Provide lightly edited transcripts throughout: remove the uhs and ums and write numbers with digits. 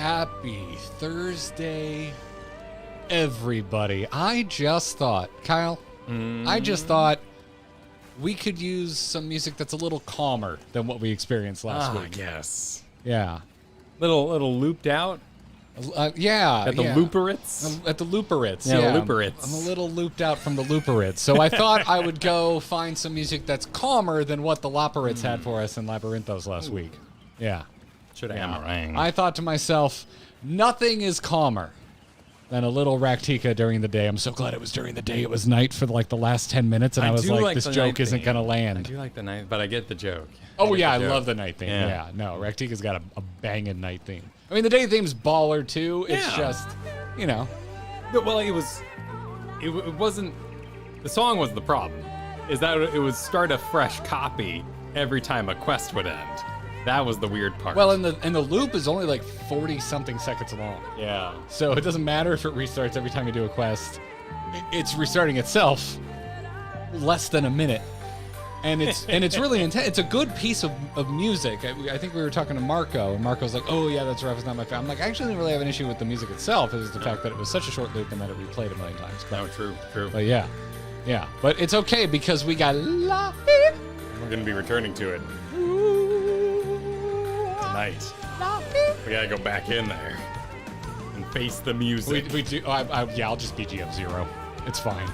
Happy Thursday, everybody. I just thought, Kyle, I just thought we could use some music that's a little calmer than what we experienced last week. Yes. Yeah. Little looped out. Yeah. At the Looperitz? At the Looperitz, yeah. The Looperitz. I'm a little looped out from the Looperitz. So I thought I would go find some music that's calmer than what the Looperitz had for us in Labyrinthos last week. Yeah. I thought to myself, nothing is calmer than a little Raktika during the day. I'm so glad it was during the day. It was night for like the last 10 minutes, and I was like, this joke isn't going to land. I do like the night, but I get the joke. Oh, yeah, I love the night theme. Yeah, no, Raktika's got a banging night theme. I mean, the day theme's baller, too. It's just, you know. Well, it wasn't, the song was the problem, is that it would start a fresh copy every time a quest would end. That was the weird part. Well, and the loop is only like 40-something seconds long. Yeah. So it doesn't matter if it restarts every time you do a quest. It's restarting itself less than a minute. And it's really intense. It's a good piece of music. I think we were talking to Marco, and Marco's like, oh, yeah, that's rough. It's not my favorite. I'm like, I actually didn't really have an issue with the music itself. It was the fact that it was such a short loop and that it replayed a million times. No, true. But yeah. But it's okay because we got live. We're going to be returning to it. Tonight. We gotta go back in there and face the music. We do. I'll just BGM 0. It's fine.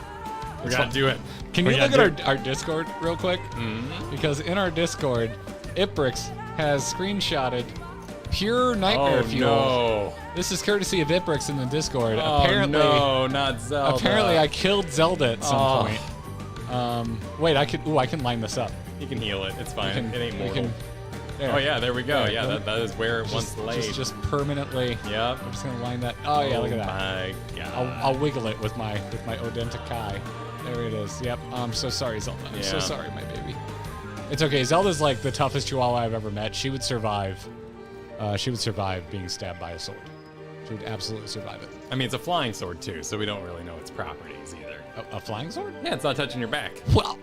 We gotta do it. Can you look at our Discord real quick? Because in our Discord, Iprix has screenshotted pure nightmare fuel. No. This is courtesy of Iprix in the Discord. Oh, Apparently, no, not Zelda. Apparently, I killed Zelda at some point. Wait, I can line this up. You can heal it. It's fine. It ain't mortal. There. Oh yeah, there we go. Yeah, that is where it once laid. Just permanently. Yep. I'm just gonna line that. Oh yeah, look at that. Oh my god. I'll wiggle it with my Odentakai. There it is. Yep. I'm so sorry, Zelda. I'm so sorry, my baby. It's okay. Zelda's like the toughest Chihuahua I've ever met. She would survive. She would survive being stabbed by a sword. She would absolutely survive it. I mean, it's a flying sword too, so we don't really know its properties either. A flying sword? Yeah, it's not touching your back. Well,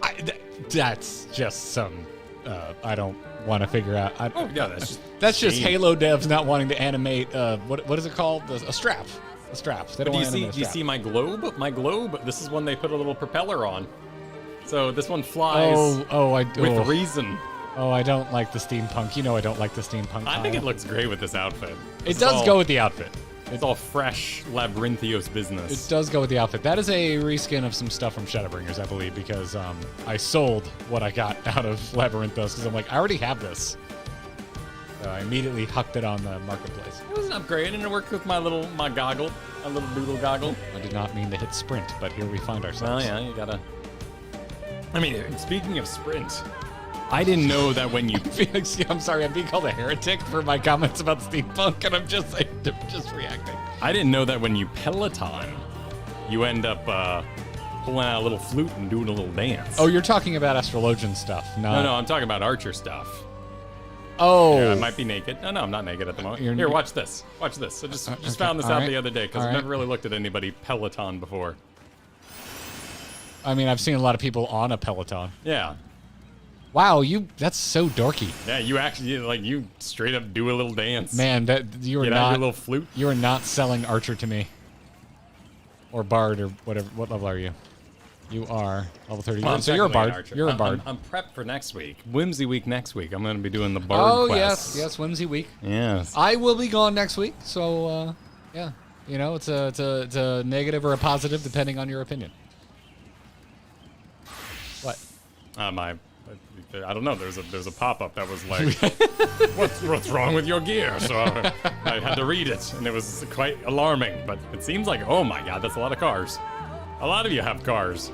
that's just some. I don't want to figure out. That's just Halo devs not wanting to animate. What is it called? A strap. A strap. They don't want to animate a strap. Do you see my globe? My globe. This is one they put a little propeller on. So this one flies. With reason. Oh, I don't like the steampunk. You know I don't like the steampunk. I think it looks great with this outfit. It does go with the outfit. It's all fresh Labyrinthios business. It does go with the outfit. That is a reskin of some stuff from Shadowbringers, I believe, because I sold what I got out of Labyrinthos because I'm like, I already have this. So I immediately hucked it on the marketplace. It was an upgrade, and it worked with my little goggle, a little doodle goggle. I did not mean to hit sprint, but here we find ourselves. Well, yeah, you gotta. I mean, speaking of sprint, I didn't know that when you. I'm sorry, I'm being called a heretic for my comments about steampunk, and I'm just reacting. I didn't know that when you Peloton, you end up pulling out a little flute and doing a little dance. Oh, you're talking about Astrologian stuff. No, I'm talking about Archer stuff. Oh. Yeah, I might be naked. No, I'm not naked at the moment. Here, watch this. Watch this. I just found this out the other day because I've never really looked at anybody Peloton before. I mean, I've seen a lot of people on a Peloton. Yeah. Wow, that's so dorky. Yeah, you actually you straight up do a little dance. Man, you are Get not out your little flute. You are not selling Archer to me. Or Bard or whatever. What level are you? You are level 30. Well, so you're a Bard. You're a Bard. I'm prepped for next week. Whimsy week next week. I'm going to be doing the Bard quests. yes, Whimsy week. Yes. I will be gone next week, so yeah. You know, it's a negative or a positive depending on your opinion. What? I don't know. There's a pop-up that was like, what's wrong with your gear? So I had to read it, and it was quite alarming. But it seems like, oh my god, that's a lot of cars. A lot of you have cars.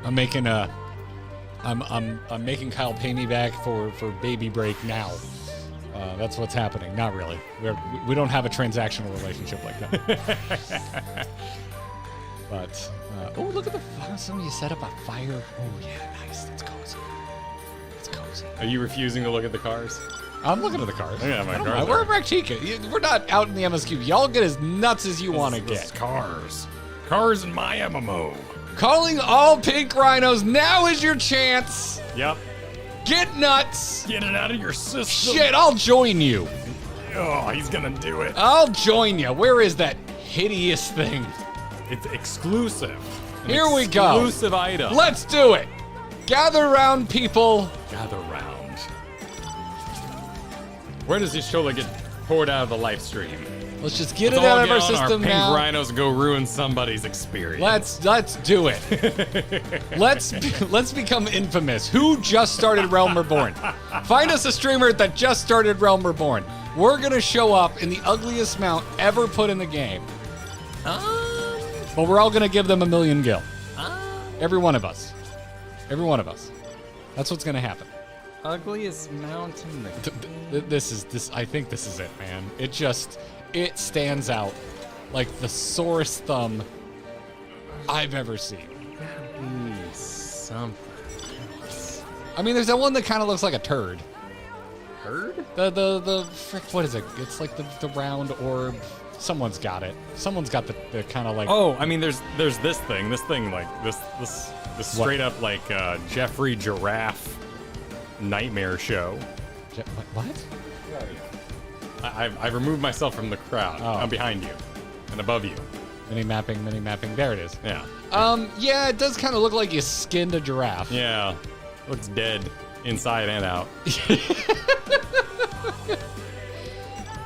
I'm making I'm making Kyle pay me back for baby break now. That's what's happening. Not really. We don't have a transactional relationship like that. But oh, look at somebody set up a fire. Oh yeah, nice. That's cozy. That's cozy. Are you refusing to look at the cars? I'm looking at the cars. Yeah, my cars. We're Raktika. We're not out in the MSQ. Y'all get as nuts as you want to get. Cars. Cars in my MMO. Calling all pink rhinos. Now is your chance. Yep. Get nuts. Get it out of your system. Shit, I'll join you. Oh, he's gonna do it. I'll join you. Where is that hideous thing? It's exclusive. Here we go. Exclusive item. Let's do it. Gather round, people. Gather round. Where does this shoulder get poured out of the life stream? Let's just get Let's it all out of get our on system pink now. rhinos and go ruin somebody's experience. Let's do it. let's become infamous. Who just started Realm Reborn? Find us a streamer that just started Realm Reborn. We're gonna show up in the ugliest mount ever put in the game. But we're all gonna give them 1,000,000 gil. Every one of us. Every one of us. That's what's gonna happen. Ugliest mountain. I think this is it, man. It stands out like the sorest thumb I've ever seen. Something. I mean, there's that one that kind of looks like a turd. Turd? The frick, what is it? It's like the round orb. Someone's got it. Someone's got the kind of like. Oh, I mean, there's this thing like this straight up like Jeffrey Giraffe nightmare show. What? I've removed myself from the crowd. Oh. I'm behind you and above you. Mini mapping. There it is. Yeah. Yeah, it does kind of look like you skinned a giraffe. Yeah. Looks dead inside and out.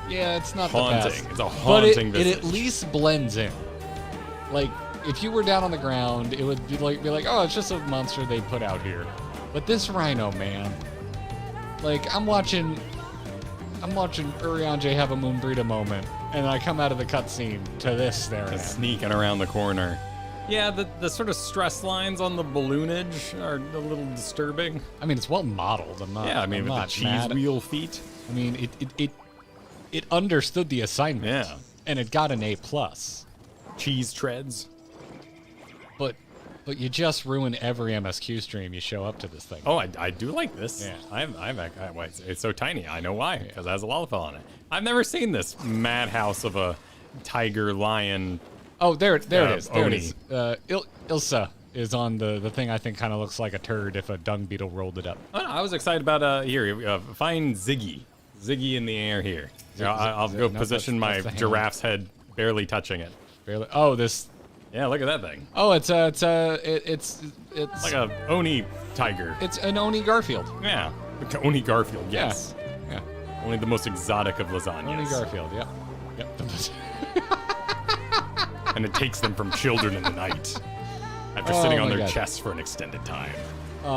Yeah, it's not Haunting. the best. It's a haunting but it visage. at least blends in. Like, if you were down on the ground, it would be like, oh, it's just a monster they put out here. But this rhino, man, like, I'm watching Urianger have a Moonbrita moment, and I come out of the cutscene to this staring at. Sneaking around the corner. Yeah, the sort of stress lines on the balloonage are a little disturbing. I mean, it's well modeled. I'm not. Yeah, I mean, I'm with the not cheese mad. wheel feet. I mean, it understood the assignment. Yeah. And it got an A+. Cheese treads. But you just ruin every MSQ stream you show up to this thing. Oh, I do like this. Yeah. It's so tiny. I know why, because it has a Lalafell on it. I've never seen this madhouse of a tiger, lion. Oh, there it is. There Oni. it is. Ilsa is on the thing I think kind of looks like a turd if a dung beetle rolled it up. Oh, no, I was excited about find Ziggy. Ziggy in the air here. I'll go position my that's the giraffe's head barely touching it. Barely. Oh, this. Yeah, look at that thing. Oh, it's Like a Oni tiger. It's an Oni Garfield. Yeah. Oni Garfield, yes. Yeah. Only the most exotic of lasagnas. Oni Garfield. Yep. Yep. And it takes them from children in the night after Oh sitting on my their God. chests for an extended time.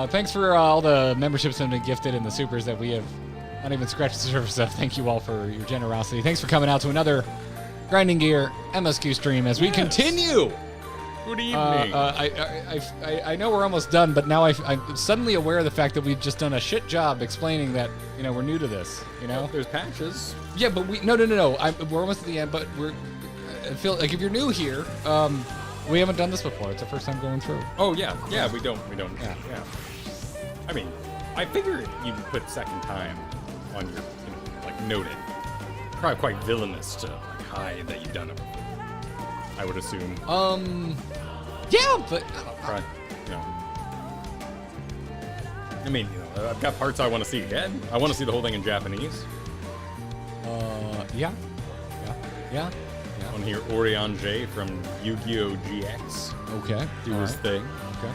Thanks for all the memberships that have been gifted and the supers that we have not even scratched the surface of. Thank you all for your generosity. Thanks for coming out to another Grinding Gear MSQ stream as we continue. Good evening. I know we're almost done, but now I'm suddenly aware of the fact that we've just done a shit job explaining that, we're new to this, There's patches. Yeah, but no. We're almost at the end, but I feel like if you're new here, we haven't done this before. It's the first time going through. Oh, yeah. Yeah, we don't. Yeah. I mean, I figure you put second time on your, noted. Probably quite villainous to hide that you've done it before. I would assume. Yeah, but Right. I mean, I've got parts I want to see again. I want to see the whole thing in Japanese. yeah. I want to hear Urianger from Yu-Gi-Oh! GX Okay. do his thing. Okay.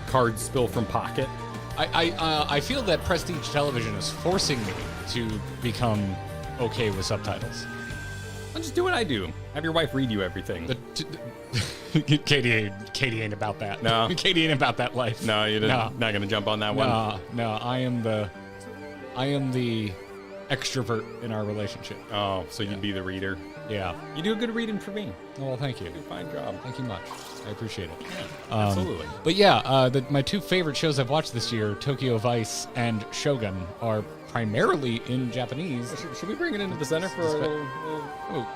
Card spill from pocket. I feel that Prestige Television is forcing me to become okay with subtitles. Well, just do what I do. Have your wife read you everything. Katie ain't about that. No. Katie ain't about that life. No, you're not gonna jump on that one. No. I am the extrovert in our relationship. Oh, so you'd be the reader. Yeah. You do a good reading for me. Oh, well, thank you. You do a fine job. Thank you much. I appreciate it. Absolutely. But yeah, my two favorite shows I've watched this year, Tokyo Vice and Shogun, are primarily in Japanese. Should we bring it into the center for a little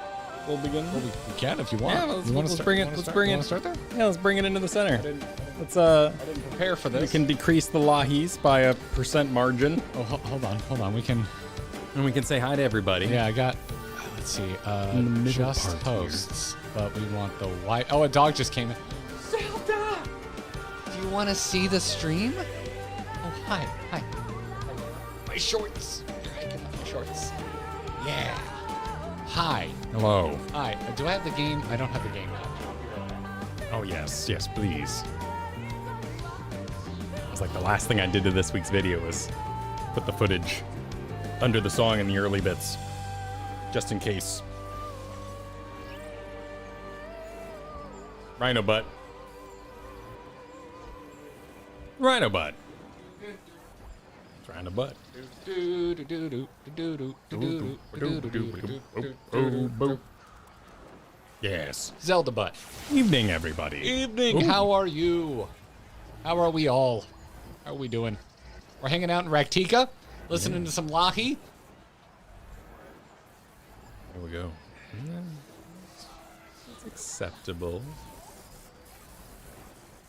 begin? Well, we can if you want. Yeah, let's bring it. Let's bring it. Start there? Yeah, let's bring it into the center. Let's I didn't prepare for this. we can decrease the lahis by a % margin, Oh, hold on. We can. and we can say hi to everybody. Yeah, I got. Let's see. In the middle Just part posts, but we want the white. Oh, a dog just came in. Zelda, do you want to see the stream? Oh, hi. My shorts. Here, I can have my shorts. Yeah. Hi. Hello. Hi. Do I have the game? I don't have the game app. Oh, yes. Yes, please. It was like the last thing I did to this week's video was put the footage under the song in the early bits. Just in case. Rhino butt. Rhino butt. It's Rhino butt. Yes. Zelda butt. Evening, everybody. Evening. Ooh. How are you? How are we all? How are we doing? We're hanging out in Raktika, listening to some Lahi. There we go. It's acceptable.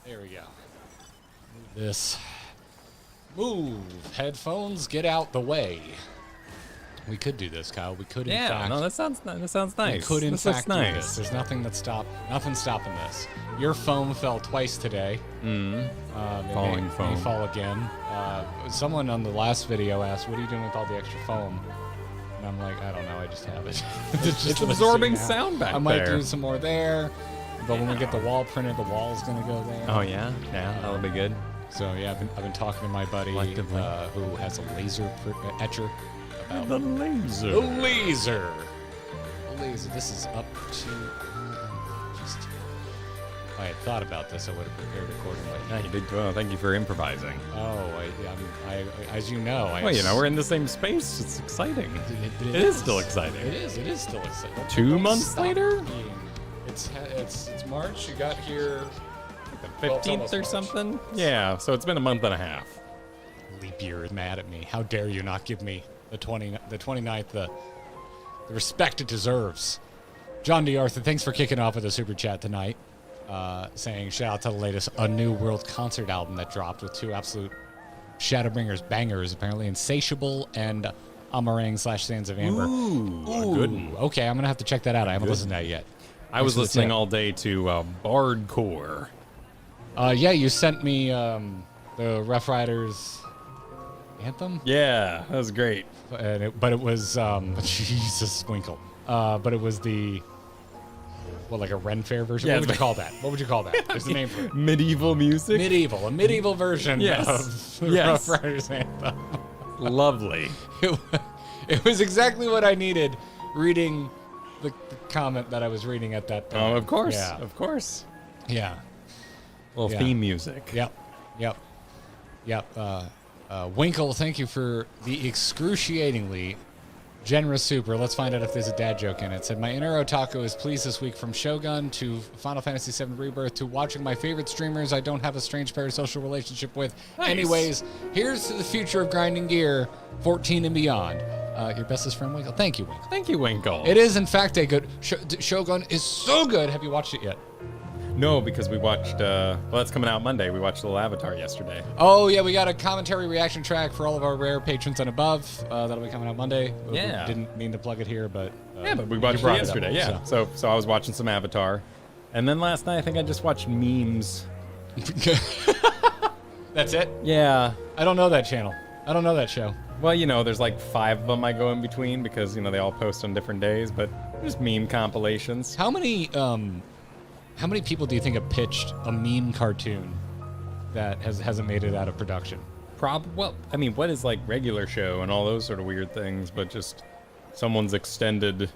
There we go. Move this. Move. Headphones, get out the way. We could do this, Kyle. We could, in fact. No, that sounds nice. We could, in this fact, looks do nice. this. There's nothing nothing stopping this. Your foam fell twice today. Falling foam. May fall again. Someone on the last video asked, "What are you doing with all the extra foam?" And I'm like, I don't know. I just have it. It's absorbing sound back I might there. do some more there. But when we get the wall printed, the wall's gonna go there. Oh yeah, that'll be good. So yeah, I've been talking to my buddy Collectively. who has a laser etcher. About The laser. the laser. The laser. This is up to. Just. If I had thought about this, I would have prepared accordingly. Yeah, you did well. Thank you for improvising. Oh, as you know, Well, we're in the same space. It's exciting. It is still exciting. It is. It is still exciting. Don't 2 months stop later? being- It's March. You got here. The Well, it's 15th almost or March. something? Yeah, so it's been a month and a half. Leap year is mad at me. How dare you not give me the 29th the respect it deserves. John D. Arthur, thanks for kicking off with a super chat tonight. Saying shout out to the latest A New World concert album that dropped with 2 absolute Shadowbringers bangers, apparently Insatiable and Amarang/Sands of Amber. Ooh, a good one. Okay, I'm gonna have to check that out. I haven't Good. listened to that yet. I was Thanks for the listening tip. all day to Bardcore. Yeah, you sent me the Rough Riders anthem. Yeah, that was great. But it was Jesus Squinkle. But it was the like a Ren Fair version. Yeah, What would you call that? What would you call that? There's the name for it. Medieval music. A medieval version Yes. of the Yes. Rough Riders anthem. Lovely. It was exactly what I needed reading the comment that I was reading at that time. Oh, of course. Yeah. Of course. Yeah. Little Yeah. theme music. Yep. Winkle, thank you for the excruciatingly generous super. Let's find out if there's a dad joke in it. Said, my inner otaku is pleased this week from Shogun to Final Fantasy VII Rebirth to watching my favorite streamers I don't have a strange parasocial relationship with. Nice. Anyways, here's to the future of grinding gear, 14 and beyond. Your bestest friend, Winkle. Thank you, Winkle. Thank you, Winkle. It is, in fact, a good... Shogun is so good. Have you watched it yet? No, because we watched, it's coming out Monday. We watched Little Avatar yesterday. Oh, yeah, we got a commentary reaction track for all of our rare patrons and above. That'll be coming out Monday. Yeah. We didn't mean to plug it here, but... Yeah, but we you watched it brought up, yesterday, yeah. So I was watching some Avatar. And then last night, I think I just watched memes. That's it? Yeah. I don't know that channel. I don't know that show. Well, there's like 5 of them I go in between because, they all post on different days, but just meme compilations. How many people do you think have pitched a meme cartoon that hasn't made it out of production? What is like regular show and all those sort of weird things, but just someone's extended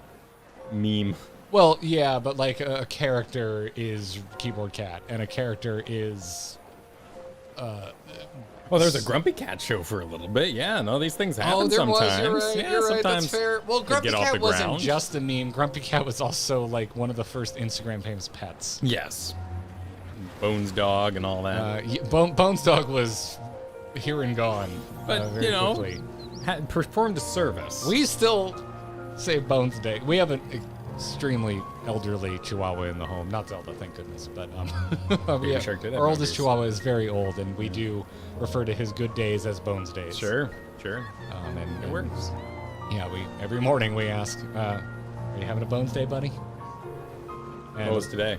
meme. Well, yeah, but like a character is Keyboard Cat, and a character is... Well, there's a Grumpy Cat show for a little bit. Yeah, no, these things happen there sometimes. was. You're right. Yeah, You're right. sometimes That's fair. Well, they Grumpy get off Cat the wasn't ground. just a meme. Grumpy Cat was also like one of the first Instagram famous pets. Yes. Bones Dog and all that. Bones Dog was here and gone. But, very quickly. had performed a service. We still say Bones Day. We have an extremely elderly Chihuahua in the home. Not Zelda, thank goodness. But Baby Shark did have our oldest numbers. Chihuahua is very old, and we do refer to his good days as Bones Days. Sure. And It works. Yeah, every morning we ask, are you having a Bones Day, buddy? And, What was today?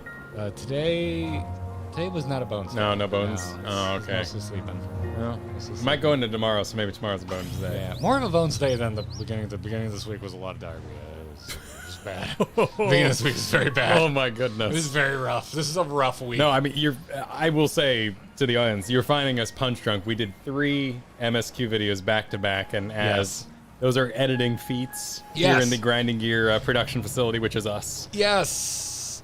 Today was not a bones day. No bones. No, Oh, it's okay. mostly sleeping. Well, Mostly might go into tomorrow, so maybe tomorrow's a bones day. Yeah, more of a bones day than the beginning. The beginning of this week was a lot of diarrhea. It was bad. The beginning of this week was very bad. Oh my It goodness. was very rough. This is a rough week. No, I mean, I will say to the audience, you're finding us punch drunk. We did 3 MSQ videos back to back, and as those are editing feats here in the Grinding Gear production facility, which is us. Yes.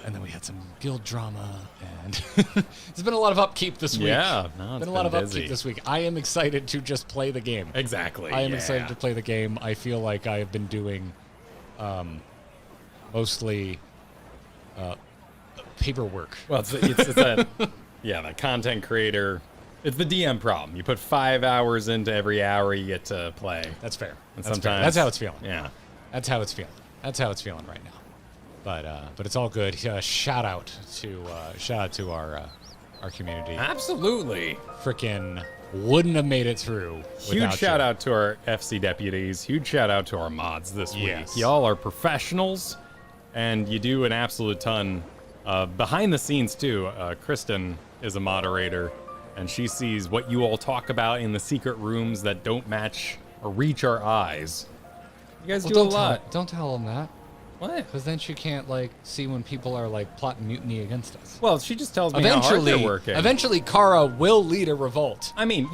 And then we had some guild drama, and there's been a lot of upkeep this week. Yeah, no, it's been a lot of busy. upkeep this week. I am excited to just play the game. Exactly. I am excited to play the game. I feel like I have been doing mostly paperwork. Well, it's that, that content creator. It's the DM problem. You put 5 hours into every hour you get to play. That's fair. And That's sometimes fair. That's how it's feeling. Yeah. That's how it's feeling. That's how it's feeling right now. But it's all good. Shout out to our community. Absolutely. Frickin' wouldn't have made it through. Huge shout out to our FC deputies. Huge shout out to our mods this week. Y'all are professionals, and you do an absolute ton. Behind the scenes too, Kristen is a moderator, and she sees what you all talk about in the secret rooms that don't match or reach our eyes. You guys do a lot. Don't tell them that. What? Because then she can't see when people are plotting mutiny against us. Well, she just tells me how hard they're working. Eventually, Kara will lead a revolt. I mean,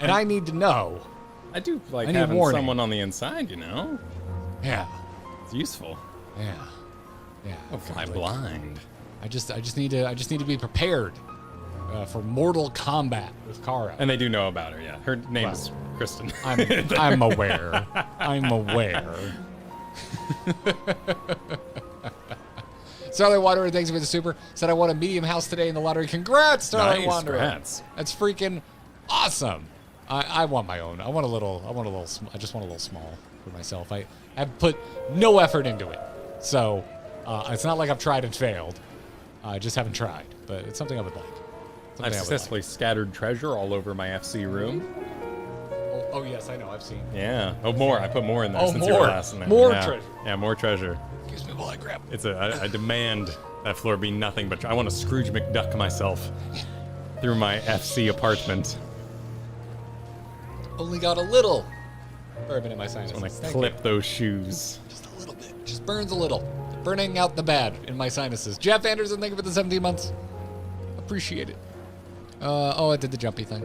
I need to know. I do like I need having warning. someone on the inside. Yeah. It's useful. Yeah. Don't fly blind. I just need to be prepared for mortal combat with Kara. And they do know about her. Yeah, her name is Kristen. I'm aware. I'm aware. Starlight Wanderer, thanks for the super. Said I won a medium house today in the lottery. Congrats, Starlight Wanderer. Congrats. That's freaking awesome. I want my own. I just want a little small for myself. I have put no effort into it. So it's not like I've tried and failed. I just haven't tried. But it's something I would like. I've successfully scattered treasure all over my FC room. Oh yes, I know. I've seen. Yeah. Oh, more. I put more in there since more. you were last in there. More yeah. treasure. Yeah, more treasure. Excuse me while I grab. I demand that floor be nothing but. I want to Scrooge McDuck myself through my FC apartment. Only got a little bourbon in my sinuses. I want to clip those shoes. Just a little bit. Just burns a little. Burning out the bad in my sinuses. Jeff Anderson, thank you for the 17 months. Appreciate it. It did the jumpy thing.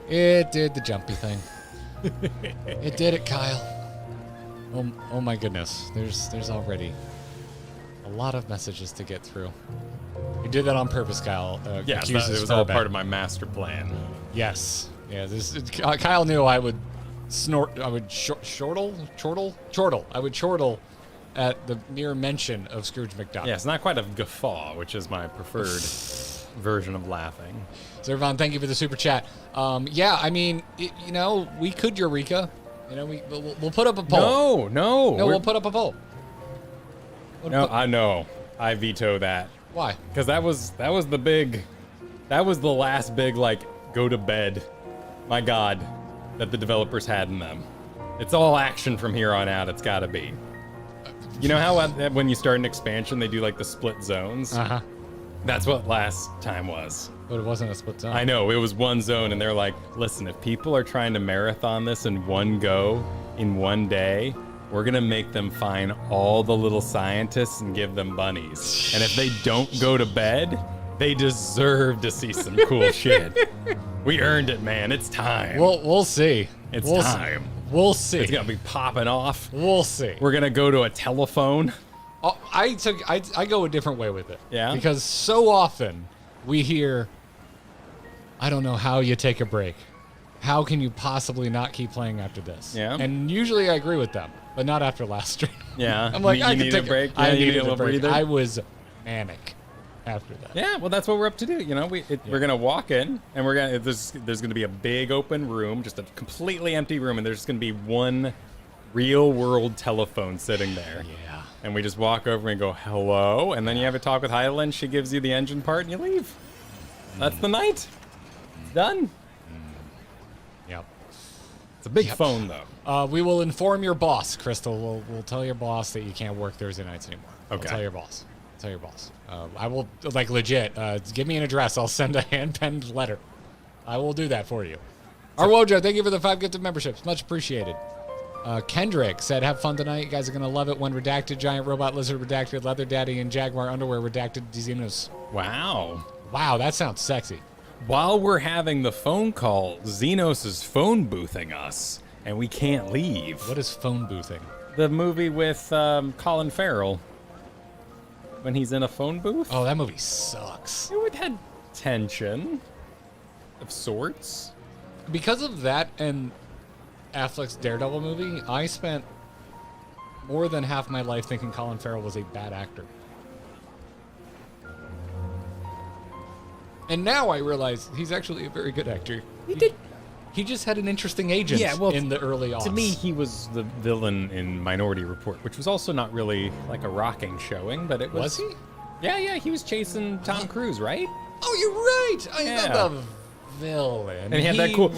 It did the jumpy thing. It did it, Kyle. Oh my goodness. There's already a lot of messages to get through. You did that on purpose, Kyle. Yes, it was all part of my master plan. Yes. Yeah. Kyle knew I would snort. I would chortle. I would chortle at the mere mention of Scrooge McDuck. Yeah, it's not quite a guffaw, which is my preferred version of laughing. So, Irvon, thank you for the super chat. I mean, we could Eureka. We'll put up a poll. No, we'll put up a poll. I know. I veto that. Why? Because that was the last big go to bed. My God, that the developers had in them. It's all action from here on out. It's got to be. You know how when you start an expansion, they do the split zones? Uh-huh. That's what last time was. But it wasn't a split zone. I know, it was one zone, and they're like, listen, if people are trying to marathon this in one go, in one day, we're going to make them find all the little scientists and give them bunnies. And if they don't go to bed, they deserve to see some cool shit. We earned it, man. It's time. We'll see. It's time. We'll see. It's gonna be popping off. We'll see. We're gonna go to a telephone. Oh, I go a different way with it. Yeah. Because so often we hear, I don't know how you take a break. How can you possibly not keep playing after this? Yeah. And usually I agree with them, but not after last stream. Yeah. I'm like, you I need could take a break. I you need needed a a break. breather. I was manic after that. Yeah, well, that's what we're up to do. We're gonna walk in, and there's gonna be a big open room, just a completely empty room, and there's just gonna be one real world telephone sitting there. Yeah. And we just walk over and go hello, and then you have a talk with Hyland. She gives you the engine part, and you leave. That's the night. It's done. Yep. It's a big phone though. We will inform your boss, Crystal. We'll tell your boss that you can't work Thursday nights anymore. Okay. I'll tell your boss. I will, like, legit, give me an address. I'll send a hand-penned letter. I will do that for you. Arwoja, thank you for the 5 gifted memberships. Much appreciated. Kendrick said, have fun tonight. You guys are going to love it when redacted, giant robot lizard redacted, leather daddy, and jaguar underwear redacted Xenos. Wow. Wow, that sounds sexy. While we're having the phone call, Xenos is phone boothing us, and we can't leave. What is phone boothing? The movie with Colin Farrell. When he's in a phone booth? Oh, that movie sucks. It had tension of sorts. Because of that and Affleck's Daredevil movie, I spent more than half my life thinking Colin Farrell was a bad actor. And now I realize he's actually a very good actor. He just had an interesting agent in the early aughts. To me, he was the villain in Minority Report, which was also not really like a rocking showing, but it was. Was he? Yeah, he was chasing Tom Cruise, right? Oh, you're right. Yeah. The villain. And he had that cool.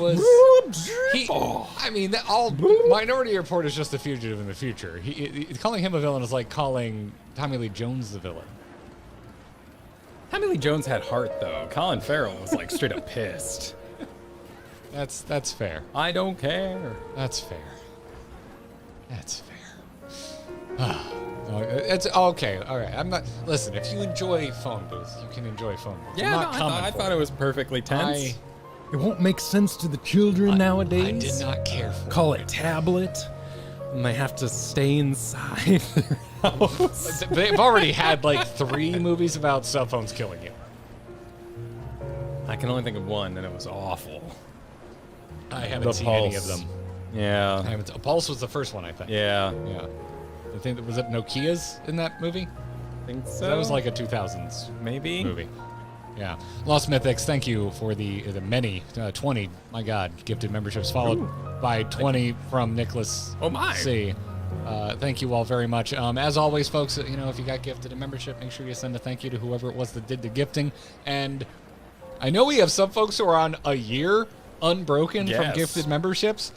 I mean, Minority Report is just a fugitive in the future. Calling him a villain is like calling Tommy Lee Jones the villain. Tommy Lee Jones had heart, though. Colin Farrell was like straight up pissed. That's fair. I don't care. That's fair. It's okay. All right. I'm not. Listen, if you enjoy phone booths, you can enjoy phone booths. Yeah, I thought it was perfectly tense. It won't make sense to the children nowadays. I did not care for Call it. it tablet. And they have to stay inside their house. They've already had like 3 movies about cell phones killing you. I can only think of one, and it was awful. I haven't The seen Pulse. any of them. Yeah. Pulse was the first one, I think. Yeah. Yeah. I think was it Nokia's in that movie? I think so. That was like a 2000s maybe movie. Yeah. Lost Mythics, thank you for the many 20, my God, gifted memberships, followed by 20 from Nicholas Oh my. C. Thank you all very much. As always, folks, if you got gifted a membership, make sure you send a thank you to whoever it was that did the gifting. And I know we have some folks who are on a year unbroken from Yes. gifted memberships.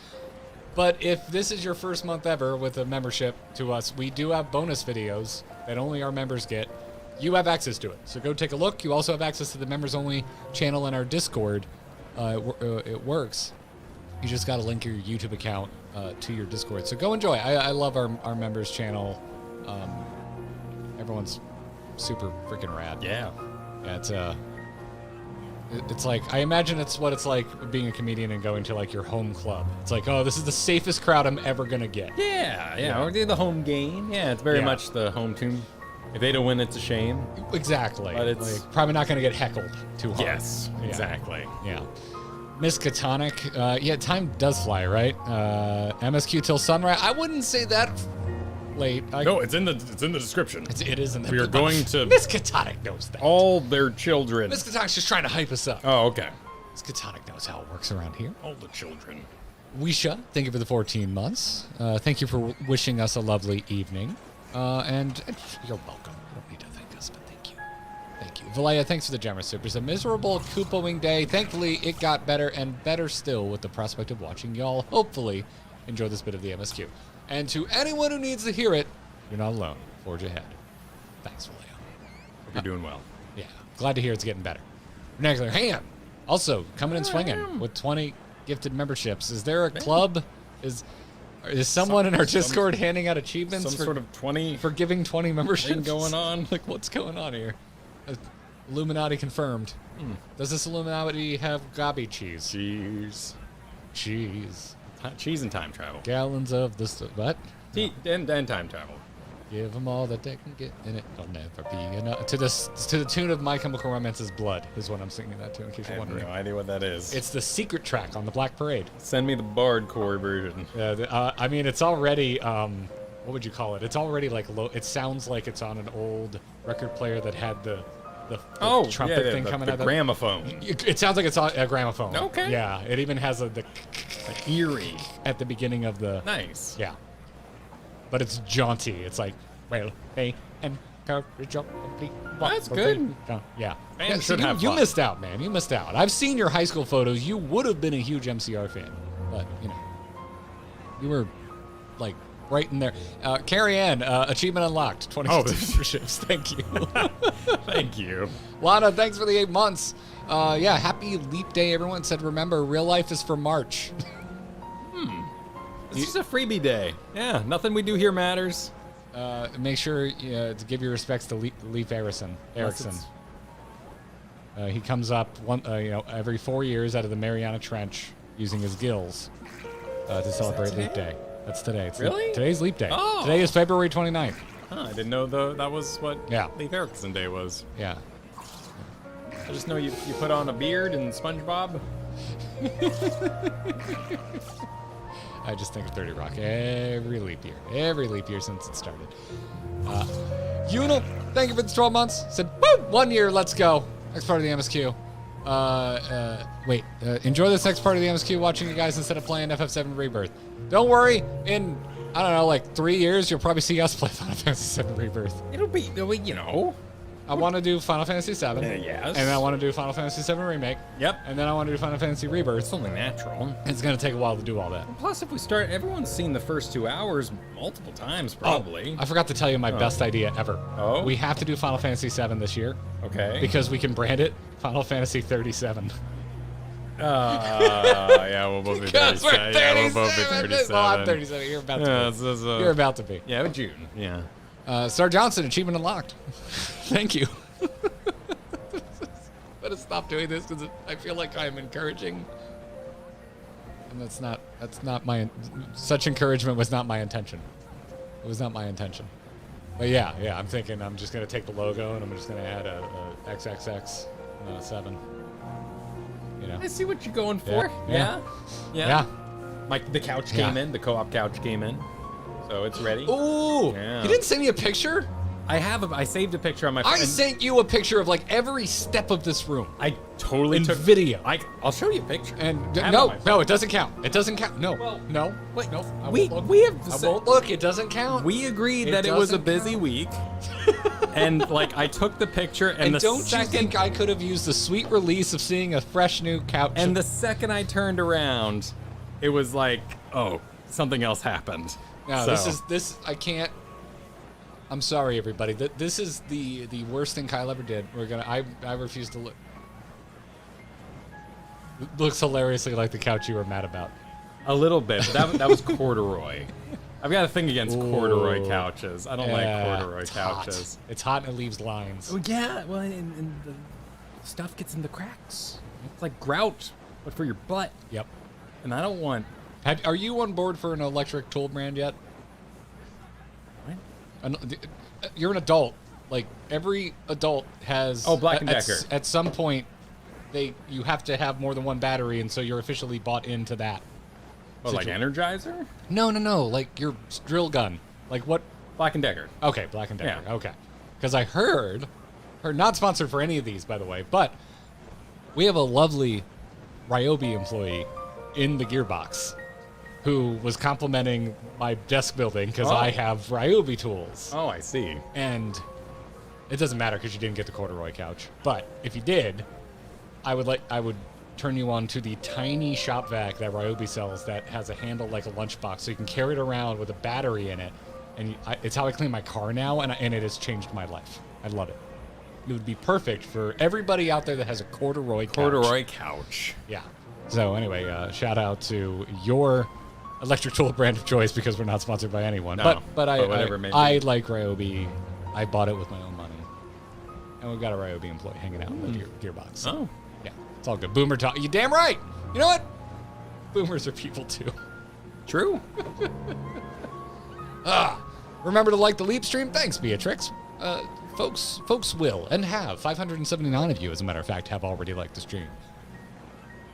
But if this is your first month ever with a membership to us, we do have bonus videos that only our members get. You have access to it, so go take a look. You also have access to the members-only channel in our Discord. It works. You just got to link your YouTube account to your Discord. So go enjoy. I love our members channel. Everyone's super freaking rad. Yeah. Yeah, it's like, I imagine it's what it's like being a comedian and going to like your home club. It's like, oh, this is the safest crowd I'm ever gonna get. Yeah. Or the home game. Yeah, it's very much the home team. If they don't win, it's a shame. Exactly. But it's like, probably not gonna get heckled too hard. Yes, Yeah. exactly. Yeah. Miss Katonic, yeah, time does fly, right? MSQ till sunrise. I wouldn't say that late. No, it's in the description. It is in the. We are going to Miss Katonic knows that. all their children. Miss Katonic's just trying to hype us up. Oh, okay. Miss Katonic knows how it works around here. All the children. Wisha, thank you for the 14 months. Thank you for wishing us a lovely evening. And you're welcome. You don't need to thank us, but thank you. Thank you. Valea, thanks for the Jammer Supers. A miserable Koopa-wing day. Thankfully, it got better and better still with the prospect of watching y'all hopefully enjoy this bit of the MSQ. And to anyone who needs to hear it, you're not alone. Forge ahead. Thanks, Valea. Hope you're doing well. Yeah, glad to hear it's getting better. Vernacular Ham, also coming and swinging with 20 gifted memberships. Is there a club? Is someone in our Discord handing out achievements Some sort of 20 for giving 20 memberships thing going on? Like, what's going on here? Illuminati confirmed. Does this Illuminati have gobby cheese? Cheese. Cheese and time travel. Gallons of this. What? And time travel. Give them all that they can get in it. It'll never be enough. To the tune of My Chemical Romance's Blood is what I'm singing that to, in case I you're have wondering. no idea what that is. It's the secret track on the Black Parade. Send me the bardcore version. I mean, it's already, what would you call it? It's already like it sounds like it's on an old record player that had the trumpet thing coming out of the gramophone. It sounds like it's on a gramophone. Okay. Yeah, it even has the Eerie. at the beginning of the. Nice. Yeah. But it's jaunty. It's like, well, hey, and courage of complete. That's good. Yeah. Fans should have you fun. missed out, man. You missed out. I've seen your high school photos. You would have been a huge MCR fan, but You were, like, right in there. Carrie Ann, achievement unlocked. 26 memberships. Thank you. Thank you. Lana, thanks for the 8 months. Yeah, happy Leap Day, everyone. Said, remember, real life is for March. This is a freebie day. Yeah, nothing we do here matters. Make sure to give your respects to Leif Erickson. He comes up every 4 years out of the Mariana Trench using his gills to celebrate Leap Day. That's today. Today's Leap Day. Oh. Today is February 29th. Huh, I didn't know that was what Leif Erikson Day was. Yeah. I just know you put on a beard and SpongeBob. I just think of 30 Rock every leap year since it started. Unal, thank you for the 12 months. Said, woo, 1 year, let's go. Next part of the MSQ. Enjoy this next part of the MSQ watching you guys instead of playing FF7 Rebirth. Don't worry, in, I don't know, like 3 years, you'll probably see us play Final Fantasy VII Rebirth. It'll be, I want to do Final Fantasy VII. Yes. And then I want to do Final Fantasy VII Remake. Yep. And then I want to do Final Fantasy Rebirth. It's only natural. It's going to take a while to do all that. Plus, if we start, everyone's seen the first 2 hours multiple times, probably. I forgot to tell you my best idea ever. Oh? We have to do Final Fantasy VII this year. Okay. Because we can brand it Final Fantasy 37. Yeah, we'll both be 37. Yeah, we'll both be 37. Well, I'm 37. You're about to be. You're about to be. Yeah, June. Yeah. Star Johnson, achievement unlocked. Thank you. Better stop doing this because I feel like I am encouraging. And that's not my, such encouragement was not my intention. It was not my intention. But yeah, I'm thinking I'm just going to take the logo and I'm just going to add a XXX and then a 7. You know. I see what you're going for. Yeah. Like the couch came in, the co-op couch came in. So it's ready. Ooh! Yeah. You didn't send me a picture? I saved a picture on my phone. I sent you a picture of like every step of this room. I totally in took video. I'll show you a picture. And no, it doesn't count. It doesn't count. No, no. Wait, no. we won't look. It doesn't count. We agreed that it was a busy week, and like I took the picture, and don't you think I could have used the sweet release of seeing a fresh new couch? And the second I turned around, it was like, oh, something else happened. No, this. I can't. I'm sorry, everybody. This is the worst thing Kyle ever did. I refuse to look. It looks hilariously like the couch you were mad about. A little bit. But that was corduroy. I've got a thing against corduroy couches. I don't like corduroy couches. Hot. It's hot and it leaves lines. Oh yeah, well, and the stuff gets in the cracks. It's like grout, but for your butt. Yep. And I don't want. Are you on board for an electric tool brand yet? You're an adult. Like every adult has. Oh, Black & Decker. At some point, you have to have more than one battery, and so you're officially bought into that. Oh, like Energizer? No. Like your drill gun. Like what? Black & Decker. Okay, Black & Decker. Yeah. Okay. Because I heard, not sponsored for any of these, by the way, but we have a lovely Ryobi employee in the Gearbox who was complimenting my desk building because I have Ryobi tools. Oh, I see. And it doesn't matter because you didn't get the corduroy couch. But if you did, I would turn you on to the tiny shop vac that Ryobi sells that has a handle like a lunchbox, so you can carry it around with a battery in it. And it's how I clean my car now, and it has changed my life. I love it. It would be perfect for everybody out there that has a corduroy couch. Corduroy couch. Yeah. So anyway, shout out to your electric tool brand of choice because we're not sponsored by anyone. No, but I like Ryobi. I bought it with my own money. And we've got a Ryobi employee hanging out in the Gearbox. So, Oh. yeah, it's all good. Boomer talk. You damn right. You know what? Boomers are people too. True. Remember to like the Leap stream. Thanks, Beatrix. Folks will and have. 579 of you, as a matter of fact, have already liked the stream.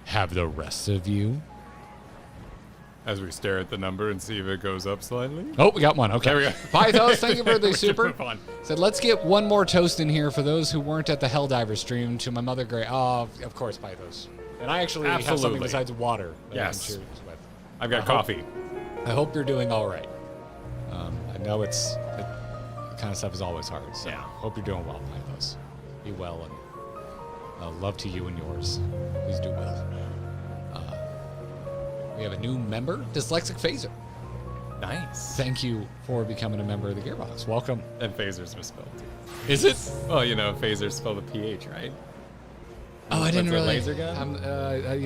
Have the rest of you? As we stare at the number and see if it goes up slightly. Oh, we got one. Okay. There we go. Pythos, thank you for the We can super. move on. Said, let's get one more toast in here for those who weren't at the Helldiver stream to my mother, Gray. Oh, of course, Pythos. And I actually have something Absolutely. besides water. That Yes. I can cheers with. I've got coffee. I hope you're doing all right. I know it kind of stuff is always hard. So Yeah. hope you're doing well, Pythos. Be well and love to you and yours. Please do well. We have a new member, Dyslexic Phaser. Nice. Thank you for becoming a member of the Gearbox. Welcome. And phasers misspelled too. Is it? Well, you know, phasers spell the PH, right? Oh, I didn't What's a really. laser gun?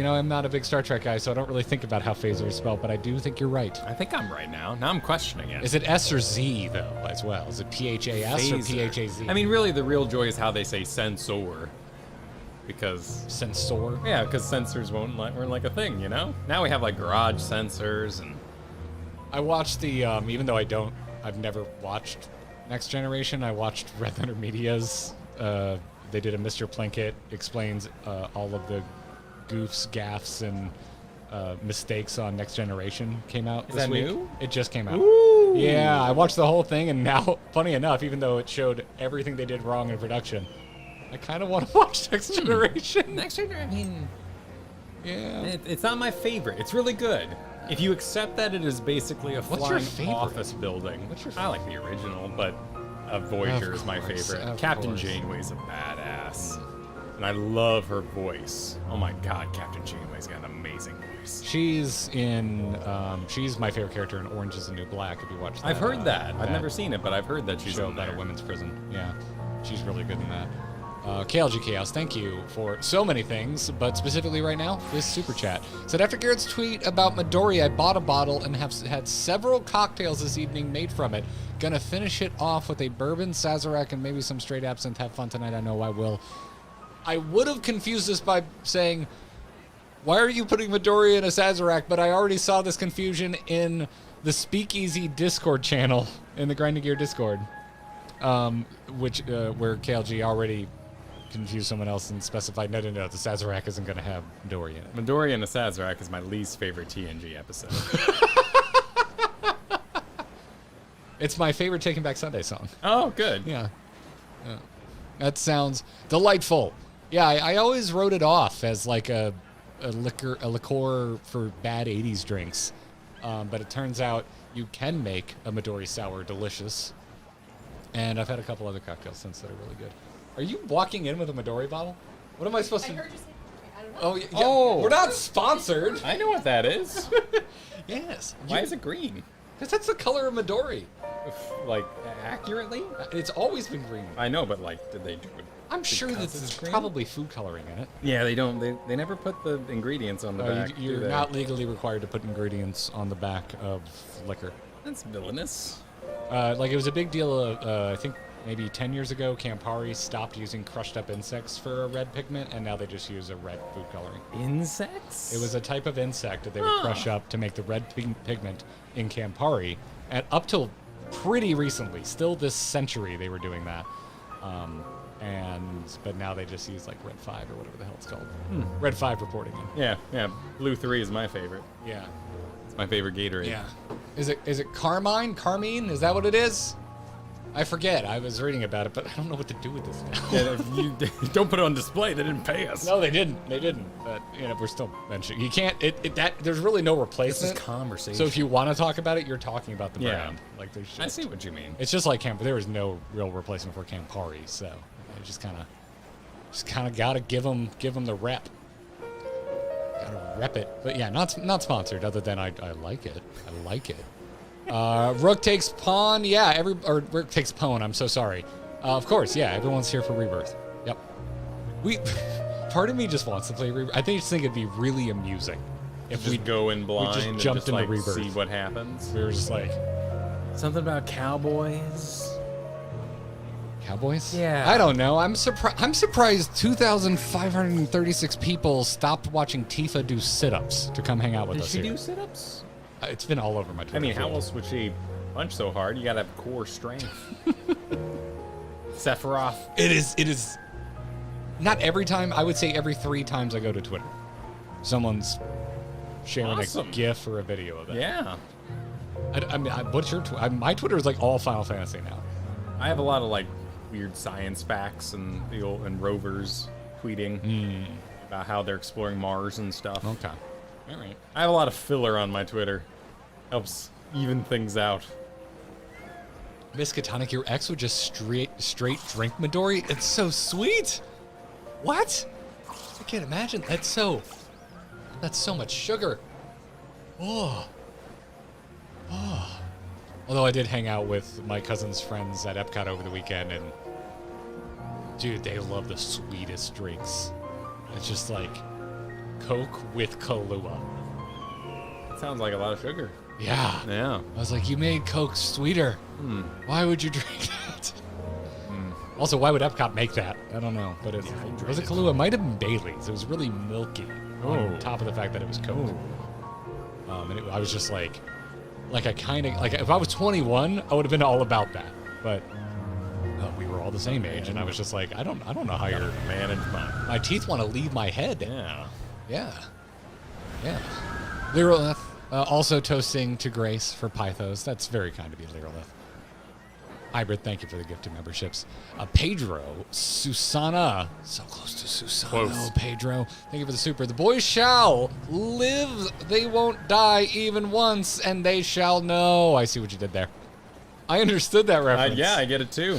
I'm not a big Star Trek guy, so I don't really think about how phaser is spelled, but I do think you're right. I think I'm right now. Now I'm questioning it. Is it S or Z, though, as well? Is it PHAS or Phaser. PHAZ? I mean, really, the real joy is how they say sensor. Because, Sensor? yeah, because sensors weren't like a thing, you know? Now we have like garage sensors and... I watched the, even though I've never watched Next Generation, I watched Red Letter Media's, they did a Mr. Plinkett explains all of the goofs, gaffes, and mistakes on Next Generation came out this that week. new? It just came out. Ooh. Yeah, I watched the whole thing, and now, funny enough, even though it showed everything they did wrong in production, I kind of want to watch Next Generation. Next Generation, I mean... Yeah. It's not my favorite. It's really good. If you accept that it is basically a What's your flying favorite? office building. What's your I like the original, but Voyager is my course, favorite. of Captain course. Janeway's a badass. And I love her voice. Oh my god, Captain Janeway's got an amazing voice. She's my favorite character in Orange is the New Black, if you watch that. I've heard that. I've that never seen it, but I've heard that she's show in about there. a women's prison. Yeah, she's really good in that. KLG Chaos, thank you for so many things, but specifically right now, this super chat. Said, after Garrett's tweet about Midori, I bought a bottle and have had several cocktails this evening made from it. Gonna finish it off with a bourbon, Sazerac, and maybe some straight absinthe. Have fun tonight, I know I will. I would have confused this by saying, why are you putting Midori in a Sazerac? But I already saw this confusion in the Speakeasy Discord channel, in the Grinding Gear Discord, where KLG already confused someone else and specified, no, the Sazerac isn't going to have Midori in it. Midori and the Sazerac is my least favorite TNG episode. It's my favorite Taking Back Sunday song. Oh, good. Yeah. That sounds delightful. Yeah, I always wrote it off as like a liqueur for bad 80s drinks. But it turns out you can make a Midori sour delicious. And I've had a couple other cocktails since that are really good. Are you walking in with a Midori bottle? What am I supposed to... I heard you say, I don't know. Oh, yeah, Oh. we're not sponsored. I know what that is. Yes. Why is it green? Because that's the color of Midori. Like, accurately? It's always been green. I know, but like, did they do it? I'm sure that because it's there's green? probably food coloring in it. Yeah, they don't. They never put the ingredients on the back. do You're they? not legally required to put ingredients on the back of liquor. That's villainous. Like, it was a big deal, I think maybe 10 years ago, Campari stopped using crushed up insects for a red pigment, and now they just use a red food coloring. Insects? It was a type of insect that they would crush up to make the red pigment in Campari, and up till pretty recently, still this century, they were doing that. But now they just use like Red 5 or whatever the hell it's called. Red 5 reporting it. Yeah. Blue 3 is my favorite. Yeah. It's my favorite Gatorade. Yeah. Is it Carmine? Carmine? Is that what it is? I forget. I was reading about it, but I don't know what to do with this now. Yeah, you don't put it on display. They didn't pay us. No, they didn't. They didn't. But we're still mentioning. You can't. There's really no This replacement. is conversation. So if you want to talk about it, you're talking about the Yeah. brand. Like there's. Just, I see what you mean. It's just like Campari. There was no real replacement for Campari, so I just kind of gotta give them the rep. Gotta rep it. But yeah, not sponsored. Other than I like it. I like it. Rook takes pawn. Yeah, Rook takes pawn. I'm so sorry. Of course, yeah. Everyone's here for Rebirth. Yep. Part of me just wants to play Rebirth. I think it'd be really amusing if We go in blind just and jumped just into like Rebirth. see what happens. we were just like Something about cowboys. cowboys. Yeah. I don't know. I'm surprised 2,536 people stopped watching Tifa do sit-ups to come hang out with Did us she here. do sit-ups? It's been all over my Twitter. I mean, how feed. else would she punch so hard? You gotta have core strength. Sephiroth. It is not every time. I would say every 3 times I go to Twitter, someone's sharing Awesome. a GIF or a video of it. Yeah. I mean, what's your my Twitter is like all Final Fantasy now. I have a lot of like weird science facts and rovers tweeting about how they're exploring Mars and stuff. Okay. All right. I have a lot of filler on my Twitter. Helps even things out. Miskatonic, your ex would just straight drink Midori. It's so sweet. What? I can't imagine. That's so much sugar. Oh. Although I did hang out with my cousin's friends at Epcot over the weekend, and dude, they love the sweetest drinks. It's just like Coke with Kahlua. Sounds like a lot of sugar. Yeah. Yeah. I was like, you made Coke sweeter. Why would you drink that? Also, why would Epcot make that? I don't know. But it was it Kahlua? It might have been Bailey's. It was really milky on top of the fact that it was Coke. And I was just like I kind of, like if I was 21, I would have been all about that. But we were all the same age, and I was just like, I don't know how you're manage my teeth want to leave my head. Yeah. Yeah. Lyrolith, also toasting to Grace for Pythos. That's very kind of you, Lyrolith. Hybrid, thank you for the gift of memberships. Pedro, Susana, so close to Susana. Close. Pedro, thank you for the super. The boys shall live, they won't die even once, and they shall know. I see what you did there. I understood that reference. Yeah, I get it too.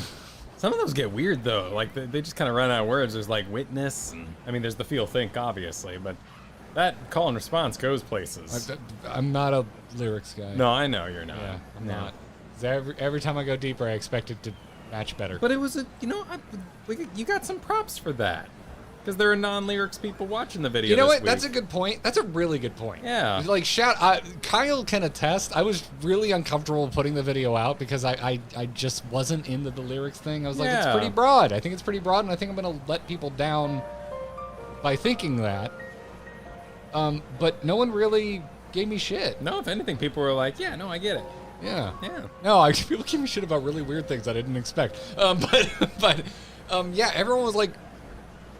Some of those get weird though. Like they just kind of run out of words. There's like witness, and I mean, there's the feel think obviously, but that call and response goes places. I'm not a lyrics guy. No, I know you're not. Yeah, I'm not. Every time I go deeper, I expect it to match better. But it was you got some props for that. Because there are non-lyrics people watching the video. You know this what? week. That's a good point. That's a really good point. Yeah. Like, Kyle can attest. I was really uncomfortable putting the video out because I just wasn't into the lyrics thing. I was like, it's Yeah. pretty broad. I think it's pretty broad, and I think I'm going to let people down by thinking that. But no one really gave me shit. No, if anything, people were like, yeah, no, I get it. Yeah. Yeah. No, people give me shit about really weird things I didn't expect. But yeah, everyone was like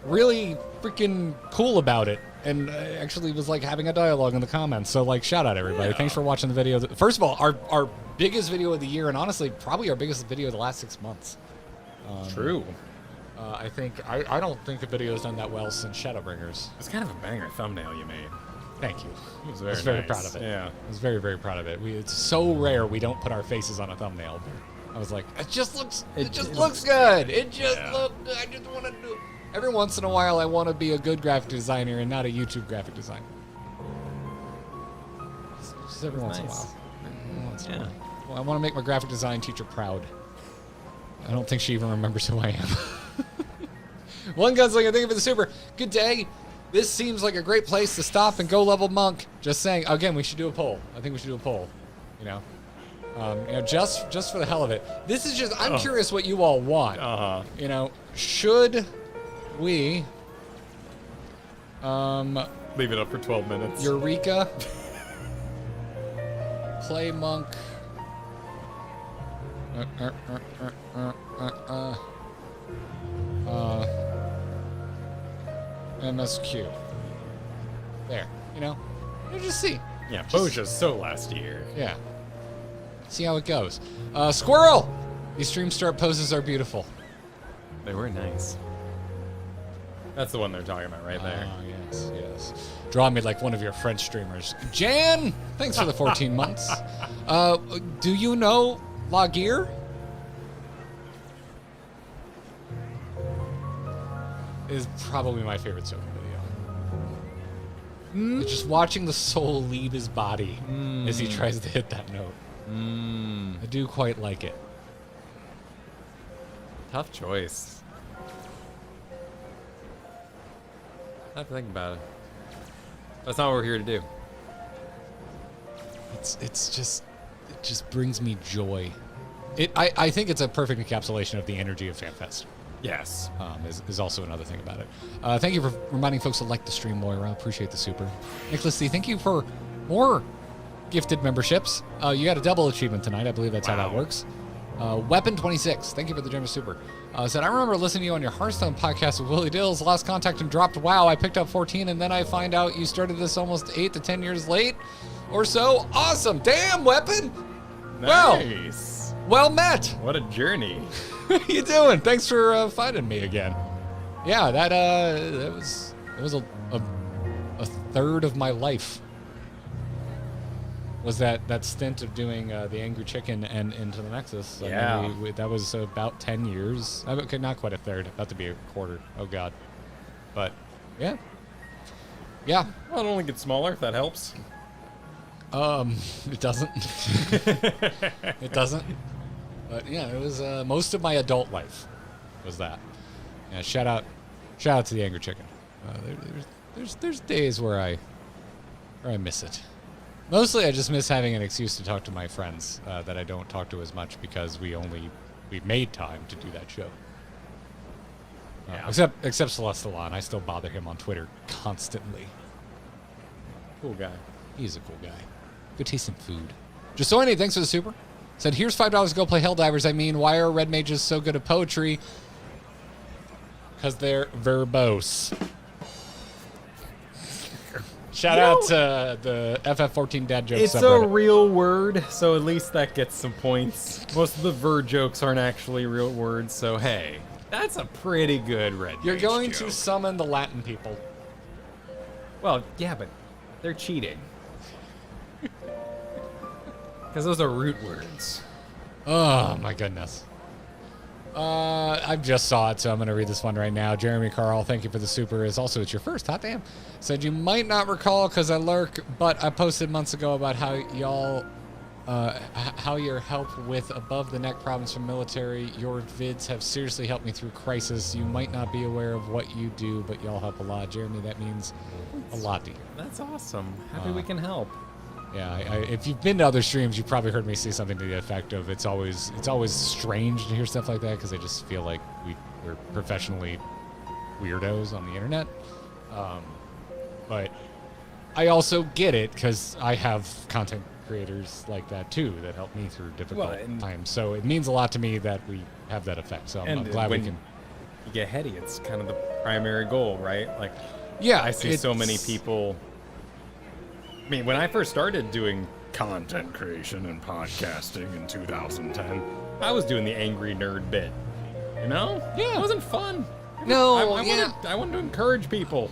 really freaking cool about it, and actually was like having a dialogue in the comments. So like, shout out everybody. Yeah. Thanks for watching the video. First of all, our biggest video of the year, and honestly, probably our biggest video of the last 6 months. True. I think I don't think the video's done that well since Shadowbringers. It's kind of a banger thumbnail you made. Thank you. It was I was very very nice. proud of it. Yeah. I was very, very proud of it. It's so rare we don't put our faces on a thumbnail. I was like, it just looks good. It just looks good. I just want to do. Every once in a while, I want to be a good graphic designer and not a YouTube graphic designer. Just every once in a nice. while. Every once in a Yeah. while. Well, I want to make my graphic design teacher proud. I don't think she even remembers who I am. One Gunslinger, thank you for the super. Good day. This seems like a great place to stop and go level monk. Just saying. Again, we should do a poll. I think we should do a poll. You know, just for the hell of it. This is just. I'm curious what you all want. You know, should we? Leave it up for 12 minutes. Eureka. Play monk. MSQ. There. You know? You just see. Yeah, Boja's so last year. Yeah. See how it goes. Squirrel! These stream start poses are beautiful. They were nice. That's the one they're talking about right there. Oh, yes, yes. Draw me like one of your French streamers. Jan! Thanks for the 14 months. Do you know La Gear? Is probably my favorite Soken video. It's just watching the soul leave his body as he tries to hit that note. I do quite like it. Tough choice. I have to think about it. That's not what we're here to do. It just brings me joy. I think it's a perfect encapsulation of the energy of FanFest. Yes. Is also another thing about it. Thank you for reminding folks to like the stream, Moira. Appreciate the super. Nicholas C, thank you for more gifted memberships. You got a double achievement tonight. I believe that's how that works. Weapon 26, thank you for the generous super. Said, I remember listening to you on your Hearthstone podcast with Willie Dills. Lost contact and dropped WoW. I picked up 14, and then I find out you started this almost 8 to 10 years late or so. Awesome. Damn, Weapon. Nice. Well met. What a journey. How you doing? Thanks for finding me again. Yeah, that was a third of my life. Was that stint of doing the Angry Chicken and Into the Nexus? I mean, that was about 10 years. Okay, not quite a third. About to be a quarter. Oh God. But yeah. Well, it only gets smaller if that helps. It doesn't. It doesn't. But yeah, it was most of my adult life was that. Yeah, shout out to the Angry Chicken. There's days where I miss it. Mostly, I just miss having an excuse to talk to my friends that I don't talk to as much because we made time to do that show. Yeah. Except Celeste Alon. I still bother him on Twitter constantly. Cool guy. He's a cool guy. Good taste in food. Jasoini, thanks for the super. Said, here's $5 to go play Helldivers. I mean, why are red mages so good at poetry? Because they're verbose. Shout out to the FF14 dad jokes. It's subreddit. a real word, so at least that gets some points. Most of the ver jokes aren't actually real words, so hey, that's a pretty good red You're mage going joke. to summon the Latin people. Well, yeah, but they're cheating. Because those are root words. Oh, my goodness. I just saw it, so I'm going to read this one right now. Jeremy Carl, thank you for the super. It's your first. Hot damn. Said, you might not recall because I lurk, but I posted months ago about how y'all, how your help with above-the-neck problems from military, your vids have seriously helped me through crisis. You might not be aware of what you do, but y'all help a lot. Jeremy, that means a lot to you. That's awesome. Happy we can help. Yeah, if you've been to other streams, you've probably heard me say something to the effect of it's always strange to hear stuff like that because I just feel like we're professionally weirdos on the internet. But I also get it because I have content creators like that too that help me through difficult times. So it means a lot to me that we have that effect. So I'm glad we can. You get heady. It's kind of the primary goal, right? Like, Yeah, I see so many people. I mean, when I first started doing content creation and podcasting in 2010, I was doing the angry nerd bit. You know? Yeah. It wasn't fun. No, I wanted to encourage people.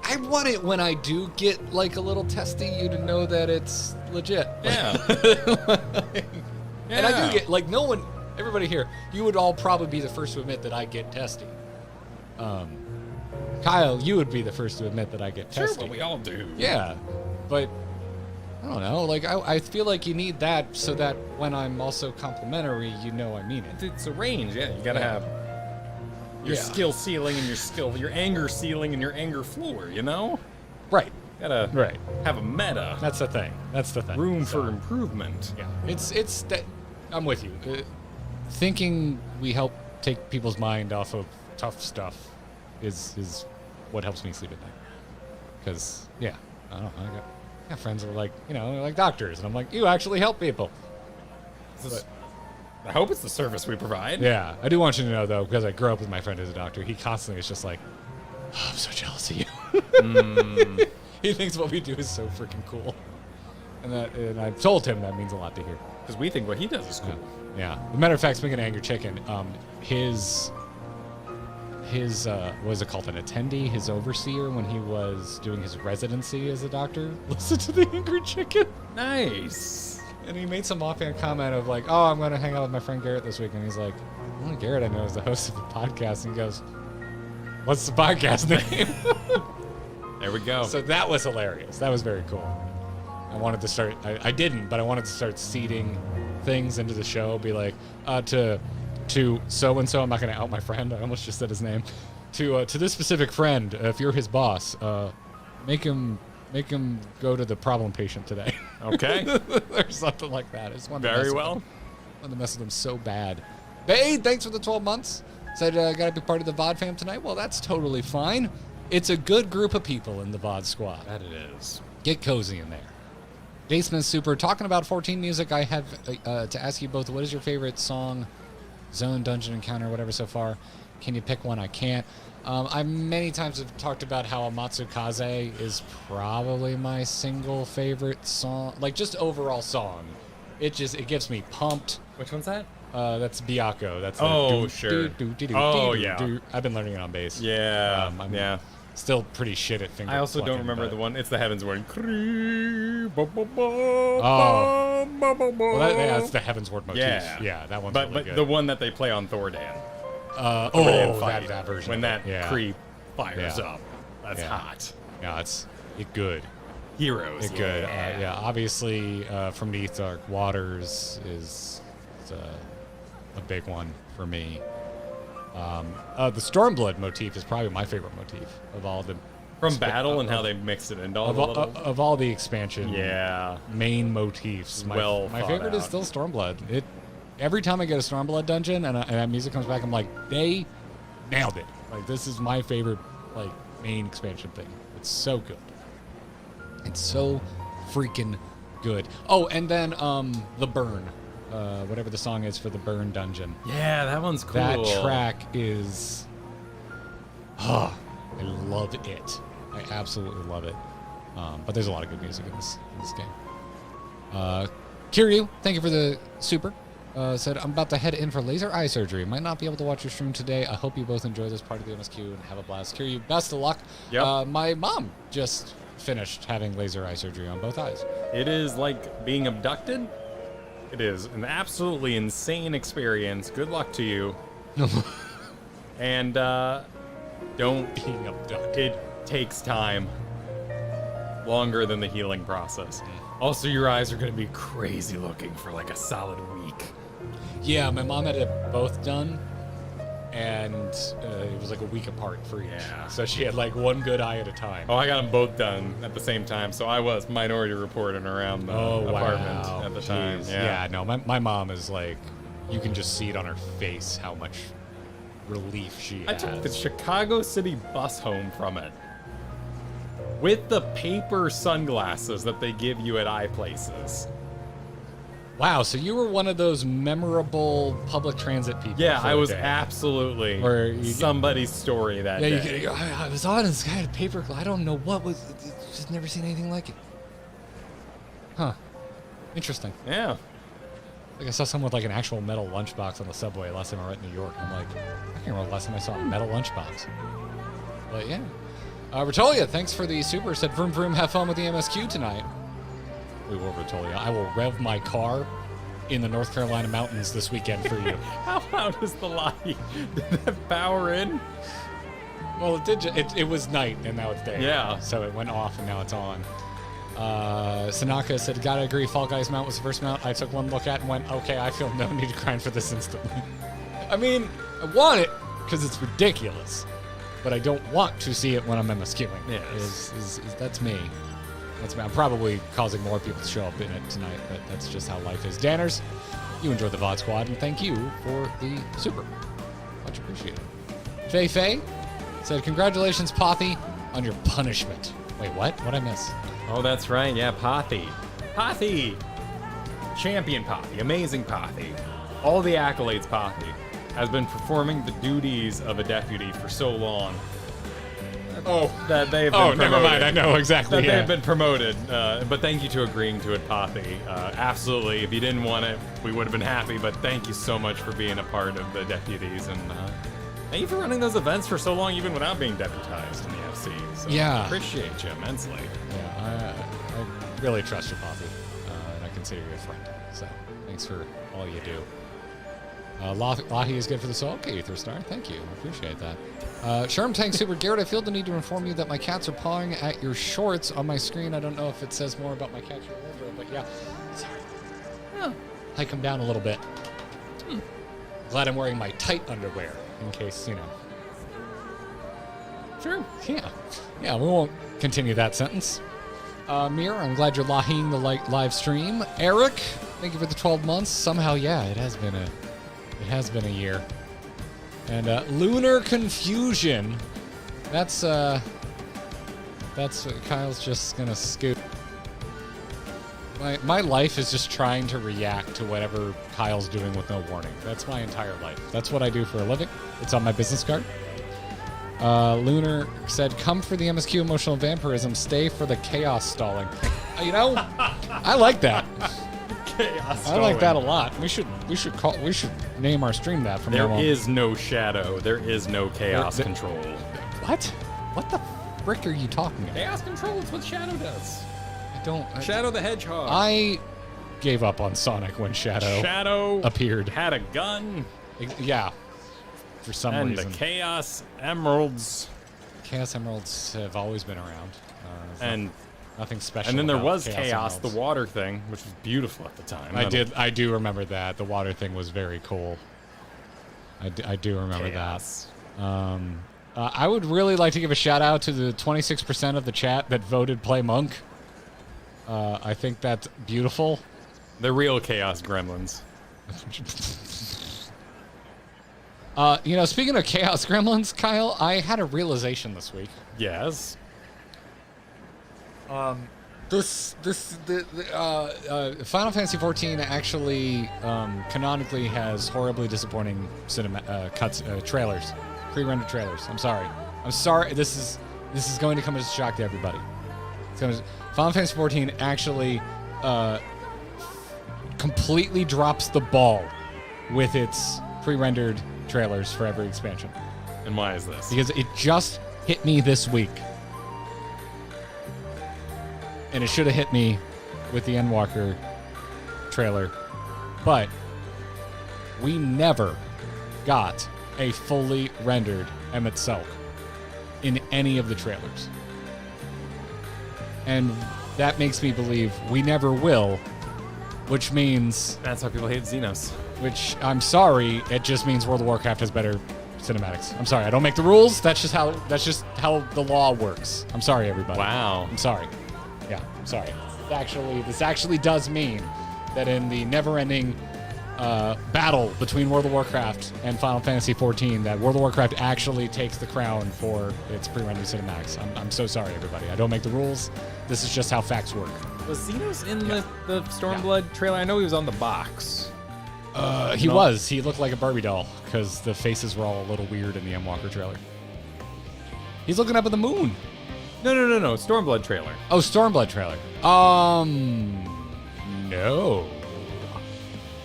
I want it when I do get like a little testy, you to know that it's legit. Yeah. And I do get like everybody here, you would all probably be the first to admit that I get testy. Kyle, you would be the first to admit that I get testy. Sure, but we all do. Yeah, but I don't know. Like I feel like you need that so that when I'm also complimentary, you know I mean it. It's a range. Yeah, you gotta have your skill ceiling and your anger ceiling and your anger floor. You know, Right. gotta Right. have a meta. That's the thing. Room So, for improvement. Yeah. It's that I'm with you. Thinking we help take people's mind off of tough stuff is what helps me sleep at night. Because I don't know. I got friends that are like, they're like doctors, and I'm like, you actually help people. I hope it's the service we provide. Yeah, I do want you to know though, because I grew up with my friend who's a doctor. He constantly is just like, oh, I'm so jealous of you. He thinks what we do is so freaking cool, and I've told him that means a lot to hear. Because we think what he does is cool. Yeah. As a matter of fact, speaking of Angry Chicken, his what was it called? An attendee, his overseer when he was doing his residency as a doctor. Listen to the Angry Chicken. Nice. And he made some offhand comment of like, oh, I'm going to hang out with my friend Garrett this week. And he's like, only Garrett I know is the host of the podcast. And he goes, what's the podcast name? There we go. So that was hilarious. That was very cool. I wanted to start, I didn't, but I wanted to start seeding things into the show. Be like, to so-and-so, I'm not going to out my friend. I almost just said his name. To this specific friend, if you're his boss, make him go to the problem patient today. Okay. Or something like that. I just wanted Very to well. wanted to mess with them so bad. Hey, thanks for the 12 months. Said got to be part of the VOD fam tonight. Well, that's totally fine. It's a good group of people in the VOD squad. That it is. Get cozy in there. Jason is super. Talking about 14 music, I have to ask you both, what is your favorite song, zone, dungeon, encounter, whatever so far? Can you pick one? I can't. I many times have talked about how Amatsukaze is probably my single favorite song. Like, just overall song. It gets me pumped. Which one's that? That's Byako. That's sure. Yeah. I've been learning it on bass. Yeah. I'm still pretty shit at finger I also plucking, don't remember but- the one. It's the Heavens Word. Oh. Well, that's the Heaven's Word motif. Yeah. Yeah, that one's But really good. the one that they play on Thordan. that version. When of that it. Yeah. creep fires Yeah. up. That's Yeah. hot. Yeah, it's good. Heroes. good. Yeah, obviously, From Beneath Dark Waters is a big one for me. The Stormblood motif is probably my favorite motif of all the From Battle and how they mixed it into all the little... of all the expansion main motifs. My favorite is still Stormblood. Every time I get a Stormblood dungeon and that music comes back, I'm like, they nailed it. Like, this is my favorite like main expansion thing. It's so good. It's so freaking good. Oh, and then the Burn, whatever the song is for the Burn dungeon. Yeah, that one's cool. That track is, I love it. I absolutely love it. But there's a lot of good music in this game. Kiryu, thank you for the super. Said, I'm about to head in for laser eye surgery. Might not be able to watch your stream today. I hope you both enjoy this part of the MSQ and have a blast. Kiryu, best of luck. Yep. My mom just finished having laser eye surgery on both eyes. It is like being abducted. It is an absolutely insane experience. Good luck to you. And don't Being abducted. It takes time. Longer than the healing process. Also, your eyes are going to be crazy looking for like a solid week. Yeah, my mom had it both done, and it was like a week apart for each. Yeah. So she had like one good eye at a time. Oh, I got them both done at the same time, so I was minority reporting around the apartment at the time. Jeez. Yeah. Yeah, no, my mom is like, you can just see it on her face how much relief she I has. took the Chicago City bus home from it. With the paper sunglasses that they give you at eye places. Wow, so you were one of those memorable public transit people. Yeah, for I the was day. absolutely Or you- somebody's story that Yeah, day. I was on this guy had a paper. I don't know what was. Just never seen anything like it. Huh. Interesting. Yeah. Like I saw someone with like an actual metal lunchbox on the subway last time I was in New York. I'm like, I can't remember the last time I saw a metal lunchbox. But yeah. Ratolia, thanks for the super. Said vroom vroom, have fun with the MSQ tonight. We will, Ratolia. I will rev my car in the North Carolina mountains this weekend for you. How loud is the light? Did that power in? Well, it did. It was night and now it's day. Yeah. So it went off and now it's on. Sanaka said, gotta agree, Fall Guys mount was the first mount I took one look at and went, okay, I feel no need to grind for this instantly. I mean, I want it because it's ridiculous, but I don't want to see it when I'm MSQing. Yes. That's me. That's me. I'm probably causing more people to show up in it tonight, but that's just how life is. Danners, you enjoyed the VOD squad, and thank you for the super. Much appreciated. Fei Fei said, congratulations, Pothy, on your punishment. Wait, what? What'd I miss? Oh, that's right. Yeah, Pothy. Pothy! Champion Pothy. Amazing Pothy. All the accolades Pothy has been performing the duties of a deputy for so long. That they have been promoted. Never mind. I know exactly. That they have been promoted. But thank you to agreeing to it, Pothy. Absolutely. If you didn't want it, we would have been happy. But thank you so much for being a part of the deputies. And thank you for running those events for so long, even without being deputized in the FC. So Yeah. appreciate you immensely. Yeah, I really trust you, Pothy, and I consider you a friend. So thanks for all you do. Lahi is good for the soul. Okay, Ether Star. Thank you. I appreciate that. Sherm Tank Super Garrett, I feel the need to inform you that my cats are pawing at your shorts on my screen. I don't know if it says more about my cats or wardrobe, but yeah. Sorry. Oh, hike them down a little bit. Glad I'm wearing my tight underwear in case, you know. Sure. Yeah. Yeah, we won't continue that sentence. Mir, I'm glad you're lahiing the live stream. Eric, thank you for the 12 months. Somehow, yeah, it has been a year. And Lunar Confusion. That's what Kyle's just gonna scoop. My life is just trying to react to whatever Kyle's doing with no warning. That's my entire life. That's what I do for a living. It's on my business card. Lunar said, come for the MSQ emotional vampirism, stay for the chaos stalling. You know, I like that. Chaos I like that a lot. We should name our stream that from now on. There is no shadow. There is no chaos control. What? What the frick are you talking about? Chaos control is what Shadow does. I Shadow the Hedgehog. I gave up on Sonic when Shadow appeared. Had a gun. Yeah. For some and reason. the Chaos Emeralds. Chaos Emeralds have always been around. And Nothing special. And then there about was Chaos, the Emeralds. water thing, which was beautiful at the time. I do remember that. The water thing was very cool. I do remember Chaos. that. I would really like to give a shout out to the 26% of the chat that voted play Monk. I think that's beautiful. The real Chaos Gremlins. You know, speaking of Chaos Gremlins, Kyle, I had a realization this week. Yes. Final Fantasy XIV actually canonically has horribly disappointing trailers, pre-rendered trailers. I'm sorry. This is going to come as a shock to everybody. Final Fantasy XIV actually completely drops the ball with its pre-rendered trailers for every expansion. And why is this? Because it just hit me this week. And it should have hit me with the Endwalker trailer. But we never got a fully rendered Emmett Selk in any of the trailers. And that makes me believe we never will, which means... That's why people hate Xenos. Which, I'm sorry, it just means World of Warcraft has better cinematics. I'm sorry, I don't make the rules. That's just how the law works. I'm sorry, everybody. Wow. I'm sorry. Yeah, I'm sorry. This actually does mean that in the never-ending battle between World of Warcraft and Final Fantasy XIV, that World of Warcraft actually takes the crown for its pre-rendered cinematics. I'm so sorry, everybody. I don't make the rules. This is just how facts work. Was Xenos in the Stormblood trailer? I know he was on the box. He was. He looked like a Barbie doll because the faces were all a little weird in the Endwalker trailer. He's looking up at the moon. No. Stormblood trailer. Oh, Stormblood trailer.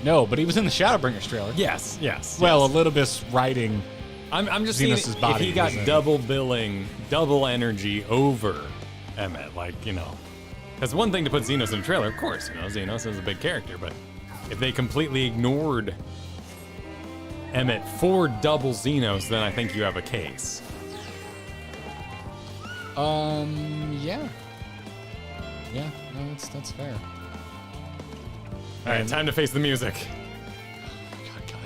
No, but he was in the Shadowbringers trailer. Yes. Well, Elidibus riding. I'm just Xenos' saying body if he got was in- Double billing, double energy over Emmett, Because one thing to put Xenos in a trailer, of course, Xenos is a big character, but if they completely ignored Emmett for double Xenos, then I think you have a case. Yeah. Yeah, no, that's fair. All right, time to face the music. God, Kyle.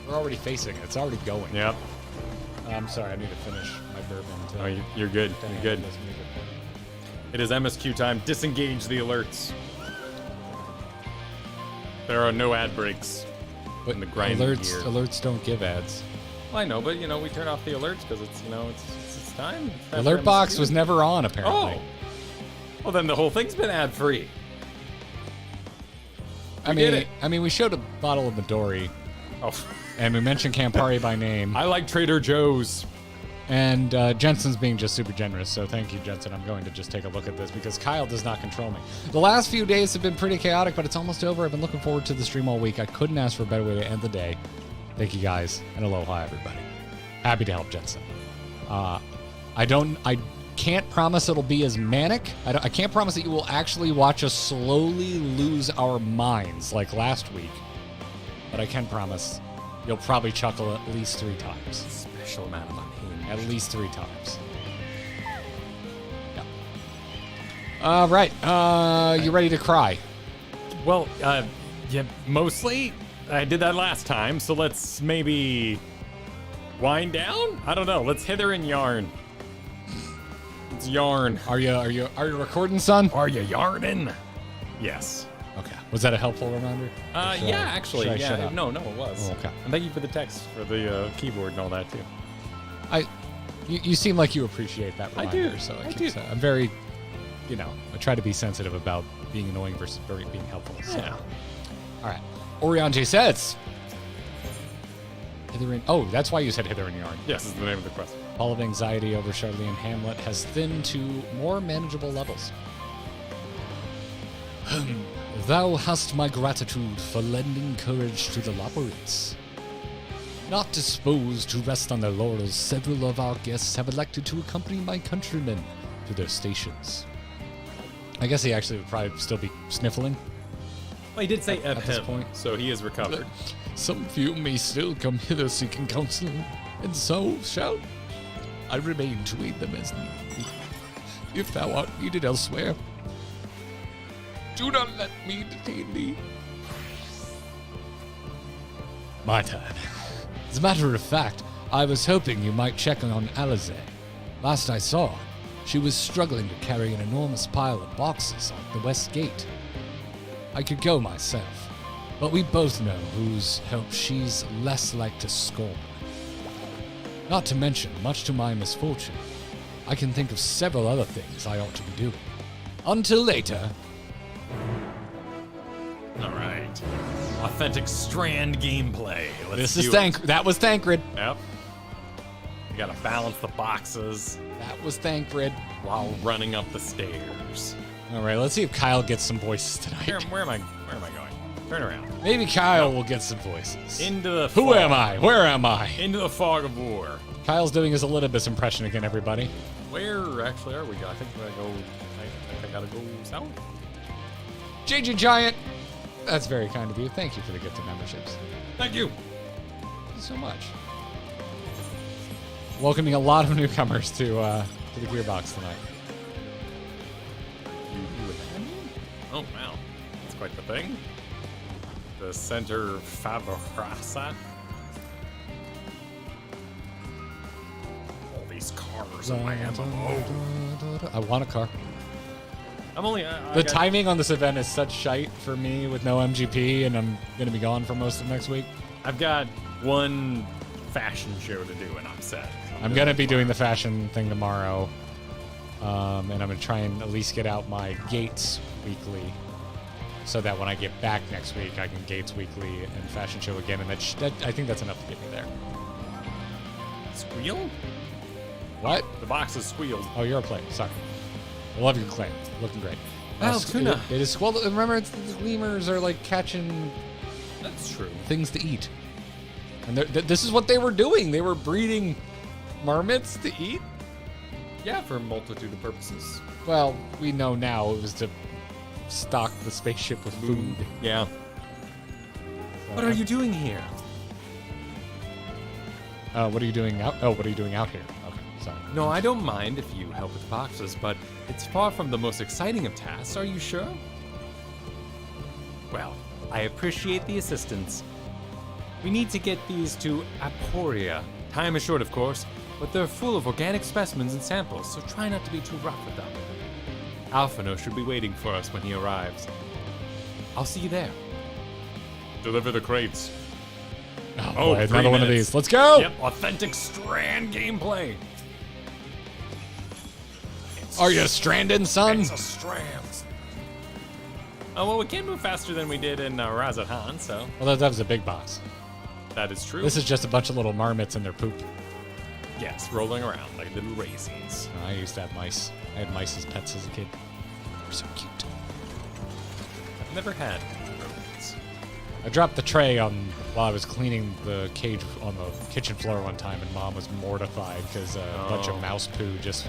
We're already facing it. It's already going. Yep. I'm sorry, I need to finish my bourbon. Oh, you're good. You're good. It is MSQ time. Disengage the alerts. There are no ad breaks But in the grinding gear. alerts don't give ads. Well, I know, but we turn off the alerts because it's time. It's time Alert for box MSQ. was never on, apparently. Oh. Well, then the whole thing's been ad free. I did it. mean, we showed a bottle of Midori, Oh, and we mentioned Campari by name, I like Trader Joe's. and Jensen's being just super generous, so thank you, Jensen. I'm going to just take a look at this because Kyle does not control me. The last few days have been pretty chaotic, but it's almost over. I've been looking forward to the stream all week. I couldn't ask for a better way to end the day. Thank you, guys, and aloha, everybody. Happy to help Jensen. I can't promise it'll be as manic. I can't promise that you will actually watch us slowly lose our minds like last week, but I can promise you'll probably chuckle at least 3 times. Special amount of unhinged. At least 3 times. Yeah. All right. You ready to cry? Well, yeah, mostly. I did that last time, so let's maybe wind down? I don't know. Let's hither and yarn. It's yarn. Are you recording, son? Are you yarning? Yes. Okay. Was that a helpful reminder? Should Yeah, I- actually, should I shut yeah. up? No, it was. Oh, okay. And thank you for the text for the keyboard and all that too. You seem like you appreciate that I reminder. do. So I keeps, do. I'm very, I try to be sensitive about being annoying versus being helpful. So. Yeah. All right. Orion J says, Hither and... Oh, that's why you said Hither and Yarn. Yes, is the name of the quest. All of anxiety over Charlene Hamlet has thinned to more manageable levels. Thou hast my gratitude for lending courage to the labyrinths. Not disposed to rest on their laurels, several of our guests have elected to accompany my countrymen to their stations. I guess he actually would probably still be sniffling. Well, he did say At this point. so he is recovered. Some few may still come hither seeking counsel, and so shall I remain to aid them as need. if thou art needed elsewhere, do not let me detain thee. My turn. As a matter of fact, I was hoping you might check on Alize. Last I saw, she was struggling to carry an enormous pile of boxes out the west gate. I could go myself, but we both know whose help she's less like to scorn. Not to mention, much to my misfortune, I can think of several other things I ought to be doing. Until later. All right. Authentic Strand gameplay. Let's This is do it. that was Thancred. Yep. You gotta balance the boxes That was Thancred. while running up the stairs. All right, let's see if Kyle gets some voices tonight. Where am I going? Turn around. Maybe Kyle will get some voices. Into the Who fog. am I? Where am I? Into the fog of war. Kyle's doing his Elizabeth impression again, everybody. Where actually are we? I think I gotta go south. JJ Giant. That's very kind of you. Thank you for the gift of memberships. Thank you. Thank you so much. Welcoming a lot of newcomers to the Gearbox tonight. Oh wow, that's quite the thing. The center Fabrasa. All these cars in my MMO. I want a car. I'm only The timing on this event is such shite for me with no MGP, and I'm going to be gone for most of next week. I've got one fashion show to do, and I'm set. I'm going to be doing the fashion thing tomorrow, and I'm going to try and at least get out my Gates weekly, so that when I get back next week, I can Gates weekly and fashion show again, and that I think that's enough to get me there. Squeal? What? The box is squealed. Oh, you're a player. Sorry. I love your claim. Looking great. Well, tuna. It is well. Remember, the lemurs are like catching That's true. things to eat, and this is what they were doing. They were breeding marmots to eat. Yeah, for a multitude of purposes. Well, we know now it was to stock the spaceship with food. Yeah. What are you doing here? What are you doing out? Oh, what are you doing out here? Okay, sorry. No, I don't mind if you help with boxes, but it's far from the most exciting of tasks, are you sure? Well, I appreciate the assistance. We need to get these to Aporia. Time is short, of course, but they're full of organic specimens and samples, so try not to be too rough with them. Alphino should be waiting for us when he arrives. I'll see you there. Deliver the crates. Oh, boy, 3 another one of minutes. these. Let's go. Yep, authentic Strand gameplay. Are you stranded, son? It's a Strand. Oh, well, we can move faster than we did in Razathan, so Well, that was a big box. that is true. This is just a bunch of little marmots and their poop. yes, rolling around like little raisins. I used to have mice. I had mice as pets as a kid. They were so cute. I've never had rodents. I dropped the tray while I was cleaning the cage on the kitchen floor one time, and Mom was mortified because a bunch of mouse poo just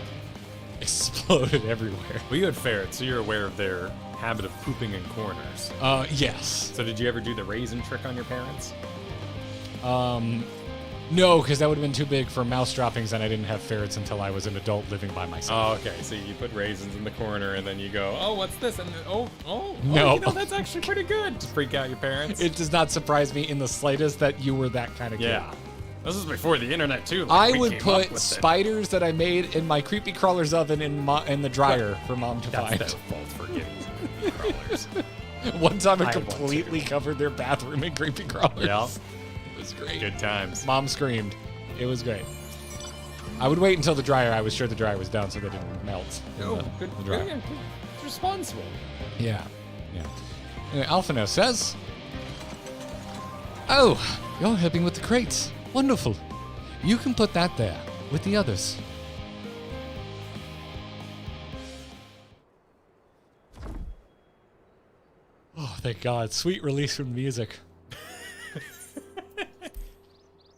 exploded everywhere. Well, you had ferrets, so you're aware of their habit of pooping in corners. Yes. So did you ever do the raisin trick on your parents? No, because that would have been too big for mouse droppings, and I didn't have ferrets until I was an adult living by myself. Oh, okay. So you put raisins in the corner, and then you go, "Oh, what's this?" And then, No. you know, that's actually pretty good to freak out your parents. It does not surprise me in the slightest that you were that kind of kid. yeah, this is before the internet too. I we would came up put with it. spiders that I made in my creepy crawlers oven in the dryer for Mom to That's find. their fault for getting crawlers. One time I I want completely covered their bathroom in creepy crawlers. Yeah, It was great. good times. Mom screamed. It was great. I would wait until the dryer. I was sure the dryer was down so they didn't melt. in the dryer. Yeah, it's responsible. Yeah. Anyway, Alphino says, "Oh, you're helping with the crates. Wonderful. You can put that there with the others." Oh, thank God. Sweet release from music.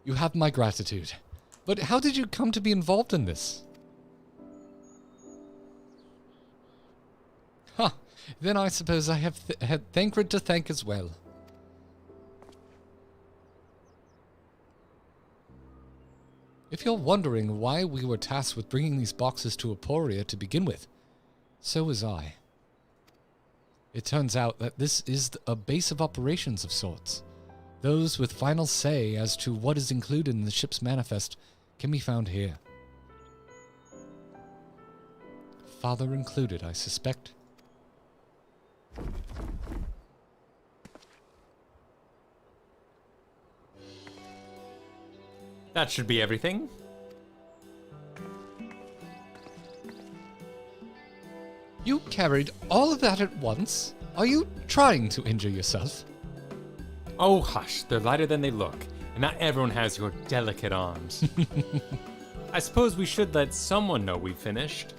You have my gratitude. But how did you come to be involved in this? Huh. Then I suppose I have had Thancred to thank as well. If you're wondering why we were tasked with bringing these boxes to Aporia to begin with, So was I. It turns out that this is a base of operations of sorts. Those with final say as to what is included in the ship's manifest can be found here. Father included, I suspect. That should be everything. You carried all of that at once? Are you trying to injure yourself? Oh, hush, they're lighter than they look, and not everyone has your delicate arms. I suppose we should let someone know we've finished.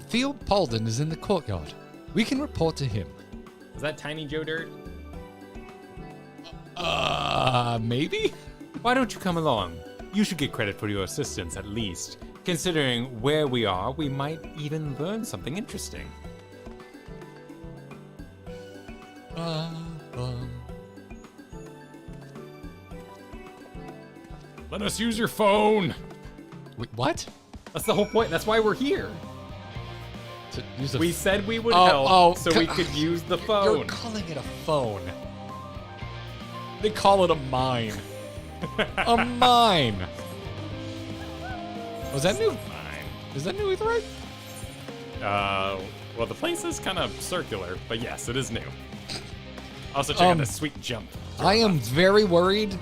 Theo Paulden is in the courtyard. We can report to him. Is that Tiny Joe Dirt? Maybe? Why don't you come along? You should get credit for your assistance at least. Considering where we are, we might even learn something interesting. Let us use your phone. Wait, what? That's the whole point. That's why we're here. To use a We said we would Oh, help so co- we could use the You're phone. calling it a phone. They call it a mine. A mine. Was that new? Fine. Is that new Etherite? Well, the place is kind of circular, but yes, it is new. Also, check out this sweet jump. I am very worried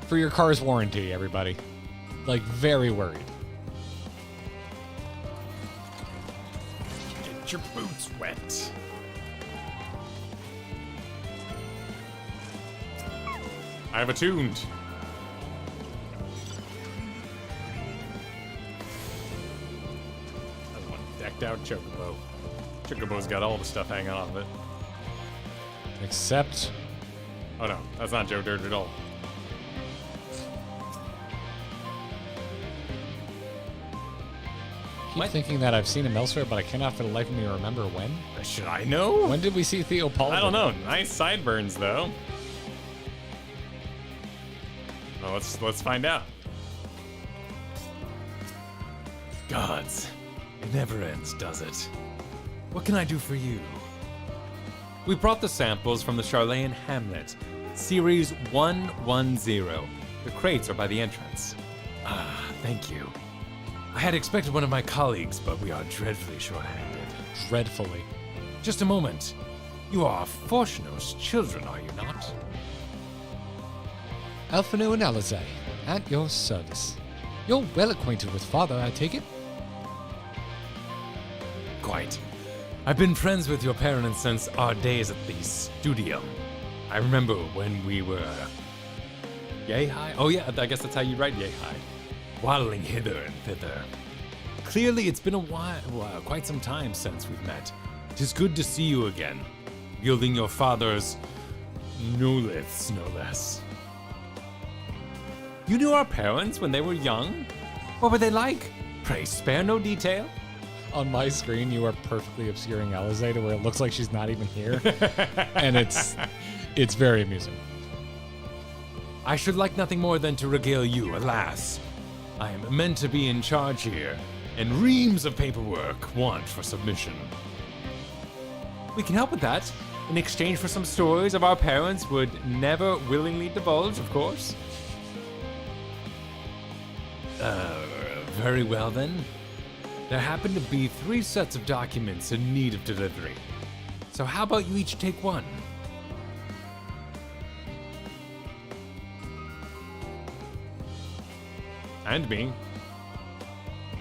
for your car's warranty, everybody. Like, very worried. Get your boots wet. I have attuned. That's one decked out Chocobo. Chocobo's got all the stuff hanging off of it. Except, Oh no, that's not Joe Dirt at all. keep thinking that I've seen him elsewhere, but I cannot for the life of me remember when. Should I know? When did we see Theo Paul? I don't know. Nice sideburns though. Well, let's find out. Gods, it never ends, does it? What can I do for you? We brought the samples from the Charlayan Hamlet, Series 110. The crates are by the entrance. Ah, thank you. I had expected one of my colleagues, but we are dreadfully short-handed. Dreadfully. Just a moment. You are Fortuno's children, are you not? Alphino and Alizé, at your service. You're well acquainted with Father, I take it? Quite. I've been friends with your parents since our days at the studio. I remember when we were yay high. Oh yeah, I guess that's how you write yay high. Waddling hither and thither. Clearly, it's been a while, quite some time since we've met. 'Tis good to see you again, wielding your father's noliths, no less. You knew our parents when they were young? What were they like? Pray spare no detail. On my screen, you are perfectly obscuring Alizé to where it looks like she's not even here. And it's very amusing. I should like nothing more than to regale you, alas. I am meant to be in charge here, and reams of paperwork want for submission. We can help with that, in exchange for some stories of our parents would never willingly divulge, of course. Very well then. There happen to be 3 sets of documents in need of delivery. So how about you each take one? And me.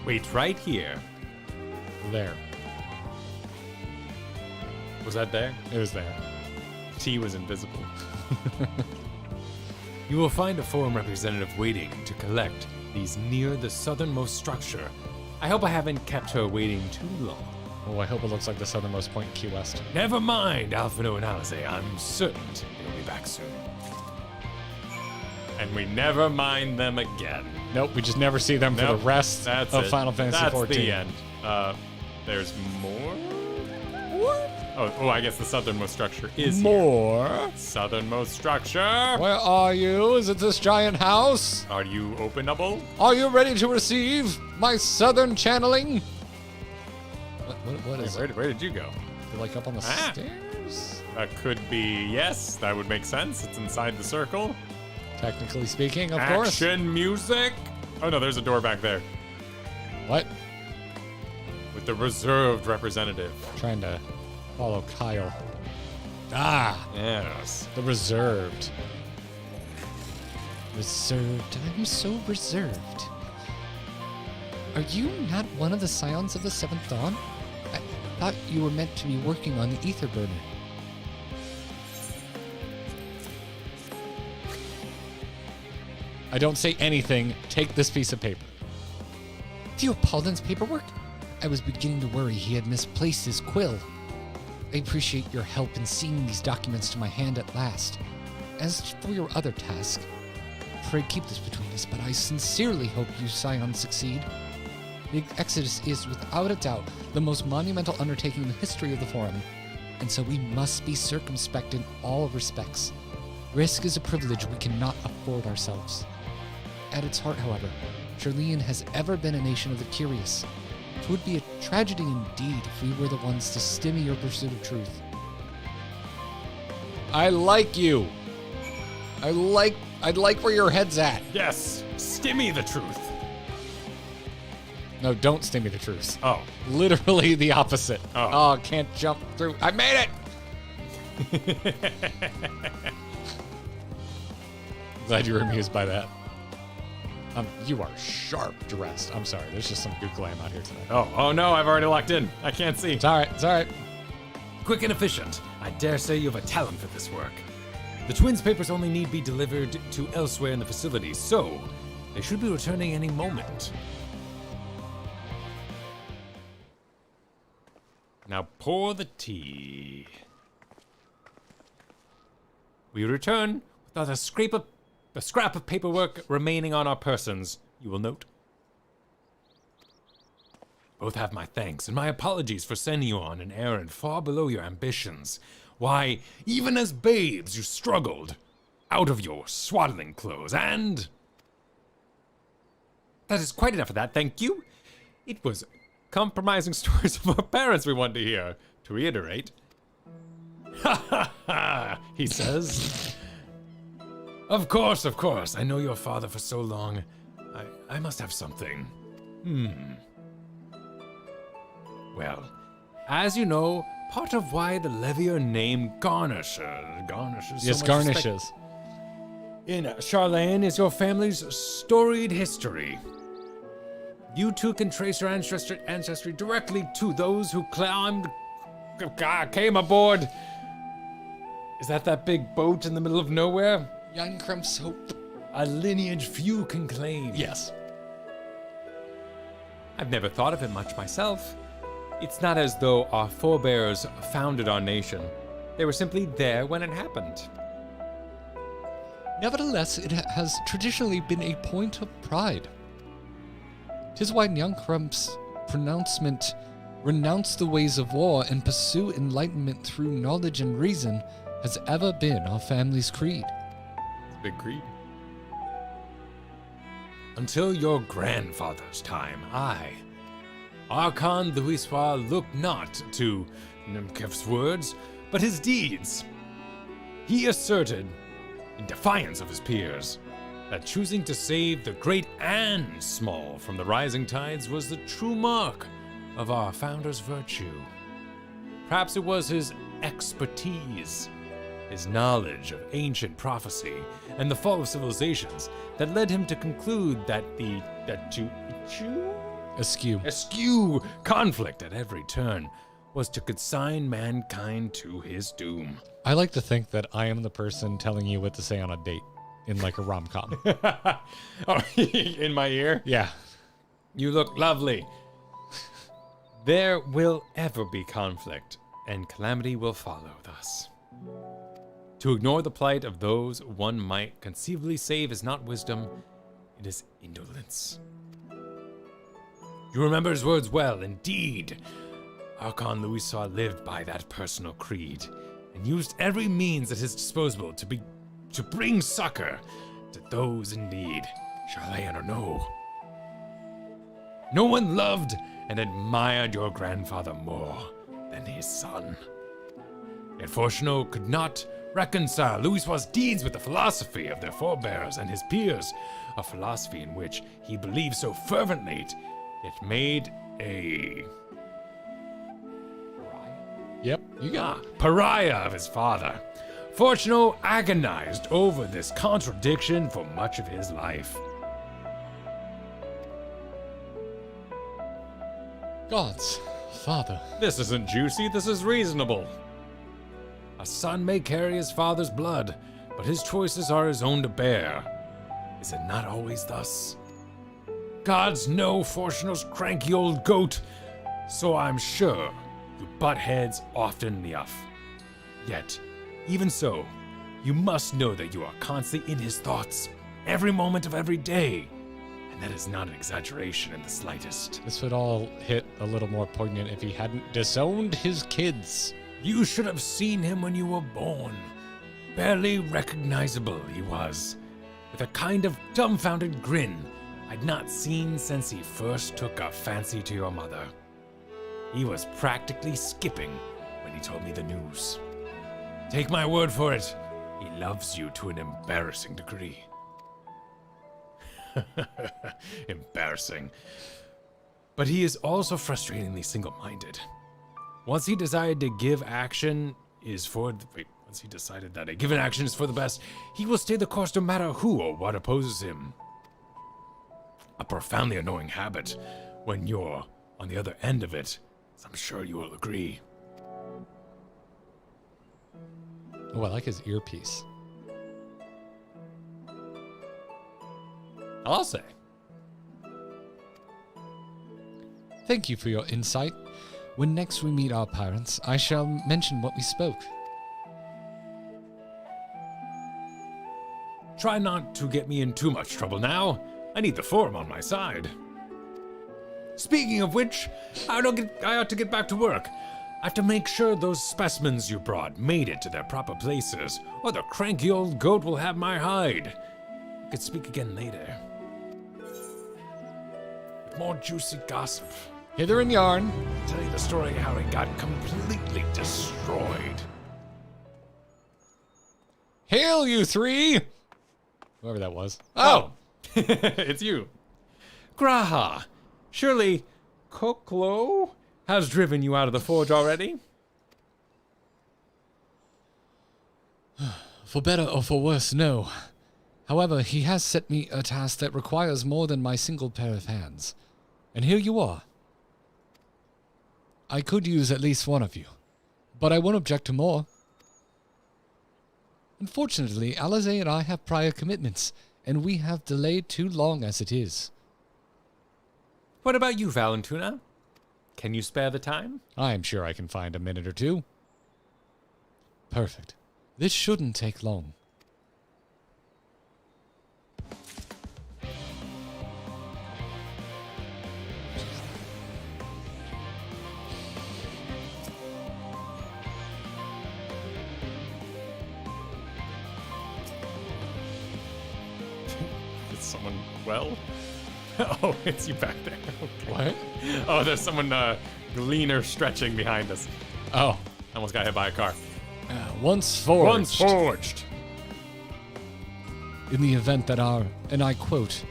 Wait right here. There. Was that there? It was there. T was invisible. You will find a forum representative waiting to collect these near the southernmost structure. I hope I haven't kept her waiting too long. Oh, I hope it looks like the southernmost point in Key West. Never mind, Alphino and Alizé. I'm certain they'll be back soon. And we never mind them again. Nope, we just never see them for Nope, the rest that's of it. Final Fantasy That's XIV. the end. There's more? Oh, I guess the southernmost structure is here. More. Southernmost structure. Where are you? Is it this giant house? Are you openable? Are you ready to receive my southern channeling? What is it? Where did you go? You're like up on the stairs? That could be, yes, that would make sense. It's inside the circle. Technically speaking, of course. Action music. Oh no, there's a door back there What? with the reserved representative. Trying to follow Kyle. Ah, Yes. the reserved. Reserved. I'm so reserved. Are you not one of the scions of the Seventh Dawn? I thought you were meant to be working on the ether burner. I don't say anything. Take this piece of paper. Theo Paulden's paperwork? I was beginning to worry he had misplaced his quill. I appreciate your help in seeing these documents to my hand at last. As for your other task, pray keep this between us, but I sincerely hope you scions succeed. The Exodus is, without a doubt, the most monumental undertaking in the history of the Forum, and so we must be circumspect in all respects. Risk is a privilege we cannot afford ourselves. At its heart, however, Shirogane has ever been a nation of the curious. It would be a tragedy indeed if we were the ones to stymie your pursuit of truth. I like you. I'd like where your head's at. Yes. Stimmy the truth. No, don't stymie the truth. Oh. Literally the opposite. Oh. Can't jump through. I made it! Glad you were amused by that. You are sharp dressed. I'm sorry, there's just some good glam out here tonight. Oh no, I've already locked in. I can't see. It's alright, it's alright. Quick and efficient. I dare say you have a talent for this work. The twins' papers only need be delivered to elsewhere in the facility, so they should be returning any moment. Now pour the tea. We return without a scrap of paperwork remaining on our persons, you will note. Both have my thanks and my apologies for sending you on an errand far below your ambitions. Why, even as babes, you struggled out of your swaddling clothes, and that is quite enough of that, thank you. It was compromising stories of our parents we wanted to hear. To reiterate, ha ha ha, he says. Of course, I know your father for so long. I must have something. Well, as you know, part of why the levier name garnishes Yes, so much garnishes. in Charlene is your family's storied history. You too can trace your ancestry directly to those who came aboard. Is that big boat in the middle of nowhere? Young Crump's hope. A lineage few can claim. Yes. I've never thought of it much myself. It's not as though our forebears founded our nation. They were simply there when it happened. Nevertheless, it has traditionally been a point of pride. 'Tis why Young Crump's pronouncement, renounce the ways of war and pursue enlightenment through knowledge and reason, has ever been our family's creed. It's a big creed. Until your grandfather's time, Archon the Wiswa, looked not to Nimkev's words, but his deeds. He asserted, in defiance of his peers, that choosing to save the great and small from the rising tides was the true mark of our founder's virtue. Perhaps it was his expertise, his knowledge of ancient prophecy and the fall of civilizations that led him to conclude that to eschew conflict at every turn was to consign mankind to his doom. I like to think that I am the person telling you what to say on a date in like a rom-com. Oh, in my ear? Yeah. You look lovely. There will ever be conflict, and calamity will follow thus. To ignore the plight of those one might conceivably save is not wisdom, it is indolence. You remember his words well, indeed. Archon Louisoix lived by that personal creed and used every means at his disposal to bring succor to those in need, Charlatan or no. No one loved and admired your grandfather more than his son. Yet Fortuno could not reconcile Louisoix's deeds with the philosophy of their forebears and his peers, a philosophy in which he believed so fervently it made a Yep, you got pariah of his father. Fortuno agonized over this contradiction for much of his life. Gods, father. This isn't juicy, this is reasonable. A son may carry his father's blood, but his choices are his own to bear. Is it not always thus? Gods know Fortuno's cranky old goat, so I'm sure you butt heads often enough. Yet, even so, you must know that you are constantly in his thoughts, every moment of every day. And that is not an exaggeration in the slightest. This would all hit a little more poignant if he hadn't disowned his kids. You should have seen him when you were born. Barely recognizable he was, with a kind of dumbfounded grin I'd not seen since he first took a fancy to your mother. He was practically skipping when he told me the news. Take my word for it, he loves you to an embarrassing degree. Embarrassing. But he is also frustratingly single-minded. Once he decided that a given action is for the best, he will stay the course no matter who or what opposes him. A profoundly annoying habit when you're on the other end of it, as I'm sure you will agree. Oh, I like his earpiece. I'll say. Thank you for your insight. When next we meet our parents, I shall mention what we spoke. Try not to get me in too much trouble now. I need the forum on my side. Speaking of which, I ought to get back to work. I have to make sure those specimens you brought made it to their proper places, or the cranky old goat will have my hide. We could speak again later. With more juicy gossip. Hither and Yarn. Tell you the story how he got completely destroyed. Hail, you three! Whoever that was. Oh! It's you. Graha, surely Coeurl has driven you out of the forge already? For better or for worse, no. However, he has set me a task that requires more than my single pair of hands. And here you are. I could use at least one of you, but I won't object to more. Unfortunately, Alizé and I have prior commitments, and we have delayed too long as it is. What about you, Valentuna? Can you spare the time? I am sure I can find a minute or two. Perfect. This shouldn't take long. Is someone well? Oh, it's you back there. Okay. What? Oh, there's someone leaner stretching behind us. Oh. Almost got hit by a car. Once forged. Once forged. In the event that our, and I quote,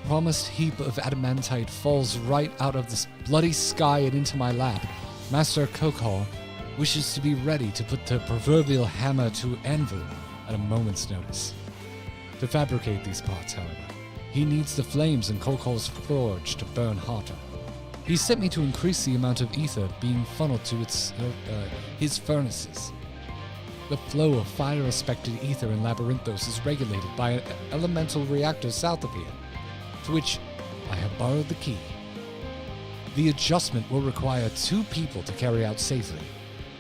promised heap of adamantite falls right out of this bloody sky and into my lap, Master Coeurl wishes to be ready to put the proverbial hammer to anvil at a moment's notice. To fabricate these parts, however, he needs the flames in Coeurl's forge to burn hotter. He sent me to increase the amount of ether being funneled to his furnaces. The flow of fire-aspected ether in Labyrinthos is regulated by an elemental reactor south of here, to which I have borrowed the key. The adjustment will require 2 people to carry out safely,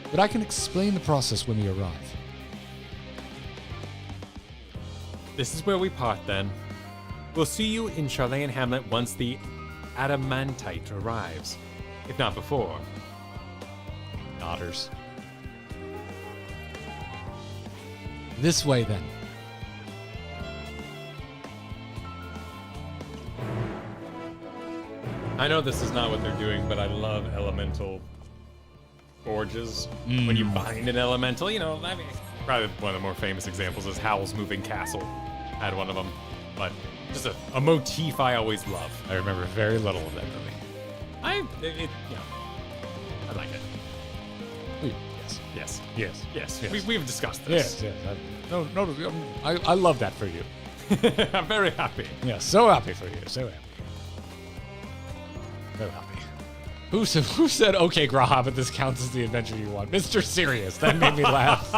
but I can explain the process when we arrive. This is where we part then. We'll see you in Charlatan Hamlet once the Adamantite arrives, if not before. Otters. This way, then. I know this is not what they're doing, but I love elemental forges. When you bind an elemental, you know, I mean, probably one of the more famous examples is Howl's Moving Castle. Had one of them, but just a motif I always love. I remember very little of that movie. I like it. Yes. Yes. Yes. Yes. Yes. We've discussed this. Yes. I love that for you. I'm very happy. Yeah, so happy for you. So happy. So happy. Who said, okay, Graha, but this counts as the adventure you want? Mr. Serious. That made me laugh.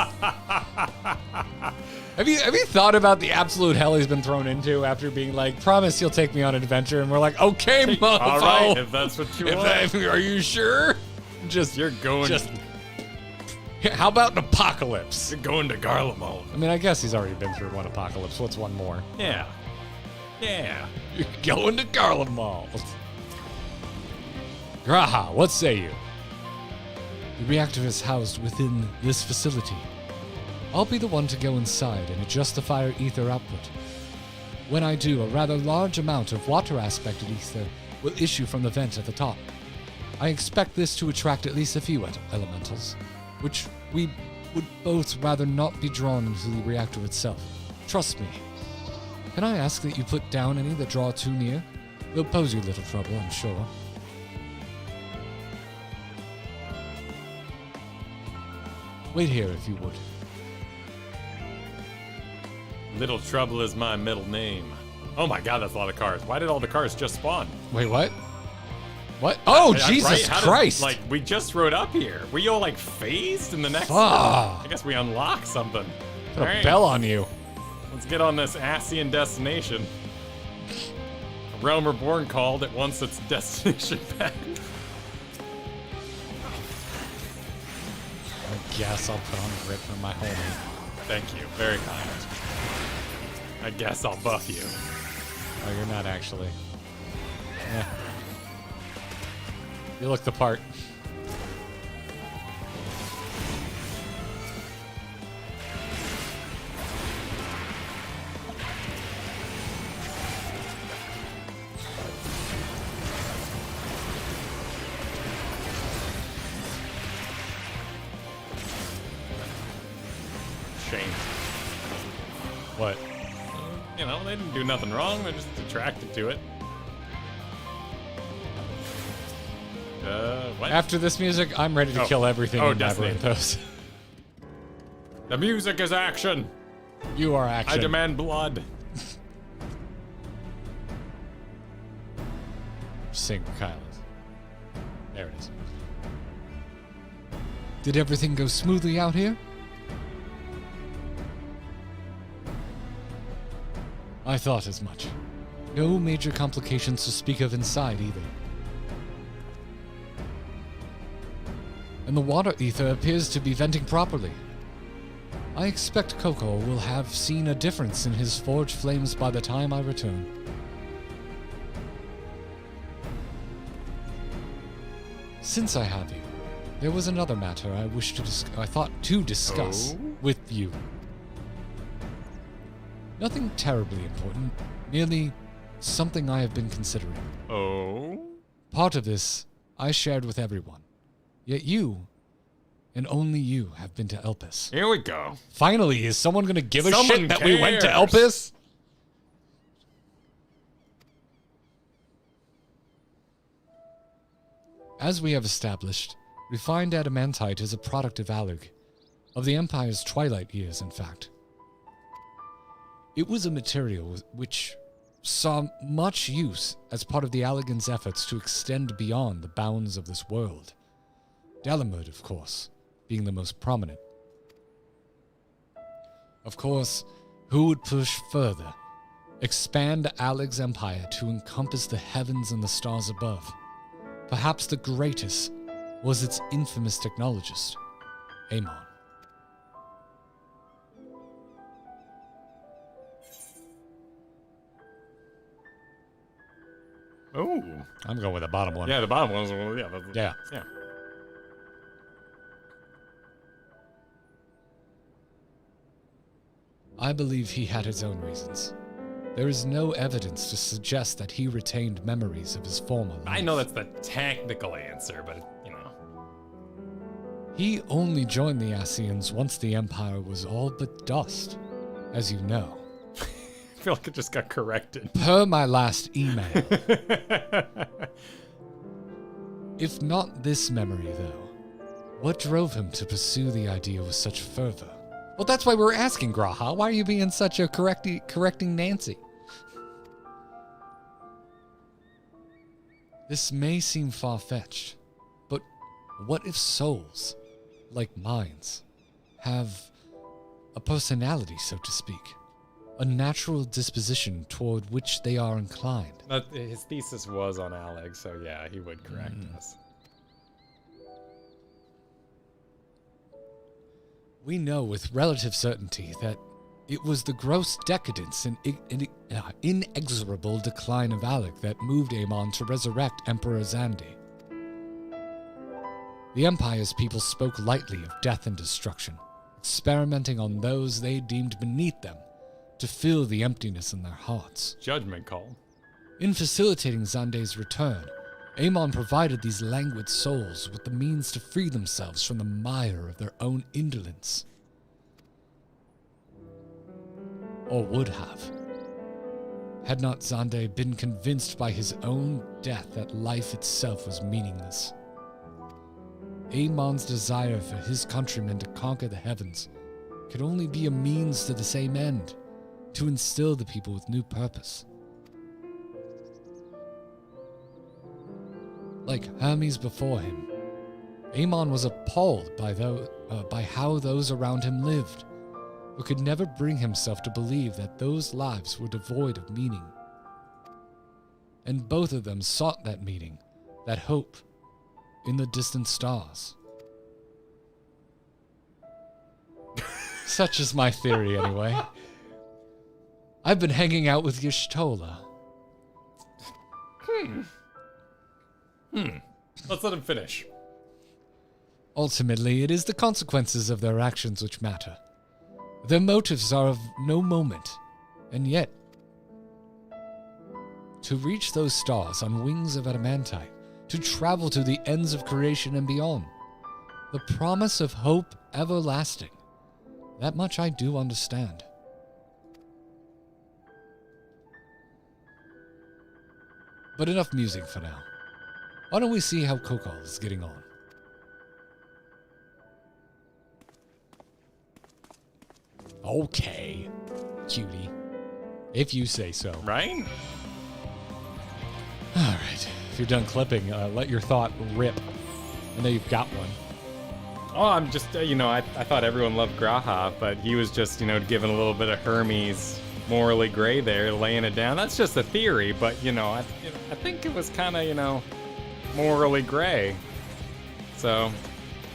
Have you thought about the absolute hell he's been thrown into after being like, promise you'll take me on an adventure? And we're like, okay, motherfucker. All right, if that's what you want. Are you sure? You're going. How about an apocalypse? You're going to Garlemald. I mean, I guess he's already been through one apocalypse. What's one more? Yeah. You're going to Garlemald. Graha, what say you? The reactor is housed within this facility. I'll be the one to go inside and adjust the fire ether output. When I do, a rather large amount of water-aspected ether will issue from the vent at the top. I expect this to attract at least a few elementals, which we would both rather not be drawn into the reactor itself. Trust me. Can I ask that you put down any that draw too near? They'll pose you little trouble, I'm sure. Wait here if you would. Little Trouble is my middle name. Oh my god, that's a lot of cars. Why did all the cars just spawn? Wait, what? What? Oh, Yeah, Jesus right? Christ! We just rode up here. We all phased in the next. Fuck. I guess we unlocked something. Put All a right, bell on you. let's get on this Asian destination. A Realm Reborn called. It wants its destination back. I guess I'll put on a grip for my homie. Thank you. Very kind. I guess I'll buff you. Oh, you're not actually. Yeah. You look the part. Shame. What? You know, they didn't do nothing wrong. They're just attracted to it. What? After this music, I'm ready to Oh. kill everything Oh, in Destiny. Labyrinthos. The music is action. You are action. I demand blood. Sing Kyla's. There it is. Did everything go smoothly out here? I thought as much. No major complications to speak of inside either. And the water ether appears to be venting properly. I expect Coeurl will have seen a difference in his forge flames by the time I return. Since I have you, there was another matter I wished to discuss Oh? with you. Nothing terribly important, merely something I have been considering. Oh? Part of this I shared with everyone. Yet you, and only you, have been to Elpis. Here we go. Finally, is someone going to give a Someone shit that we went to cares. Elpis? As we have established, refined adamantite is a product of Allerg, of the Empire's twilight years, in fact. It was a material which saw much use as part of the Allergan's efforts to extend beyond the bounds of this world. Dalamud, of course, being the most prominent. Of course, who would push further? Expand Allerg's empire to encompass the heavens and the stars above. Perhaps the greatest was its infamous technologist, Amon. Oh. I'm going with the bottom one. Yeah, the bottom one's yeah. Yeah. Yeah. I believe he had his own reasons. There is no evidence to suggest that he retained memories of his former life. I know that's the technical answer, but, He only joined the Ascians once the Empire was all but dust, as you know. I feel like it just got corrected. Per my last email. If not this memory, though, what drove him to pursue the idea with such fervor? Well, that's why we're asking, Graha. Why are you being such a correcting Nancy? This may seem far-fetched, but what if souls, like minds, have a personality, so to speak? A natural disposition toward which they are inclined. His thesis was on Alex, so yeah, he would correct us. We know with relative certainty that it was the gross decadence and inexorable decline of Alec that moved Amon to resurrect Emperor Zandi. The Empire's people spoke lightly of death and destruction, experimenting on those they deemed beneath them to fill the emptiness in their hearts. Judgment call. In facilitating Zande's return, Amon provided these languid souls with the means to free themselves from the mire of their own indolence. Or would have. Had not Zande been convinced by his own death that life itself was meaningless. Amon's desire for his countrymen to conquer the heavens could only be a means to the same end, to instill the people with new purpose. Like Hermes before him, Amon was appalled by how those around him lived, but could never bring himself to believe that those lives were devoid of meaning. And both of them sought that meaning, that hope, in the distant stars. Such is my theory, anyway. I've been hanging out with Y'shtola. Let's let him finish. Ultimately, it is the consequences of their actions which matter. Their motives are of no moment, and yet, to reach those stars on wings of adamantite, to travel to the ends of creation and beyond, the promise of hope everlasting, that much I do understand. But enough musing for now. Why don't we see how Coeurl is getting on? Okay, cutie. If you say so. Right? All right. If you're done clipping, let your thought rip. I know you've got one. Oh, I'm just, I thought everyone loved Graha, but he was just, giving a little bit of Hermes morally gray there, laying it down. That's just a theory, but, I think it was kind of, morally gray. So,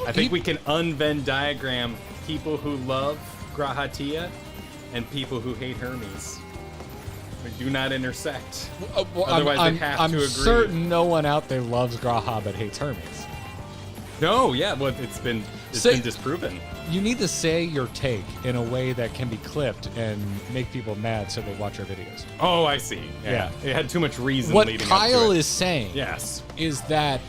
I think we can Venn diagram people who love Grahatia and people who hate Hermes. They do not intersect. Otherwise, they have to agree. I'm certain no one out there loves Graha but hates Hermes. No, yeah, well, it's been disproven. You need to say your take in a way that can be clipped and make people mad so they watch our videos. Oh, I see. Yeah. It had too much reason What leading Kyle up to it. is saying Yes. is that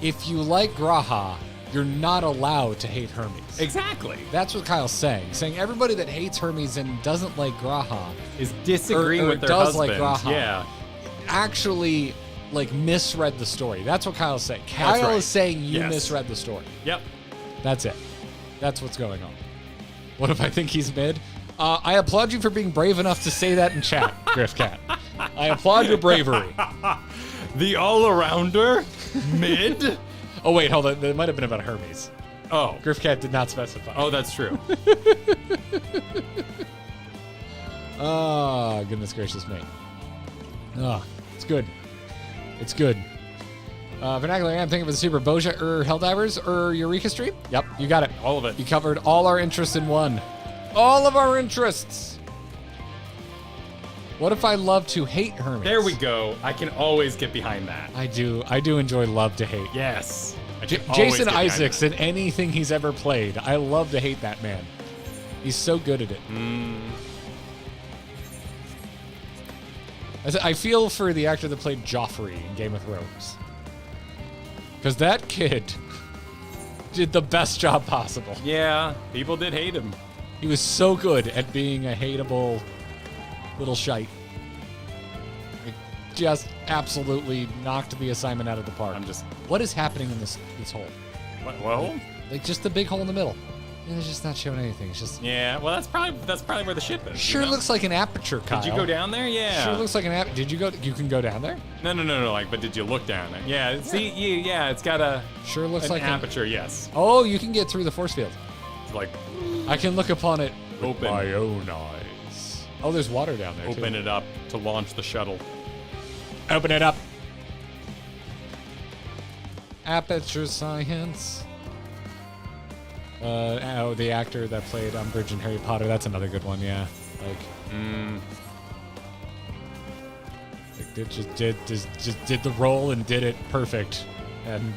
if you like Graha, you're not allowed to hate Hermes. Exactly. That's what Kyle's saying. Saying everybody that hates Hermes and doesn't like Graha Is disagreeing or with their does husbands. like Graha. Yeah. actually misread the story. That's what Kyle's saying. That's Kyle right. is saying you Yes. misread the story. Yep. That's it. That's what's going on. What if I think he's mid? I applaud you for being brave enough to say that in chat, Griffcat. I applaud your bravery. The all-arounder? Mid? Oh, wait, hold on. That might have been about Hermes. Oh. Griffcat did not specify. Oh, that's true. Oh, goodness gracious me. Oh, it's good. It's good. Vernacular, I'm thinking of the Super Boja Helldivers Eureka stream? Yep, you got it. All of it. You covered all our interests in one. All of our interests. What if I love to hate Hermes? There we go. I can always get behind that. I do enjoy love to hate. Yes. I can always Jason get behind Isaacs that. in anything he's ever played. I love to hate that man. He's so good at it. I feel for the actor that played Joffrey in Game of Thrones. Because that kid did the best job possible. Yeah, people did hate him. He was so good at being a hateable little shite. It just absolutely knocked the assignment out of the park. What is happening in this hole? What, well? Like just the big hole in the middle. And it's just not showing anything. It's just Yeah, well, that's probably where the ship is. sure looks like an aperture, Kyle. Did you go down there? Yeah. Sure looks like an aperture. Did you go? You can go down there. No, like, but did you look down there? Yeah. See, yeah, it's got a Sure looks an like aperture. Yes. Oh, you can get through the force field. It's like I can look upon it with Open. my own eyes. Oh, there's water down there. open too. it up to launch the shuttle. Open it up. Aperture science. The actor that played Umbridge in Harry Potter. That's another good one. Yeah. Like it just did the role and did it perfect. And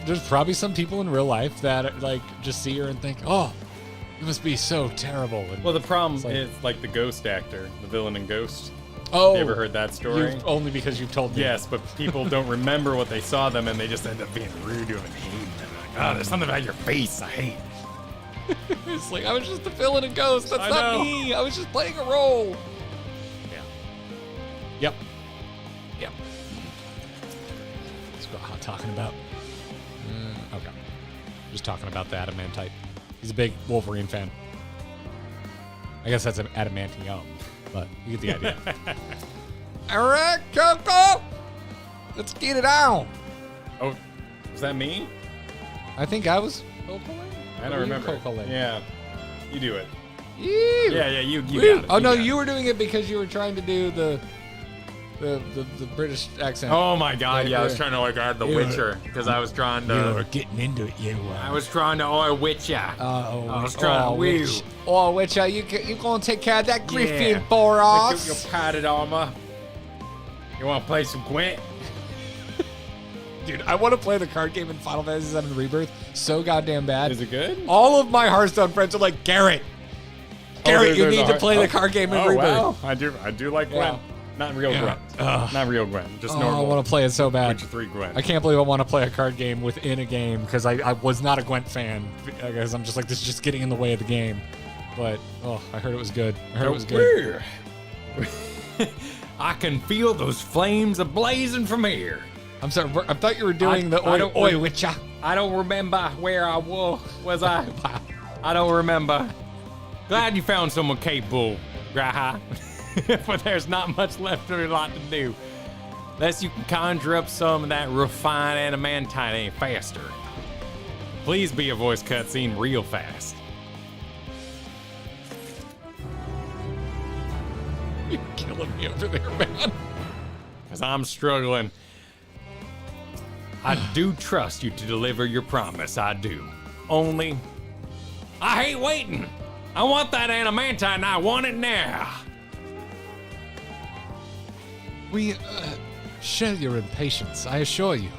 there's probably some people in real life that like just see her and think, oh, it must be so terrible. And Well, the problem like- is like the ghost actor, the villain in Ghost. oh, You ever heard that story? only because you've told me. Yes, but people don't remember what they saw them, and they just end up being rude to him and hating them. Like, oh, there's something about your face I hate. It's like I was just a villain in Ghost. That's I not know. me. I was just playing a role. Yeah. Yep. Yep. That's what I'm talking about. Okay. Just talking about the Adamantite. He's a big Wolverine fan. I guess that's an adamantium, but you get the idea. All right, Coco. Let's get it on. Oh, was that me? I think I was Coco. I don't remember. Coco. Yeah. You do it. Ew. Yeah, you got it. Oh no, got you it. were doing it because you were trying to do the British accent. Oh my god, yeah, I was Yeah. trying to like add the You were- Witcher because I was trying You were to. getting into it, you were. I was trying to witch ya. I was trying to woo. Witcher, you gonna take care of that Griffin Yeah. for Like us? your padded armor. You want to play some Gwent? Dude, I want to play the card game in Final Fantasy VII Rebirth so goddamn bad. Is it good? All of my Hearthstone friends are like, Garrett, you there's need a to play the card game in Oh Rebirth. wow, I do like Gwent. Not real Yeah. Gwent. Not real Gwent. Just Oh, I normal. want to play it so bad. Witcher 3 Gwent. I can't believe I want to play a card game within a game because I was not a Gwent fan. Because I'm just like, this is just getting in the way of the game. But, I heard it was good. I heard it was good. I can feel those flames a-blazing from here. I'm sorry, I thought you were doing I the Oi don't- Oi Witcher. I don't remember where I was I? I don't remember. Glad you found someone capable, Graha. But there's not much left for a lot to do. Unless you can conjure up some of that refined adamantite faster. Please be a voice cutscene real fast. You're killing me over there, man. Because I'm struggling. I do trust you to deliver your promise, I do. Only, I hate waiting. I want that adamantite and I want it now. We share your impatience, I assure you.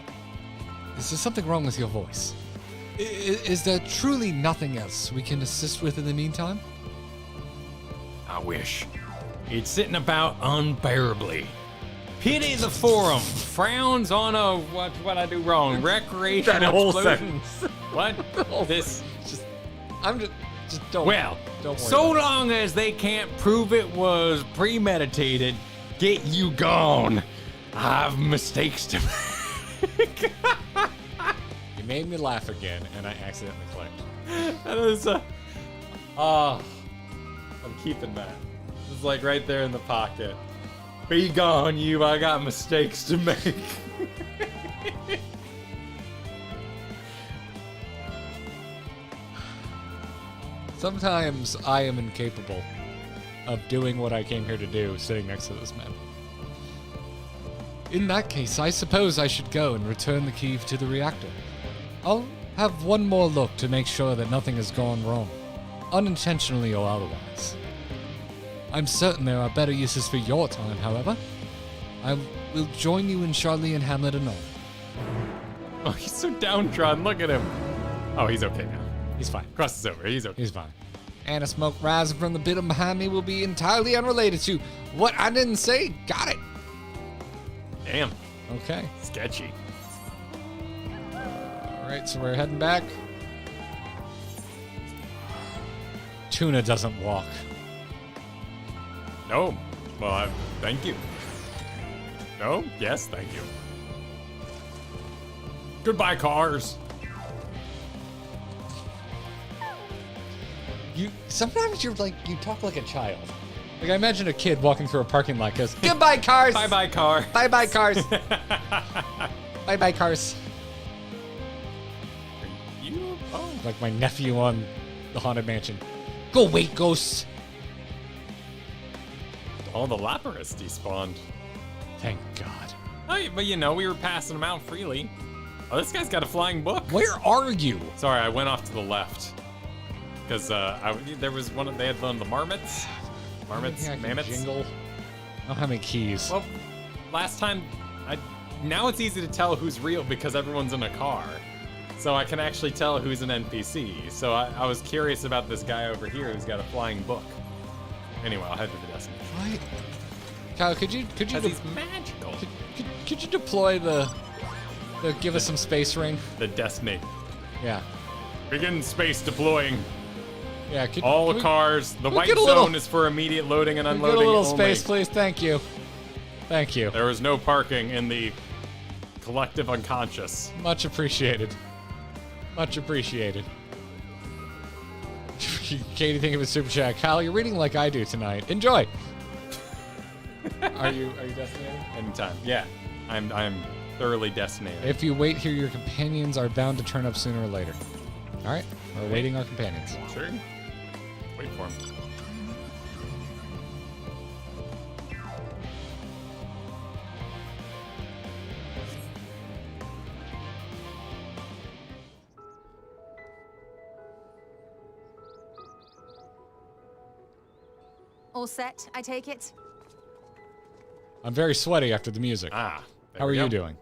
Is there something wrong with your voice? Is there truly nothing else we can assist with in the meantime? I wish. It's sitting about unbearably. Pity the forum. Frowns on a what I do wrong. Recreation That whole explosion. What? This. I'm just don't. Well, don't worry so about it. long as they can't prove it was premeditated, get you gone. I've mistakes to make. You made me laugh again, and I accidentally clicked. That is I'm keeping that. It's like right there in the pocket. Be gone, you. I got mistakes to make. Sometimes I am incapable of doing what I came here to do, sitting next to this man. In that case, I suppose I should go and return the key to the reactor. I'll have one more look to make sure that nothing has gone wrong, unintentionally or otherwise. I'm certain there are better uses for your time, however. I will join you in Charlie and Hamlet anon. Oh, he's so downtrodden. Look at him. Oh, he's okay now. He's fine. Crust is over. He's okay. He's fine. And a smoke rising from the building behind me will be entirely unrelated to what I didn't say. Got it. Damn. Okay. Sketchy. All right, so we're heading back. Tuna doesn't walk. No. Well, thank you. No? Yes, thank you. Goodbye, cars. Sometimes you talk like a child. Like, I imagine a kid walking through a parking lot goes, "Goodbye, cars. Bye-bye, car. Bye-bye, cars. Bye-bye, cars." You? Oh. Like my nephew on the Haunted Mansion. Go away, ghosts. Oh, the Lapras despawned. Thank God. Oh, but you know, we were passing them out freely. Oh, this guy's got a flying book. Where are you? Sorry, I went off to the left. Because there was they had one of the marmots. Marmots, Yeah, I can mammoths. jingle. I don't have any keys. Well, last time, now it's easy to tell who's real because everyone's in a car. So I can actually tell who's an NPC. So I was curious about this guy over here who's got a flying book. Anyway, I'll head to the destination. What? Kyle, could you Because he's magical. could you deploy the give us some space ring? The Destiny. Yeah. Begin space deploying. Yeah. All can we- cars. The we white get a zone little- is for immediate loading and Get a unloading little only. space, please. Thank you. Thank you. There is no parking in the collective unconscious. Much appreciated. Much appreciated. Katie, think of a super chat. Kyle, you're reading like I do tonight. Enjoy. Are you destinated? Anytime. Yeah. I'm thoroughly destinated. If you wait here, your companions are bound to turn up sooner or later. All right, we're awaiting our companions. Sure. Wait for him. All set, I take it? I'm very sweaty after the music. Ah. there How are we you go. doing?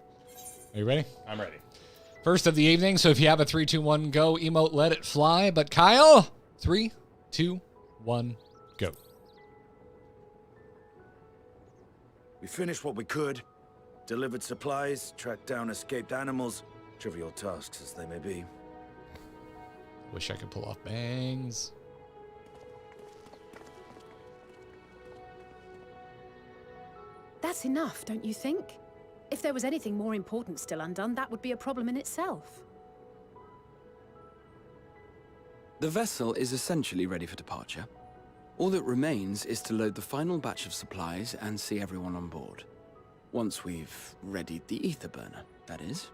Are you ready? I'm ready. First of the evening, so if you have a 3, 2, 1, go, emote, let it fly. But Kyle, 3, 2, 1, go. We finished what we could, delivered supplies, tracked down escaped animals, trivial tasks as they may be. Wish I could pull off bangs. That's enough, don't you think? If there was anything more important still undone, that would be a problem in itself. The vessel is essentially ready for departure. All that remains is to load the final batch of supplies and see everyone on board. Once we've readied the ether burner, that is.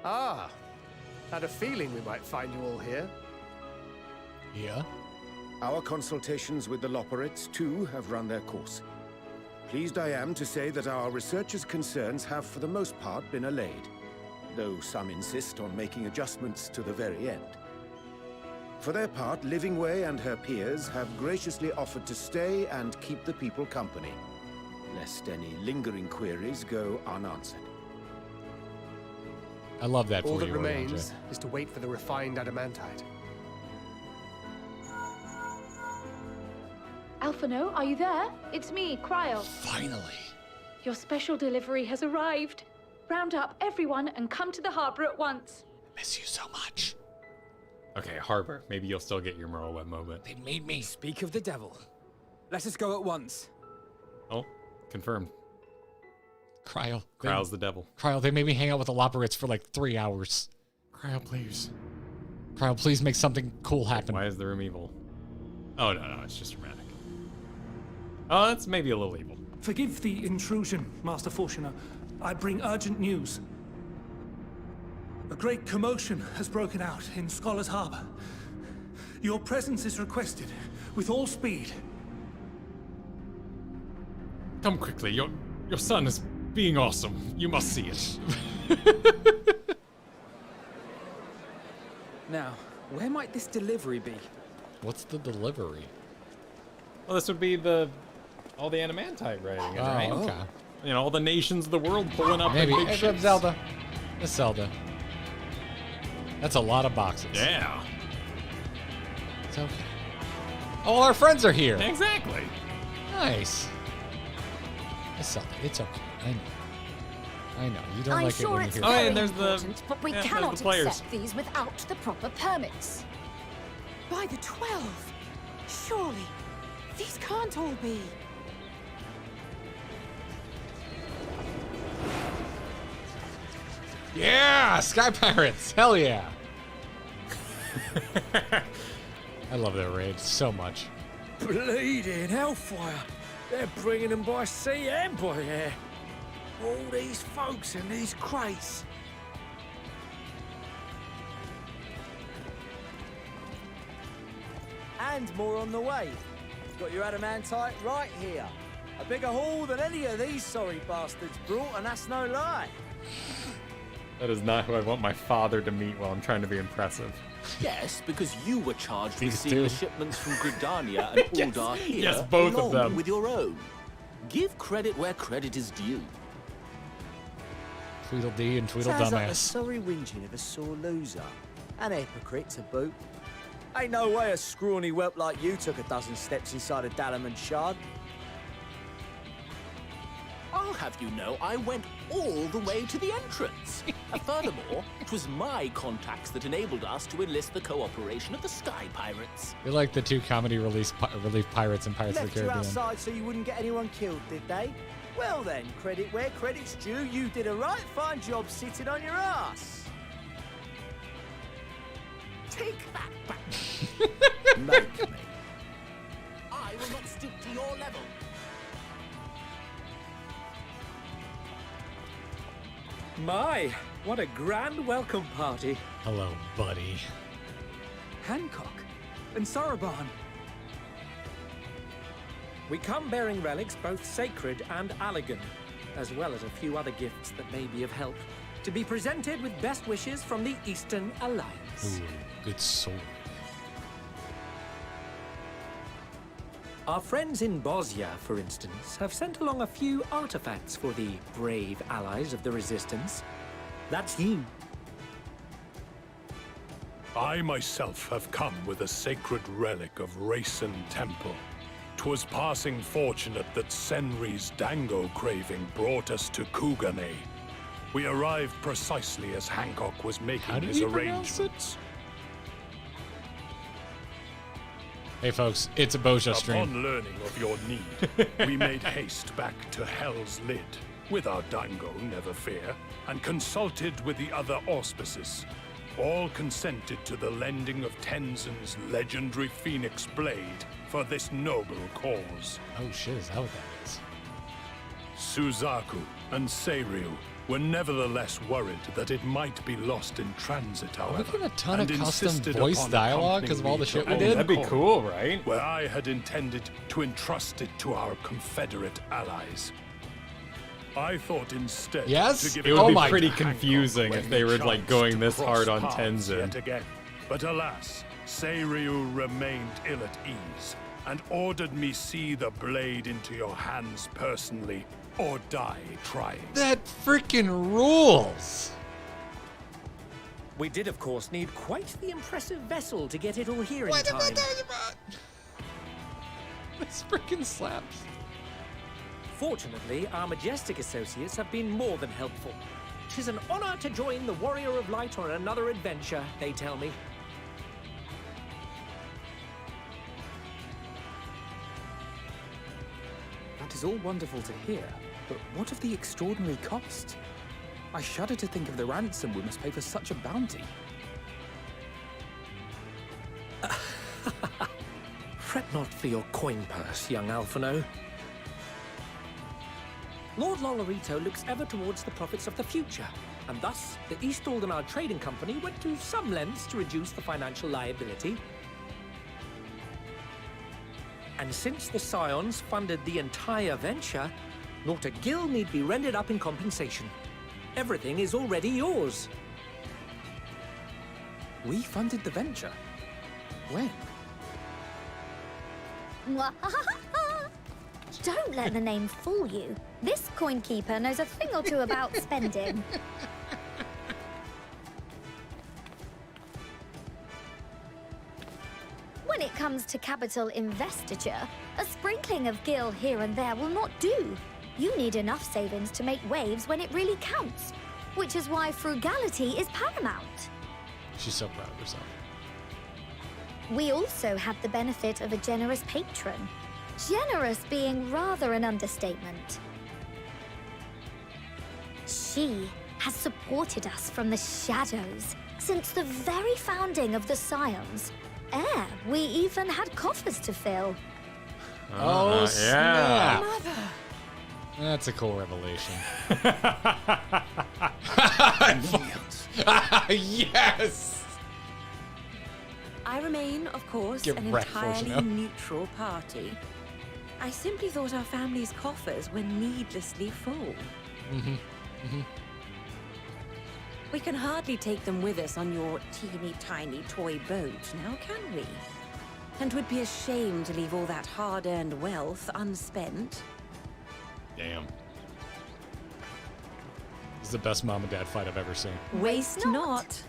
Ah, had a feeling we might find you all here. Yeah. Our consultations with the Loperates, too, have run their course. Pleased I am to say that our researchers' concerns have for the most part been allayed, though some insist on making adjustments to the very end. For their part, Livingway and her peers have graciously offered to stay and keep the people company, lest any lingering queries go unanswered. I love that All for that you, remains is to wait for the refined adamantite. Alphino, are you there? It's me, Coeurl. Finally. Your special delivery has arrived. Round up everyone and come to the harbor at once. Miss you so much. Okay, Harbor. Maybe you'll still get your Merle Web moment. They made me. Speak of the devil. Let us go at once. Oh, confirmed. Cryo. Crow's the devil. Cryo, they made me hang out with the Loperates for like 3 hours. Cryo, please. Cryo, please make something cool happen. Why is the room evil? Oh, no, it's just dramatic. Oh, that's maybe a little evil. Forgive the intrusion, Master Fortuner. I bring urgent news. A great commotion has broken out in Scholar's Harbor. Your presence is requested with all speed. Come quickly. Your son is being awesome. You must see it. Now, where might this delivery be? What's the delivery? Well, this would be all the Adamantite writing, Oh, right? okay. You know, all the nations of the world pulling up Maybe. in big Hey, ships. Zelda. It's Zelda. That's a lot of boxes. Yeah. It's okay. All our friends are here. Exactly. Nice. It's okay. It's okay. I know. I know. You don't I'm like sure it when it's you very hear and there's the- important, but we yeah, there's cannot the players. accept these without the proper permits. By the 12! Surely, these can't all be. Yeah, Sky Pirates. Hell yeah. I love their raid so much. Bleeding hellfire. They're bringing them by sea and by air. All these folks in these crates. And more on the way. Got your adamantite right here. A bigger haul than any of these sorry bastards brought, and that's no lie. That is not who I want my father to meet while I'm trying to be impressive. Yes, because you were charged with These seeing two. the shipments from Gridania and Yes. Uldar here, Yes, both of along them. with your own. Give credit where credit is due. Tweedledee and Sounds like the Tweedledumbass. sorry whinging of a sore loser. An hypocrite to boot. Ain't no way a scrawny whelp like you took a dozen steps inside a Adamant shard. I'll have you know I went all the way to the entrance. And furthermore, it was my contacts that enabled us to enlist the cooperation of the Sky Pirates. You're like the two comedy relief pirates in Pirates of Left the you Caribbean. outside so you wouldn't get anyone killed, did they? Well then, credit where credit's due. You did a right fine job sitting on your ass. Take that back. Make me. I will not stoop to your level. My, what a grand welcome party. Hello, buddy. Hancock and Saraban. We come bearing relics both sacred and Allegan, as well as a few other gifts that may be of help, to be presented with best wishes from the Eastern Alliance. Ooh, good sword. Our friends in Bosnia, for instance, have sent along a few artifacts for the brave allies of the Resistance. That's you. I myself have come with a sacred relic of Rayson Temple. 'Twas passing fortunate that Senri's dango craving brought us to Coeurl. We arrived precisely as Hancock was making his arrangements. Hey folks, it's a Boja stream. Upon learning of your need, we made haste back to Hell's Lid, with our dango, never fear, and consulted with the other auspices. All consented to the lending of Tenzin's legendary Phoenix Blade for this noble cause. Oh shit, is that what that is? Suzaku and Seiryu were nevertheless worried that it might be lost in transit, however. getting a ton of and custom insisted voice upon dialogue 'cause of all the accompanying shit we me to did? That'd be Coeurl, cool, right? Where I had intended to entrust it to our Confederate allies. I thought instead Yes? to give It would be back to pretty Hancock confusing when if they we were like chanced going to this cross hard on paths Tenzin. yet again. But alas, Seiryu remained ill at ease and ordered me see the blade into your hands personally or die trying. That freaking rules! We did, of course, need quite the impressive vessel to get it all here in time. This freaking slaps. Fortunately, our majestic associates have been more than helpful. 'Tis an honor to join the Warrior of Light on another adventure, they tell me. That is all wonderful to hear, but what of the extraordinary cost? I shudder to think of the ransom we must pay for such a bounty. Fret not for your coin purse, young Alphino. Lord Lolorito looks ever towards the profits of the future, and thus the East Aldenard Trading Company went to some lengths to reduce the financial liability. And since the Scions funded the entire venture, not a gill need be rendered up in compensation. Everything is already yours. We funded the venture? When? Don't let the name fool you. This coin keeper knows a thing or two about spending. when it comes to capital investiture, a sprinkling of gil here and there will not do. You need enough savings to make waves when it really counts, which is why frugality is paramount. She's so proud of herself. We also had the benefit of a generous patron. Generous being rather an understatement. She has supported us from the shadows since the very founding of the Scions. We even had coffers to fill. Oh, snap. Mother! That's a cool revelation. Yes! I remain, of course, Get an wrecked, entirely Fortuna. neutral party. I simply thought our family's coffers were needlessly full. We can hardly take them with us on your teeny-tiny toy boat, now can we? And would be a shame to leave all that hard-earned wealth unspent. Damn. This is the best mom and dad fight I've ever seen. Waste not.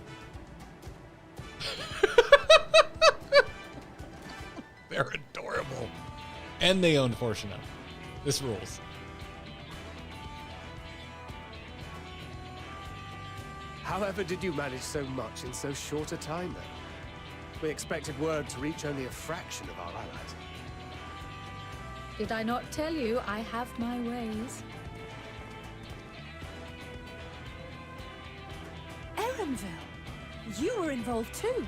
They're adorable. And they own Fortuna. This rules. However did you manage so much in so short a time, then? We expected word to reach only a fraction of our allies. Did I not tell you I have my ways? Erenville, you were involved too.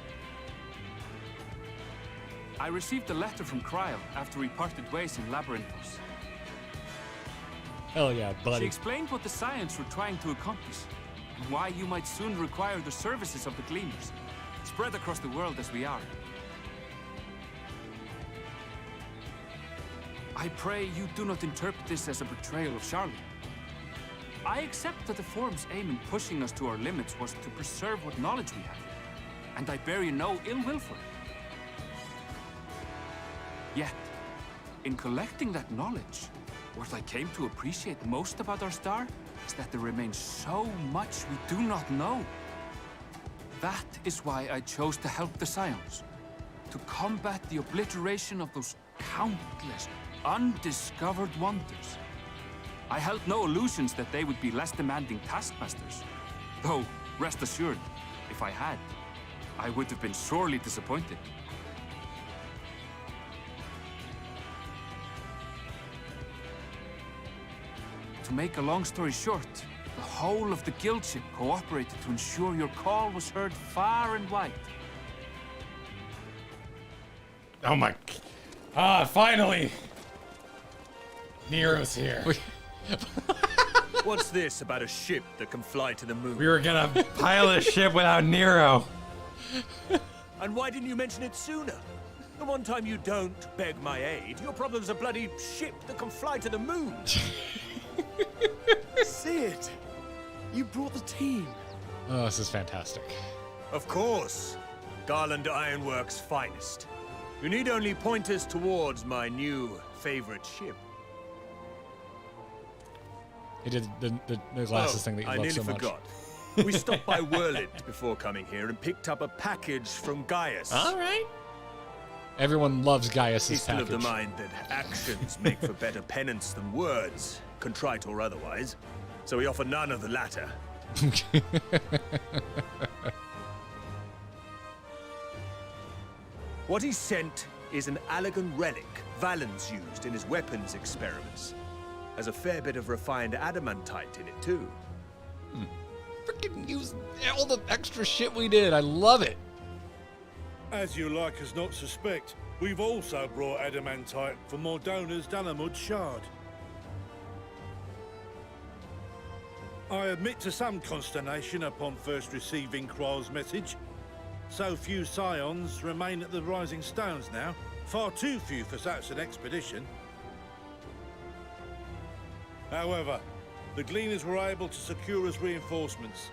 I received a letter from Coeurl after we parted ways in Labyrinthos. Hell yeah, She buddy. explained what the Scions were trying to accomplish, and why you might soon require the services of the Gleaners, spread across the world as we are. I pray you do not interpret this as a betrayal of Charlotte. I accept that the Forum's aim in pushing us to our limits was to preserve what knowledge we have, and I bear you no ill will for it. Yet, in collecting that knowledge, what I came to appreciate most about our star is that there remains so much we do not know. That is why I chose to help the Scions, to combat the obliteration of those countless, undiscovered wonders. I held no illusions that they would be less demanding taskmasters. Though, rest assured, if I had, I would have been sorely disappointed. To make a long story short, the whole of the guild ship cooperated to ensure your call was heard far and wide. Oh my... Ah, finally! Nero's here. What's this about a ship that can fly to the moon? We were gonna pilot a ship without Nero. And why didn't you mention it sooner? The one time you don't beg my aid, your problem's a bloody ship that can fly to the moon. Sid, you brought the team. Oh, this is fantastic. Of course. Garland Ironworks' finest. You need only point us towards my new favorite ship. He did the glasses thing that you I love nearly so much. forgot. We stopped by Whirlid before coming here and picked up a package from Gaius. All right. Everyone loves Gaius's He's still package. of the mind that actions make for better penance than words, contrite or otherwise. So we offer none of the latter. What he sent is an Allegan relic Valens used in his weapons experiments. Has a fair bit of refined adamantite in it, too. Freaking use all the extra shit we did. I love it. As you like us not suspect, we've also brought adamantite from Mordona's Dunamud shard. I admit to some consternation upon first receiving Coeurl's message. So few Scions remain at the Rising Stones now. Far too few for such an expedition. However, the Gleaners were able to secure us reinforcements.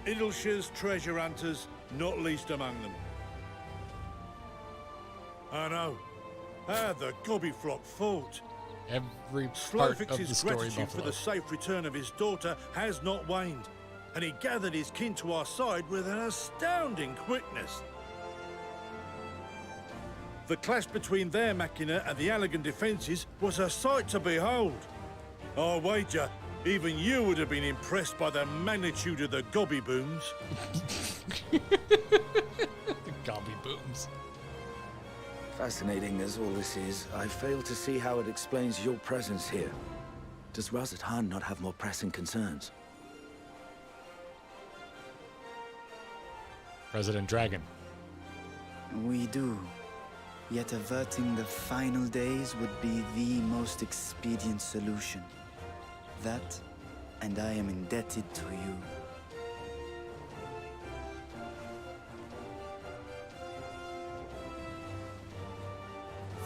Idleshires, treasure hunters, not least among them. I know. How the Gobbyflock fought. Every part Slowfix's of the story, gratitude for Buffalo. the safe return of his daughter has not waned, and he gathered his kin to our side with an astounding quickness. The clash between their machina and the Allagan defences was a sight to behold. I wager even you would have been impressed by the magnitude of the gobby booms. The gobby booms. Fascinating as all this is, I fail to see how it explains your presence here. Does Razat Han not have more pressing concerns? President Dragon. We do. Yet averting the final days would be the most expedient solution. That, and I am indebted to you.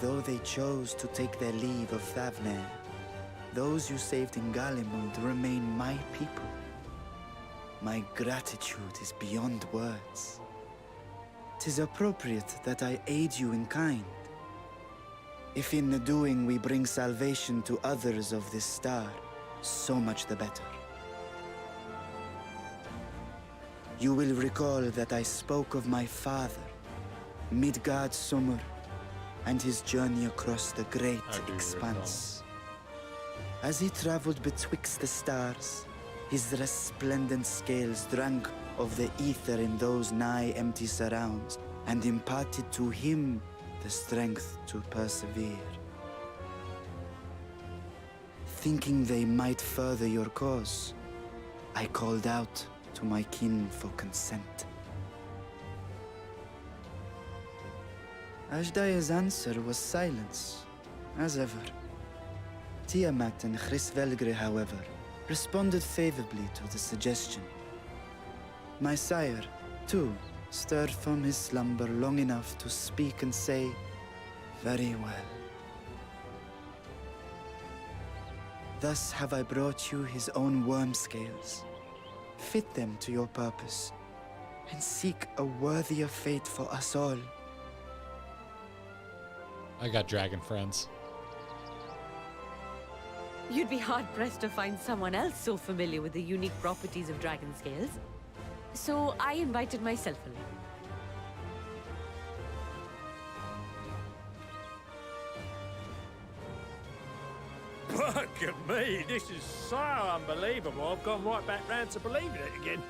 Though they chose to take their leave of Thavnair, those you saved in Galimund remain my people. My gratitude is beyond words. 'Tis appropriate that I aid you in kind. If in the doing we bring salvation to others of this star, so much the better. You will recall that I spoke of my father, Midgard Summer, and his journey across the great expanse. As he traveled betwixt the stars, his resplendent scales drank of the ether in those nigh empty surrounds, and imparted to him the strength to persevere. Thinking they might further your cause, I called out to my kin for consent. Ashdaya's answer was silence, as ever. Tiamat and Hrisvelgre, however, responded favorably to the suggestion. My sire, too, stirred from his slumber long enough to speak and say, "Very well." Thus have I brought you his own worm scales. Fit them to your purpose, and seek a worthier fate for us all. I got dragon friends. You'd be hard-pressed to find someone else so familiar with the unique properties of dragon scales. So I invited myself along. Look at me, this is so unbelievable. I've gone right back round to believing it again.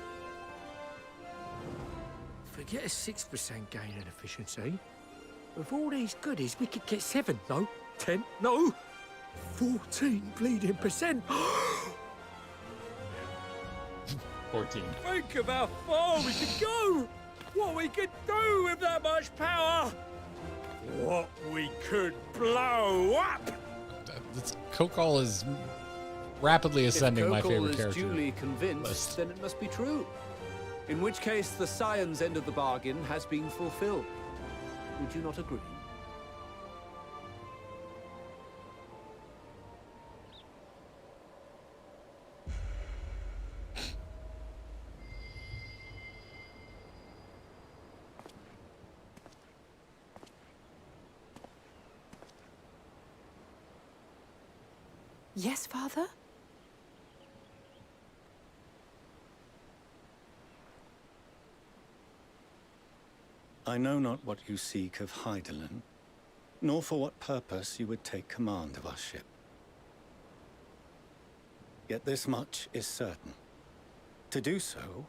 Forget a 6% gain in efficiency. With all these goodies, we could get 7, no, 10, no, 14 bleeding percent. 14. Think of how far we could go! What we could do with that much power! What we could blow up! Coeurl is rapidly ascending my favorite If Coeurl character. is duly convinced, then it must be true. In which case, the Scion's end of the bargain has been fulfilled. Would you not agree? Yes, Father? I know not what you seek of Hydaelyn, nor for what purpose you would take command of our ship. Yet this much is certain. To do so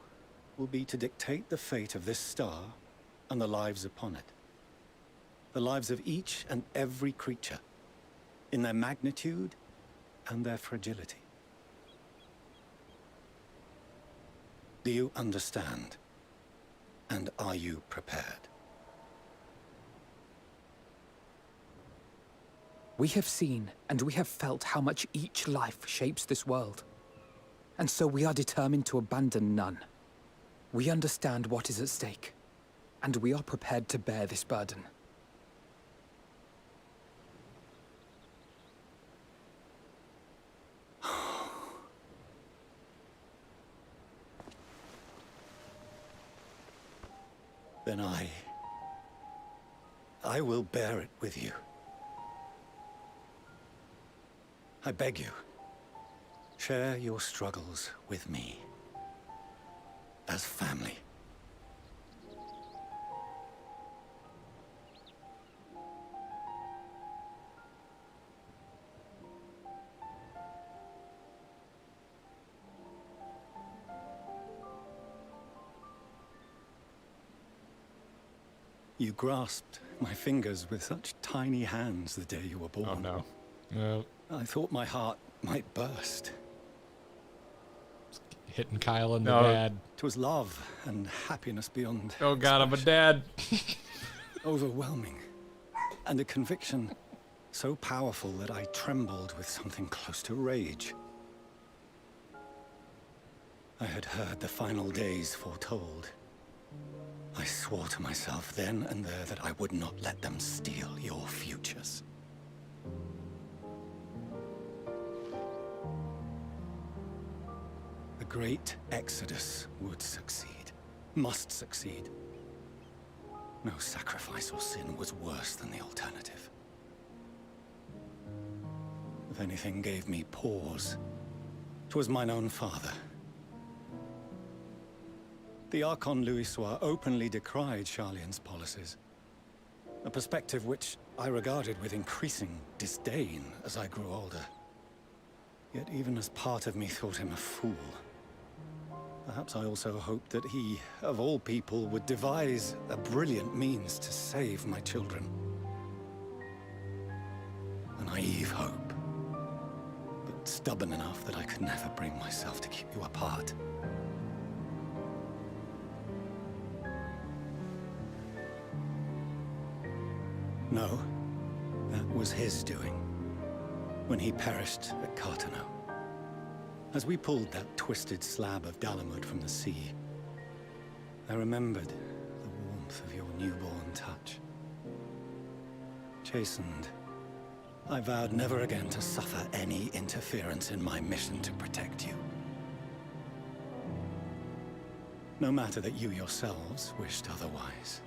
will be to dictate the fate of this star and the lives upon it. The lives of each and every creature, in their magnitude and their fragility. Do you understand? And are you prepared? We have seen and we have felt how much each life shapes this world. And so we are determined to abandon none. We understand what is at stake, and we are prepared to bear this burden. Then I will bear it with you. I beg you, share your struggles with me, as family. You grasped my fingers with such tiny hands the day you were born. Oh no. I thought my heart might burst. Hitting Kyle and the No. dad. 'Twas love and happiness beyond. Oh God, I'm a dad. Overwhelming. And a conviction so powerful that I trembled with something close to rage. I had heard the final days foretold. I swore to myself then and there that I would not let them steal your futures. The great exodus would succeed, must succeed. No sacrifice or sin was worse than the alternative. If anything gave me pause, 'twas mine own father. The Archon Louisoix openly decried Charlian's policies, a perspective which I regarded with increasing disdain as I grew older. Yet even as part of me thought him a fool, perhaps I also hoped that he, of all people, would devise a brilliant means to save my children. A naive hope, but stubborn enough that I could never bring myself to keep you apart. No, that was his doing, when he perished at Cartano. As we pulled that twisted slab of Dalamud from the sea, I remembered the warmth of your newborn touch. Chastened, I vowed never again to suffer any interference in my mission to protect you. No matter that you yourselves wished otherwise.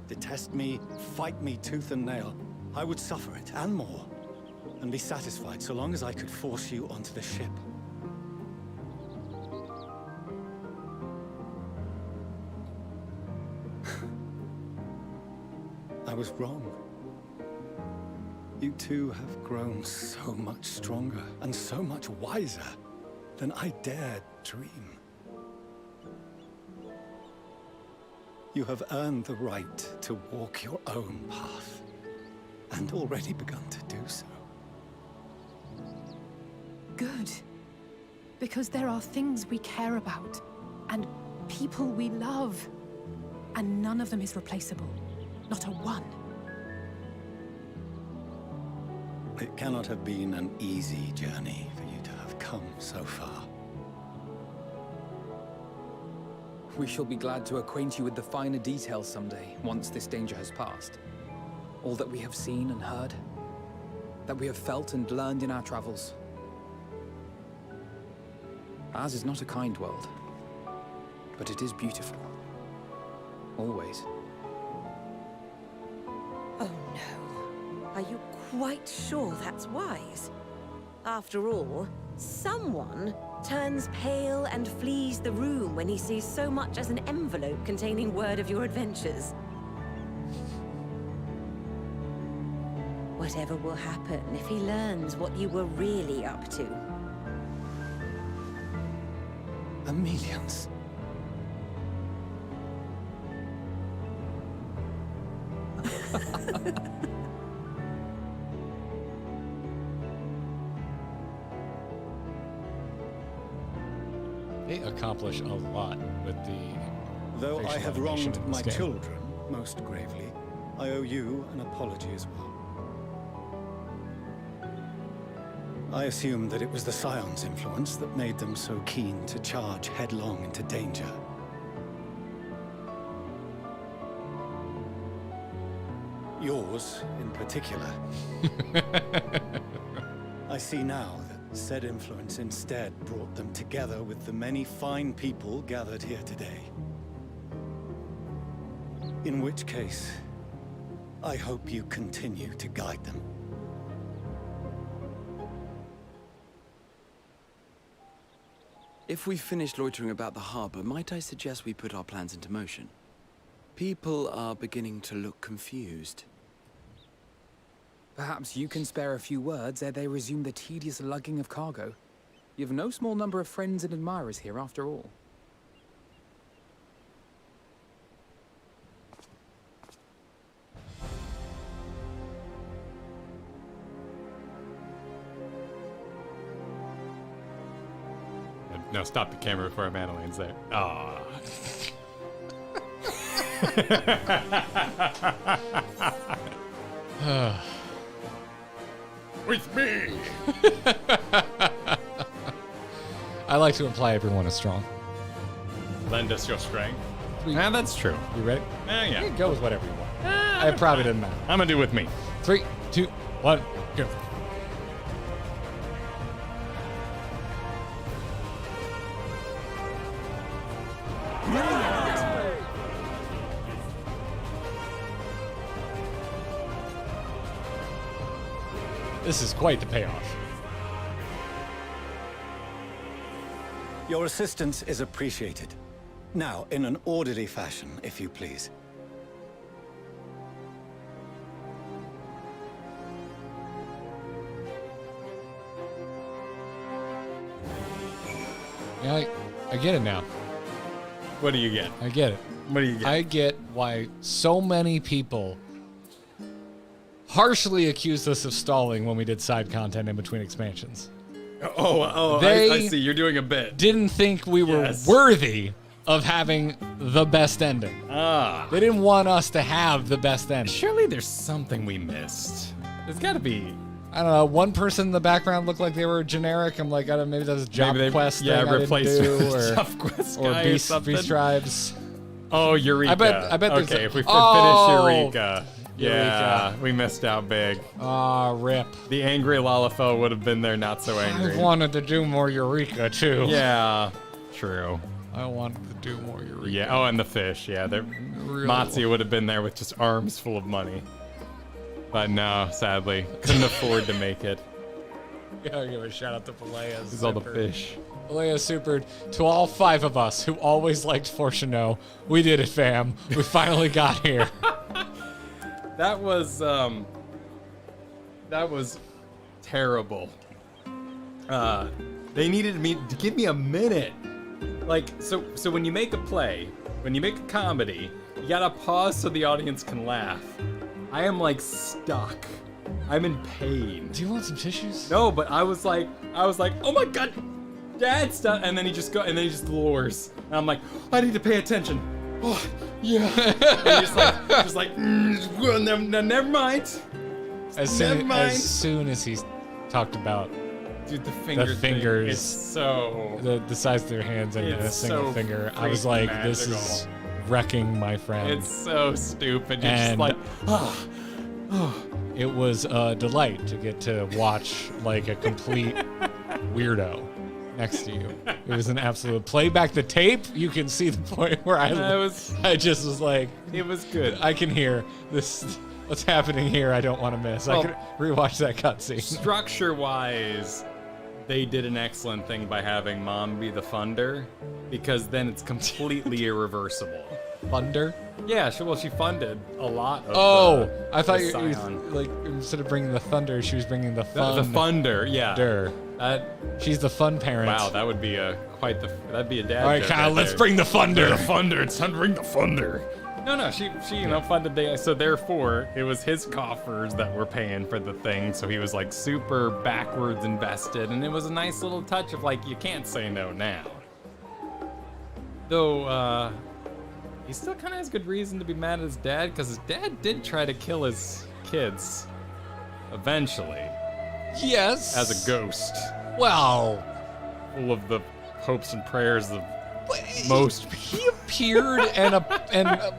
Detest me, fight me tooth and nail, I would suffer it, and more, and be satisfied so long as I could force you onto the ship. I was wrong. You two have grown so much stronger and so much wiser than I dared dream. You have earned the right to walk your own path, and already begun to do so. Good. Because there are things we care about, and people we love, and none of them is replaceable. Not a one. It cannot have been an easy journey for you to have come so far. We shall be glad to acquaint you with the finer details someday, once this danger has passed. All that we have seen and heard, that we have felt and learned in our travels. Ours is not a kind world, but it is beautiful. Always. Oh no. Are you quite sure that's wise? After all, someone turns pale and flees the room when he sees so much as an envelope containing word of your adventures. Whatever will happen if he learns what you were really up to? Amelians. They accomplish a lot with the. Though I facial have animation wronged in this my game. children most gravely, I owe you an apology as well. I assumed that it was the Scion's influence that made them so keen to charge headlong into danger. Yours, in particular. I see now that said influence instead brought them together with the many fine people gathered here today. In which case, I hope you continue to guide them. If we've finished loitering about the harbor, might I suggest we put our plans into motion? People are beginning to look confused. Perhaps you can spare a few words ere they resume the tedious lugging of cargo. You have no small number of friends and admirers here after all. No, stop the camera before Madeline's there. Ah. With me. I like to imply everyone is strong. Lend us your strength. Yeah, that's true. You ready? Yeah. You go with whatever you want. It probably doesn't matter. I'm gonna do with me. 3, 2, 1, go. This is quite the payoff. Your assistance is appreciated. Now, in an orderly fashion, if you please. Yeah, I get it now. What do you get? I get it. What do you get? I get why so many people harshly accused us of stalling when we did side content in between expansions. I see. You're doing a bit. Didn't think we were worthy of having the best ending. They didn't want us to have the best ending. Surely there's something we missed. There's got to be. I don't know. One person in the background looked like they were generic. I'm like, I don't know, maybe that's a job quest thing I didn't do, or job quest or guy beast tribes. Oh, Eureka. I bet. There's okay, if we finish Eureka. Yeah, we missed out big. Rip. The angry Lalafell would have been there, not so angry. I wanted to do more Eureka too. Yeah, true. I wanted to do more Eureka. Yeah. Oh, and the fish. Yeah, Matsuya would have been there with just arms full of money. But no, sadly, couldn't afford to make it. Yeah, give a shout out to Palea. This is all the fish. Palea supered to all 5 of us who always liked Fortuno. We did it, fam. We finally got here. That was terrible. They needed me to give me a minute. Like, so when you make a play, when you make a comedy, you gotta pause so the audience can laugh. I am like stuck. I'm in pain. Do you want some tissues? No, but I was like, oh my god, Dad, stop! And then he just lures, and I'm like, I need to pay attention. Oh, yeah. And just like, never mind. As soon as he talked about, dude, the fingers, it's so the size of their hands and a single finger. I was like, this is wrecking my friend. It's so stupid. You're just like, it was a delight to get to watch like a complete weirdo next to you. It was an absolute. Play back the tape. You can see the point where I just was like, it was good. I can hear this. What's happening here? I don't want to miss. I could rewatch that cutscene. Structure-wise, they did an excellent thing by having Mom be the funder, because then it's completely irreversible. Funder? Yeah, she funded a lot of I thought you like, instead of bringing the thunder, she was bringing the fun. The funder, yeah. She's the fun parent. Wow, that would be that'd be a dad. All right, Kyle, let's bring the funder. The funder, it's time to bring the funder. No, she funded so therefore it was his coffers that were paying for the thing, so he was like super backwards invested, and it was a nice little touch of like, you can't say no now. Though, he still kind of has good reason to be mad at his dad, because his dad did try to kill his kids. Eventually. Yes. As a ghost. Well. Full of the hopes and prayers of most people. He appeared and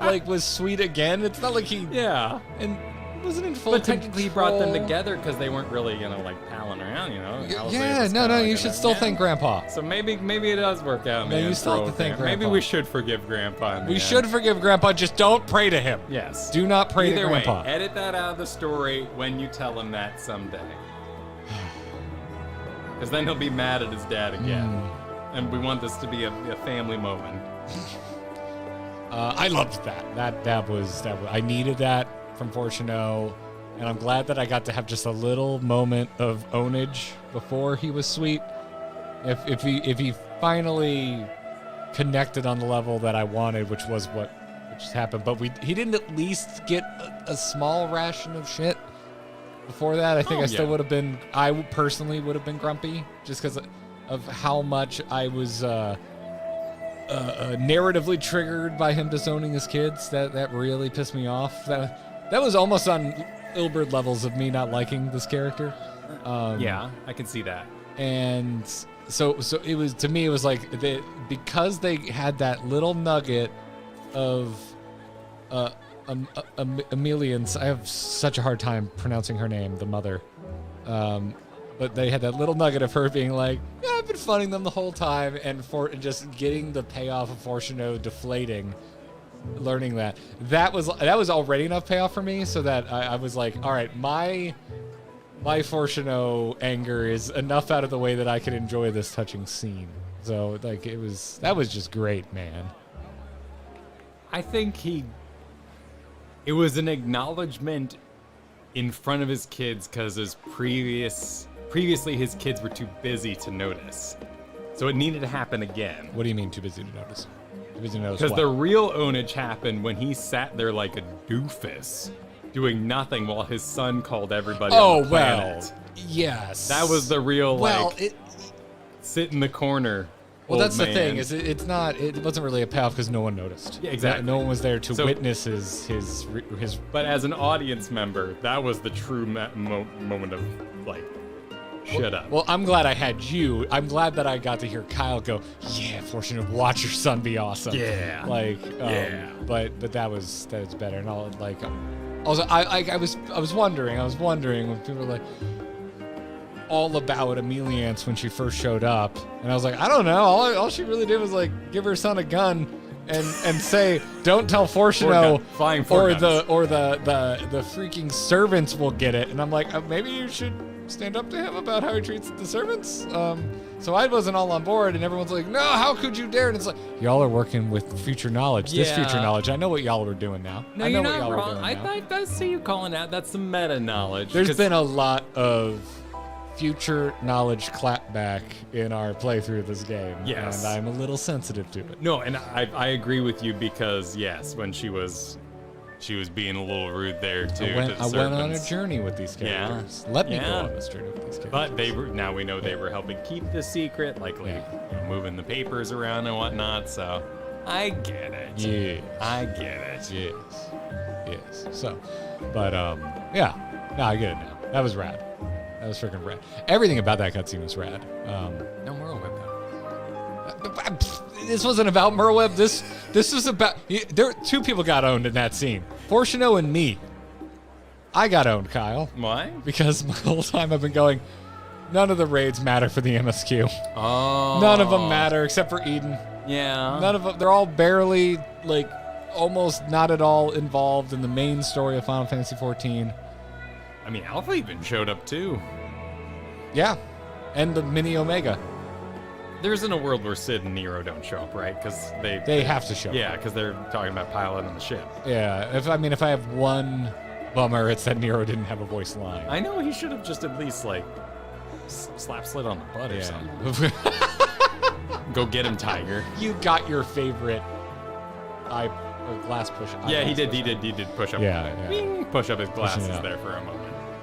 like was sweet again. It's not like he. Yeah. And wasn't in full But technically he brought them control. together because they weren't really, like palling around, Yeah, no, you should still thank Grandpa. So maybe it does work out. No, you still have to thank Grandpa. Maybe we should forgive Grandpa. We should forgive Grandpa, just don't pray to him. Yes. Do not pray Either to Grandpa. way, edit that out of the story when you tell him that someday. Because then he'll be mad at his dad again. And we want this to be a family moment. I loved that. That was. I needed that from Fortuno, and I'm glad that I got to have just a little moment of ownage before he was sweet. If he finally connected on the level that I wanted, which happened, but he didn't at least get a small ration of shit before that. I think I still would have been. I personally would have been grumpy just because of how much I was narratively triggered by him disowning his kids. That really pissed me off. That was almost on Ilberd levels of me not liking this character. Yeah, I can see that. And so it was, to me, it was like because they had that little nugget of Emilian's. I have such a hard time pronouncing her name, the mother. But they had that little nugget of her being like, yeah, I've been funding them the whole time, and just getting the payoff of Fortuno deflating, learning that was already enough payoff for me, so that I was like, all right, my Fortuno anger is enough out of the way that I can enjoy this touching scene. So like that was just great, man. I think it was an acknowledgement in front of his kids because previously his kids were too busy to notice. So it needed to happen again. What do you mean too busy to notice? Too busy to notice Because what? the real ownage happened when he sat there like a doofus, doing nothing while his son called everybody on the planet. Well, yes. That was the real, sit in the corner. Well, that's old the thing, man. is it wasn't really a payoff because no one noticed. Yeah, exactly. No one was there to witness his. But as an audience member, that was the true moment of like, shut up. Well, I'm glad I had you. I'm glad that I got to hear Kyle go, yeah, Fortune, watch your son be awesome. Yeah. Yeah. But that was better. And all also I was wondering when people were like all about Emiliance when she first showed up, and I was like, I don't know. All she really did was like give her son a gun and say, don't tell Fortuno, or the freaking servants will get it. And I'm like, maybe you should stand up to him about how he treats the servants. So I wasn't all on board, and everyone's like, no, how could you dare? And it's like, y'all are working with future knowledge. This future knowledge. I know what y'all were doing now. No, I know you're what not y'all wrong. are doing now. I see you calling out. That's some meta knowledge. There's been a lot of future knowledge clapback in our playthrough of this game. Yes. And I'm a little sensitive to it. No, and I agree with you because, yes, when she was being a little rude there, too, I went to the on a servants. journey with these characters. Yeah. Let me go on this journey with these characters. But now we know they were helping keep the secret, moving the papers around and whatnot, so I get it. Yeah. I get it. Yes. So, but, yeah. No, I get it now. That was rad. That was freaking rad. Everything about that cutscene was rad. No Merleweb, though. This wasn't about Merleweb. This was about... Two people got owned in that scene. Fortuno and me. I got owned, Kyle. Why? Because my whole time I've been going, none of the raids matter for the MSQ. Oh. None of them matter except for Eden. Yeah. None of them. They're all barely, almost not at all involved in the main story of Final Fantasy XIV. I mean, Alpha even showed up, too. Yeah. And the Mini Omega. There isn't a world where Sid and Nero don't show up, right? Because they have to show up. Yeah, because they're talking about piloting the ship. Yeah. If I have one bummer, it's that Nero didn't have a voice line. I know he should have just at least, slap Slid on the butt or something. Go get him, Tiger. You got your favorite glass push. Yeah, he did push up. Yeah. Push up his glasses there for a moment.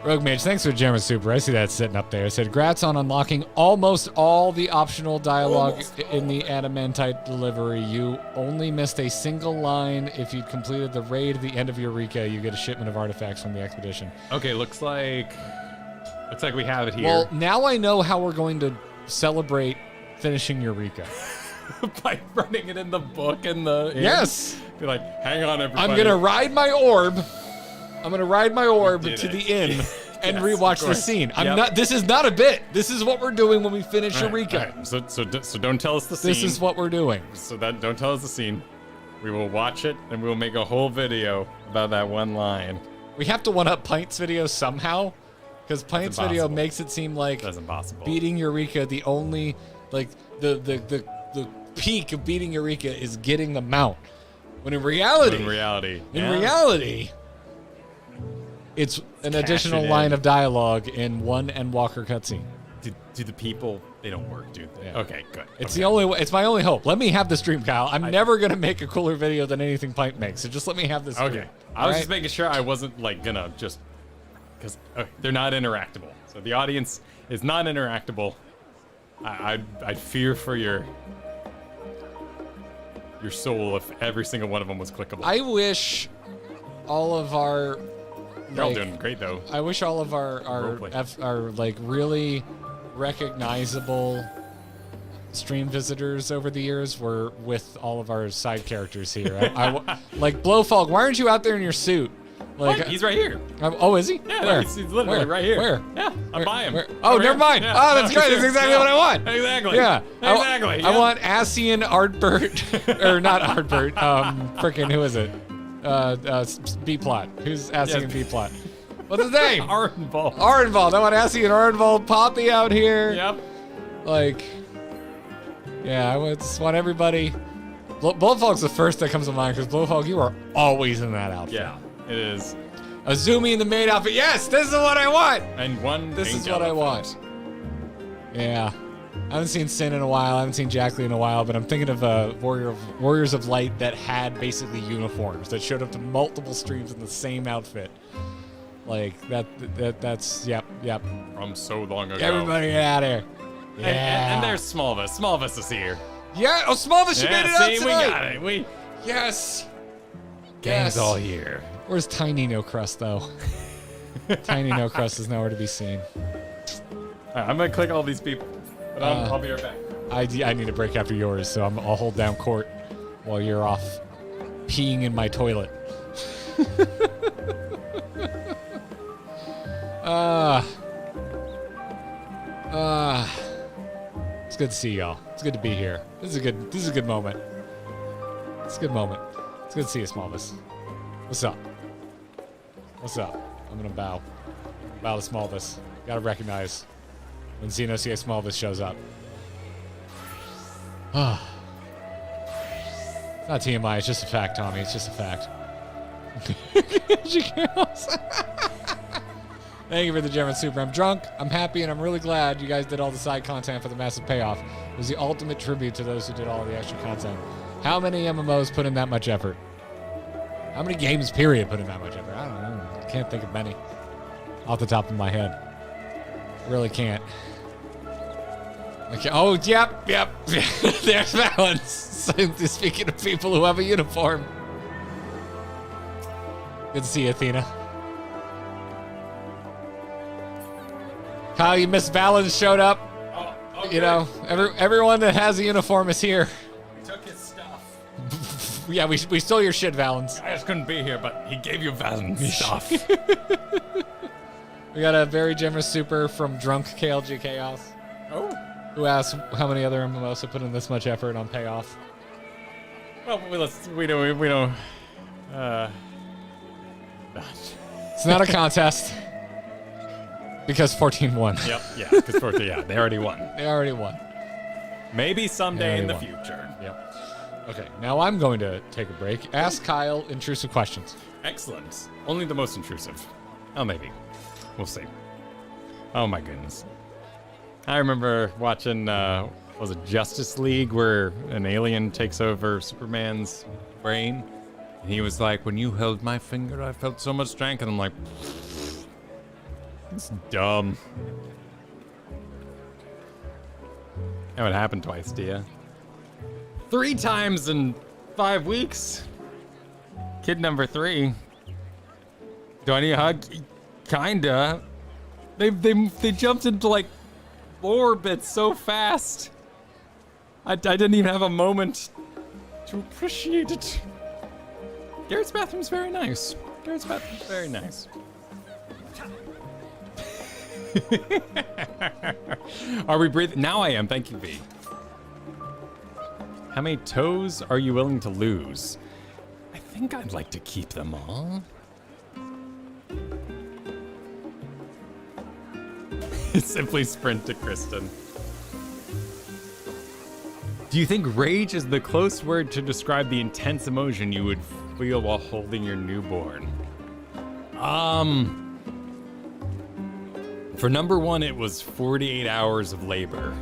Rogue Mage, thanks for the German Super. I see that sitting up there. It said, "Grats on unlocking almost all the optional dialogue in the Adamantite delivery. You only missed a single line. If you'd completed the raid at the end of Eureka, you get a shipment of artifacts from the expedition." Okay, looks like we have it here. Well, now I know how we're going to celebrate finishing Eureka. By running it in the book and the... Yes! Be like, hang on, everybody. I'm going to ride my orb. I'm going to ride my orb to the inn and rewatch the scene. This is not a bit. This is what we're doing when we finish Eureka. Right. So don't tell us the scene. This is what we're doing. So don't tell us the scene. We will watch it and we will make a whole video about that one line. We have to one-up Pint's video somehow, because Pint's video makes it seem like that's impossible. Beating Eureka, the only the peak of beating Eureka is getting the mount. When in reality, it's an additional line of dialogue in one Endwalker cutscene. Do the people? They don't work, do they? Yeah. Okay, good. It's the only way. It's my only hope. Let me have this dream, Kyle. I'm never gonna make a cooler video than anything Pint makes. So just let me have this. Okay. Dream. I was just making sure I wasn't gonna just because they're not interactable. So the audience is not interactable. I'd fear for your soul if every single one of them was clickable. I wish all of our You're all doing great though. I wish all of our like really recognizable stream visitors over the years were with all of our side characters here. Like Blowfog, why aren't you out there in your suit? Like What? He's right here. Oh, is he? Yeah, Where? he's literally Where? right here. Where? Yeah, I'm by him. Oh, Over never here. mind. Yeah. Oh, that's No, great. That's exactly what I want. Exactly. Yeah. Exactly. I want Asian Artbert, or not Artbert. Freaking who is it? B plot. Who's Asian B plot? What's his name? Arenvald. Arenvald. I want Asian Arenvald Poppy out here. Yep. Like, yeah, I just want everybody. Blowfog's the first that comes to mind because Blowfog, you are always in that outfit. Yeah, it is. Azumi in the maid outfit. Yes, this is what I want. And one. This is pink what I elephant. want. Yeah. I haven't seen Sin in a while. I haven't seen Jacqueline in a while, but I'm thinking of Warriors of Light that had basically uniforms that showed up to multiple streams in the same outfit. Like that's yep. From so long ago. Everybody get out of here. Yeah. And there's Smallvis. Smallvis is here. Yeah. Oh, Smallvis, you made it out see, tonight. we got it. Yes. Gang's all here. Where's Tiny No Crust though? Tiny No Crust is nowhere to be seen. All right, I'm gonna click all these people, but I'll be right back. I need a break after yours, so I'll hold down court while you're off peeing in my toilet. It's good to see y'all. It's good to be here. This is a good moment. It's a good moment. It's good to see you, Smallvis. What's up? What's up? I'm gonna bow. Bow to Smallvis. Gotta recognize when Xenocia Smallvis shows up. It's not TMI, it's just a fact, Tommy. It's just a fact. She counts. Thank you for the German Super. I'm drunk, I'm happy, and I'm really glad you guys did all the side content for the massive payoff. It was the ultimate tribute to those who did all the extra content. How many MMOs put in that much effort? How many games, period, put in that much effort? I don't know. I can't think of many off the top of my head. Really can't. Okay. Oh, yep. There's balance. Speaking of people who have a uniform. Good to see you, Athena. Kyle, you missed Valens showed up. Oh, you know, everyone that has a uniform is here. He took his stuff. Yeah, we stole your shit, Valens. I just couldn't be here, but he gave you Valens stuff. We got a very generous super from Drunk KLG Chaos. Oh. Who asked how many other MMOs have put in this much effort on payoff. Well, we don't. It's not a contest. Because 14 won. Yep, yeah, because 14, yeah, they already won. They already won. Maybe someday in the won. future. Yep. Okay, now I'm going to take a break. Ask Kyle intrusive questions. Excellent. Only the most intrusive. Oh, maybe. We'll see. Oh my goodness. I remember watching, was it Justice League, where an alien takes over Superman's brain? And he was like, when you held my finger, I felt so much strength. And I'm like, it's dumb. That would happen twice, do you? 3 times in 5 weeks. Kid number 3. Do I need a hug? Kinda. They jumped into like orbit so fast. I didn't even have a moment to appreciate it. Garrett's bathroom's very nice. Garrett's bathroom's very nice. Are we breathing? Now I am. Thank you, V. How many toes are you willing to lose? I think I'd like to keep them all. Simply sprint to Kristen. Do you think rage is the close word to describe the intense emotion you would feel while holding your newborn? For number 1, it was 48 hours of labor.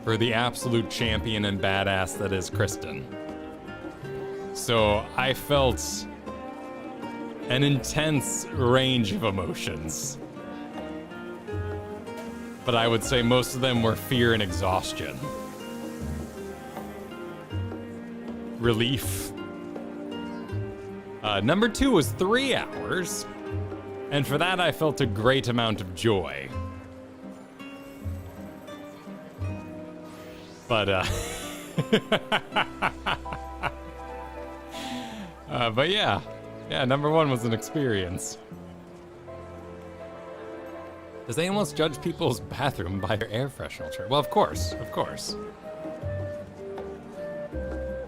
For the absolute champion and badass that is Kristen. So I felt an intense range of emotions. but I would say most of them were fear and exhaustion. Relief. Number 2 was 3 hours, and for that I felt a great amount of joy. But, but yeah, number 1 was an experience. Does anyone else judge people's bathroom by their air freshener? Well, of course, of course.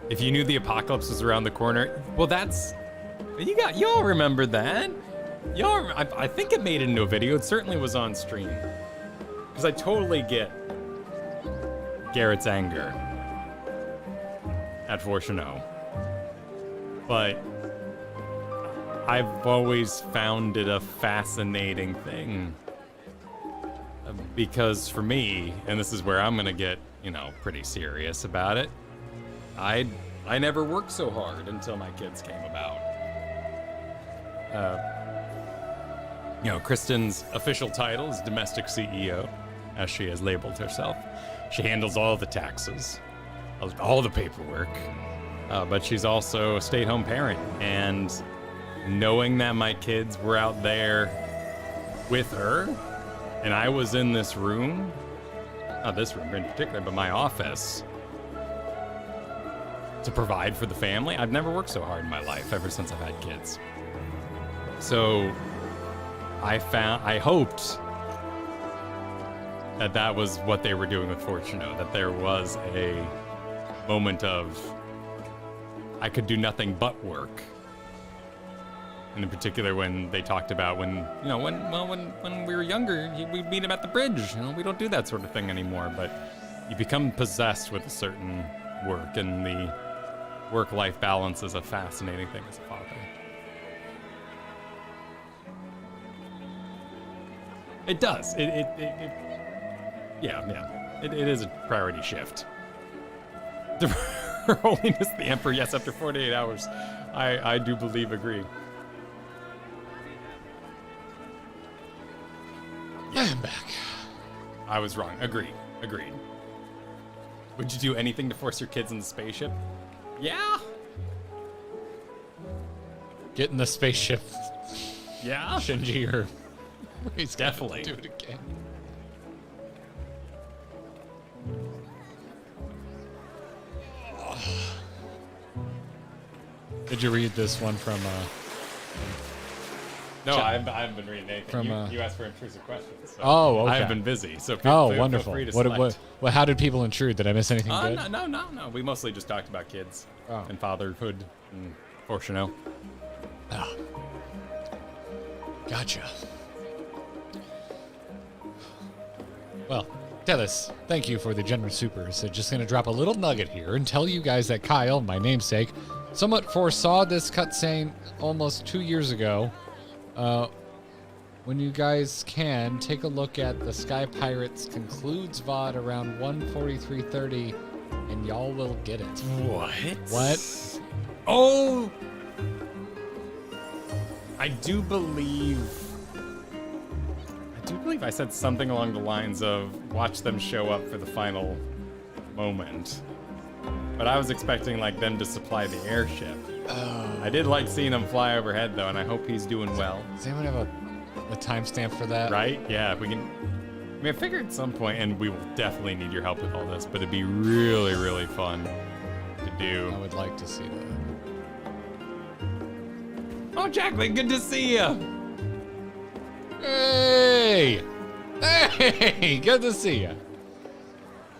If you knew the apocalypse was around the corner, well, that's, y'all remember that? I think it made it into a video. It certainly was on stream. Because I totally get Garrett's anger at Fortuno. But I've always found it a fascinating thing. Because for me, and this is where I'm gonna get, pretty serious about it, I never worked so hard until my kids came about. Kristen's official title is domestic CEO, as she has labeled herself. She handles all the taxes, all the paperwork, but she's also a stay-at-home parent. And knowing that my kids were out there with her, and I was in this room, not this room in particular, but my office, to provide for the family. I've never worked so hard in my life ever since I've had kids. So I hoped that was what they were doing with Fortuno, that there was a moment of I could do nothing but work. And in particular, when they talked about when we were younger, we'd meet them at the bridge. We don't do that sort of thing anymore, but you become possessed with a certain work, and the work-life balance is a fascinating thing as a father. It does. It is a priority shift. Her Holiness the Emperor, yes, after 48 hours. I do believe, agree. I am back. I was wrong. Agreed. Would you do anything to force your kids in the spaceship? Yeah. Get in the spaceship. Yeah. Shinji, or he's definitely do it again. Did you read this one from No, I haven't been reading anything. From, you asked for intrusive questions. So oh, okay. I've been busy, so wonderful. Feel free to What, how did people intrude? Did I miss anything good? No. We mostly just talked about kids and fatherhood and Fortuno. Oh. Gotcha. Well, Dennis, thank you for the generous super. So just going to drop a little nugget here and tell you guys that Kyle, my namesake, somewhat foresaw this cutscene almost 2 years ago. When you guys can, take a look at the Sky Pirates concludes VOD around 1:43:30, and y'all will get it. What? Oh! I do believe I said something along the lines of watch them show up for the final moment. But I was expecting them to supply the airship. Oh. I did like seeing him fly overhead though, and I hope he's doing well. Does anyone have a timestamp for that? Right? Yeah, if we can. I mean, I figured at some point, and we will definitely need your help with all this, but it'd be really, really fun to do. I would like to see that. Oh, Jacqueline, good to see you. Hey! Hey! Good to see you.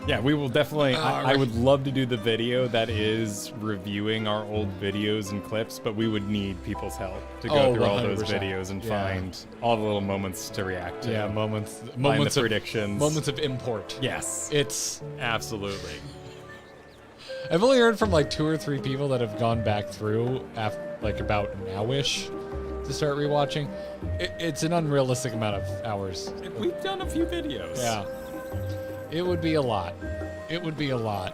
Yeah, we will definitely. I would love to do the video that is reviewing our old videos and clips, but we would need people's help to go through all those videos and find all the little moments to react to. Yeah, moments of of predictions, moments of import. Yes, it's absolutely. I've only heard from 2 or 3 people that have gone back through after about now-ish to start rewatching. It's an unrealistic amount of hours. We've done a few videos. Yeah. It would be a lot. It would be a lot.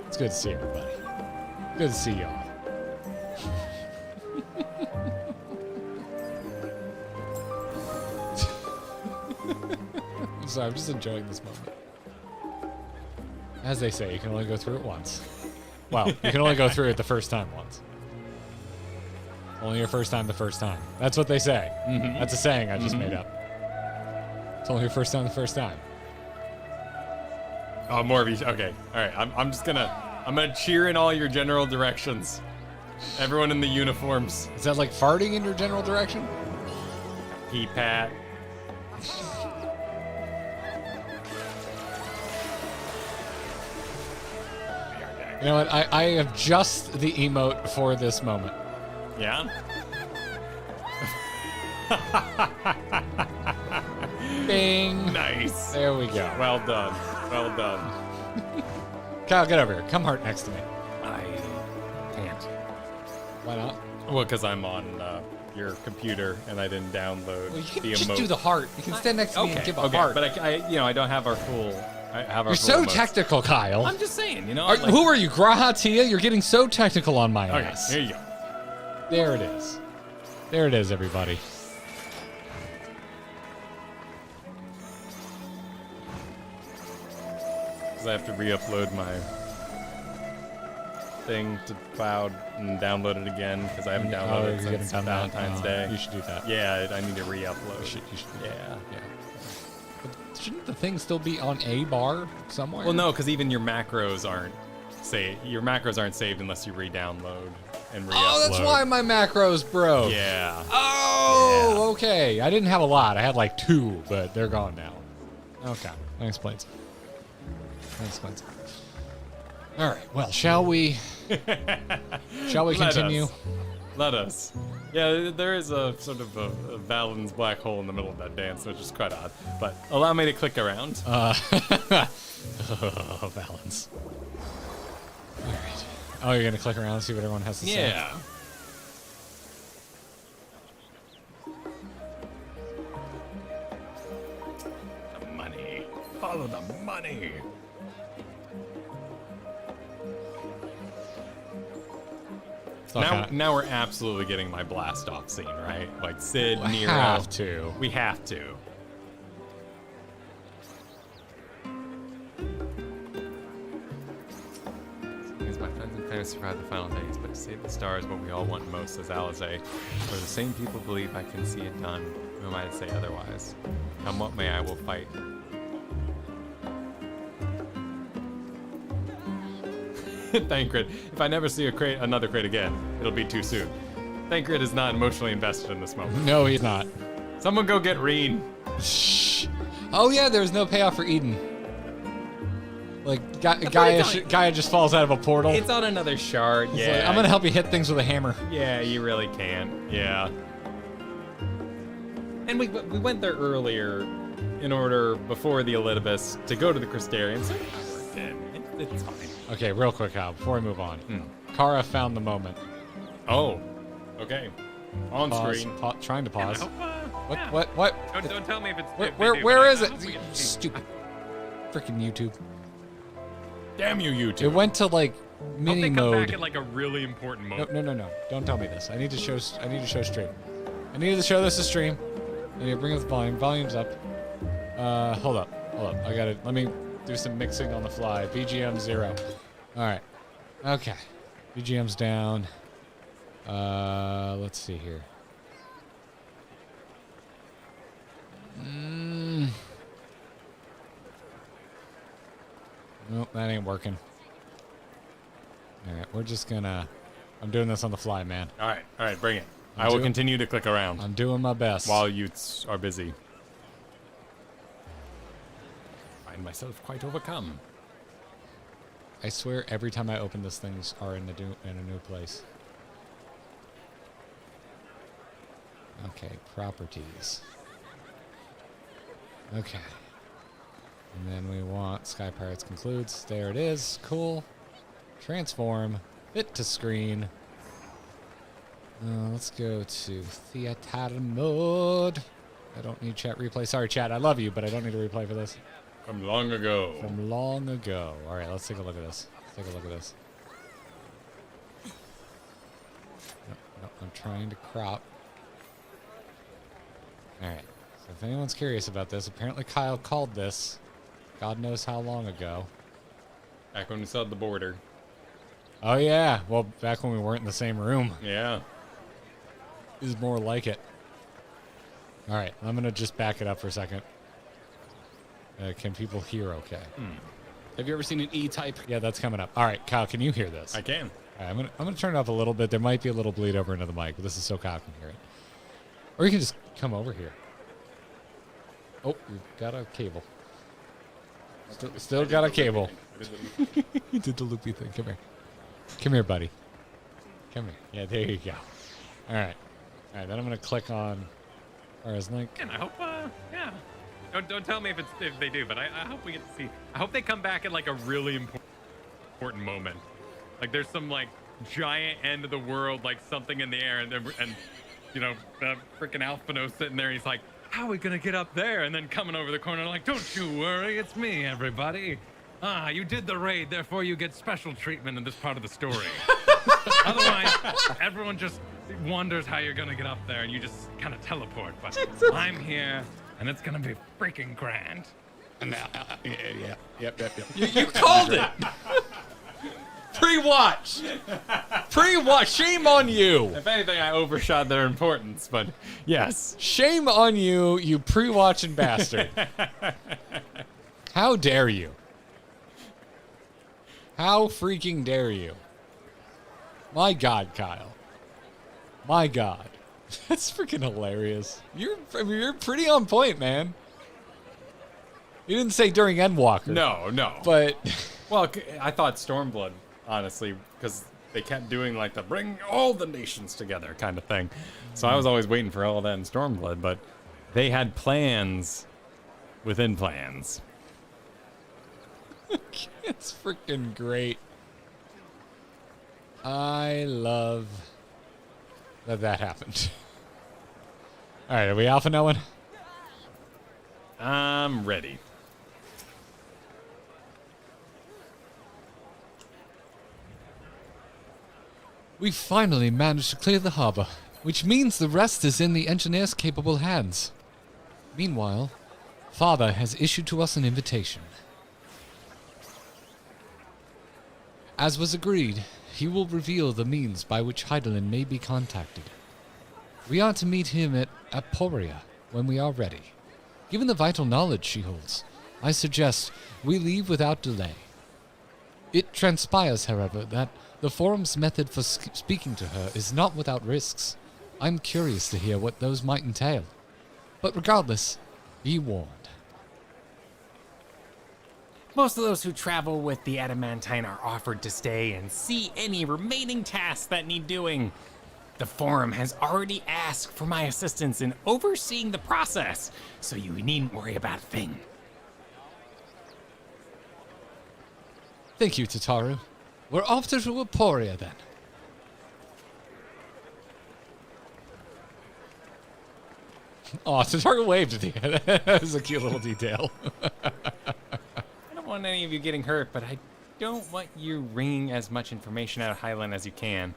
It's good to see everybody. Good to see y'all. sorry, I'm just enjoying this moment. As they say, you can only go through it once. Well, you can only go through it the first time once. Only your first time the first time. That's what they say. That's a saying I just made up. It's only your first time the first time. Oh, more of each. Okay, all right. I'm gonna cheer in all your general directions. Everyone in the uniforms. Is that like farting in your general direction? Pee pat. You know what? I have just the emote for this moment. Yeah? Bing. Nice. There we go. Well done. Well done. Kyle, get over here. Come heart next to me. I can't. Why not? Well, because I'm on your computer and I didn't download Well, you can the just emote. do the heart. You can stand next to me and give a heart. But I don't have our full. I have our You're full so emotes. technical, Kyle. I'm just saying, you know. Who are you, Graha Tia? You're getting so technical on my Okay, ass. here you go. There it is. There it is, everybody. Because I have to re-upload my thing to cloud and download it again because I haven't downloaded it since Valentine's Day. You should do that. Yeah, I need to re-upload. You should do that. Yeah. But shouldn't the thing still be on a bar somewhere? Well, no, because even your macros aren't saved. Your macros aren't saved unless you re-download and re-upload. Oh, that's why my macros broke. Yeah. Oh, okay. I didn't have a lot. I had like 2, but they're gone now. Okay. That explains it. That explains it. All right. Well, shall we? Shall we continue? Let us. Yeah, there is a sort of a Valen's black hole in the middle of that dance, which is quite odd. But allow me to click around. Valen's. All right. Oh, you're gonna click around and see what everyone has to say. Yeah. The money. Follow the money. Now we're absolutely getting my blast off scene, right? Like Sid, We Nero. have to. We have to. Sometimes my friends and family survive the final days, but to save the star is what we all want most, says Alizé. For the same people believe I can see it done. Who am I to say otherwise? Come what may, I will fight. Thancred. If I never see another crate again, it'll be too soon. Thancred is not emotionally invested in this moment. No, he's not. Someone go get Reen. Shh. Oh yeah, there's no payoff for Eden. Like Gaia just falls out of a portal. It's on another shard. He's Yeah. like, I'm gonna help you hit things with a hammer. Yeah, you really can. Yeah. And we went there earlier in order before the Elidibus to go to the Crystarium, so it's fine. Okay, real quick, Hal, before we move on. Kara found the moment. Oh, okay. On Pause. screen. Trying to pause. Yeah, What? Don't tell me if it's. Where is it? Stupid. Freaking YouTube. Damn you, YouTube. It went to like mini Hope they come mode. back at like a really important moment. No. Don't tell me this. I need to show stream. I need to show this to stream. I need to bring up the volume. Volume's up. Hold up. I got it. Let me do some mixing on the fly. BGM 0. All right. Okay. BGM's down. Let's see here. Nope, that ain't working. All right, we're just gonna. I'm doing this on the fly, man. All right, bring it. I will continue to click around. I'm doing my best. While you are busy. I find myself quite overcome. I swear, every time I open this, things are in a new place. Okay, properties. Okay. And then we want Sky Pirates concludes. There it is. Cool. Transform. Fit to screen. Let's go to theater mode. I don't need chat replay. Sorry, chat. I love you, but I don't need a replay for this. From long ago. From long ago. All right, let's take a look at this. No, I'm trying to crop. All right. If anyone's curious about this, apparently Kyle called this God knows how long ago. Back when we saw the border. Oh, yeah. Well, back when we weren't in the same room. Yeah. Is more like it. All right. I'm going to just back it up for a second. Can people hear okay? Have you ever seen an E-type? Yeah, that's coming up. All right, Kyle, can you hear this? I can. All right, I'm gonna turn it up a little bit. There might be a little bleed over into the mic, but this is so Kyle can hear it. Or you can just come over here. Oh, we've got a cable. Still got a cable. You did the loopy thing. Come here. Come here, buddy. Come here. Yeah, there you go. All right. All right, then I'm going to click on Ara's link. And I hope, yeah. Don't tell me if they do, but I hope we get to see. I hope they come back at like a really important moment. Like there's some like giant end of the world, like something in the air, and you know, freaking Alphino sitting there. He's like, "How are we gonna get up there?" And then coming over the corner, like, "Don't you worry, it's me, everybody. You did the raid, therefore you get special treatment in this part of the story. Otherwise, everyone just wonders how you're gonna get up there, and you just kind of teleport. But I'm here." And it's gonna be freaking grand. And now, yep. You called it. Pre-watch. Pre-watch. Shame on you. If anything, I overshot their importance, but yes. Shame on you, you pre-watching bastard. How dare you? How freaking dare you? My God, Kyle. My God. That's freaking hilarious. You're pretty on point, man. You didn't say during Endwalker. No. But well, I thought Stormblood, honestly, because they kept doing like the bring all the nations together kind of thing. So I was always waiting for all that in Stormblood, but they had plans within plans. It's freaking great. I love that happened. All right, are we alpha knowing? I'm ready. We finally managed to clear the harbor, which means the rest is in the engineer's capable hands. Meanwhile, Father has issued to us an invitation. As was agreed, he will reveal the means by which Hydaelyn may be contacted. We are to meet him at Aporia when we are ready. Given the vital knowledge she holds, I suggest we leave without delay. It transpires, however, that the Forum's method for speaking to her is not without risks. I'm curious to hear what those might entail. But regardless, be warned. Most of those who travel with the Adamantine are offered to stay and see any remaining tasks that need doing. The Forum has already asked for my assistance in overseeing the process, so you needn't worry about a thing. Thank you, Tataru. We're off to Aporia, then. Oh, Tataru waved at the end. That was a cute little detail. I don't want any of you getting hurt, but I don't want you wringing as much information out of Hydaelyn as you can.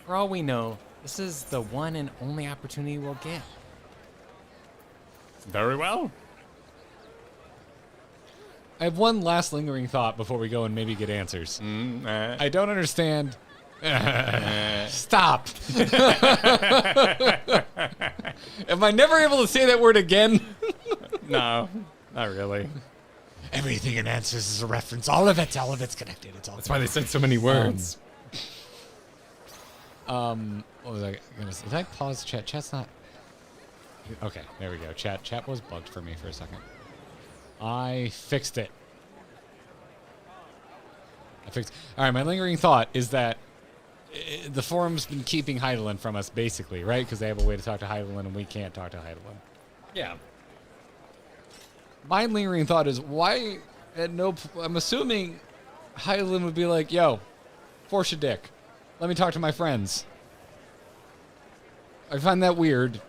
For all we know, this is the one and only opportunity we'll get. Very well. I have one last lingering thought before we go and maybe get answers. I don't understand. Stop. Am I never able to say that word again? No, not really. Everything in Answers is a reference. All of it's connected. It's all. That's why they said so many words. What was I gonna say? Did I pause chat? Chat's not. Okay, there we go. Chat was bugged for me for a second. I fixed it. All right, my lingering thought is that the Forum's been keeping Hydaelyn from us, basically, right? Because they have a way to talk to Hydaelyn, and we can't talk to Hydaelyn. Yeah. My lingering thought is why I'm assuming Hydaelyn would be like, yo, force your dick. Let me talk to my friends. I find that weird,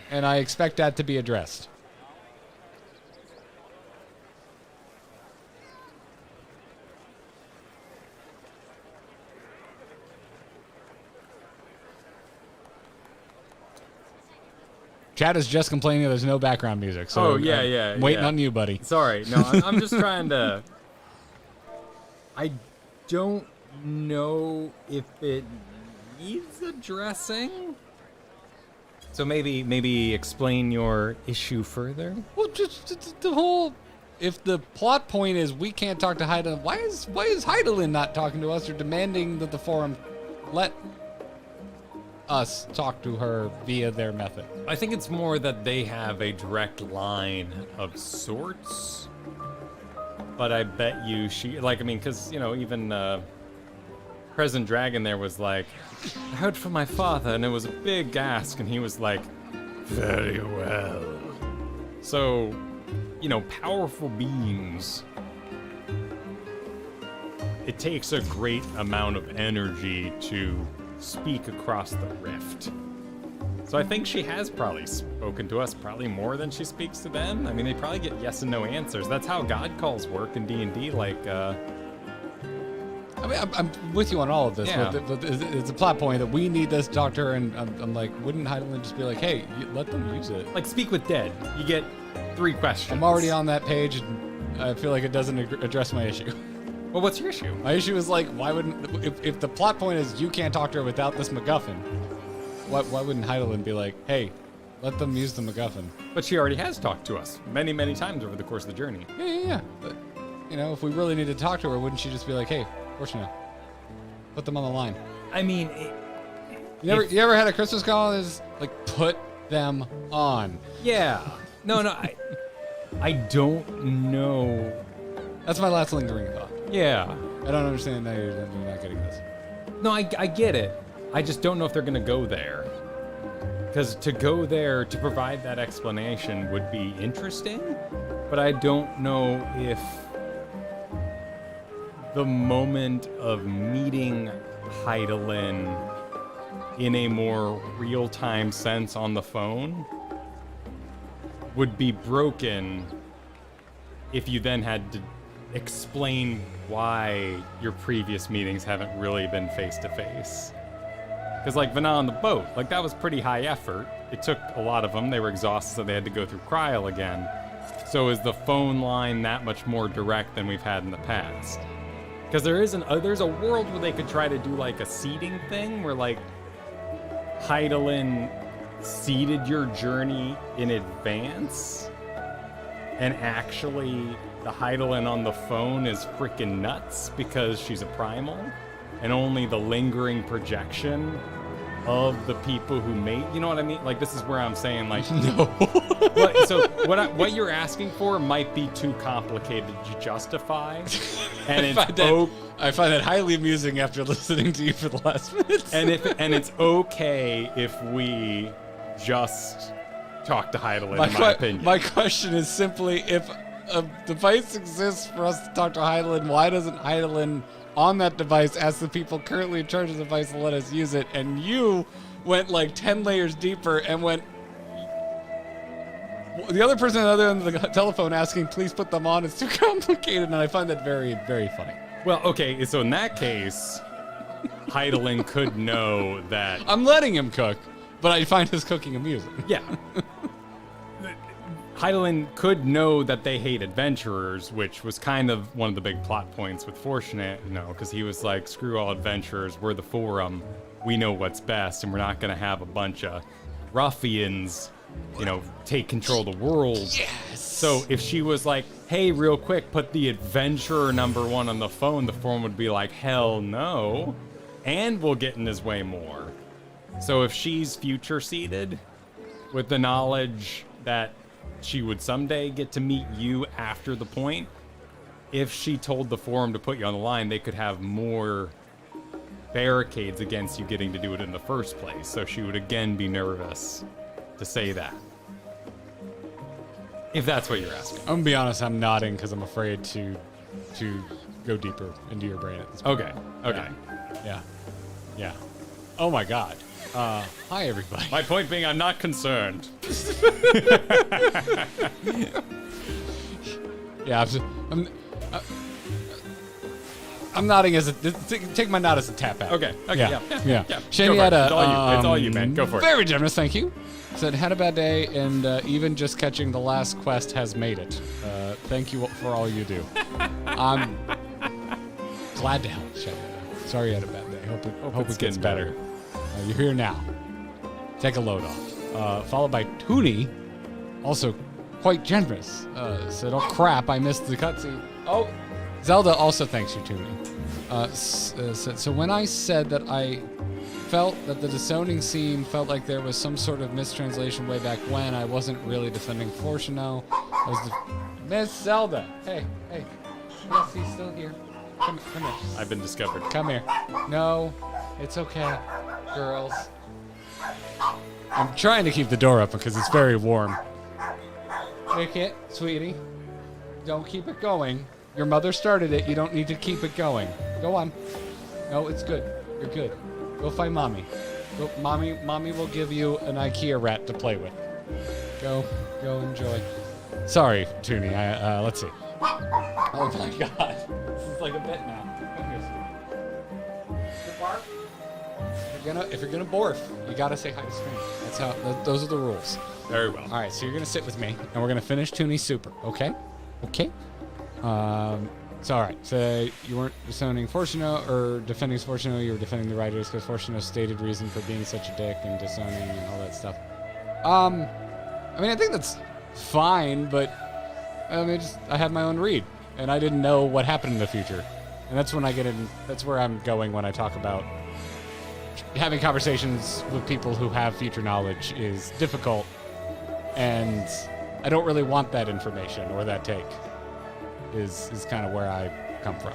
and I expect that to be addressed. Chad is just complaining there's no background music. So I'm waiting on you, buddy. Sorry, no, I'm just trying to. I don't know if it needs addressing. So maybe explain your issue further. Well, just the whole. If the plot point is we can't talk to Hydaelyn, why is Hydaelyn not talking to us or demanding that the forum let us talk to her via their method? I think it's more that they have a direct line of sorts. But I bet you because, even President Dragon there was like, I heard from my father, and it was a big ask, and he was like, very well. So, powerful beings, it takes a great amount of energy to speak across the rift. So I think she has probably spoken to us probably more than she speaks to them. I mean, they probably get yes and no answers. That's how God calls work in D&D, I mean, I'm with you on all of this, Yeah. but it's a plot point that we need this to talk to her, and I'm like, wouldn't Hydaelyn just be like, hey, let them use it? Like, speak with dead. You get 3 questions. I'm already on that page, and I feel like it doesn't address my issue. Well, what's your issue? My issue is like, why wouldn't, if the plot point is you can't talk to her without this MacGuffin, why wouldn't Hydaelyn be like, hey, let them use the MacGuffin? But she already has talked to us many, many times over the course of the journey. Yeah. But, if we really need to talk to her, wouldn't she just be like, hey, Fortuna, put them on the line? I mean, you ever had a Christmas call that is like, put them on? Yeah. No, I don't know. That's my last lingering thought. Yeah. I don't understand that you're not getting this. No, I get it. I just don't know if they're going to go there. Because to go there to provide that explanation would be interesting, but I don't know if the moment of meeting Hydaelyn in a more real-time sense on the phone would be broken if you then had to explain why your previous meetings haven't really been face-to-face. Because Vana on the boat, that was pretty high effort. It took a lot of them. They were exhausted, so they had to go through Coeurl again. So is the phone line that much more direct than we've had in the past? Because there's a world where they could try to do a seeding thing where Hydaelyn seeded your journey in advance, and actually the Hydaelyn on the phone is freaking nuts because she's a primal, and only the lingering projection of the people who made, you know what I mean? This is where I'm saying no. What you're asking for might be too complicated to justify, and I find that highly amusing after listening to you for the last minutes. and it's okay if we just talk to Hydaelyn, in my opinion. My question is simply, if a device exists for us to talk to Hydaelyn, why doesn't Hydaelyn on that device ask the people currently in charge of the device to let us use it? And you went 10 layers deeper and went, the other person other than the telephone asking, please put them on, is too complicated, and I find that very, very funny. Well, okay, so in that case, Hydaelyn could know that... I'm letting him cook, but I find his cooking amusing. Yeah. Hydaelyn could know that they hate adventurers, which was kind of one of the big plot points with Fortunate, because he was like, screw all adventurers, we're the forum, we know what's best, and we're not going to have a bunch of ruffians, take control of the world. Yes! So if she was like, hey, real quick, put the adventurer #1 on the phone, the forum would be like, hell no, and we'll get in his way more. So if she's future seeded, with the knowledge that she would someday get to meet you after the point, if she told the forum to put you on the line, they could have more barricades against you getting to do it in the first place. So she would again be nervous to say that. If that's what you're asking. I'm gonna be honest, I'm nodding because I'm afraid to go deeper into your brain at this point. Okay. Yeah. Oh my God. Hi everybody. My point being, I'm not concerned. Yeah, I'm nodding as take my nod as a tap out. Okay. Yeah. Yeah. Shaniata, It's all you, man. Go for it. Very generous, thank you. Said, had a bad day, and even just catching the last quest has made it. Thank you for all you do. I'm glad to help, Shadow. Sorry you had a bad day. Hope it gets better. You're here now. Take a load off. Followed by Toonie, also quite generous. Said, oh crap, I missed the cutscene. Oh, Zelda also thanks you, Toonie. Said, so when I said that I felt that the disowning scene felt like there was some sort of mistranslation way back when, I wasn't really defending Fortuno. I was Miss Zelda. Hey. Yes, he's still here. Come here. I've been discovered. Come here. No, it's okay, girls. I'm trying to keep the door open because it's very warm. Pick it, sweetie. Don't keep it going. Your mother started it. You don't need to keep it going. Go on. No, it's good. You're good. Go find mommy. Go, mommy will give you an IKEA rat to play with. Go enjoy. Sorry, Toonie. Let's see. Oh my God, this is like a bit now. If you're gonna borf, you gotta say hi to stream. That's how. Those are the rules. Very well. All right, so you're gonna sit with me, and we're gonna finish Toonie's super. Okay. So all right. So you weren't disowning Fortuno or defending Fortuno. You were defending the writers because Fortuno's stated reason for being such a dick and disowning and all that stuff. I mean, I think that's fine, but I mean, I had my own read, and I didn't know what happened in the future, and that's when I get in. That's where I'm going when I talk about having conversations with people who have future knowledge is difficult, and I don't really want that information or that take. Is kind of where I come from.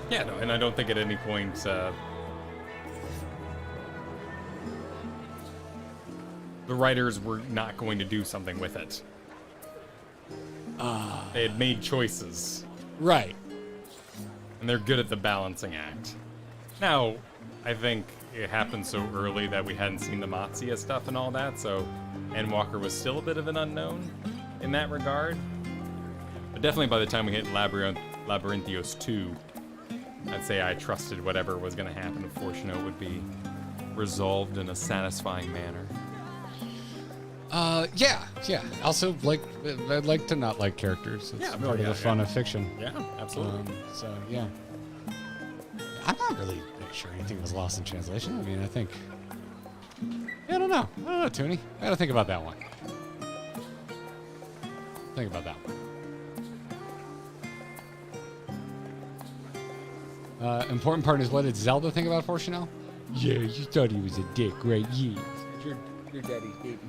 Yeah, no, and I don't think at any point the writers were not going to do something with it. They had made choices. Right. And they're good at the balancing act. Now, I think it happened so early that we hadn't seen the Matsuya stuff and all that, so Endwalker was still a bit of an unknown in that regard. But definitely by the time we hit Labyrinthios 2, I'd say I trusted whatever was going to happen with Fortuno would be resolved in a satisfying manner. Yeah. Also, I'd like to not like characters. It's part of the fun of fiction. Yeah, absolutely. So, yeah. I'm not really sure anything was lost in translation. I mean, I think... I don't know, Toonie. I gotta think about that one. Important part is, what did Zelda think about Fortuno? Yeah, you thought he was a dick, right? Yeah. Your daddy's baby.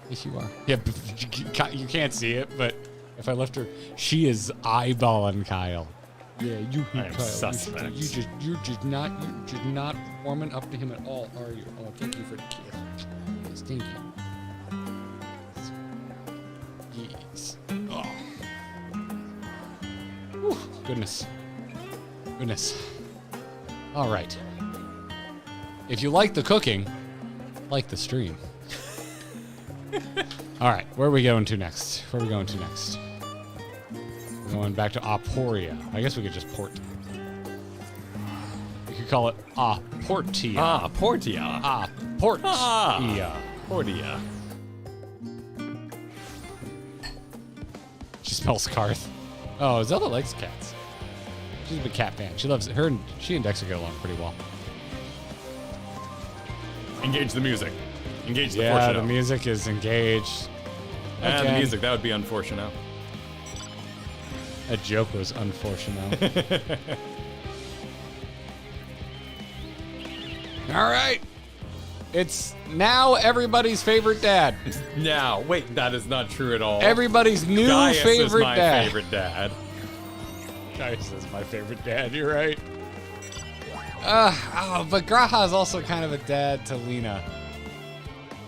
Yes, you are. Yeah, you can't see it, but if I lift her, she is eyeballing Kyle. Yeah, you hate Kyle. Suspect. You're just not warming up to him at all, are you? Oh, thank you for the kiss. Yes, thank you. Yes. Oh. Whew. Goodness. All right. If you like the cooking, like the stream. All right, where are we going to next? We're going back to Aporia. I guess we could just port. You could call it Aportia. Portia. Portia. Portia. She smells Karth. Oh, Zelda likes cats. She's a big cat fan. She loves it. She and Dexter get along pretty well. Engage the music. Engage the Yeah, Fortuno. the music is engaged. And Okay. the music, that would be unfortunate. That joke was unfortunate. All right. It's now everybody's favorite dad. Now, wait, that is not true at all. Everybody's new Gaius favorite is my dad. favorite dad. Gaius is my favorite dad. You're right. But Graha is also kind of a dad to Lena.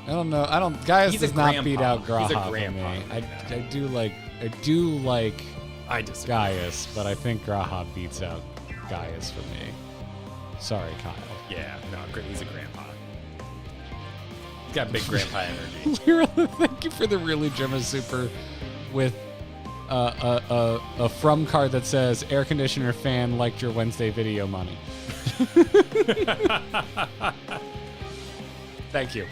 I don't know. Gaius He's a does not grandpa. beat out Graha He's a for grandpa. me. I do like I disagree. Gaius, but I think Graha beats out Gaius for me. Sorry, Kyle. Yeah, no, he's a grandpa. He's got big grandpa energy. Thank you for the really generous super with a from card that says air conditioner fan liked your Wednesday video money. Thank you.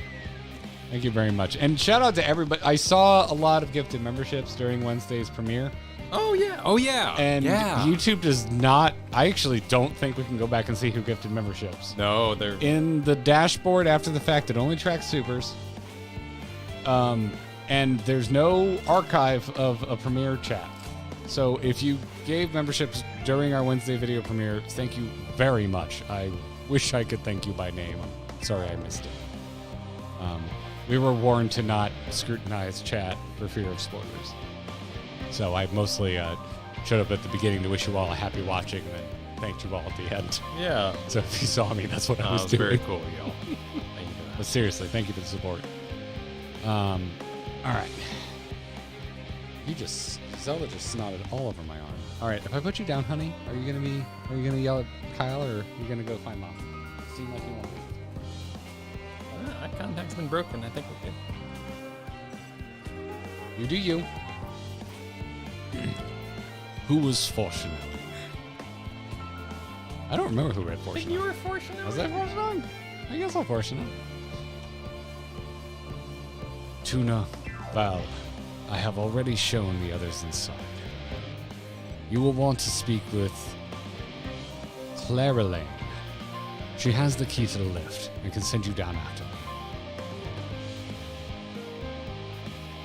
Thank you very much. And shout out to everybody. I saw a lot of gifted memberships during Wednesday's premiere. Oh, yeah. Oh, yeah. And yeah. YouTube does not... I actually don't think we can go back and see who gifted memberships. No, they're... In the dashboard after the fact, it only tracks supers. And there's no archive of a premiere chat. So if you gave memberships during our Wednesday video premiere, thank you very much. I wish I could thank you by name. I'm sorry I missed it. We were warned to not scrutinize chat for fear of spoilers. So I mostly showed up at the beginning to wish you all a happy watching and then thanked you all at the end. Yeah. So if you saw me, that's what I was doing. Very cool, y'all. Thank you for that. But seriously, thank you for the support. All right. Zelda just snotted all over my arm. All right, if I put you down, honey, are you gonna yell at Kyle, or are you gonna go find Mom? Seem like you want me. Eye contact's been broken. I think we're good. You do you. Who was fortunate? I don't remember who read fortunate. You were fortunate. Was I fortunate? I guess I'm fortunate. Tuna, Val, I have already shown the others inside. You will want to speak with Coeurl. She has the key to the lift and can send you down after me.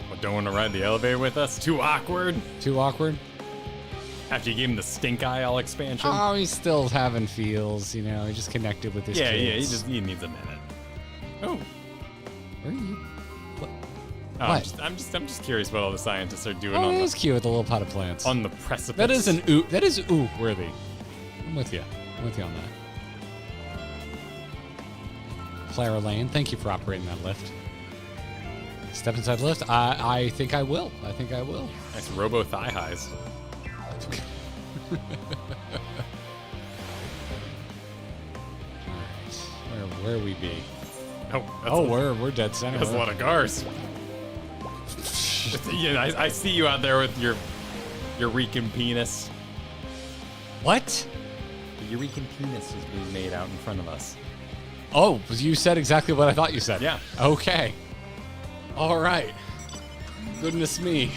What, don't want to ride the elevator with us? Too awkward? Too awkward? After you gave him the stink eye all expansion? Oh, he's still having feels, you know. He just connected with his kids. He needs a minute. Oh. Where are you? What? Oh, What? I'm just curious what all the scientists are doing Oh, on it the is cute with the little pot of plants. on the precipice. That is that is worthy. I'm with you. I'm with you on that. Coeurl, thank you for operating that lift. Step inside the lift. I think I will. I think I will. Nice robo thigh highs. Alright. Where we be? Oh, we're dead center. That's a lot of cars. Yeah, I see you out there with your Eureka penis. What? The Eureka penis is being made out in front of us. Oh, you said exactly what I thought you said. Yeah. Okay. All right. Goodness me.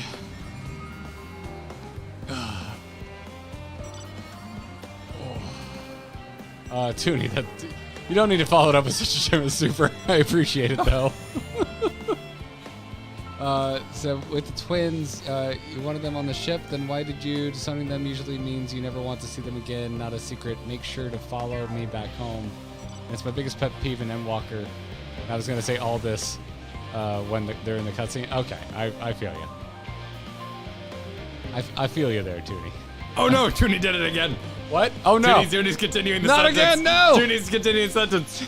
Toonie, that you don't need to follow it up with such a gem as super. I appreciate it though. So with the twins, you wanted them on the ship, then why did you? Disowning them usually means you never want to see them again. Not a secret. Make sure to follow me back home. And it's my biggest pet peeve in Endwalker. I was gonna say all this when they're in the cutscene. Okay, I feel you. I feel you there, Toonie. Oh no, Toonie did it again. What? Oh no. Tooney's continuing the Not sentence. again, no! Tooney's continuing the sentence.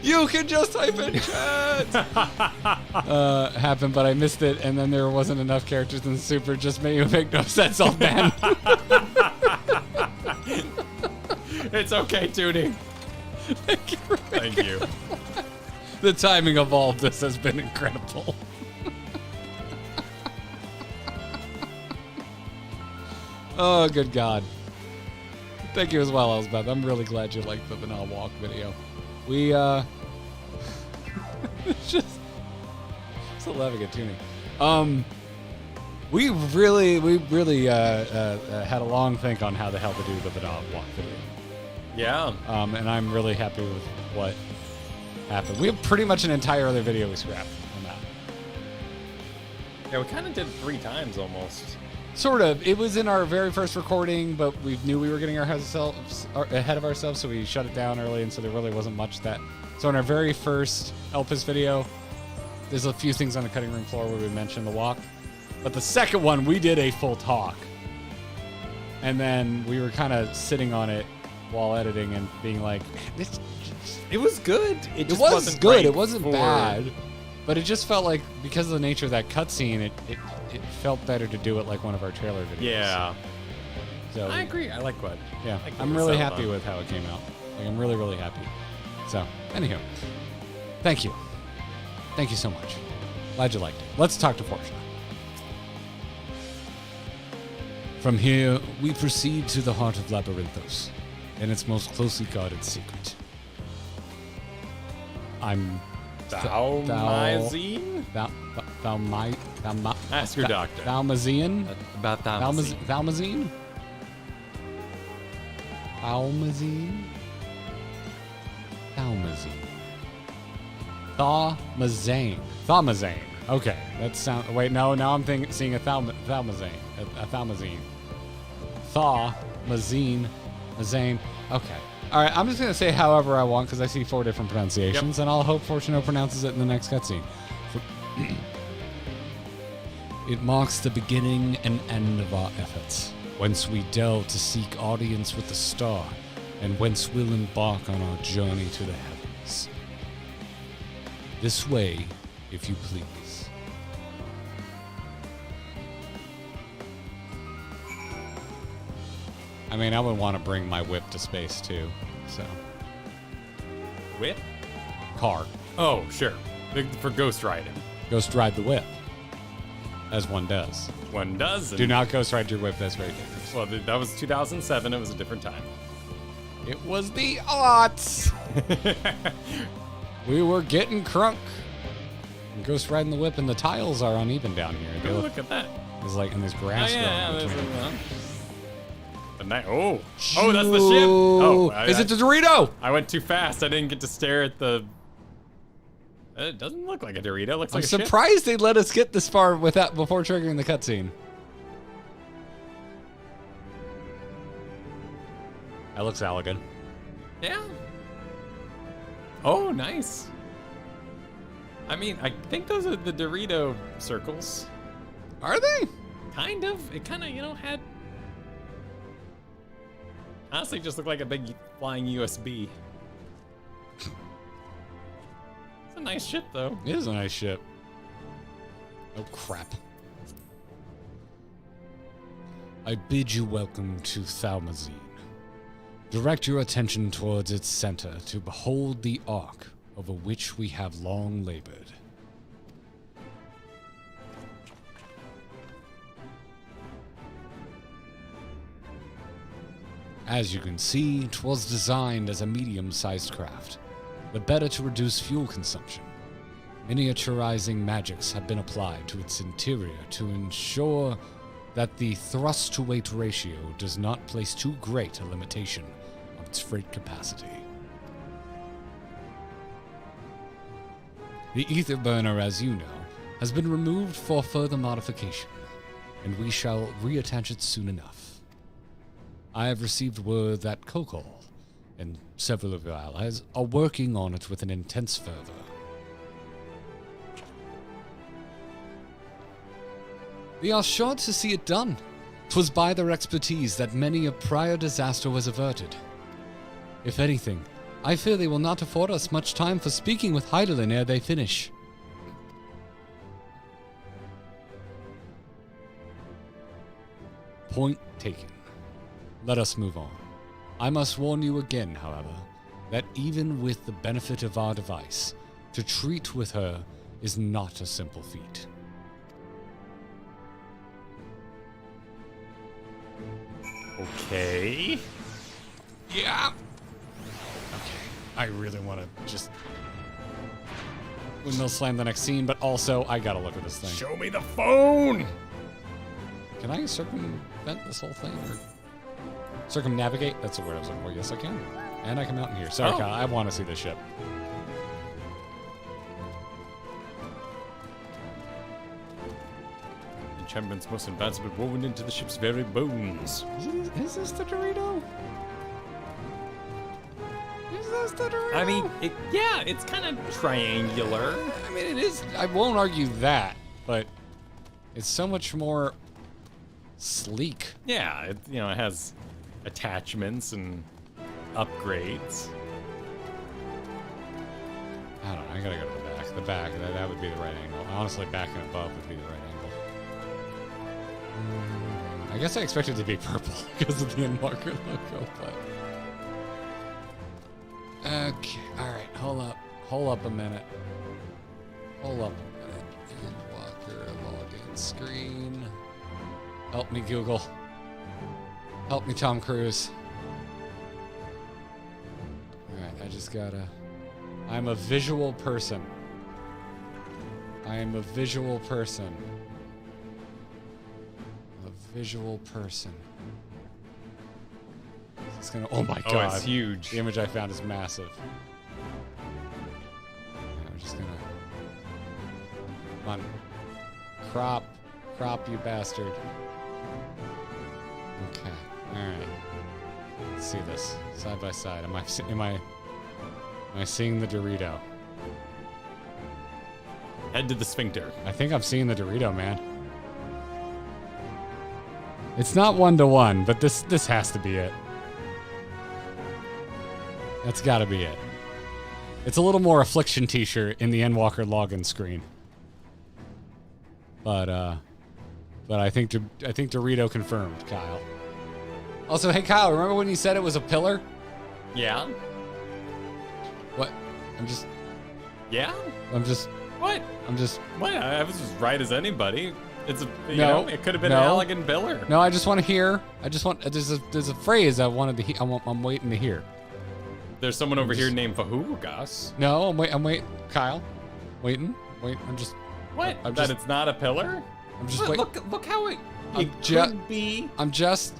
You can just type in chat. Happened, but I missed it, and then there wasn't enough characters in the super. Just made you make no sense, old man. It's okay, Toonie. Thank you. The timing of all of this has been incredible. Oh, good God. Thank you as well, Elsbeth. I'm really glad you liked the Vanilla Walk video. We, just laughing at Toonie. We really had a long think on how the hell to do the Vanilla Walk video. Yeah. And I'm really happy with what happened. We have pretty much an entire other video we scrapped on that. Yeah, we kind of did 3 times almost. Sort of. It was in our very first recording, but we knew we were getting ahead of ourselves, so we shut it down early, and so there really wasn't much that. So in our very first Elpis video, there's a few things on the cutting room floor where we mentioned the walk. But the second one, we did a full talk. And then we were kind of sitting on it while editing and being like, it was good. It just was wasn't good. right It wasn't for... bad. But it just felt like, because of the nature of that cutscene, it felt better to do it like one of our trailer videos. Yeah. So I agree. I like what. Yeah. Like I'm really happy with how it came out. Like, I'm really, really happy. So, anywho. Thank you. Thank you so much. Glad you liked it. Let's talk to Fortuna. From here, we proceed to the heart of Labyrinthos. and its most closely guarded secret. I'm... Thalmazine? Ask your doctor. Thalmazine? About Thalmazine. Thalmazine? Thalmazine? Thalmazine. Thalmazane. Thalmazane. Okay, that sound. Wait, no. Now I'm seeing a Thalmazane. A Thalmazine. Thalmazine. Mazane. Okay. All right. I'm just gonna say however I want because I see 4 different pronunciations, and I'll hope Fortuno pronounces it in the next cutscene. It marks the beginning and end of our efforts, whence we delve to seek audience with the star, and whence we'll embark on our journey to the heavens. This way, if you please. I mean, I would want to bring my whip to space too, so. Whip? Car. Oh, sure. For ghost riding. Ghost ride the whip. As one does. One does. Do not ghost ride your whip, that's very dangerous. Well, that was 2007, it was a different time. It was the aughts! We were getting crunk. And ghost riding the whip, and the tiles are uneven down here. Oh, look at that. There's like, and there's grass growing between them. Oh, that's the ship. Oh, is it the Dorito? I went too fast. I didn't get to stare at the. It doesn't look like a Dorito. It looks like a ship. I'm surprised they let us get this far without before triggering the cutscene. That looks elegant. Yeah. Oh, nice. I mean, I think those are the Dorito circles. Are they? Kind of. It kind of, had. Honestly, just looked like a big flying USB. It's a nice ship, though. It is a nice ship. Oh, crap. I bid you welcome to Thalmazine. Direct your attention towards its center to behold the ark over which we have long labored. As you can see, 'twas designed as a medium-sized craft, the better to reduce fuel consumption. Miniaturizing magics have been applied to its interior to ensure that the thrust-to-weight ratio does not place too great a limitation on its freight capacity. The ether burner, as you know, has been removed for further modification, and we shall reattach it soon enough. I have received word that Coeurl and several of your allies are working on it with an intense fervor. They are sure to see it done. 'Twas by their expertise that many a prior disaster was averted. If anything, I fear they will not afford us much time for speaking with Heidelin ere they finish. Point taken. Let us move on. I must warn you again, however, that even with the benefit of our device, to treat with her is not a simple feat. Okay. Yeah. Okay. I really want to just windmill slam the next scene, but also I gotta look at this thing. Show me the phone! Can I circumvent this whole thing? Or circumnavigate? That's the word I was looking for. Yes, I can. And I come out in here. Sorry, Kyle. I want to see this ship. Enchantments most advanced but woven into the ship's very bones. Is this the Dorito? Is this the Dorito? I mean, yeah, it's kind of triangular. I mean, it is. I won't argue that, but it's so much more sleek. Yeah, it has attachments and upgrades. I don't know. I gotta go to the back. The back. That would be the right angle. Honestly, back and above would be the right angle. I guess I expected it to be purple because of the Endwalker logo, but. Okay. All right. Hold up. Hold up a minute. Hold up a minute. Endwalker login screen. Help me, Google. Help me, Tom Cruise. just gotta... I'm a visual person. I am a visual person. A visual person. It's gonna... Oh my god. it's huge. The image I found is massive. I'm just gonna... Come on. Crop, you bastard. Okay. Alright. Let's see this. Side by side. Am I seeing the Dorito? Head to the sphincter. I think I'm seeing the Dorito, man. It's not 1-to-1, but this has to be it. That's gotta be it. It's a little more Affliction t-shirt in the Endwalker login screen. But I think Dorito confirmed, Kyle. Also, hey Kyle, remember when you said it was a pillar? Yeah. What? I'm just... Yeah? What? What? I was as right as anybody. It's a... You know, it could have been an elegant pillar. No, I just want to hear... There's a phrase I wanted to hear. I'm waiting to hear. There's someone over here named Vahugas. No, I'm waiting. Kyle. Waiting. I'm just... What? I'm that just, it's not a pillar? I'm just waiting. Look how it could be. I'm just...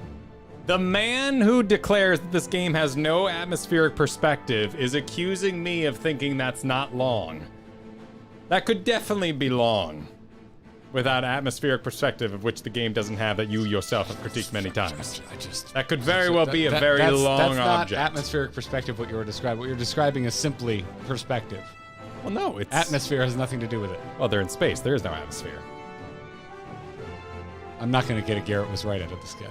The man who declares that this game has no atmospheric perspective is accusing me of thinking that's not long. That could definitely be long. Without atmospheric perspective, of which the game doesn't have, that you yourself have critiqued many times. That could very well be a very long object. That's not atmospheric perspective what you were describing. What you're describing is simply perspective. Well, no, it's... Atmosphere has nothing to do with it. Well, they're in space. There is no atmosphere. I'm not going to get it. Garrett was right out of this guy.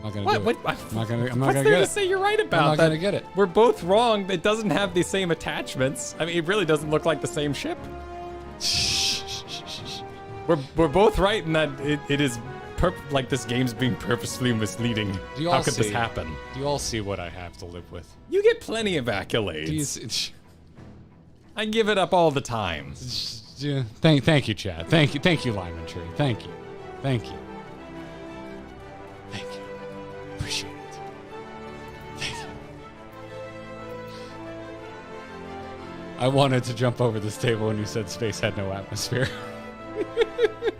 I'm not going to do it. I'm not going to get it. What's there to say you're right about that? I'm not going to get it. We're both wrong. It doesn't have the same attachments. I mean, it really doesn't look like the same ship. We're both right in that it is like this game's being purposefully misleading. How could this happen? Do you all see what I have to live with? You get plenty of accolades. I give it up all the time. Thank you, Chad. Thank you, Lyman Tree. Thank you. Appreciate it. Thank you. I wanted to jump over this table when you said space had no atmosphere.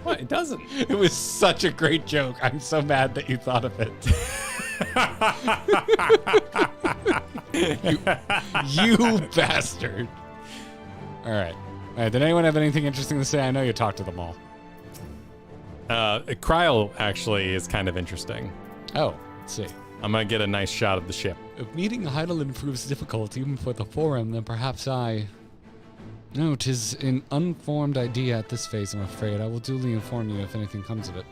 What? It doesn't. It was such a great joke. I'm so mad that you thought of it. you bastard. All right. Did anyone have anything interesting to say? I know you talked to them all. Coeurl actually is kind of interesting. Oh, let's see. I'm going to get a nice shot of the ship. If meeting Heidelin proves difficult even for the Forum, then perhaps I... No, 'tis an unformed idea at this phase, I'm afraid. I will duly inform you if anything comes of it.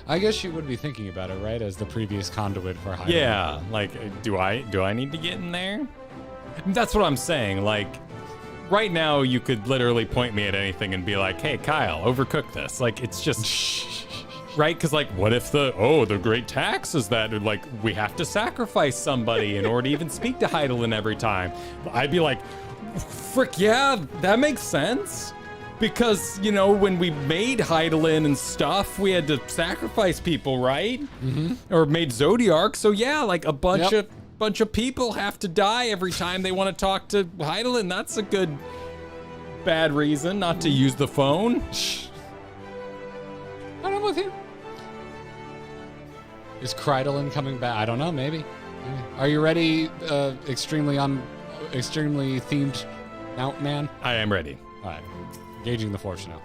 I guess you would be thinking about it, right? As the previous conduit for Heidelin. Yeah, like, do I need to get in there? That's what I'm saying. Like, right now, you could literally point me at anything and be like, hey, Kyle, overcook this. Like, it's just... Right? Because, like, what if the great tax is that, like, we have to sacrifice somebody in order to even speak to Heidelin every time? I'd be like... Frick, yeah, that makes sense. Because, you know, when we made Heidelin and stuff, we had to sacrifice people, right? Mm-hmm. Or made Zodiark, so yeah, like a bunch of people have to die every time they want to talk to Heidelin. That's a good bad reason not to use the phone. I'm with you. Is Heidelin coming back? I don't know, maybe. Are you ready, extremely themed out man? I am ready. All right. Engaging the force now.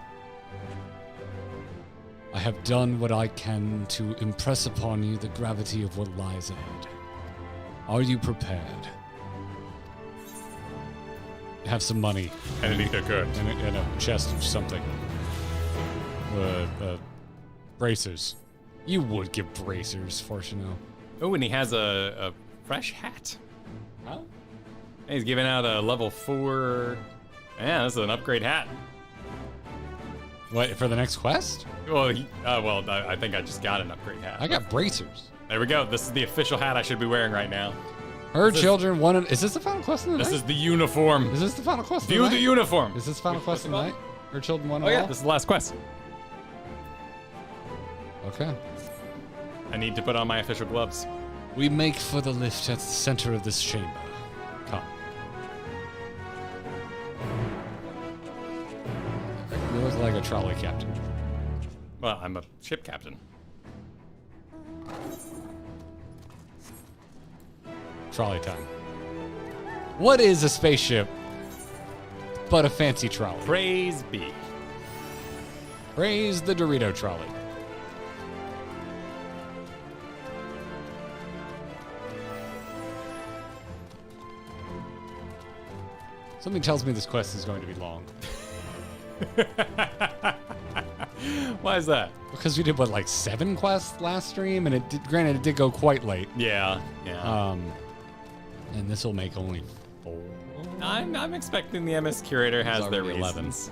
I have done what I can to impress upon you the gravity of what lies ahead. Are you prepared? Have some money. And a chest of something. Bracers. You would give bracers, Fortuno. Oh, and he has a fresh hat. Huh? He's giving out a level 4. Yeah, this is an upgrade hat. What, for the next quest? Well, I think I just got an upgrade hat. I got bracers. There we go. This is the official hat I should be wearing right now. Her children wanted... Is this the final quest of the night? This is the uniform. Is this the final quest of the night? night? View the uniform. Is this the final quest of the night? Her children wanted... Oh, yeah, this is the last quest. Okay. I need to put on my official gloves. We make for the lift at the center of this chamber. Come. look like a trolley captain. Well, I'm a ship captain. Trolley time. What is a spaceship but a fancy trolley? Praise be. Praise the Dorito trolley. Something tells me this quest is going to be long. Why is that? Because we did, what, like 7 quests last stream? And granted, it did go quite late. Yeah, yeah. And this will make only 4. I'm expecting the MS Curator has their already 11. reasons.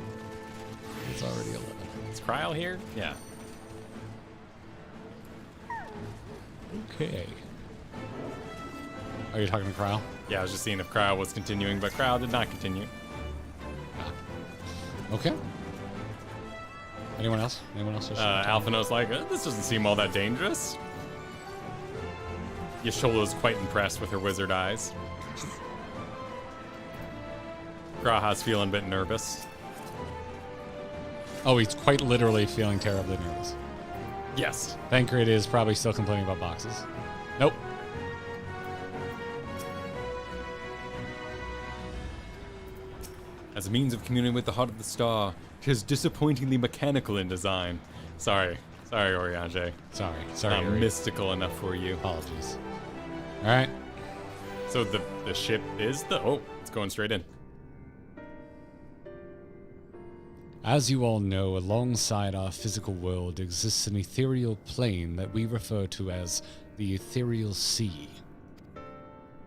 It's already 11. Is Coeurl here? Yeah. Okay. Are you talking to Coeurl? Yeah, I was just seeing if Coeurl was continuing, but Coeurl did not continue. Okay. Anyone else? Anyone else? Alphino's like, this doesn't seem all that dangerous. Yashola's quite impressed with her wizard eyes. Graha's feeling a bit nervous. Oh, he's quite literally feeling terribly nervous. Yes. Thancred is probably still complaining about boxes. Nope. As a means of communing with the heart of the star, it is disappointingly mechanical in design. Sorry, Oriange. Sorry, Not Ori. mystical enough for you. Apologies. All right. So the ship is it's going straight in. As you all know, alongside our physical world exists an ethereal plane that we refer to as the ethereal sea.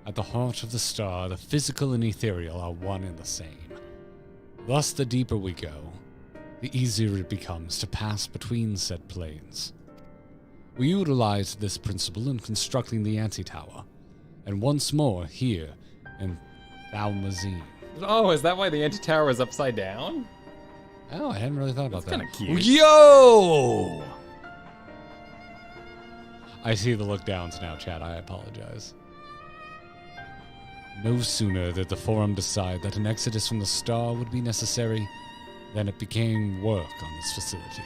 At the heart of the star, the physical and ethereal are one and the same. Thus, the deeper we go, the easier it becomes to pass between said planes. We utilized this principle in constructing the anti-tower, and once more here in Thalmazine. Oh, is that why the anti-tower is upside down? Oh, I hadn't really thought about that. That's kind of cute. Yo! I see the look downs now, Chad. I apologize. No sooner did the Forum decide that an exodus from the star would be necessary than it began work on this facility.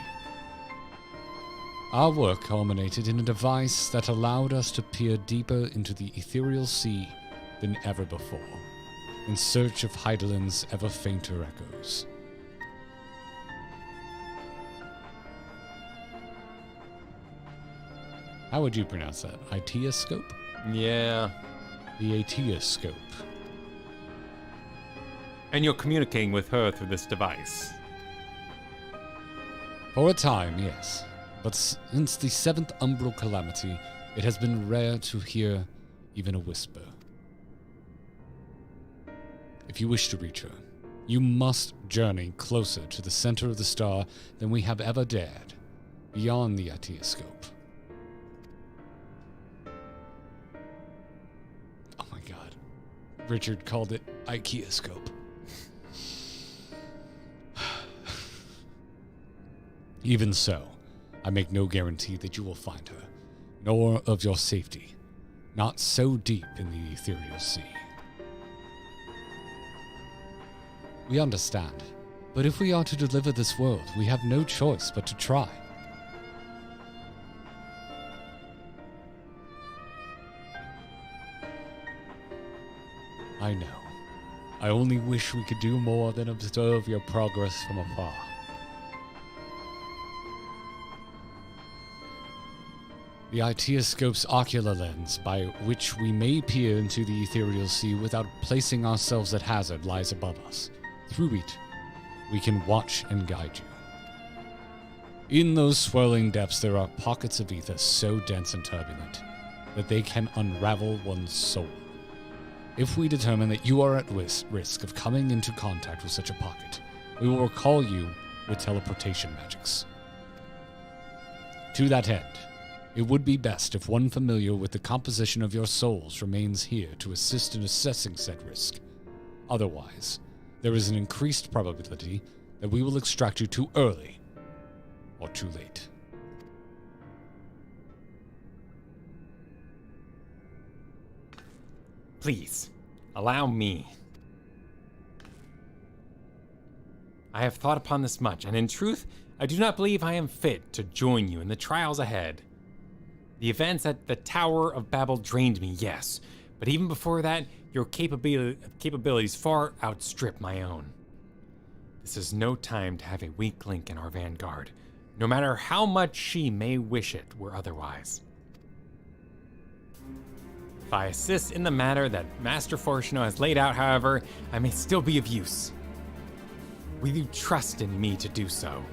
Our work culminated in a device that allowed us to peer deeper into the ethereal sea than ever before, in search of Heidelin's ever fainter echoes. How would you pronounce that? Etioscope? Yeah. The Etioscope. And you're communicating with her through this device. For a time, yes. But since the 7th Umbral Calamity, it has been rare to hear even a whisper. If you wish to reach her, you must journey closer to the center of the star than we have ever dared, beyond the Etioscope. Oh my god. Richard called it Ikeascope. Even so, I make no guarantee that you will find her, nor of your safety, not so deep in the ethereal sea. We understand, but if we are to deliver this world, we have no choice but to try. I know. I only wish we could do more than observe your progress from afar. The Etioscope's ocular lens, by which we may peer into the ethereal sea without placing ourselves at hazard, lies above us. Through it, we can watch and guide you. In those swirling depths, there are pockets of ether so dense and turbulent that they can unravel one's soul. If we determine that you are at risk of coming into contact with such a pocket, we will recall you with teleportation magics. To that end, it would be best if one familiar with the composition of your souls remains here to assist in assessing said risk. Otherwise, there is an increased probability that we will extract you too early or too late. Please, allow me. I have thought upon this much, and in truth, I do not believe I am fit to join you in the trials ahead. The events at the Tower of Babel drained me, yes, but even before that, your capabilities far outstrip my own. This is no time to have a weak link in our vanguard, no matter how much she may wish it were otherwise. If I assist in the matter that Master Fortuno has laid out, however, I may still be of use. Will you trust in me to do so?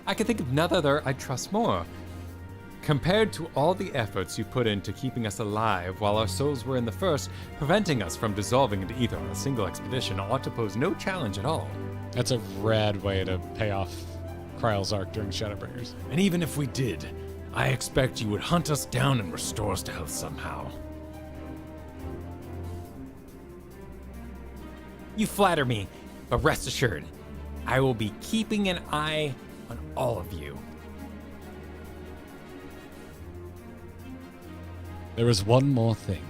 I can think of none other I trust more. Compared to all the efforts you put into keeping us alive while our souls were in the first, preventing us from dissolving into ether on a single expedition ought to pose no challenge at all. That's a rad way to pay off Coeurl's arc during Shadowbringers. And even if we did, I expect you would hunt us down and restore us to health somehow. You flatter me, but rest assured, I will be keeping an eye on all of you. There is one more thing.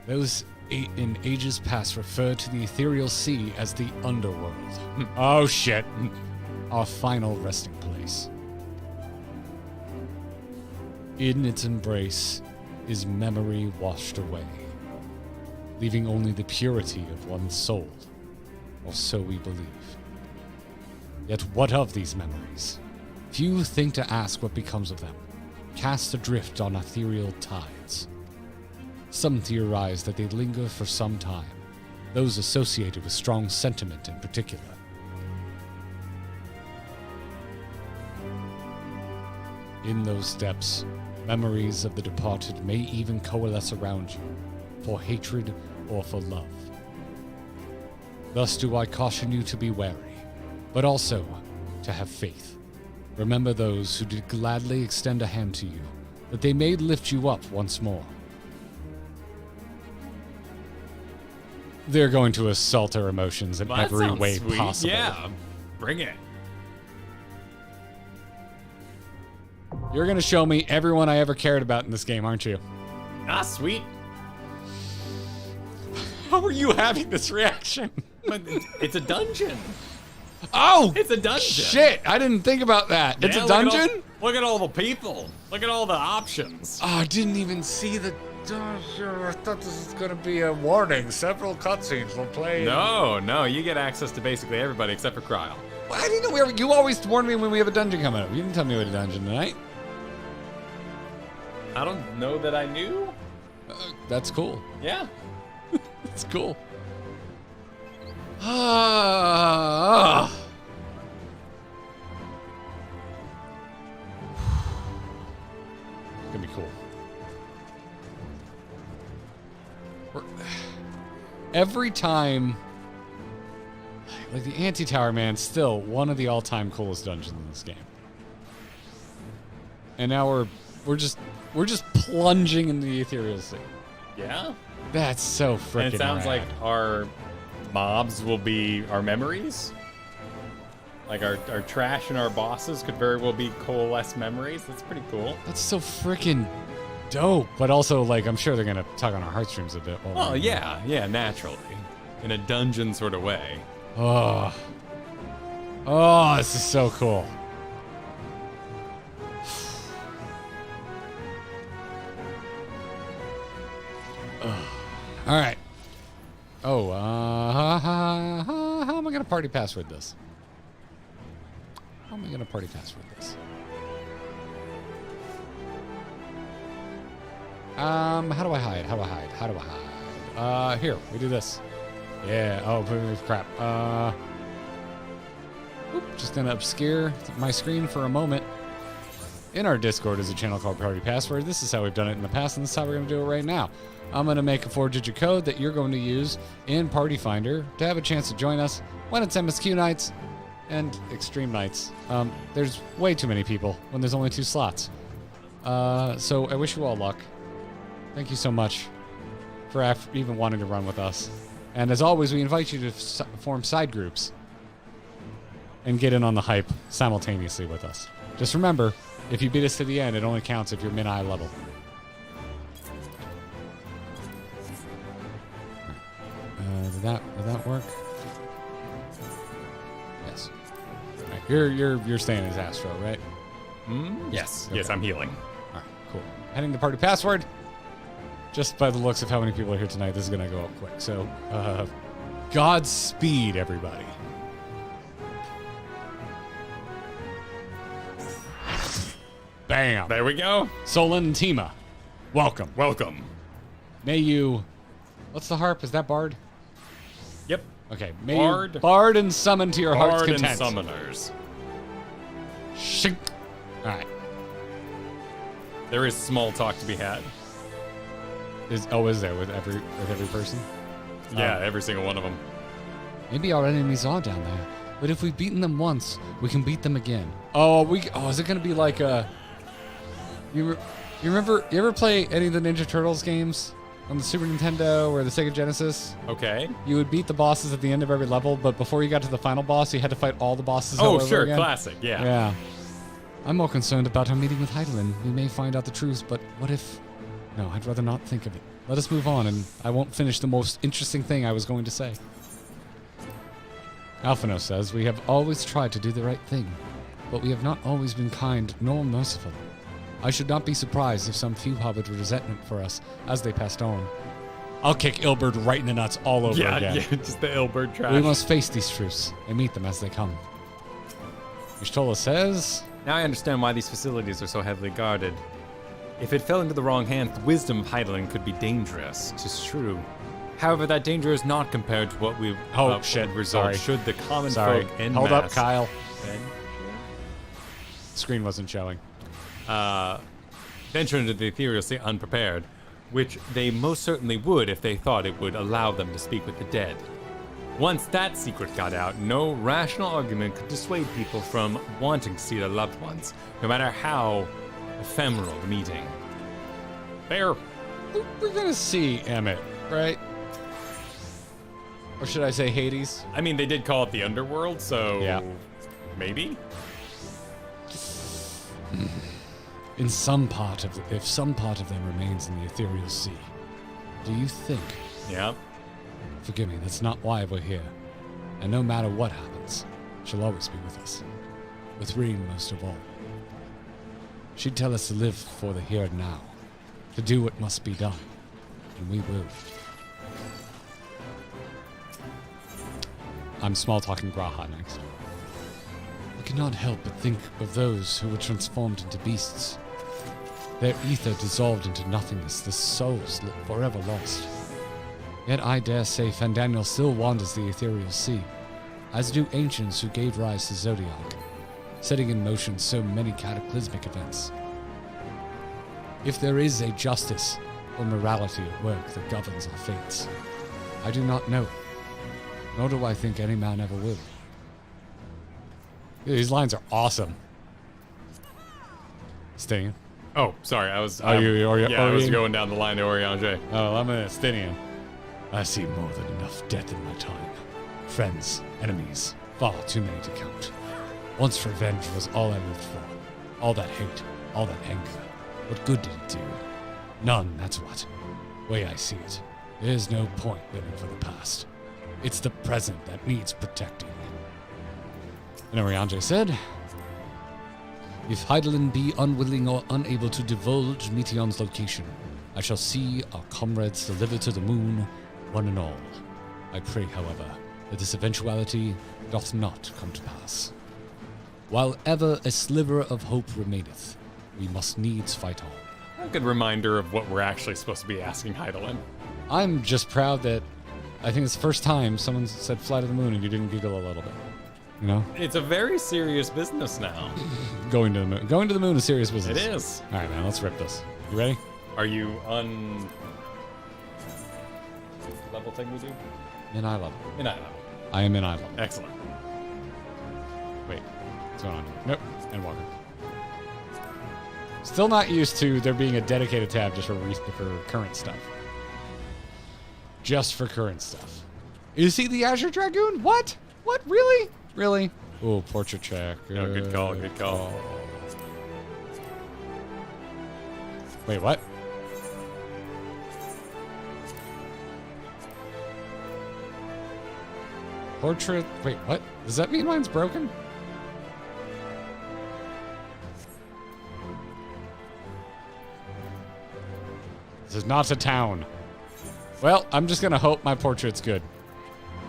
Those in ages past referred to the ethereal sea as the underworld. Oh shit. Our final resting place. In its embrace is memory washed away, leaving only the purity of one's soul, or so we believe. Yet what of these memories? Few think to ask what becomes of them, cast adrift on ethereal tides. Some theorize that they linger for some time, those associated with strong sentiment in particular. In those depths, memories of the departed may even coalesce around you, for hatred or for love. Thus do I caution you to be wary, but also to have faith. Remember those who did gladly extend a hand to you, that they may lift you up once more. They're going to assault our emotions in every way possible. Yeah, bring it. You're going to show me everyone I ever cared about in this game, aren't you? Ah, sweet. How are you having this reaction? But it's a dungeon. Oh! It's a dungeon. Shit, I didn't think about that. It's a dungeon? Look at all the people. Look at all the options. Oh, I didn't even see the dungeon. I thought this was going to be a warning. Several cutscenes will play. No, you get access to basically everybody except for Coeurl. Well, I didn't know you always warn me when we have a dungeon coming up. You didn't tell me we had a dungeon tonight. I don't know that I knew. That's cool. Yeah. That's cool. It's gonna be cool. Every time, like the Anti-Tower, man, still one of the all-time coolest dungeons in this game. And now we're just plunging into the ethereal sea. Yeah. That's so freaking. And it sounds rad. like our mobs will be our memories. Like our trash and our bosses could very well be coalesce memories. That's pretty cool. That's so freaking dope. But also, like, I'm sure they're gonna tug on our heartstrings a bit. Oh yeah, naturally, in a dungeon sort of way. Oh, this is so cool. All right. Oh, how am I gonna party password this? How am I gonna party password this? How do I hide? How do I hide? Here, we do this. Yeah, oh, crap. Just gonna obscure my screen for a moment. In our Discord is a channel called Party Password. This is how we've done it in the past, and this is how we're gonna do it right now. I'm gonna make a 4-digit code that you're going to use in Party Finder to have a chance to join us when it's MSQ nights and Extreme nights. There's way too many people when there's only 2 slots. So I wish you all luck. Thank you so much for even wanting to run with us. And as always, we invite you to form side groups and get in on the hype simultaneously with us. Just remember, if you beat us to the end, it only counts if you're mid-eye level. Would that work? Yes. All right, you're staying as Astro, right? Yes. Okay. Yes, I'm healing. All right, cool. Heading to party password. Just by the looks of how many people are here tonight, this is gonna go up quick. So, Godspeed, everybody. Bam. There we go. Solon and Tima, welcome. Welcome. May you... What's the harp? Is that Bard? Yep. Okay. May Bard. you bard and summon to your heart's Bard and content. summoners. Shink. All right. There is small talk to be had. Is there with every person? Yeah, every single one of them. Maybe our enemies are down there, but if we've beaten them once, we can beat them again. Oh, is it gonna be like a? You ever play any of the Ninja Turtles games on the Super Nintendo or the Sega Genesis? Okay. You would beat the bosses at the end of every level, but before you got to the final boss, you had to fight all the bosses all over again. Classic. Yeah. Yeah. I'm more concerned about our meeting with Heidelin. We may find out the truth, but what if? No, I'd rather not think of it. Let us move on, and I won't finish the most interesting thing I was going to say. Alphino says, we have always tried to do the right thing, but we have not always been kind nor merciful. I should not be surprised if some few harbored resentment for us as they passed on. I'll kick Ilberd right in the nuts all over again. Yeah, just the Ilberd trash. We must face these truths and meet them as they come. Ishtola says... Now I understand why these facilities are so heavily guarded. If it fell into the wrong hands, the wisdom of Heidelin could be dangerous. 'Tis true. However, that danger is not compared to what we would result Sorry. should the common Sorry. folk en Hold up, masse Kyle. Screen wasn't showing. Venture into the ethereal sea unprepared, which they most certainly would if they thought it would allow them to speak with the dead. Once that secret got out, no rational argument could dissuade people from wanting to see their loved ones, no matter how ephemeral the meeting. Fair. We're gonna see Emmett, right? Or should I say Hades? I mean, they did call it the underworld, so yeah, maybe. If some part of them remains in the ethereal sea, do you think? Yeah. Forgive me, that's not why we're here. And no matter what happens, she'll always be with us. With Reem most of all. She'd tell us to live for the here and now, to do what must be done, and we will. I'm small talking Graha next. We cannot help but think of those who were transformed into beasts. Their ether dissolved into nothingness, their souls forever lost. Yet I dare say Fandaniel still wanders the ethereal sea, as do ancients who gave rise to Zodiac, setting in motion so many cataclysmic events. If there is a justice or morality at work that governs our fates, I do not know, nor do I think any man ever will. These lines are awesome. Staying. Oh, sorry, I was. I was going down the line to Oriange. Oh, I'm a Stinian. I see more than enough death in my time. Friends, enemies, far too many to count. Once revenge was all I lived for. All that hate, all that anger. What good did it do? None, that's what. Way I see it, there's no point living for the past. It's the present that needs protecting. And Oriange said, if Heidelin be unwilling or unable to divulge Meteon's location, I shall see our comrades delivered to the moon, one and all. I pray, however, that this eventuality doth not come to pass. While ever a sliver of hope remaineth, we must needs fight on. A good reminder of what we're actually supposed to be asking Heidelin. I'm just proud that I think it's the first time someone said fly to the moon and you didn't giggle a little bit. You know? It's a very serious business now. Going to the moon. Going to the moon is serious business. It is. All right, man, let's rip this. You ready? Are you level thing we do? In eye level. In eye level. I am in eye level. Excellent. Wait, what's going on here? Nope, Endwalker. Still not used to there being a dedicated tab just for current stuff. Just for current stuff. Is he the Azure Dragoon? What? What? Really? Really? Oh, portrait check. Oh, good call, good call. Wait, what? Portrait. Wait, what? Does that mean mine's broken? This is not a town. Well, I'm just gonna hope my portrait's good.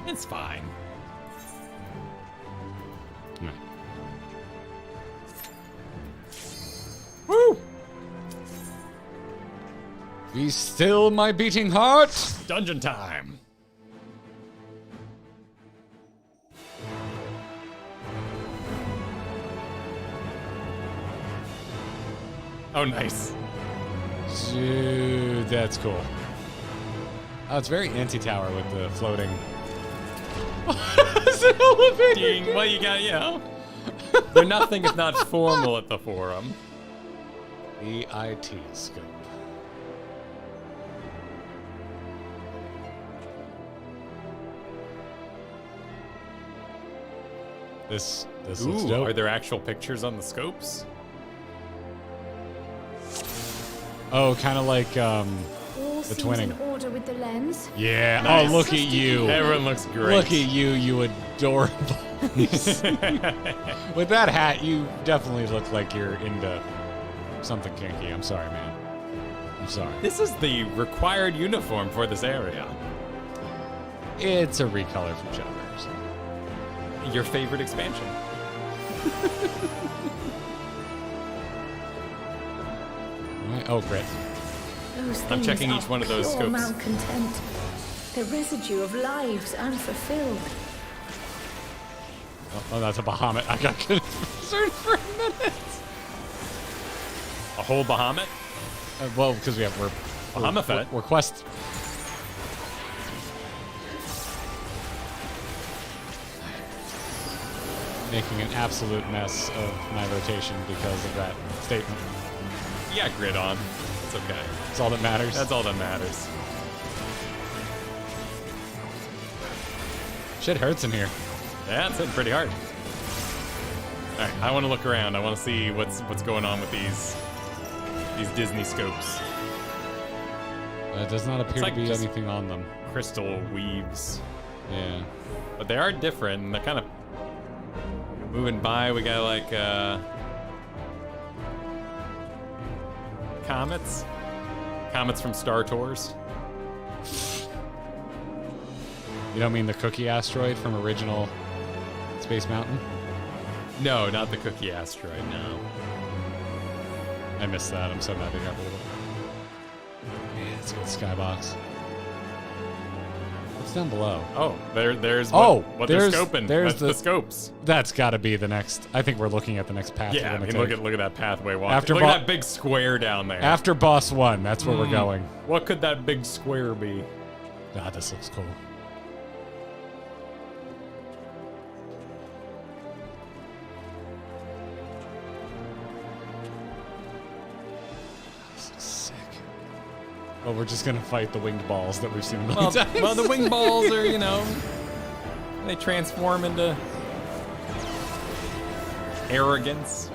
It's fine. Right. Woo! Be still, my beating heart. Dungeon time. Oh, nice. Dude, that's cool. Oh, it's very anti-tower with the floating. It's an elevator. Ding. Well, you got, you know. They're nothing if not formal at the forum. EIT scope. This looks Ooh, dope. are there actual pictures on the scopes? Oh, kind of like All the seems twinning. in order with the lens. Yeah. Nice. Oh, look at you. Everyone looks great. Look at you, you adorable. With that hat, you definitely look like you're into something kinky. I'm sorry, man. I'm sorry. This is the required uniform for this area. It's a recolor from Shadowverse. Your favorite expansion. Oh, great. Those I'm things checking are each one of those pure scopes. malcontent. The residue of lives unfulfilled. Oh, that's a Bahamut. I got concerned for a minute. A whole Bahamut? Well, because we're Bahamut. We're quest. Making an absolute mess of my rotation because of that statement. Yeah, grid on. It's okay. That's all that matters. That's all that matters. Shit hurts in here. Yeah, it's hitting pretty hard. All right, I want to look around. I want to see what's going on with these Disney scopes. It does not appear like to be just anything on them. Crystal weaves. Yeah. But they are different, and they're kind of moving by. We got like comets. Comets from Star Tours. You don't mean the cookie asteroid from original Space Mountain? No, not the cookie asteroid, no. I missed that. I'm so mad they got rid of it. Yeah, it's a good skybox. What's down below? Oh, there's what they're scoping. That's the scopes. That's got to be the next. I think we're looking at the next path. Yeah, I mean, look at that pathway walking. After look at that big square down there. After boss 1, that's where we're going. What could that big square be? God, this looks cool. This looks sick. Well, we're just gonna fight the winged balls that we've seen a million times. Well, the wing balls are, you know, they transform into arrogance.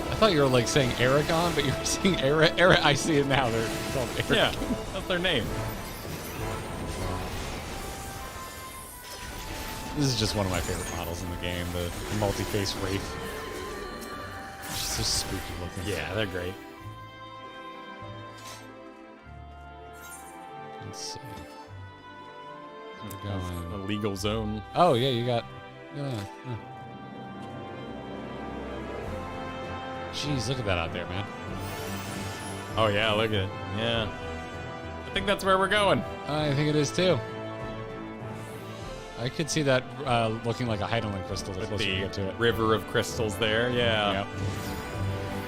I thought you were like saying Aragon, but you were saying I see it now. They're called Aragon. Yeah, that's their name. This is just one of my favorite models in the game, the multi-face Wraith. Just so spooky looking. Yeah, they're great. Let's see. Where we going? A legal zone. Oh, yeah, you got... Yeah. Jeez, look at that out there, man. Oh, yeah, look at it. Yeah. I think that's where we're going. I think it is, too. I could see that looking like a Heidelin crystal the closer you get to it. River of crystals there, yeah. Yep.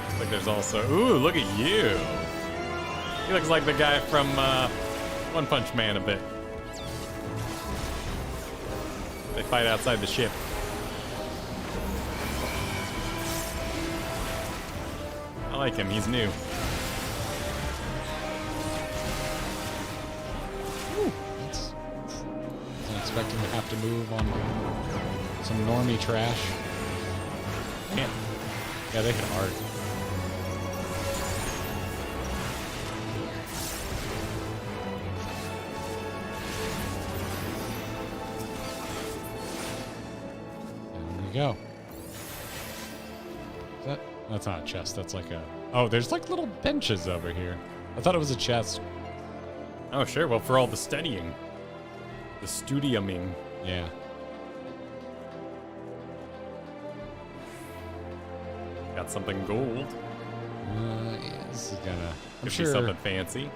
Looks like there's also... Ooh, look at you. He looks like the guy from One Punch Man a bit. They fight outside the ship. I like him, he's new. Wasn't expecting to have to move on some normie trash. Man. Yeah, they hit hard. There we go. Is that? That's not a chest. That's like a... Oh, there's like little benches over here. I thought it was a chest. Oh, sure. Well, for all the studying. The studiuming. Yeah. Got something gold. Yeah, this is gonna... I'm Could sure... be something fancy.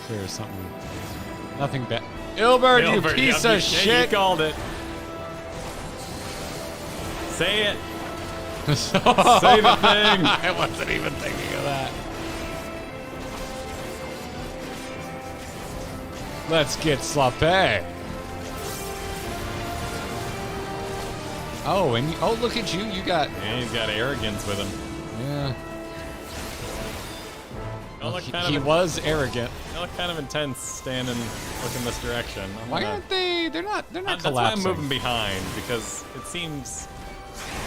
Sure, something... Nothing bad. Ilbert, you piece of shit! You called it. Say it. Say the thing. I wasn't even thinking of that. Let's get sloppy. Oh, and oh, look at you! You got. Yeah, he's got arrogance with him. Yeah. Well, He was arrogant. They look kind of intense, standing, looking this direction. Why aren't they? They're not. They're not That's why collapsing. I'm moving behind, because it seems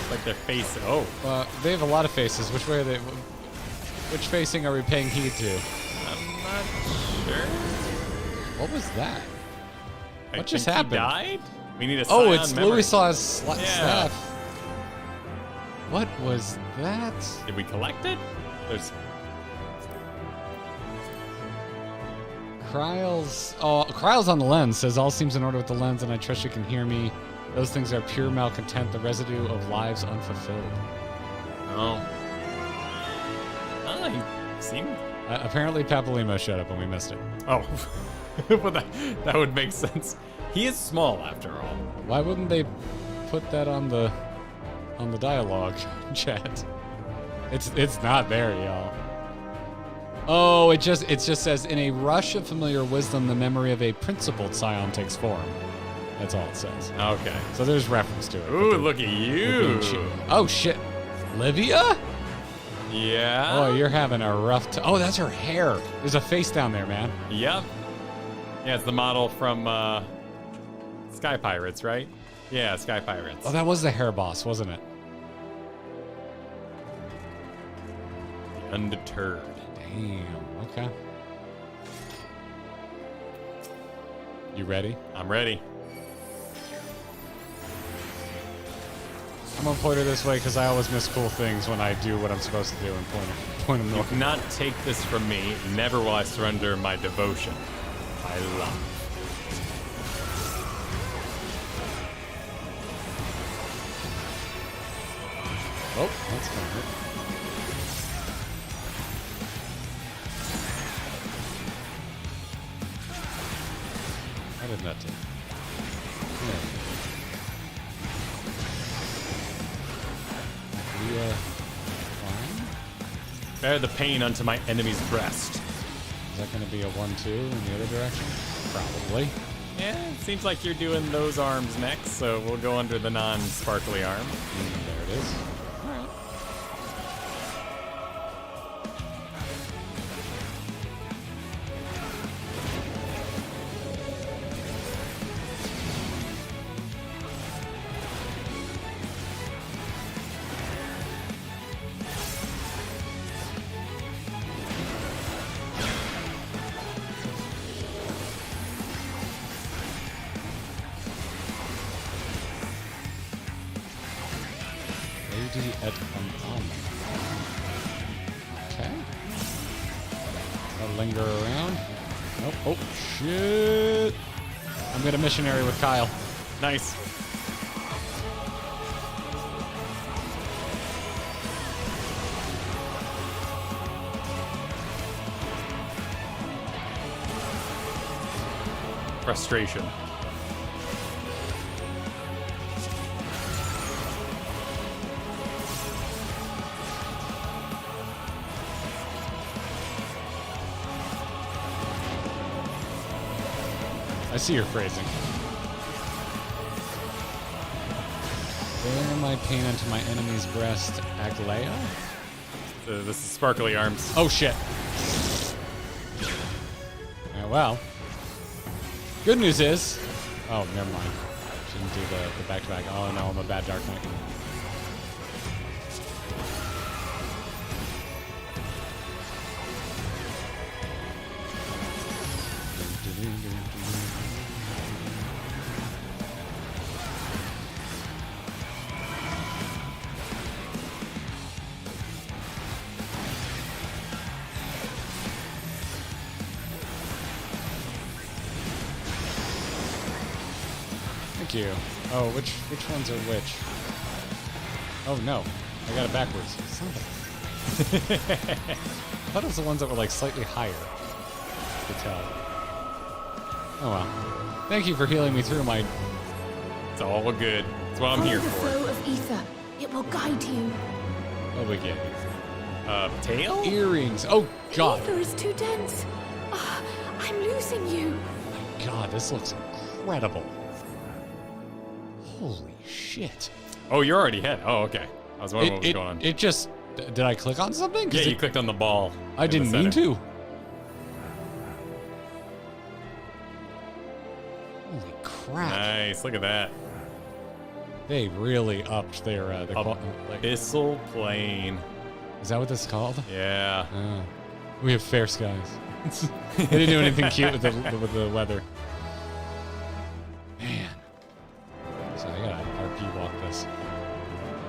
like they're facing. Oh. They have a lot of faces. Which way are they? Which facing are we paying heed to? I'm not sure. What was that? I What just think happened? He died? We need a Oh, scion it's memory. Louis's Yeah. staff. What was that? Did we collect it? There's Kryle's. Oh, Kryle's on the lens. Says all seems in order with the lens, and I trust you can hear me. Those things are pure malcontent, the residue of lives unfulfilled. Oh. Oh, he seemed. Apparently, Papalimo showed up and we missed it. Oh. Well, that would make sense. He is small, after all. Why wouldn't they put that on the dialogue chat? It's not there, y'all. Oh, it just says in a rush of familiar wisdom, the memory of a principled scion takes form. That's all it says. Okay. So there's reference to it. Ooh, look at you. Oh shit, Livia? Yeah. Oh, you're having a rough time. Oh, that's her hair. There's a face down there, man. Yep. Yeah, it's the model from Sky Pirates, right? Yeah, Sky Pirates. Oh, that was the hair boss, wasn't it? The Undeterred. Damn. Okay. You ready? I'm ready. I'm gonna point her this way because I always miss cool things when I do what I'm supposed to do and point them You north. cannot take this from me. Never will I surrender my devotion. I love. Oh, that's gonna hurt. How did that do? Yeah. Bear the pain unto my enemy's breast. Is that going to be a 1-2 in the other direction? Probably. Yeah, it seems like you're doing those arms next, so we'll go under the non-sparkly arm. There it is. All right. At okay. I'll linger around. Nope. Oh, shit. I'm gonna missionary with Kyle. Nice. Frustration. I see your phrasing. Bear my pain unto my enemy's breast, Aglaya? This is sparkly arms. Oh, shit. Well. Good news is... Oh, never mind. Shouldn't do the back-to-back. Oh, no, I'm a bad Dark Knight. Thank you. Oh, which ones are which? Oh no, I got it backwards. Son of a- I thought it was the ones that were like slightly higher. To tell. Oh well. Thank you for healing me through my. It's all good. That's what I'm here Follow the for. flow of ether. It will guide you. What do we get? Tail? Earrings. Oh god. Ether is too dense. Ah, I'm losing you. God, this looks incredible. Holy shit. Oh, you're already hit. Oh, okay. I was wondering what was going on. It just. Did I click on something? Yeah, you clicked on the ball. I didn't mean to. Holy crap. Nice. Look at that. They really upped their the Abyssal Plane. Is that what this is called? Yeah. Oh. We have fair skies. They didn't do anything cute with the weather. Man. So I gotta RP walk this.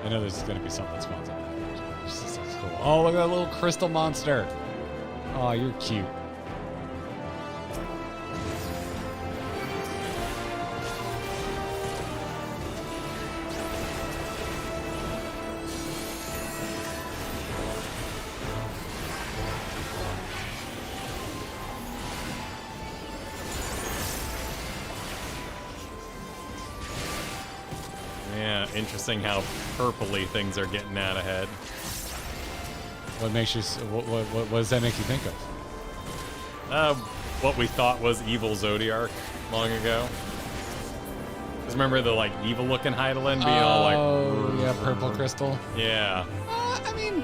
I know there's gonna be something sponsored. This looks cool. Oh, look at that little crystal monster. Oh, you're cute. Yeah, interesting how purpley things are getting out ahead. What makes you? What does that make you think of? What we thought was evil Zodiark long ago. Just remember the like evil-looking Hydaelyn being all like. Oh yeah, purple crystal. Yeah. I mean,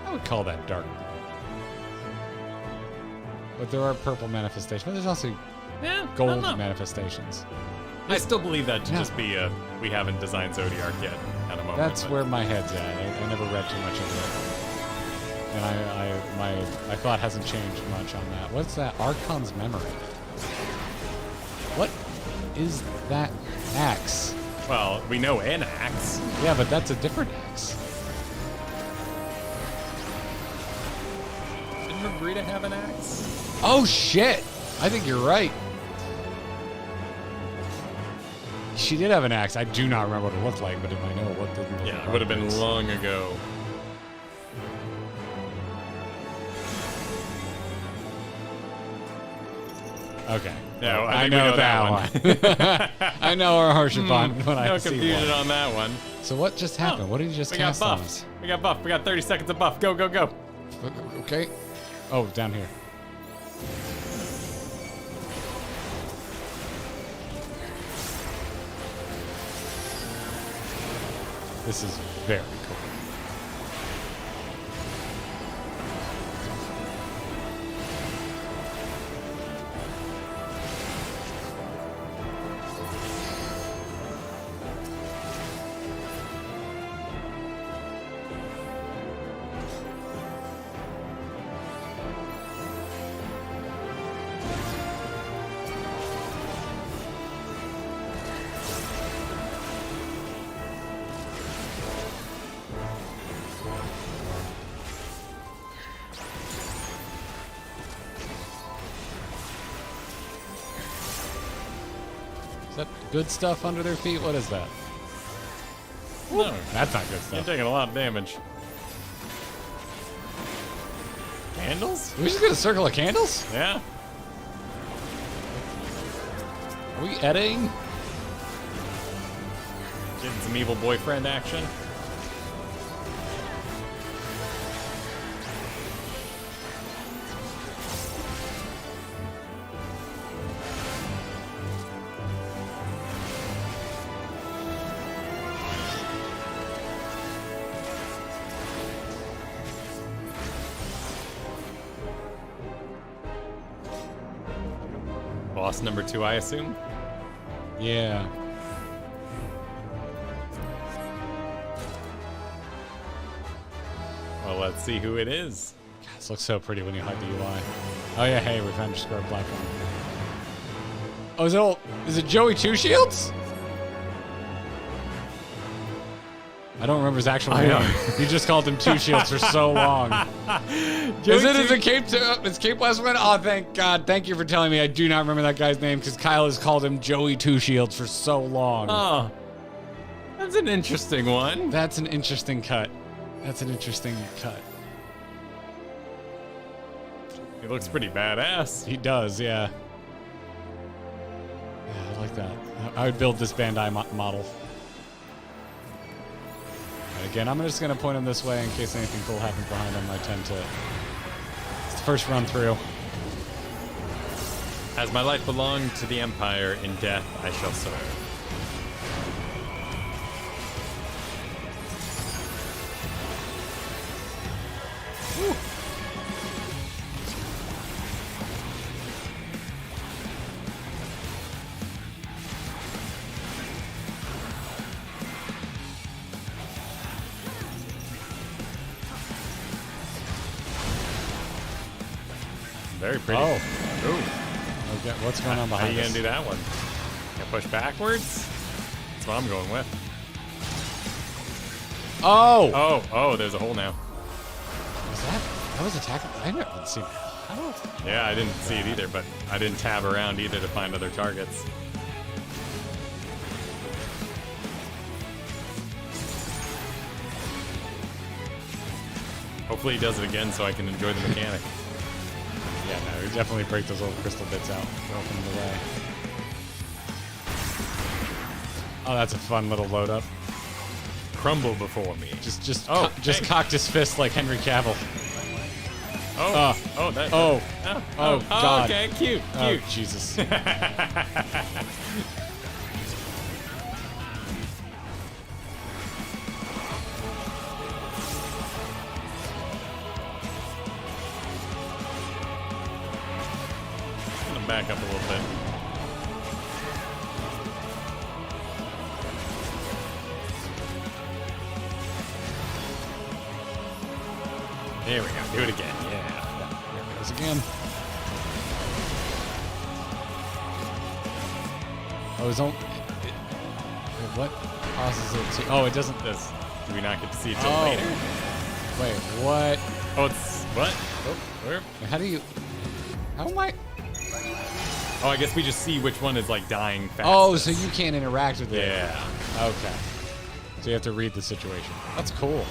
I would call that dark. But there are purple manifestations. But there's also gold manifestations. I still believe that to just be a we haven't designed Zodiark yet at a moment. That's where my head's at. I never read too much of it. And my thought hasn't changed much on that. What's that? Archon's Memory. What is that axe? Well, we know an axe. Yeah, but that's a different axe. Didn't Margarita have an axe? Oh shit! I think you're right. She did have an axe. I do not remember what it looked like, but if I know what the Yeah, it would have been long ago. Okay. Yeah, well, I know that one. I know our Harshapon when I no see confusion one. on that one. So what just happened? What did you just We got cast on buffed. us? We got buffed. We got 30 seconds of buff. Go, go, go. Okay. Oh, down here. This is very cool. Is that good stuff under their feet? What is that? No, that's not good you're stuff. taking a lot of damage. Candles? We just get a circle of candles? Yeah. Are we editing? Getting some evil boyfriend action. Boss number 2, I assume? Yeah. Well, let's see who it is. God, this looks so pretty when you hide the UI. Oh yeah, hey, we found your square platform. Oh, is it Joey Two Shields? I don't remember his actual name. You just called him Two Shields for so long. Is it Cape Westwind? Oh, thank God. Thank you for telling me. I do not remember that guy's name because Kyle has called him Joey Two Shields for so long. Oh, that's an interesting one. That's an interesting cut. That's an interesting cut. He looks pretty badass. He does, yeah. Yeah, I like that. I would build this Bandai model. And again, I'm just going to point him this way in case anything cool happens behind him. I tend to... It's the first run through. As my life belonged to the Empire, in death I shall serve. Woo. Very pretty. Oh. Ooh. Okay, what's going on behind us? How you gonna do that one? Can I push backwards? That's what I'm going with. Oh! Oh, there's a hole now. Was that was attacking? I never seen it. Yeah, I didn't see it either, but I didn't tab around either to find other targets. Hopefully he does it again so I can enjoy the mechanic. Yeah, no, we definitely break those little crystal bits out. Open the way. Oh, that's a fun little load up. Crumble before me. Just cocked his fist like Henry Cavill. God. God. Okay, cute. Oh, Jesus. Back up a little bit. There we go. Do it again. Yeah. There it goes again. Oh, it's on. What causes it to? Oh, it doesn't. Do we not get to see it till later? Wait, what? Oh, it's what? Oh, where? How do you? How am I? Oh, I guess we just see which one is like dying fast. Oh, so you can't interact with it. Yeah. Okay. So you have to read the situation. That's cool.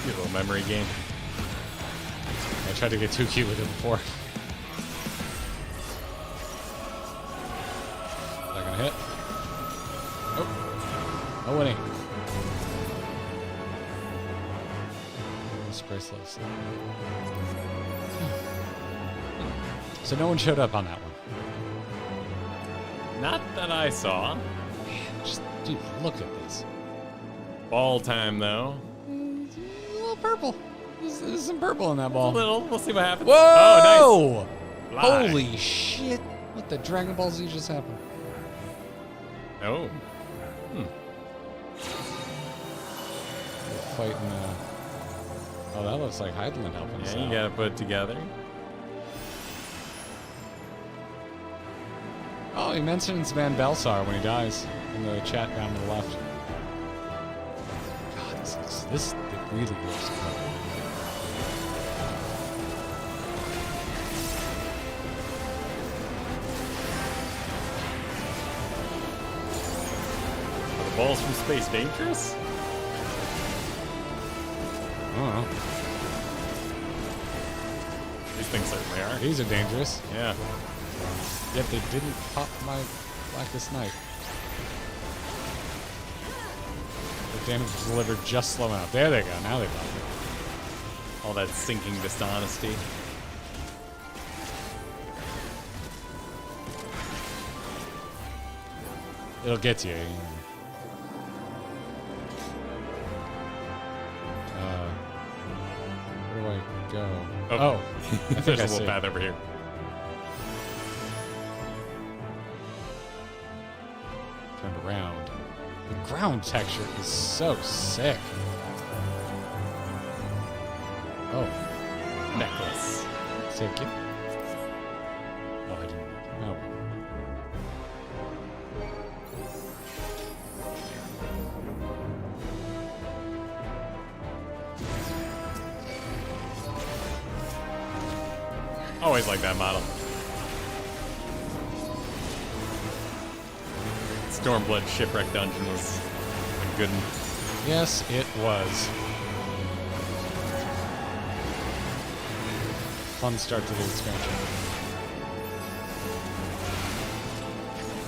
Good little memory game. I tried to get too cute with it before. Is that gonna hit? Oh. Oh, it ain't. Spray slow. So no one showed up on that one. Not that I saw. Just, dude, look at this. Ball time, though. A little purple. There's some purple in that ball. A little. We'll see what happens. Whoa! Oh, nice. Fly. Holy shit. What the Dragon Ball Z just happened? Oh. Fighting, oh, that looks like Heidland helping us Yeah, you out. gotta put it together. Oh, he mentions Van Belsar when he dies in the chat down to the left. God, this really looks cool. Are the balls from space dangerous? I don't know. These things certainly are. These are dangerous. Yeah. Yet they didn't pop my Blackest Night. The damage was delivered just slow enough. There they go. Now they popped it. All that sinking dishonesty. It'll get you. Where do I go? Oh, I think There's I a little see. path over here. Turned around. The ground texture is so sick. Oh. Necklace. Thank you. Oh, I didn't. Oh. Always like that model. Stormblood Shipwreck Dungeon was a good one. Yes, it was. Fun start to the expansion.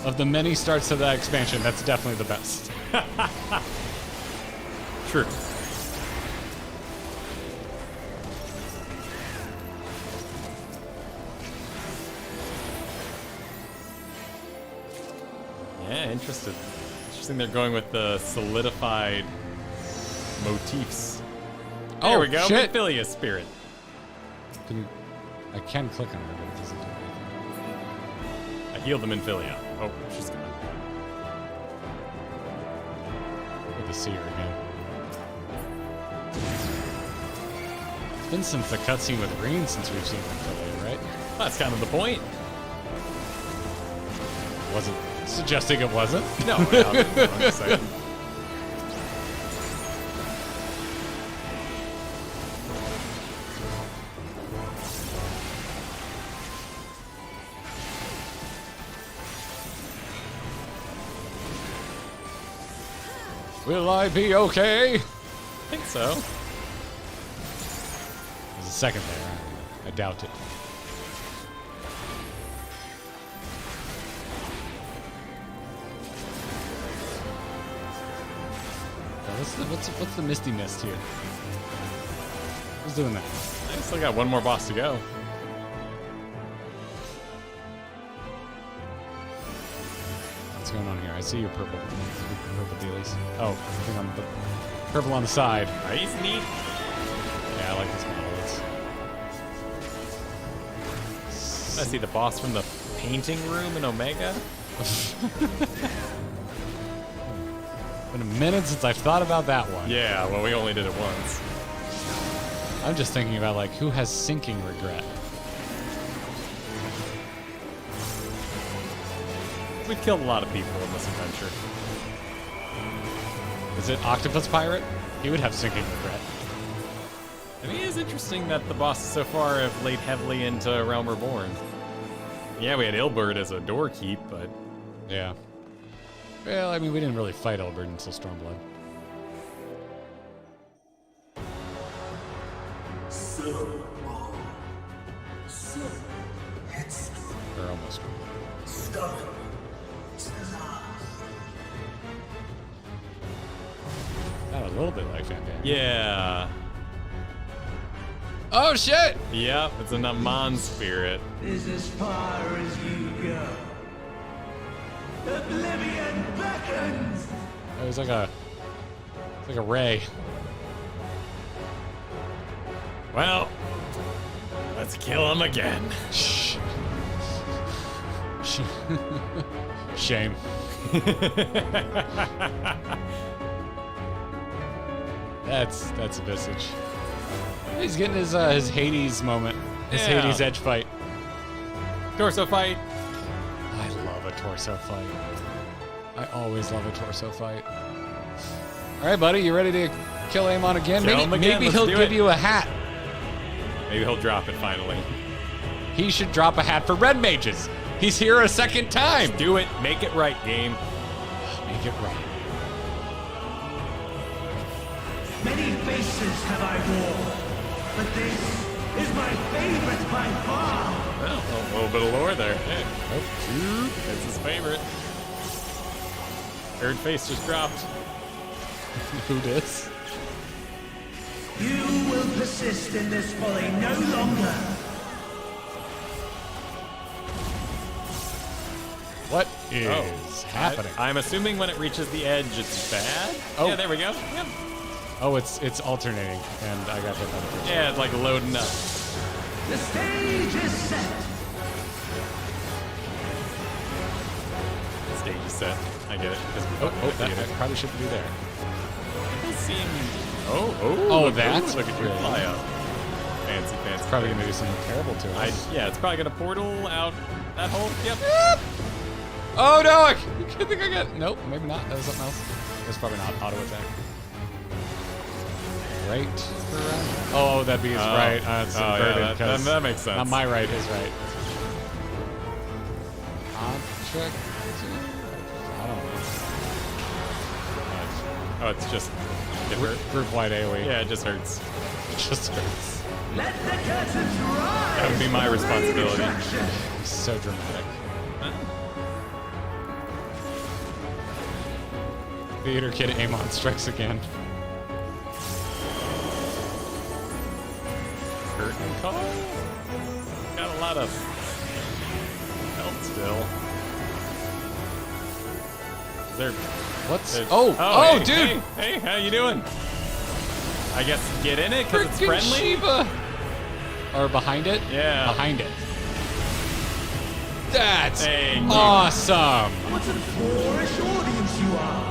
Of the many starts to that expansion, that's definitely the best. True. Yeah, interesting they're going with the solidified motifs. There we go, shit. Minfilia Spirit. Can you, I can click on her, but it doesn't do anything. I healed the Minfilia. Oh, she's gone. Good to see her again. It's been since the cutscene with Green since we've seen Minfilia, right? That's kind of the point. Wasn't suggesting it wasn't. No, I'm just saying. Will I be okay? I think so. There's a second there. I doubt it. What's the Misty Mist here? Who's doing that? I still got one more boss to go. What's going on here? I see your purple dealies. Oh, I think I'm the purple on the side. He's neat. Yeah, I like this model. I see the boss from the painting room in Omega. Been a minute since I've thought about that one. Yeah, well, we only did it once. I'm just thinking about, like, who has sinking regret? We've killed a lot of people in this adventure. Is it Octopus Pirate? He would have sinking regret. I mean, it is interesting that the bosses so far have laid heavily into Realm Reborn. Yeah, we had Ilberd as a doorkeep, but... Yeah. Well, I mean, we didn't really fight Ilberd until Stormblood. Or almost. That a little bit like Van Damme. Yeah. Oh, shit! Yep, it's an Amon spirit. Is as far as you go. Oblivion beckons! It was like a ray. Well, let's kill him again. Shh. Shame. That's a visage. He's getting his Hades moment. His Yeah. Hades edge fight. Torso fight. I love a torso fight. I always love a torso fight. All right, buddy, you ready to kill Amon again? Kill him again, Maybe let's he'll do give it. you a hat. Maybe he'll drop it finally. He should drop a hat for red mages. He's here a second time. Just do it. Make it right, game. Make it right. Many faces have I worn, but this is my favorite by far. Well, a little bit of lore there. Hey. Oh, it's his favorite. Third face just dropped. Who dis? You will persist in this folly no longer. What is happening? I'm assuming when it reaches the edge, it's bad. Oh. Yeah, there we go. Yep. Oh, it's alternating, and I got hit by the first Yeah, it's like loading up. The stage is set. Stage is set. I get it. That probably shouldn't be there. It seem. Oh, that's look at your fly up. Fancy. Probably gonna do something terrible to us. Yeah, it's probably gonna portal out that hole. Yep. Oh no! I think I got. Nope, maybe not. That was something else. That's probably not auto attack. Right. Oh, that B is right. It's inverted. Yeah, that makes sense. My right is right. Check. I don't know. Oh, it's just group wide AoE. Yeah, it just hurts. It just hurts. Let the curtains rise. That would be my responsibility. He's so dramatic. Theater Kid Amon strikes again. Curtain call? Got a lot of health still. Is there... What's... There's, Oh, hey, dude! Hey, how you doing? I guess get in it because it's Frickin' friendly? Shiva! Or behind it? Yeah. Behind it. That's Thank you. awesome! What a boorish audience you are.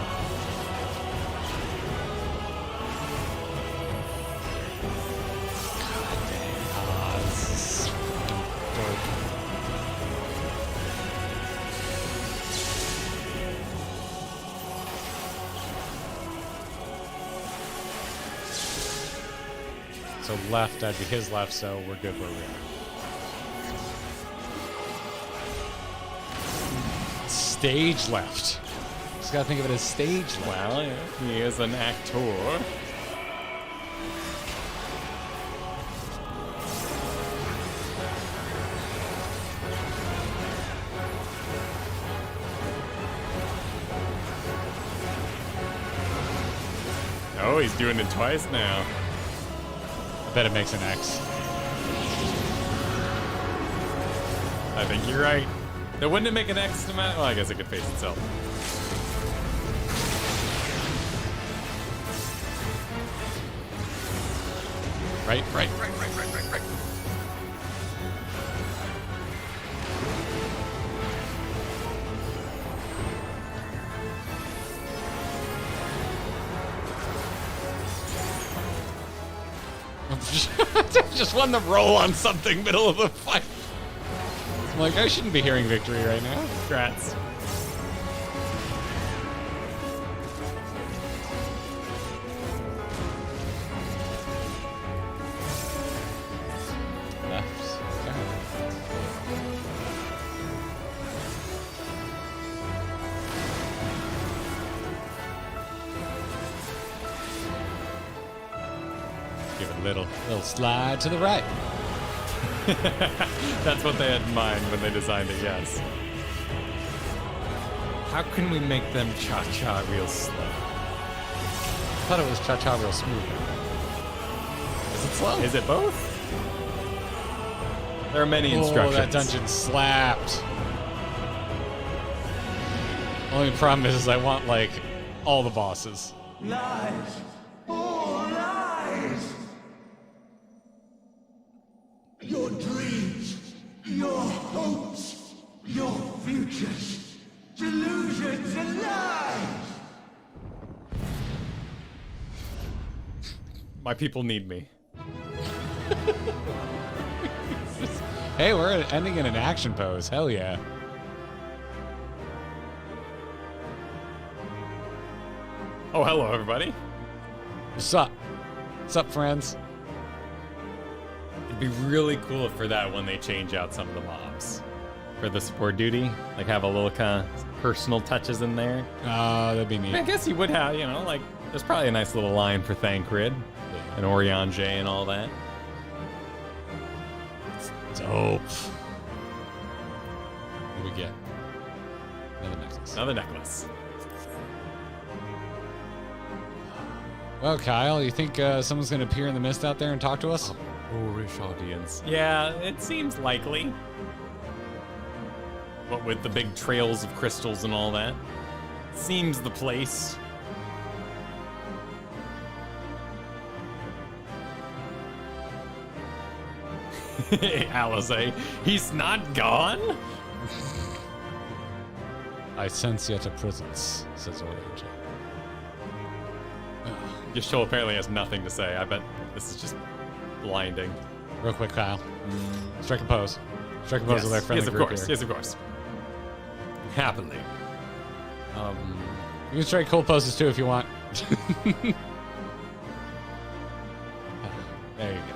This is dope. So left, that'd be his left, so we're good where we are. Stage left. Just gotta think of it as stage left. Well, yeah, he is an actor. Oh, he's doing it twice now. I bet it makes an X. I think you're right. Now, wouldn't it make an X no matter? Well, I guess it could face itself. Right. Just won the roll on something middle of the fight. I'm like, I shouldn't be hearing victory right now. Congrats. Left. Give it a little slide to the right. That's what they had in mind when they designed it, yes. How can we make them cha-cha real slow? I thought it was cha-cha real smooth. Is it slow? Is it both? There are many instructions. Oh, that dungeon slapped. Only problem is I want, like, all the bosses. Lies. All lies. Your dreams, your hopes, your futures, delusions and lies. My people need me. Hey, we're ending in an action pose. Hell yeah. Oh, hello, everybody. What's up? What's up, friends? It'd be really cool if for that when they change out some of the mobs. For the support duty, like have a little kind of personal touches in there. That'd be neat. I guess you would have, you know, like, there's probably a nice little line for Thancred and Oriange and all that. Dope. What do we get? Another necklace. Another necklace. Well, Kyle, you think someone's going to appear in the mist out there and talk to us? Boorish audience. Yeah, it seems likely. What with the big trails of crystals and all that. Seems the place. Alice, he's not gone? I sense yet a presence, says Orange. Your show apparently has nothing to say. I bet this is just blinding. Real quick, Kyle. Strike a pose. Strike a pose with our friendly yes, of group course. here. Yes, of course. Happily. You can strike cold poses too if you want. There you go.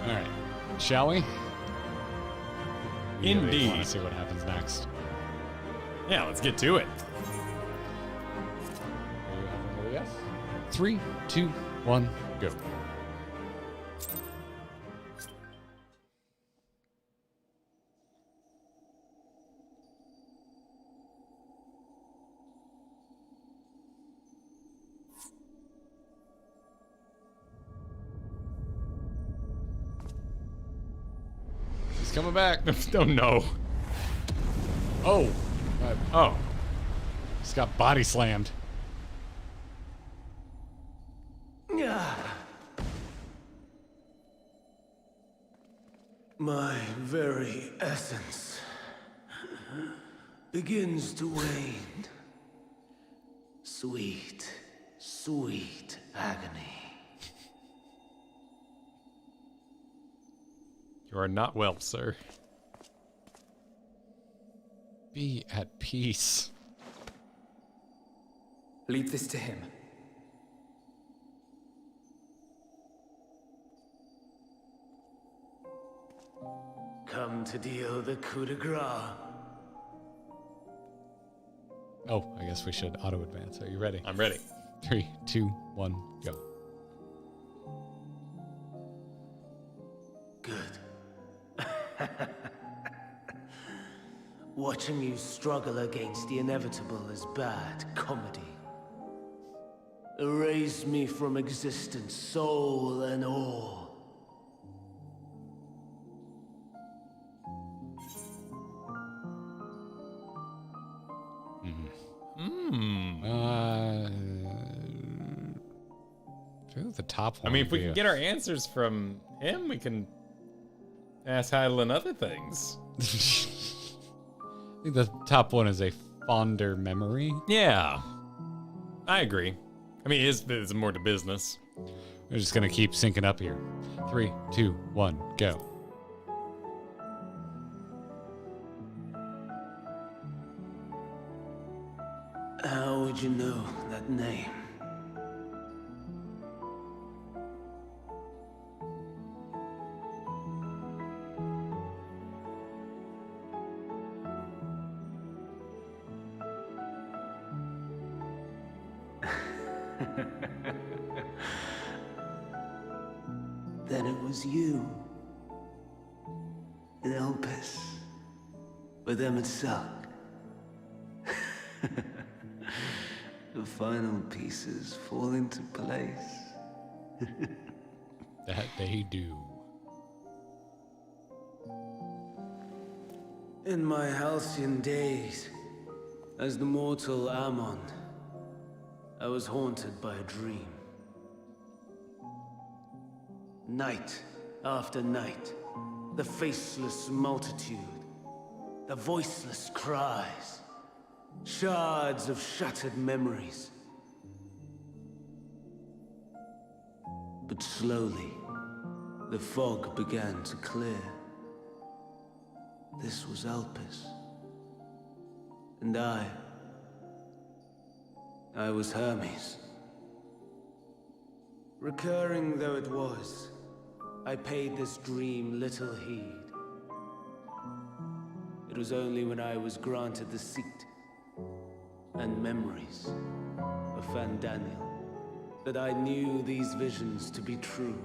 All right, shall we? Indeed. Want to see what happens next. Yeah, let's get to it. 3, 2, 1, go. He's coming back. Oh no. Oh. Oh. He's got body slammed. My very essence begins to wane. Sweet, sweet agony. You are not well, sir. Be at peace. Leave this to him. Come to deal the coup de grace. Oh, I guess we should auto advance. Are you ready? I'm ready. 3, 2, 1, go. Good. Watching you struggle against the inevitable is bad comedy. Erase me from existence, soul and all. The top one. I mean, if we can get our answers from him, we can ask Heidelin other things. I think the top one is a fonder memory. Yeah, I agree. I mean, it is more to business. We're just gonna keep syncing up here. 3, 2, 1, go. How would you know that name? Then it was you. In Elpis. With Emmett Suck. The final pieces fall into place. That they do. In my halcyon days, as the mortal Ammon, I was haunted by a dream. Night after night, the faceless multitude, the voiceless cries, shards of shattered memories. But slowly, the fog began to clear. This was Elpis. And I was Hermes. Recurring though it was, I paid this dream little heed. It was only when I was granted the seat and memories of Fandaniel that I knew these visions to be true.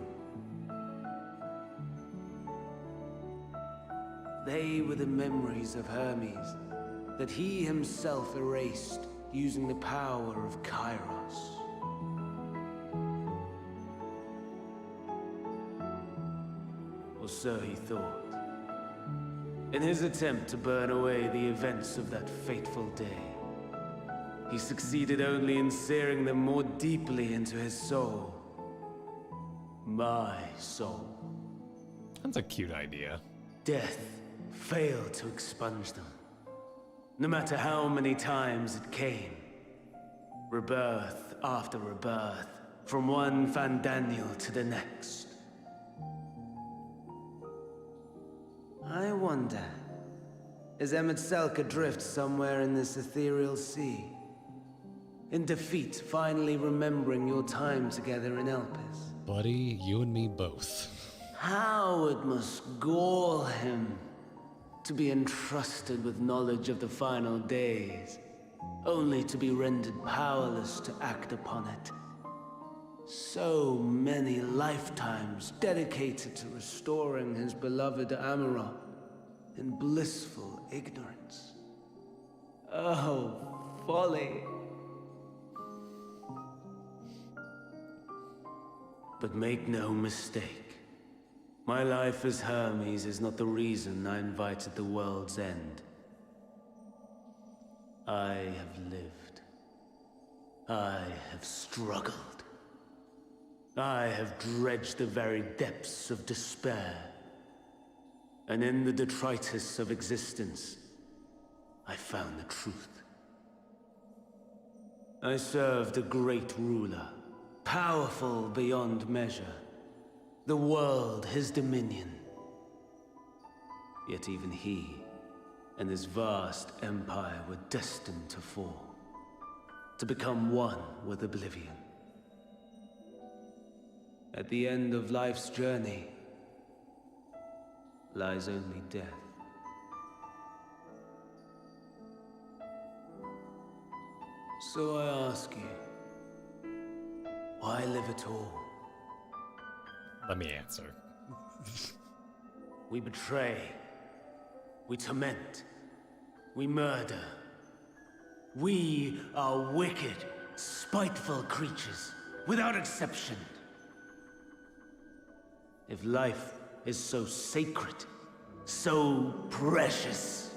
They were the memories of Hermes that he himself erased using the power of Kairos. Or so he thought. In his attempt to burn away the events of that fateful day, he succeeded only in searing them more deeply into his soul. My soul. That's a cute idea. Death failed to expunge them. No matter how many times it came. Rebirth after rebirth, from one Fandaniel to the next. I wonder, is Emet adrift somewhere in this ethereal sea? In defeat, finally remembering your time together in Elpis? Buddy, you and me both. How it must gall him to be entrusted with knowledge of the final days, only to be rendered powerless to act upon it. So many lifetimes dedicated to restoring his beloved Amarok in blissful ignorance. Oh, folly. But make no mistake, my life as Hermes is not the reason I invited the world's end. I have lived. I have struggled. I have dredged the very depths of despair. And in the detritus of existence, I found the truth. I served a great ruler, powerful beyond measure. The world his dominion. Yet even he and his vast empire were destined to fall, to become one with oblivion. At the end of life's journey lies only death. So I ask you, why live at all? Let me answer. We betray. We torment. We murder. We are wicked, spiteful creatures, without exception. If life is so sacred, so precious,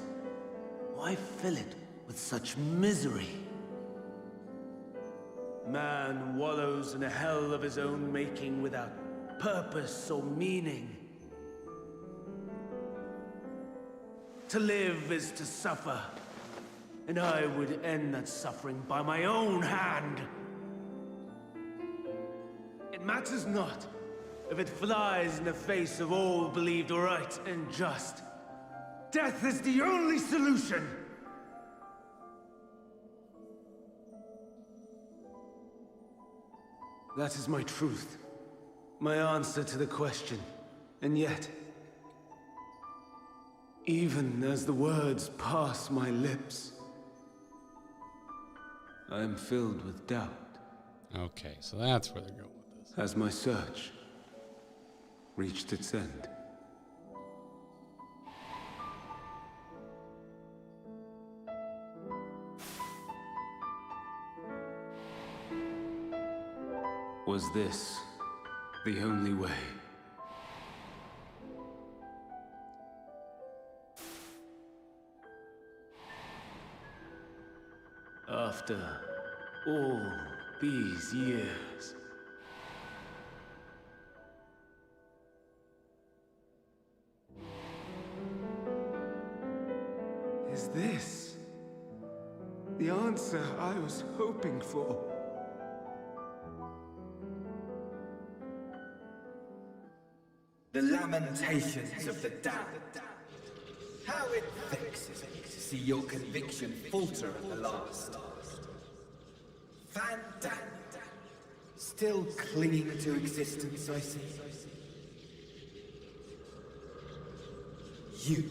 why fill it with such misery? Man wallows in a hell of his own making without purpose or meaning. To live is to suffer, and I would end that suffering by my own hand. It matters not if it flies in the face of all believed right and just. Death is the only solution! That is my truth, my answer to the question. And yet, even as the words pass my lips, I am filled with doubt. Okay, so that's where they're going with this. Has my search reached its end? Was this the only way? After all these years, is this the answer I was hoping for? The lamentations of the damned. How it vexes me to see your conviction falter at the last. Fandaniel, still clinging to existence, I see. You,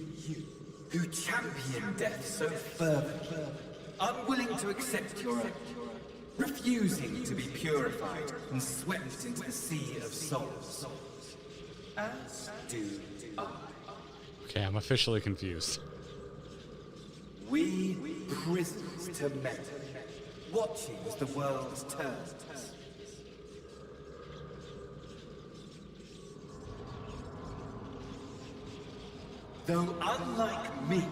who champion death so fervently, unwilling to accept your own, refusing to be purified and swept into the sea of souls. As do I. Okay, I'm officially confused. We prisoners to men, watching as the world turns. Though unlike me,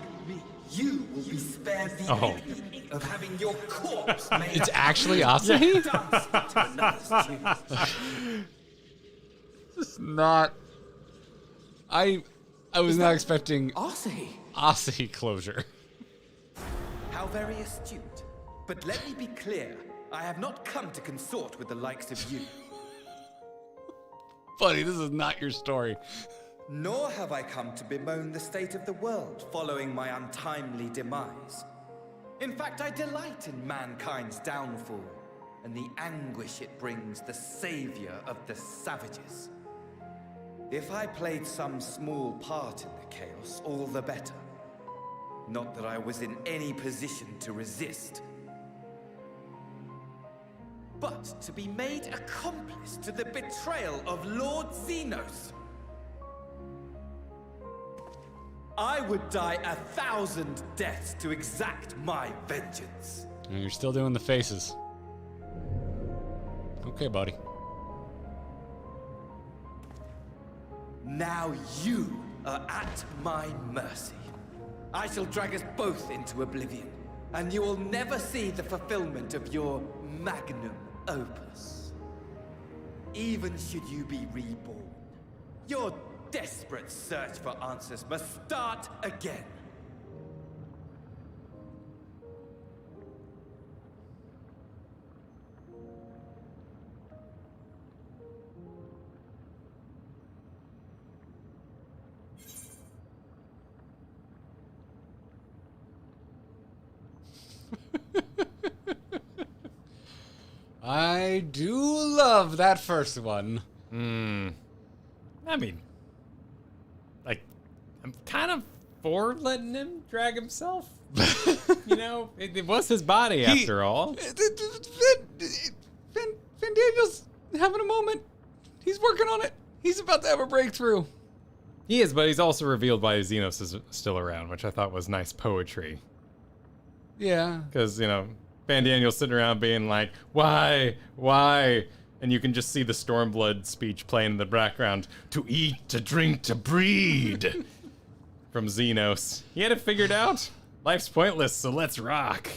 you will be spared the agony of having your corpse made. It's actually Asahi? This is not. I was not expecting Asahi closure. How very astute. But let me be clear, I have not come to consort with the likes of you. Buddy, this is not your story. Nor have I come to bemoan the state of the world following my untimely demise. In fact, I delight in mankind's downfall and the anguish it brings the savior of the savages. If I played some small part in the chaos, all the better. Not that I was in any position to resist. But to be made accomplice to the betrayal of Lord Xenos. I would die 1,000 deaths to exact my vengeance. And you're still doing the faces. Okay, buddy. Now you are at my mercy. I shall drag us both into oblivion, and you will never see the fulfillment of your magnum opus. Even should you be reborn, your desperate search for answers must start again. I do love that first one. I mean, like, I'm kind of for letting him drag himself. You know, it was his body after all. Van Daniel's having a moment. He's working on it. He's about to have a breakthrough. He is, but he's also revealed why Xenos is still around, which I thought was nice poetry. Yeah. Because, you know, Van Daniel's sitting around being like, why? And you can just see the Stormblood speech playing in the background. To eat, to drink, to breed. From Xenos. He had it figured out. Life's pointless, so let's rock.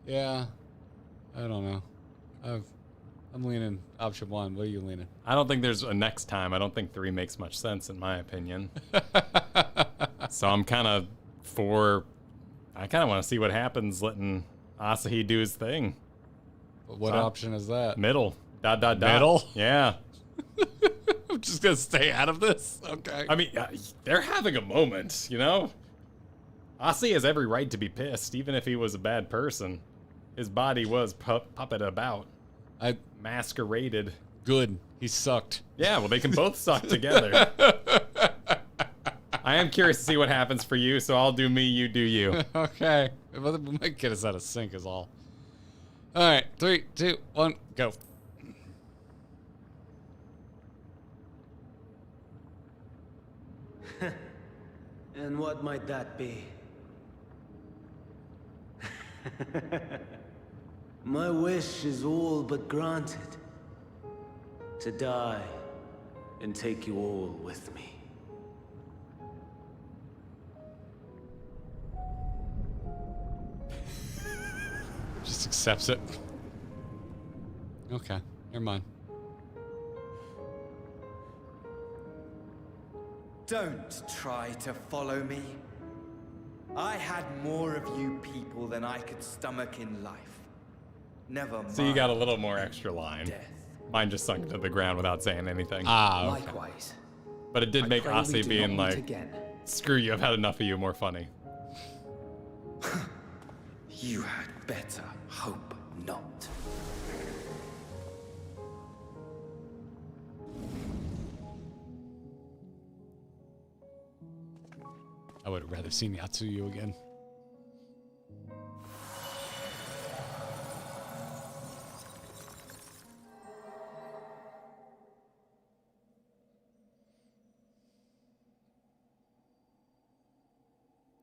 Yeah. I don't know. I'm leaning option 1. What are you leaning? I don't think there's a next time. I don't think 3 makes much sense, in my opinion. So I'm kind of for... I kind of want to see what happens letting Asahi do his thing. What option is that? Middle. ... Middle? Yeah. I'm just going to stay out of this? Okay. I mean, they're having a moment, you know? Asahi has every right to be pissed, even if he was a bad person. His body was puppet about. I masqueraded. Good. He sucked. Yeah, well, they can both suck together. I am curious to see what happens for you, so I'll do me, you do you. Okay. We might get us out of sync is all. All right. 3, 2, 1, go. And what might that be? My wish is all but granted. To die and take you all with me. Just accepts it. Okay. Never mind. Don't try to follow me. I had more of you people than I could stomach in life. Never mind. So you got a little more extra line. Mine just sunk to the ground without saying anything. Ah, okay. Likewise. But it did make pray we Asahi do being not meet like, again. screw you, I've had enough of you, more funny. You had better hope not. I would have rather seen Yatsuyu again.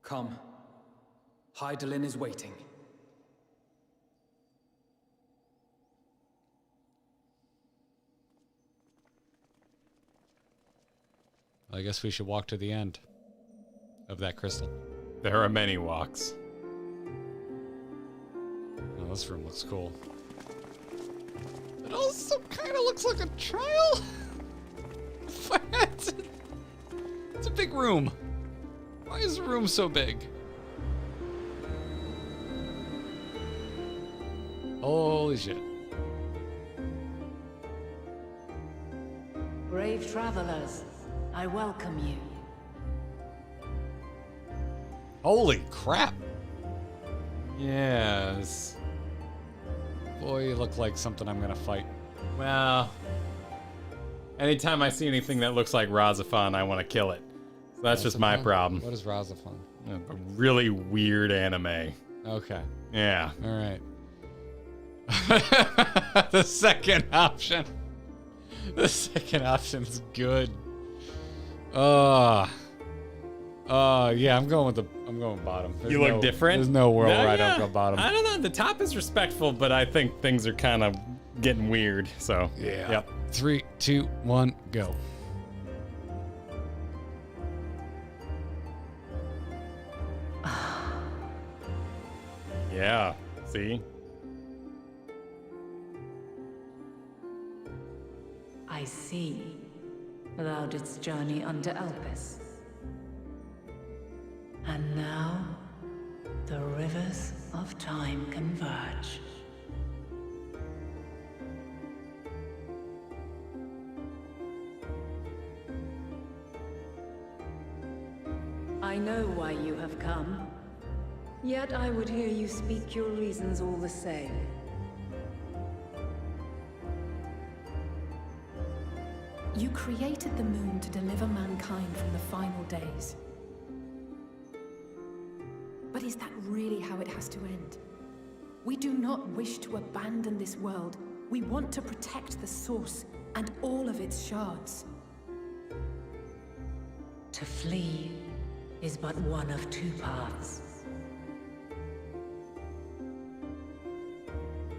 Come. Hydaelyn is waiting. I guess we should walk to the end. of that crystal. There are many walks. Oh, this room looks cool. It also kind of looks like a trial. It's a big room. Why is the room so big? Holy shit. Brave travelers, I welcome you. Holy crap. Yes. Boy, you look like something I'm gonna fight. Well, anytime I see anything that looks like Razafan, I want to kill it. So that's just my problem. What is Razafan? A really weird anime. Okay. Yeah. All right. The second option. The second option's good. Yeah, I'm going bottom. You look different? There's no world where I don't go bottom. I don't know. The top is respectful, but I think things are kind of getting weird. So, yeah. Yep. 3, 2, 1, go. Yeah. See? I see. Thou didst journey unto Elpis. And now, the rivers of time converge. I know why you have come. Yet I would hear you speak your reasons all the same. You created the moon to deliver mankind from the final days. But is that really how it has to end? We do not wish to abandon this world. We want to protect the source and all of its shards. To flee is but one of two paths.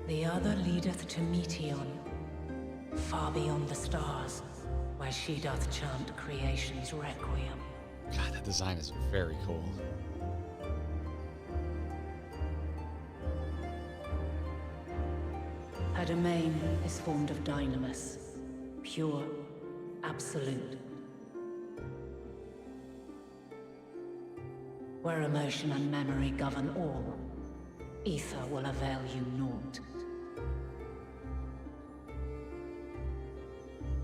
The other leadeth to Meteon, far beyond the stars, where she doth chant creation's requiem. God, that design is very cool. Her domain is formed of dynamis, pure, absolute. Where emotion and memory govern all, ether will avail you naught.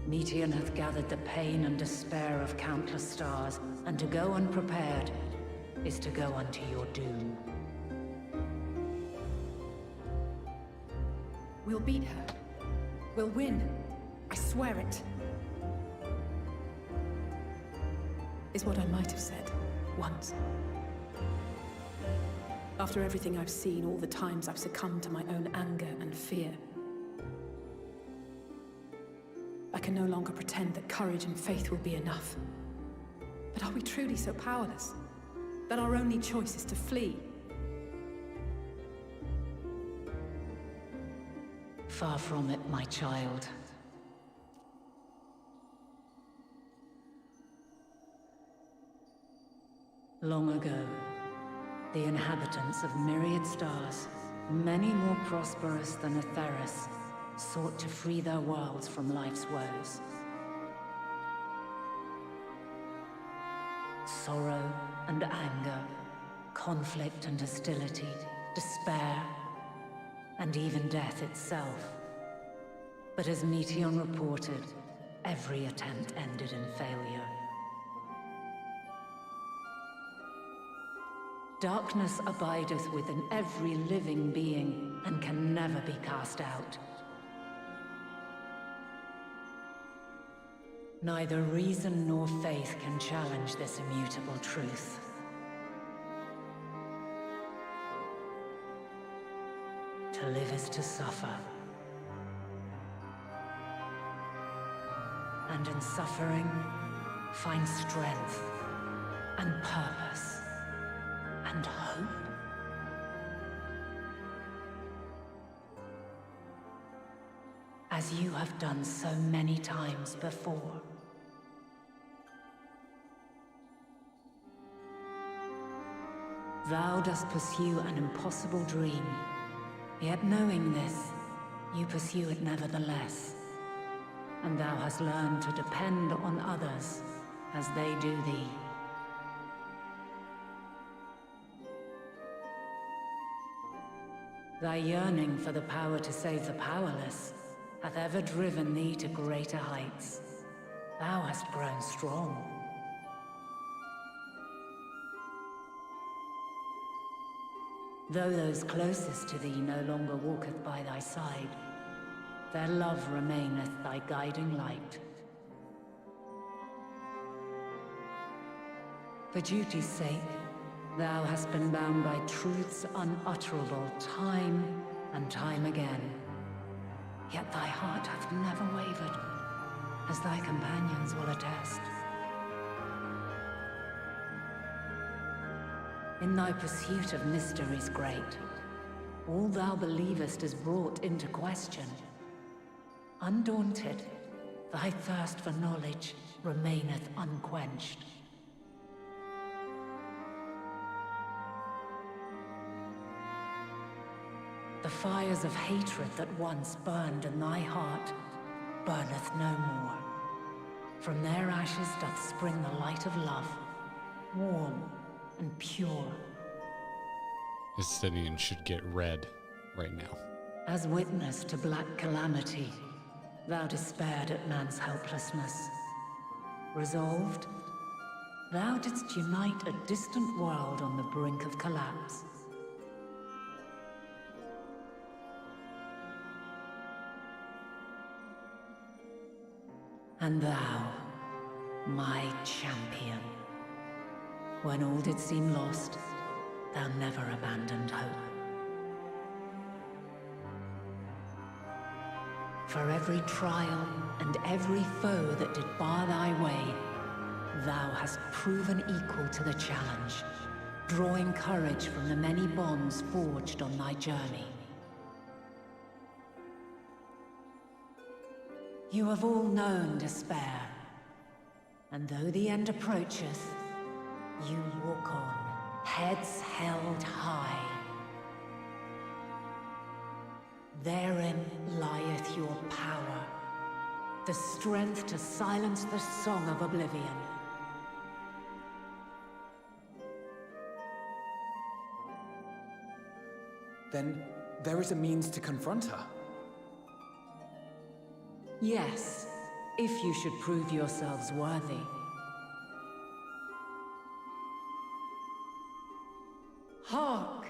Meteon hath gathered the pain and despair of countless stars, and to go unprepared is to go unto your doom. We'll beat her. We'll win. I swear it. Is what I might have said once. After everything I've seen, all the times I've succumbed to my own anger and fear. I can no longer pretend that courage and faith will be enough. But are we truly so powerless? That our only choice is to flee? Far from it, my child. Long ago, the inhabitants of myriad stars, many more prosperous than Atheris, sought to free their worlds from life's woes. Sorrow and anger, conflict and hostility, despair, and even death itself. But as Meteon reported, every attempt ended in failure. Darkness abideth within every living being, and can never be cast out. Neither reason nor faith can challenge this immutable truth. To live is to suffer. And in suffering, find strength and purpose and hope. As you have done so many times before. Thou dost pursue an impossible dream. Yet knowing this, you pursue it nevertheless. And thou hast learned to depend on others as they do thee. Thy yearning for the power to save the powerless hath ever driven thee to greater heights. Thou hast grown strong. Though those closest to thee no longer walketh by thy side, their love remaineth thy guiding light. For duty's sake, thou hast been bound by truths unutterable time and time again. Yet thy heart hath never wavered, as thy companions will attest. In thy pursuit of mysteries great, all thou believest is brought into question. Undaunted, thy thirst for knowledge remaineth unquenched. The fires of hatred that once burned in thy heart burneth no more. From their ashes doth spring the light of love, warm and pure. Estinian should get red right now. As witness to black calamity, thou despaired at man's helplessness. Resolved, thou didst unite a distant world on the brink of collapse. And thou, my champion, when all did seem lost, thou never abandoned hope. For every trial and every foe that did bar thy way, thou hast proven equal to the challenge, drawing courage from the many bonds forged on thy journey. You have all known despair, and though the end approacheth, you walk on, heads held high. Therein lieth your power, the strength to silence the song of oblivion. Then there is a means to confront her. Yes, if you should prove yourselves worthy. Hark!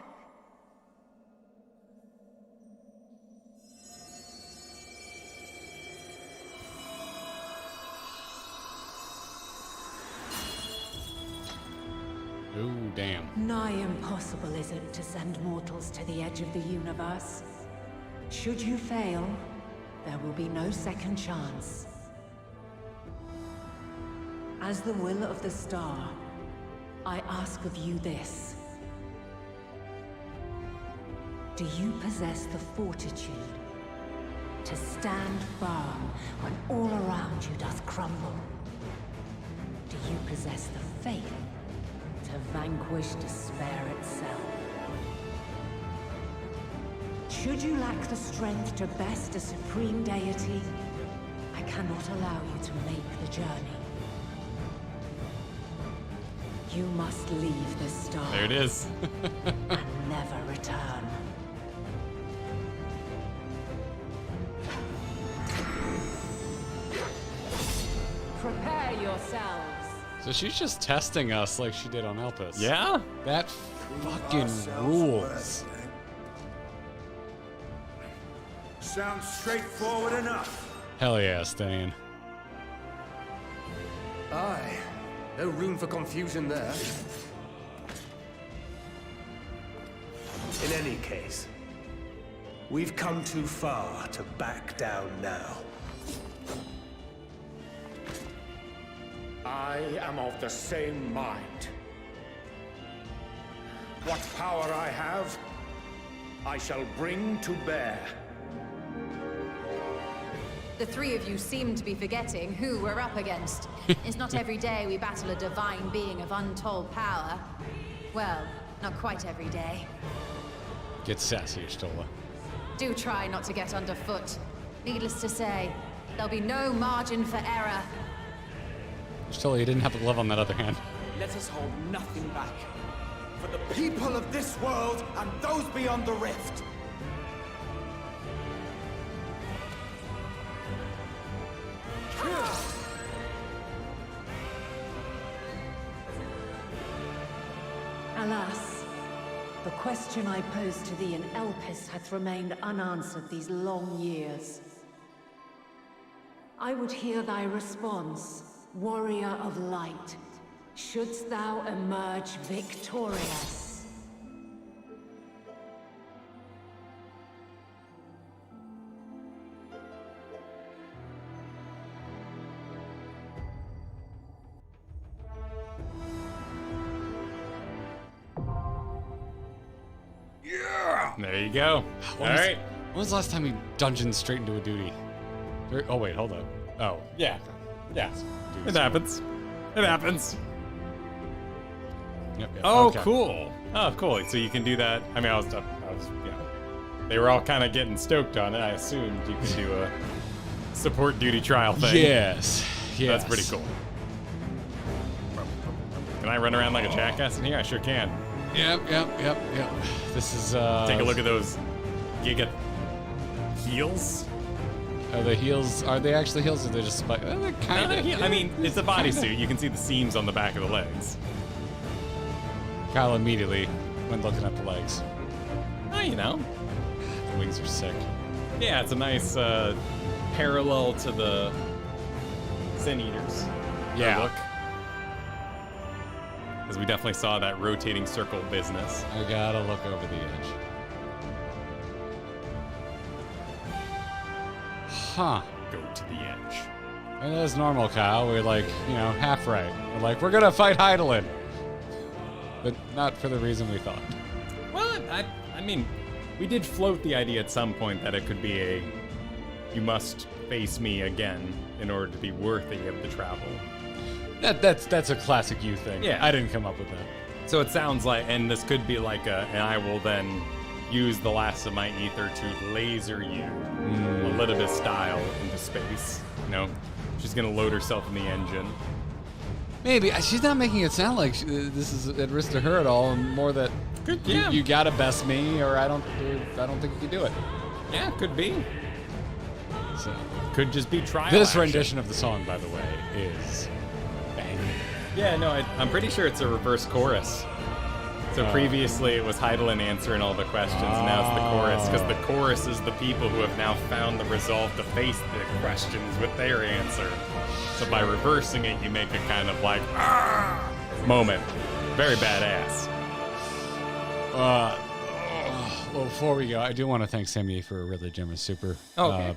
Oh, damn. Nigh impossible is it to send mortals to the edge of the universe. Should you fail, there will be no second chance. As the will of the star, I ask of you this. Do you possess the fortitude to stand firm when all around you doth crumble? Do you possess the faith to vanquish despair itself? Should you lack the strength to best a supreme deity, I cannot allow you to make the journey. You must leave this star. There it is. And never return. Prepare yourselves. So she's just testing us like she did on Elpis. Yeah? That fucking rules. Sounds straightforward enough. Hell yeah, Stan. Aye. No room for confusion there. In any case, we've come too far to back down now. I am of the same mind. What power I have, I shall bring to bear. The three of you seem to be forgetting who we're up against. It's not every day we battle a divine being of untold power. Well, Not quite every day. Get sassy, Stola. Do try not to get underfoot. Needless to say, there'll be no margin for error. Stola, you didn't have a glove on that other hand. Let us hold nothing back. For the people of this world and those beyond the rift. Alas, the question I posed to thee in Elpis hath remained unanswered these long years. I would hear thy response, warrior of light. Shouldst thou emerge victorious? There you go. All right. When was the last time you dungeoned straight into a duty? Oh, wait, hold up. Oh. Yeah. Yeah. It happens. It happens. Yep, Oh, okay. cool. Oh, cool. So you can do that. I mean, I was, they were all kind of getting stoked on it. I assumed you could do a support duty trial thing. Yes. That's pretty cool. Can I run around like a jackass in here? I sure can. Yep. This is, Take a look at those giga heels. Are the heels, are they actually heels or are they just spikes? They're kind of. I mean, it's a bodysuit. You can see the seams on the back of the legs. Kyle immediately went looking at the legs. Oh, you know. The wings are sick. Yeah, it's a nice parallel to the Sin Eaters. Yeah. Look. Because we definitely saw that rotating circle business. I gotta look over the edge. Huh. Go to the edge. And that's normal, Kyle. We're like, half right. We're like, we're gonna fight Hydaelyn. But not for the reason we thought. Well, I mean, we did float the idea at some point that it could be a, you must face me again in order to be worthy of the travel. That's a classic you thing. Yeah. I didn't come up with that. So it sounds like, and this could be like and I will then use the last of my ether to laser you, Elizabeth style, into space. She's gonna load herself in the engine. Maybe. She's not making it sound like this is at risk to her at all, and more that you gotta best me, or I don't think you can do it. Yeah, could be. So could just be trial. This action. rendition of the song, by the way, is banging. Yeah, no, I'm pretty sure it's a reverse chorus. So previously it was Hydaelyn answering all the questions, and now it's the chorus, because the chorus is the people who have now found the resolve to face the questions with their answer. So by reversing it, you make a kind of like moment. Very badass. Well, before we go, I do want to thank Sammy for a really generous super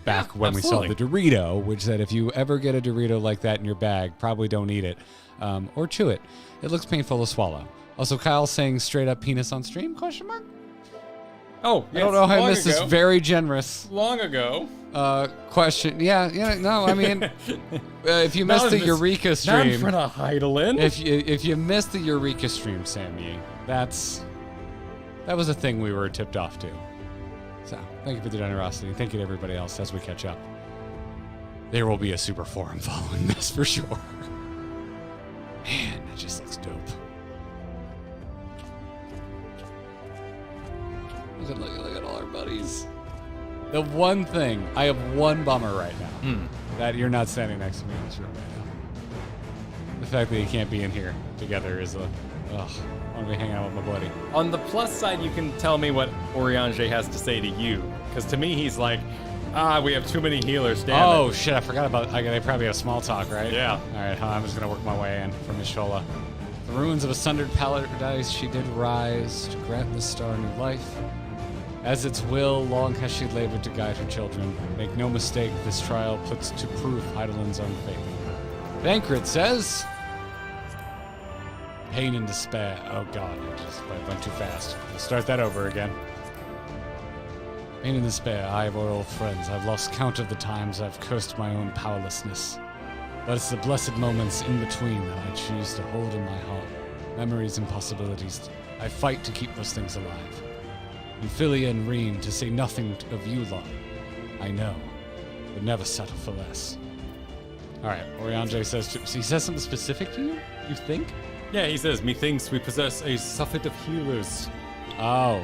back when we saw the Dorito, which said if you ever get a Dorito like that in your bag, probably don't eat it or chew it. It looks painful to swallow. Also, Kyle saying straight up penis on stream? Question mark. Oh, I don't know how I missed this very generous long ago question. Yeah, no, I mean, if you missed the Eureka stream, not in front of Hydaelyn. If you missed the Eureka stream, Sammy, that was a thing we were tipped off to. So, thank you for the generosity. Thank you to everybody else as we catch up. There will be a super forum following this for sure. Man, that just looks dope. Look at all our buddies. The one thing, I have one bummer right now. That you're not standing next to me in this room right now. The fact that you can't be in here together is I want to be hanging out with my buddy. On the plus side, you can tell me what Oriange has to say to you. Because to me, he's like, we have too many healers, damn it. Oh, shit, I forgot about, they probably have small talk, right? Yeah. All right, I'm just going to work my way in from Mishola. The ruins of a sundered paradise, she did rise to grant the star new life. As its will, long has she labored to guide her children. Make no mistake, this trial puts to proof Hydaelyn's own faith. Bankrit says, pain and despair. Oh God, I went too fast. Let's start that over again. Pain and despair, I of our old friends. I've lost count of the times I've cursed my own powerlessness. But it's the blessed moments in between that I choose to hold in my heart. Memories and possibilities. I fight to keep those things alive. And Philia and Reen, to say nothing of you lot, I know, would never settle for less. Alright, Oriange says, so he says something specific to you? You think? Yeah, he says, methinks we possess a suffit of healers. Oh.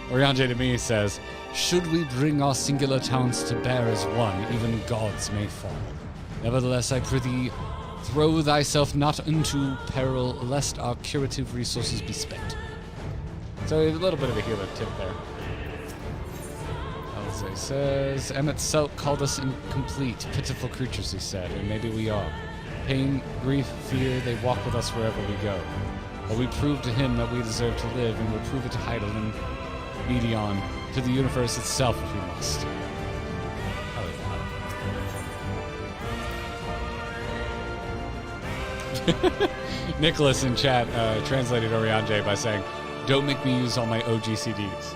Oriange to me says, should we bring our singular talents to bear as one, even gods may fall. Nevertheless, I prithee, throw thyself not into peril, lest our curative resources be spent. So a little bit of a healer tip there. Alze says, Emmett Selt called us incomplete, pitiful creatures, he said, and maybe we are. Pain, grief, fear, they walk with us wherever we go. But we prove to him that we deserve to live, and we'll prove it to Heidelin, Medion, to the universe itself if we must. Nicholas in chat translated Oriange by saying, don't make me use all my OG CDs.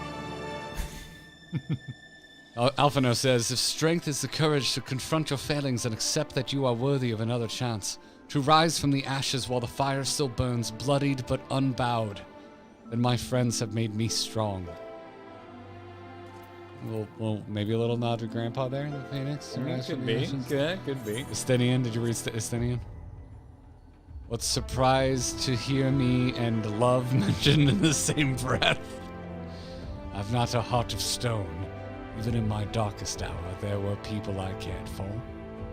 Alphino says, if strength is the courage to confront your failings and accept that you are worthy of another chance, to rise from the ashes while the fire still burns, bloodied but unbowed, then my friends have made me strong. Well, maybe a little nod to Grandpa there in the Phoenix. Could be. Yeah, could be. Estinian, did you read Estinian? What surprise to hear me and love mentioned in the same breath. I've not a heart of stone. Even in my darkest hour, there were people I cared for.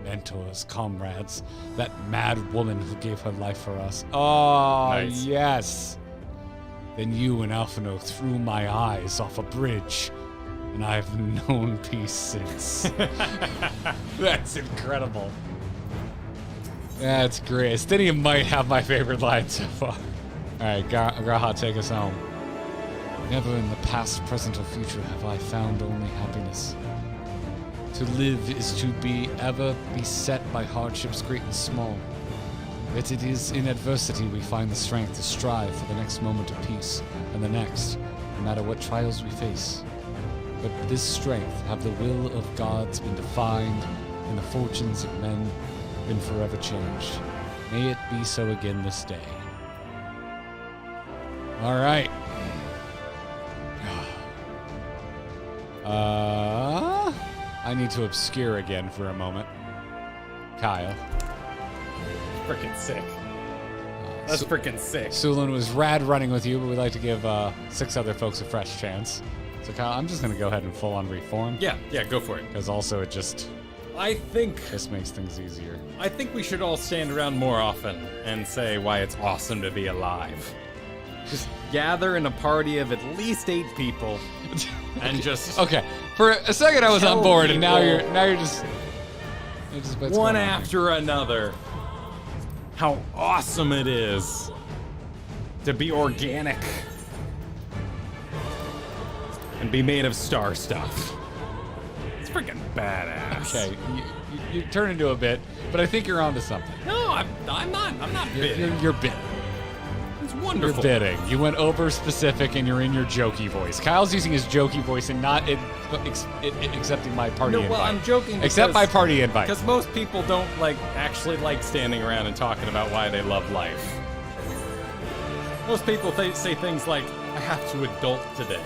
Mentors, comrades, that mad woman who gave her life for us. Oh, nice. Yes. Then you and Alphino threw my eyes off a bridge, and I've known peace since. That's incredible. That's great. Estinian might have my favorite line so far. All right, Graha, take us home. Never in the past, present, or future have I found only happiness. To live is to be ever beset by hardships great and small. Yet it is in adversity we find the strength to strive for the next moment of peace and the next, no matter what trials we face. But this strength have the will of gods been defined and the fortunes of men been forever changed. May it be so again this day. All right. I need to obscure again for a moment. Kyle. Freaking sick. That's freaking sick. Sulin was rad running with you, but we'd like to give 6 other folks a fresh chance. So Kyle, I'm just going to go ahead and full on reform. Yeah, go for it. Because also it just... I think... Just makes things easier. I think we should all stand around more often and say why it's awesome to be alive. Just gather in a party of at least 8 people and just... Okay, for a second I was on board, and now you're just one after another. How awesome it is to be organic and be made of star stuff. It's freaking badass. Okay, you turn into a bit, but I think you're onto something. No, I'm not bidding. You're bidding. It's wonderful. You're bidding. You went over specific and you're in your jokey voice. Kyle's using his jokey voice and not accepting my party invite. Well, I'm joking. Accept my party invite. Because most people don't actually like standing around and talking about why they love life. Most people say things like, I have to adult today.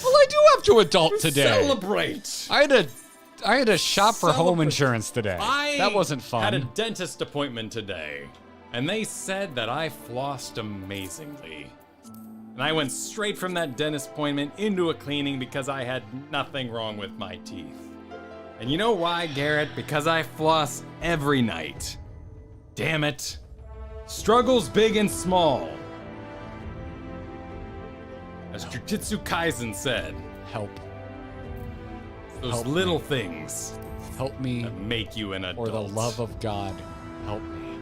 Well, I do have to adult today. Celebrate. I had to shop for home insurance today. That wasn't fun. I had a dentist appointment today, and they said that I flossed amazingly. And I went straight from that dentist appointment into a cleaning because I had nothing wrong with my teeth. And you know why, Garrett? Because I floss every night. Damn it. Struggles big and small. As Jujutsu Kaisen said, help. Those little things help me that make you an adult. For the love of God, help me.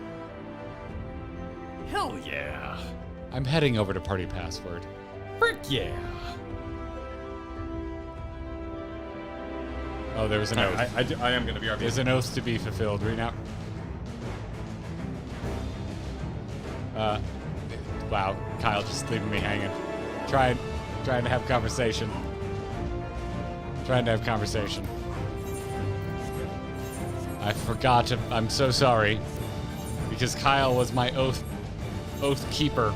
Hell yeah. I'm heading over to Party Password. Frick yeah. Oh, there was an oath. I am going to be RP. There's an oath to be fulfilled. Read out. Wow, Kyle just leaving me hanging. Trying to have conversation. I forgot to, I'm so sorry. Because Kyle was my oath Oath Keeper.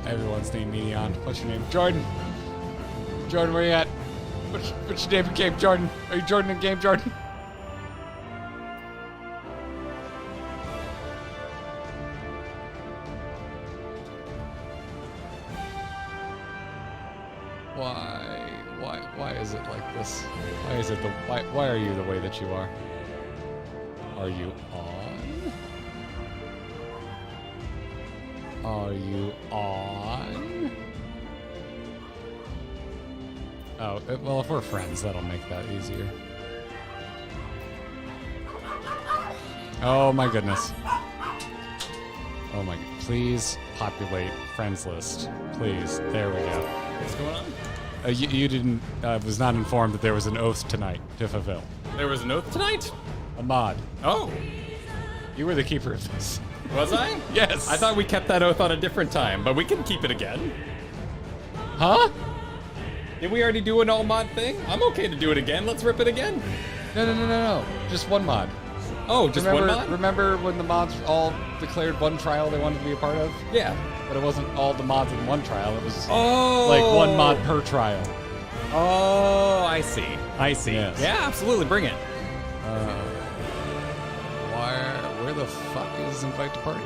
Everyone's named Medion. What's your name? Jordan. Jordan, where you at? What's your name in game, Jordan? Are you Jordan in game, Jordan? Why is it like this? Why is it why are you the way that you are? Are you on? Are you on? Oh, well, if we're friends, that'll make that easier. Oh my goodness. Oh my, please populate friends list. Please, there we go. What's going on? You didn't, was not informed that there was an oath tonight to fulfill. There was an oath tonight? A mod. Oh. You were the keeper of this. Was I? Yes. I thought we kept that oath on a different time, but we can keep it again. Huh? Did we already do an all mod thing? I'm okay to do it again. Let's rip it again. No. Just one mod. Oh, just one mod? Remember when the mods all declared one trial they wanted to be a part of? Yeah. But it wasn't all the mods in one trial. It was like one mod per trial. Oh, I see. Yes. Yeah, absolutely. Bring it. Where the fuck is invite to party?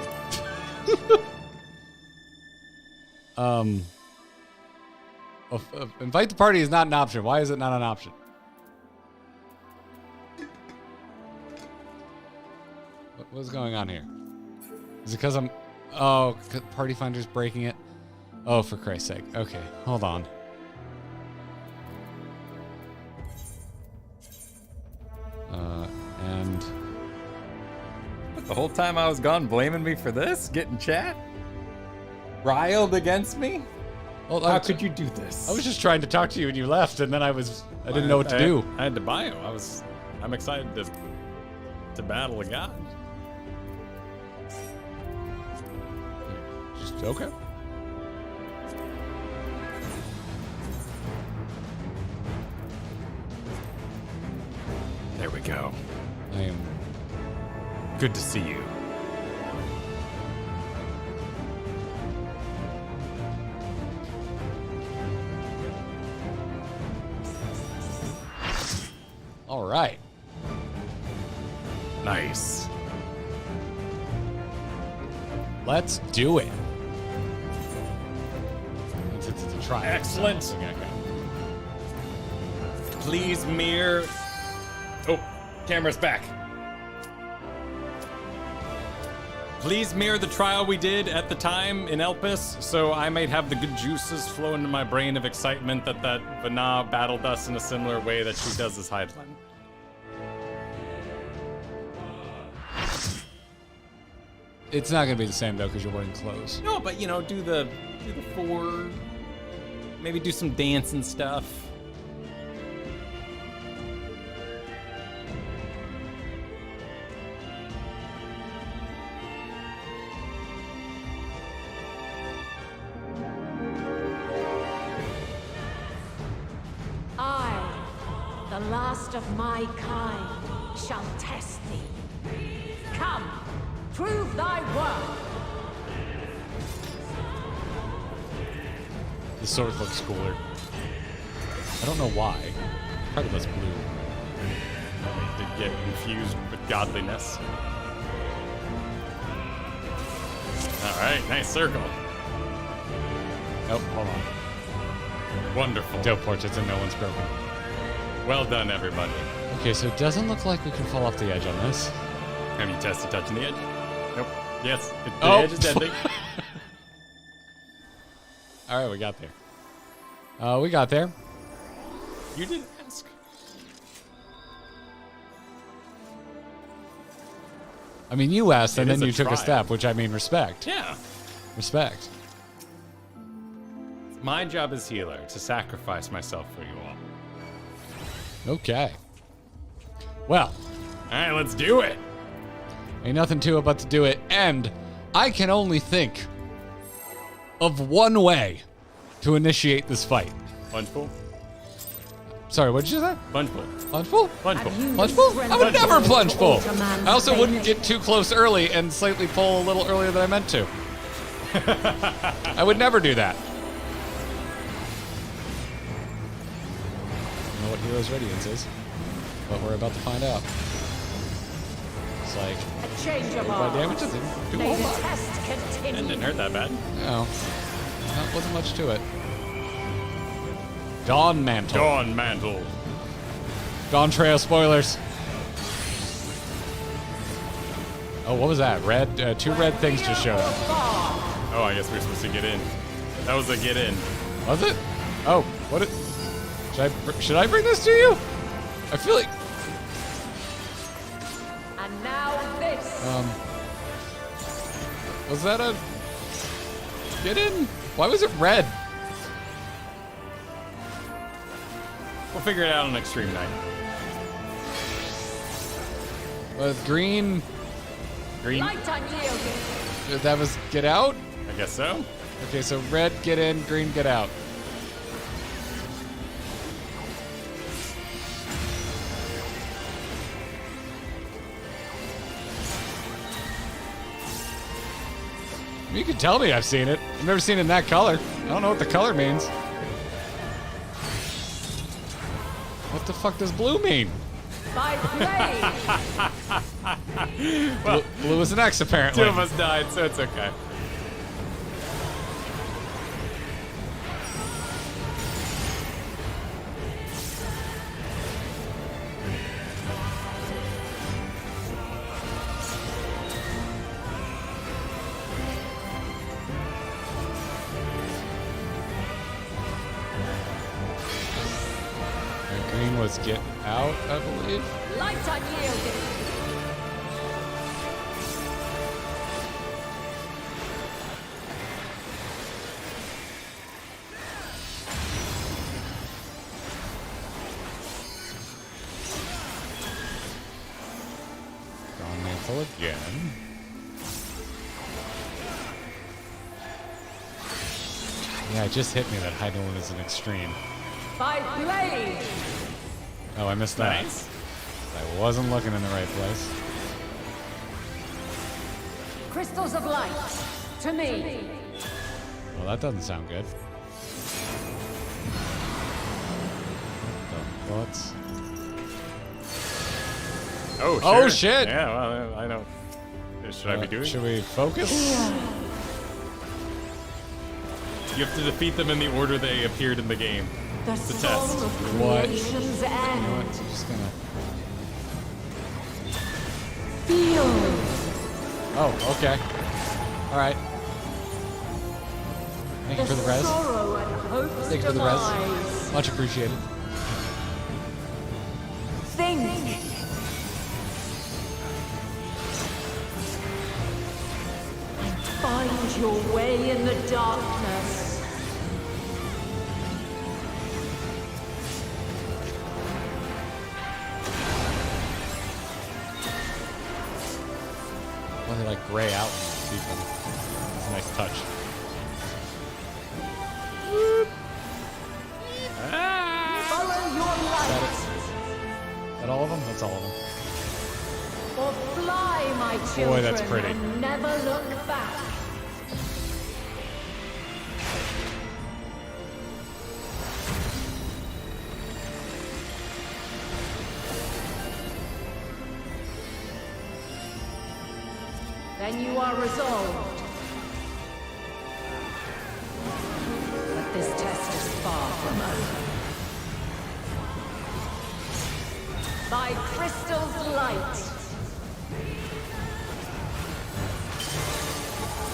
Invite to party is not an option. Why is it not an option? What's going on here? Is it because I'm... Oh, Party Finder's breaking it? Oh, for Christ's sake. Okay, hold on. And... The whole time I was gone blaming me for this? Getting chat? Riled against me? Well, how could you do this? I was just trying to talk to you and you left, and then I didn't know what to do. I had to bio. I'm excited to battle a god. Just okay. There we go. I am good to see you. All right. Nice. Let's do it. It's a try. Excellent. Okay. Please mirror. Oh, camera's back. Please mirror the trial we did at the time in Elpis, so I might have the good juices flow into my brain of excitement that Vana battled us in a similar way that she does this Heidland. It's not gonna be the same though, because you're wearing clothes. No, but you know, do the four, maybe do some dance and stuff. I, the last of my kind, shall test thee. Come, prove thy worth. The sword looks cooler. I don't know why. Probably less blue. To get infused with godliness. All right, nice circle. Oh, hold on. Wonderful. Dope portraits and no one's broken. Well done, everybody. Okay, so it doesn't look like we can fall off the edge on this. Have you tested touching the edge? Nope. Yes, the Oh. edge is ending. All right, we got there. We got there. You didn't ask. I mean, you asked, and It then is you took a trial. step, which I mean, respect. Yeah. Respect. My job as healer to sacrifice myself for you all. Okay. Well. All right, let's do it. Ain't nothing to it but to do it. And I can only think of one way to initiate this fight. Punch pool? Sorry, what did you say? Plunge pool. Plunge pool? Plunge pool. Plunge pool? I would never plunge pool. I also wouldn't get too close early and slightly pull a little earlier than I meant to. I would never do that. I don't know what Hero's Radiance is, but we're about to find out. It's like, Change of by damage, it didn't do a whole lot. It didn't hurt that bad. No. That wasn't much to it. Dawn Mantle. Dawn Mantle. Dawn Trail spoilers. Oh, what was that? Red? 2 red things just showed up. Oh, I guess we're supposed to get in. That was a get in. Was it? Oh, what it? Should I bring this to you? I feel like. And now this. Was that a get in? Why was it red? We'll figure it out on Extreme Night. Green. Light unyielding. That was get out? I guess so. Okay, so red get in, green get out. You can tell me I've seen it. I've never seen it in that color. I don't know what the color means. What the fuck does blue mean? By blade. Well, blue is an X, apparently. 2 of us died, so it's okay. Green was get out, I believe. Light unyielding. Dawn Mantle again. Yeah, it just hit me that Hydaelyn is an extreme. By blade. Oh, I missed that. Nice. I wasn't looking in the right place. Crystals of light. To me. Well, that doesn't sound good. Bullets. Oh, sure. Oh, shit! Yeah, well, I don't. Should I be doing? Should we focus? You have to defeat them in the order they appeared in the game. It's a test. What? Creation's You know end. what? I'm just gonna. Feel. Oh, okay. All right. Thank you for the res. Sorrow and hope's Thank you for the res. demise. Much appreciated. Think. Find your way in the darkness. Well, they like gray out when you beat them. It's a nice touch. Follow your light. Is that all of them? That's all of them. Or fly, my children, Boy, that's pretty. and never look back. Then you are resolved. But this test is far from over. By crystal's light.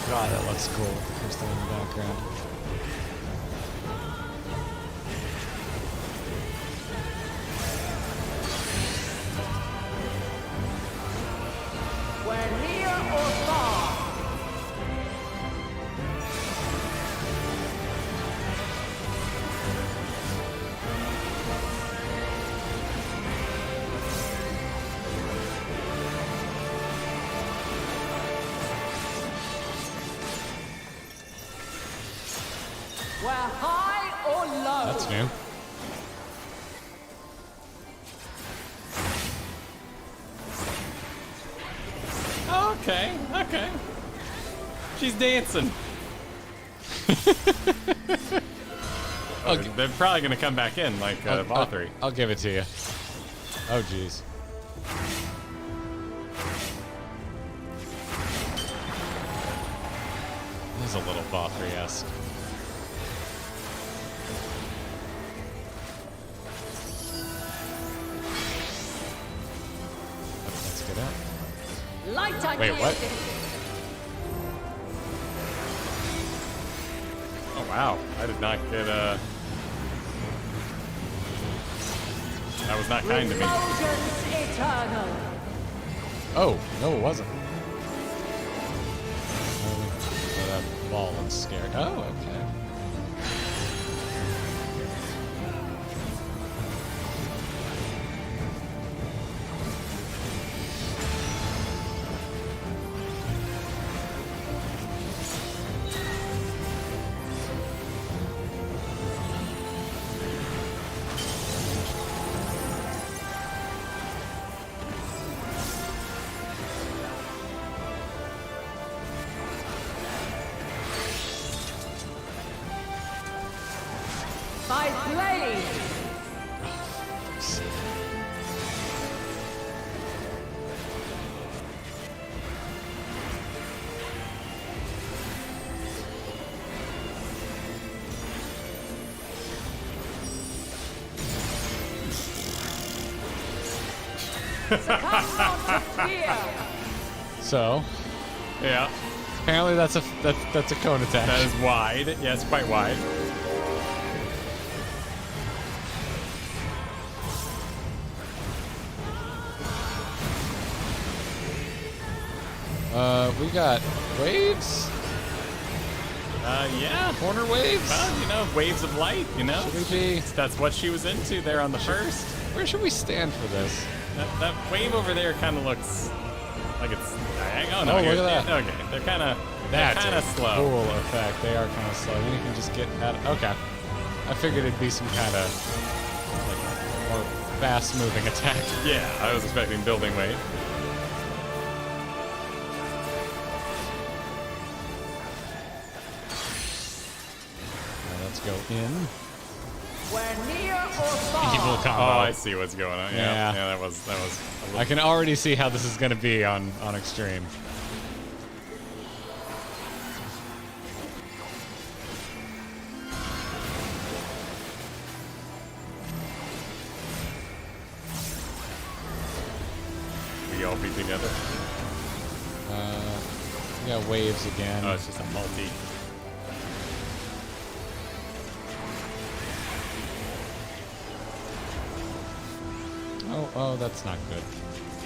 God, that looks cool with the crystal in the background. We're near or far. We're high or low. That's new. Okay, okay. She's dancing. Oh, they're probably gonna come back in like Valkyrie. I'll give it to you. Oh, jeez. This is a little Valkyrie-esque. Let's get out. Light on Wait, what? Oh wow, I did not get that was not kind to me. Refulgence eternal. Oh, no, it wasn't. Oh, that ball was scared. Oh, okay. By blade. Succumb not to fear. So, yeah. Apparently that's a cone attack. That is wide. Yeah, it's quite wide. We got waves. Yeah. Corner waves. Well, you know, waves of light. You know. Should we be? That's what she was into there on the first. Where should we stand for this? That wave over there kind of looks like it's. Oh no! Oh, look at that. Okay, they're kind of. That's kind of a slow. cool effect. They are kind of slow. Then you can just get at it. Okay. I figured it'd be some kind of like more fast-moving attack. Yeah, I was expecting building wave. Let's go in. Where near or far. Evil combo. Oh, I see what's going on. Yeah, Yeah. that was. A little... I can already see how this is going to be on Extreme. We all be together. We got waves again. Oh, it's just a multi. Oh, that's not good.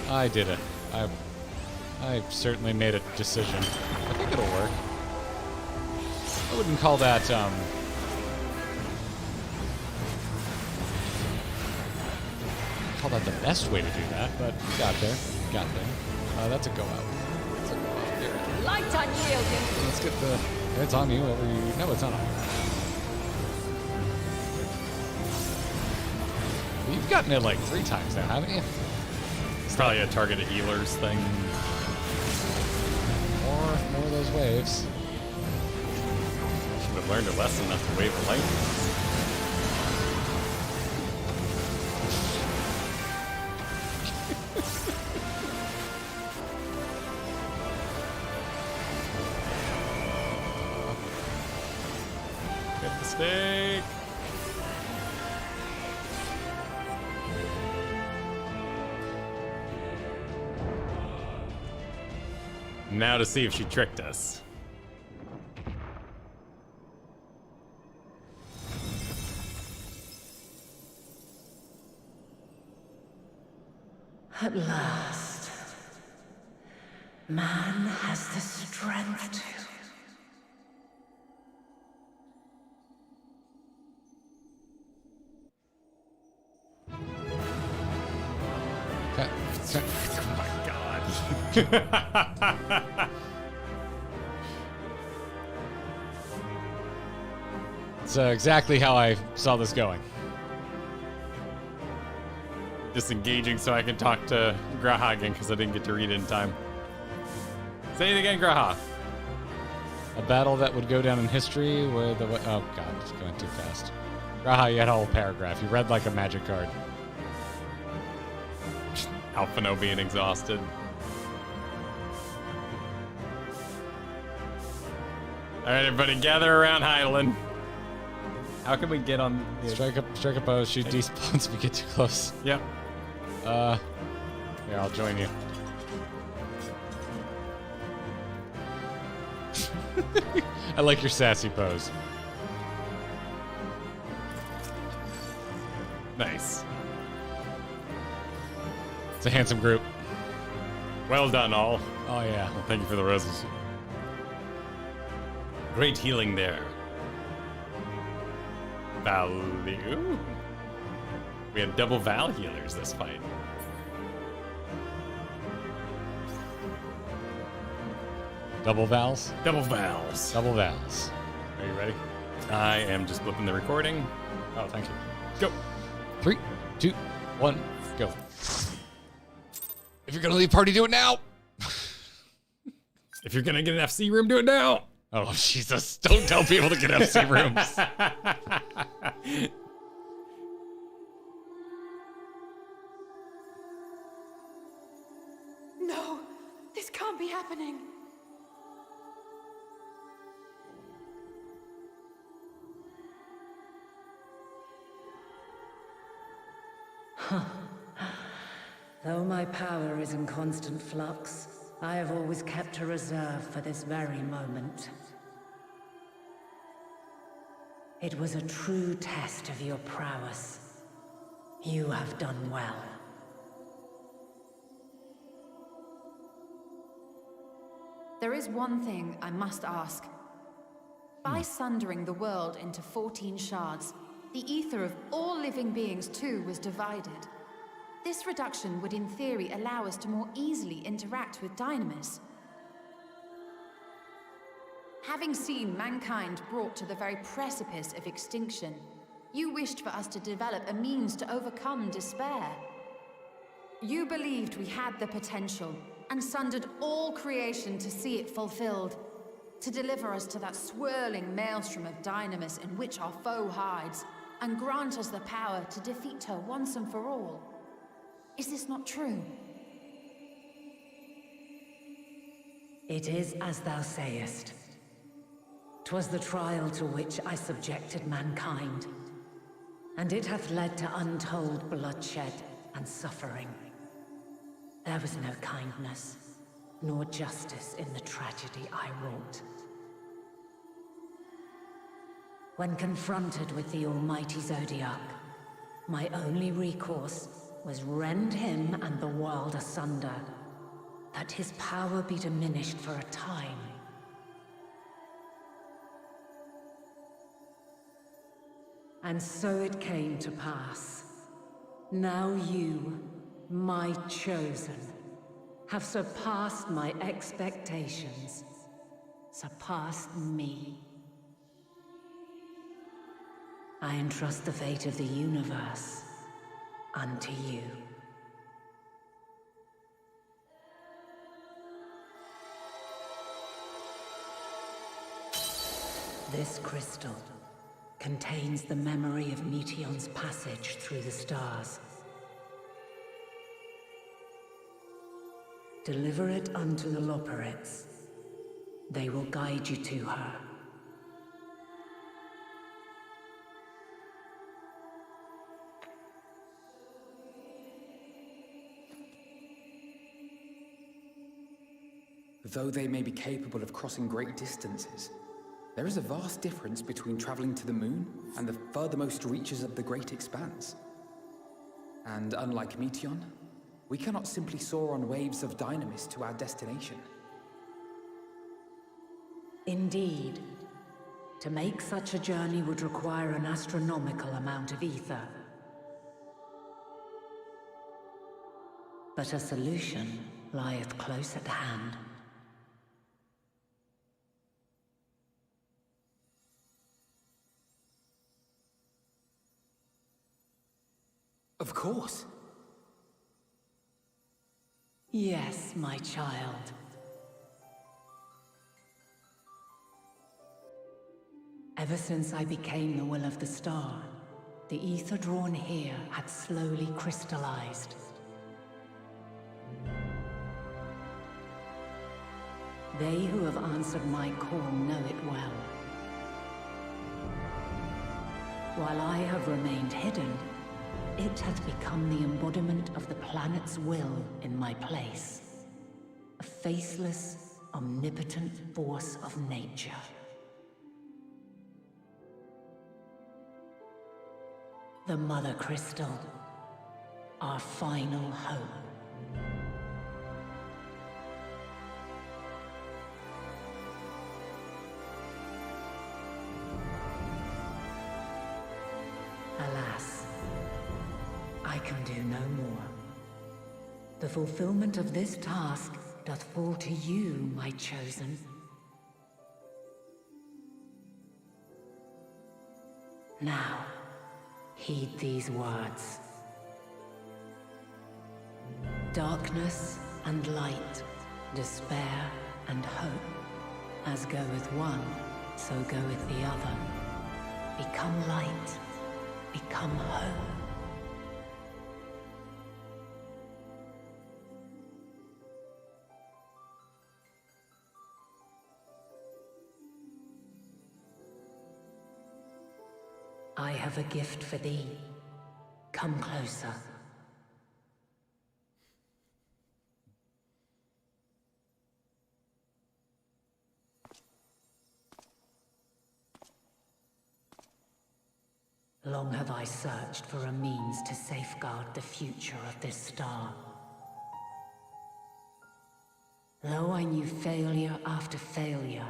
I did it. I certainly made a decision. I think it'll work. I wouldn't call that, call that the best way to do that, but we got there. We got there. That's a go out. That's a go out, Garrett. Light unyielding. Let's get the... It's on you. No, it's not on you. You've gotten it like 3 times now, haven't you? It's probably a targeted healers thing. More of those waves. Should have learned a lesson not to wave of light. Get the stake. Now to see if she tricked us. At last, man has the strength to. Oh my god. It's exactly how I saw this going. Disengaging so I can talk to Grahagan because I didn't get to read it in time. Say it again, Graha. A battle that would go down in history where the... Oh, God, it's going too fast. Graha, you had a whole paragraph. You read like a magic card. Alphino being exhausted. All right, everybody, gather around Hydaelyn. How can we get on? Strike a pose. Shoot despawns if we get too close. Yep. Here, I'll join you. I like your sassy pose. Nice. It's a handsome group. Well done, all. Oh, yeah. Well, thank you for the roses. Great healing there. Value. We had double Val healers this fight. Double vowels? Double vowels. Double vowels. Are you ready? I am just flipping the recording. Oh, thank you. Go. 3, 2, 1, go. If you're gonna leave party, do it now. If you're gonna get an FC room, do it now. Oh, Jesus. Don't tell people to get FC rooms. No, this can't be happening. Though my power is in constant flux, I have always kept a reserve for this very moment. It was a true test of your prowess. You have done well. There is one thing I must ask. By sundering the world into 14 shards, the ether of all living beings too was divided. This reduction would in theory allow us to more easily interact with Dynamis. Having seen mankind brought to the very precipice of extinction, you wished for us to develop a means to overcome despair. You believed we had the potential, and sundered all creation to see it fulfilled, to deliver us to that swirling maelstrom of Dynamis in which our foe hides, and grant us the power to defeat her once and for all. Is this not true? It is as thou sayest. 'Twas the trial to which I subjected mankind, and it hath led to untold bloodshed and suffering. There was no kindness, nor justice in the tragedy I wrought. When confronted with the almighty Zodiac, my only recourse was rend him and the world asunder, that his power be diminished for a time. And so it came to pass. Now you, my chosen, have surpassed my expectations, surpassed me. I entrust the fate of the universe unto you. This crystal contains the memory of Meteion's passage through the stars. Deliver it unto the Loporrits. They will guide you to her. Though they may be capable of crossing great distances, there is a vast difference between traveling to the moon and the furthermost reaches of the great expanse. And unlike Meteion, we cannot simply soar on waves of Dynamis to our destination. Indeed. To make such a journey would require an astronomical amount of ether. But a solution lieth close at hand. Of course. Yes, my child. Ever since I became the will of the star, the ether drawn here had slowly crystallized. They who have answered my call know it well. While I have remained hidden, it has become the embodiment of the planet's will in my place. A faceless, omnipotent force of nature. The Mother Crystal, our final hope. Alas, I can do no more. The fulfillment of this task doth fall to you, my chosen. Now, heed these words. Darkness and light, despair and hope. As goeth one, so goeth the other. Become light, become hope. I have a gift for thee. Come closer. Long have I searched for a means to safeguard the future of this star. Though I knew failure after failure,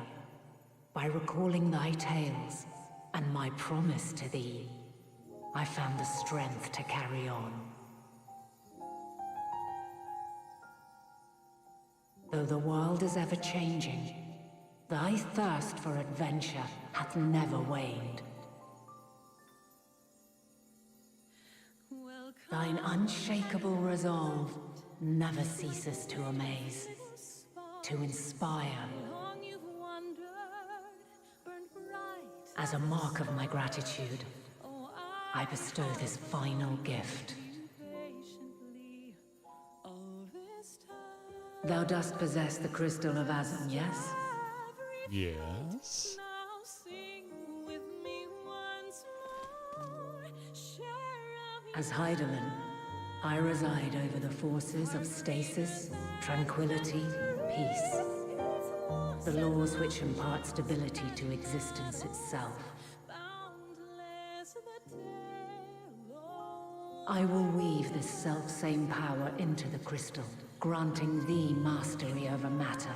by recalling thy tales, and my promise to thee, I found the strength to carry on. Though the world is ever changing, thy thirst for adventure hath never waned. Thine unshakable resolve never ceases to amaze, to inspire. As a mark of my gratitude, I bestow this final gift. Thou dost possess the crystal of Azam, yes? Yes. As Heidelin, I reside over the forces of stasis, tranquility, peace. The laws which impart stability to existence itself. I will weave this self-same power into the crystal, granting thee mastery over matter,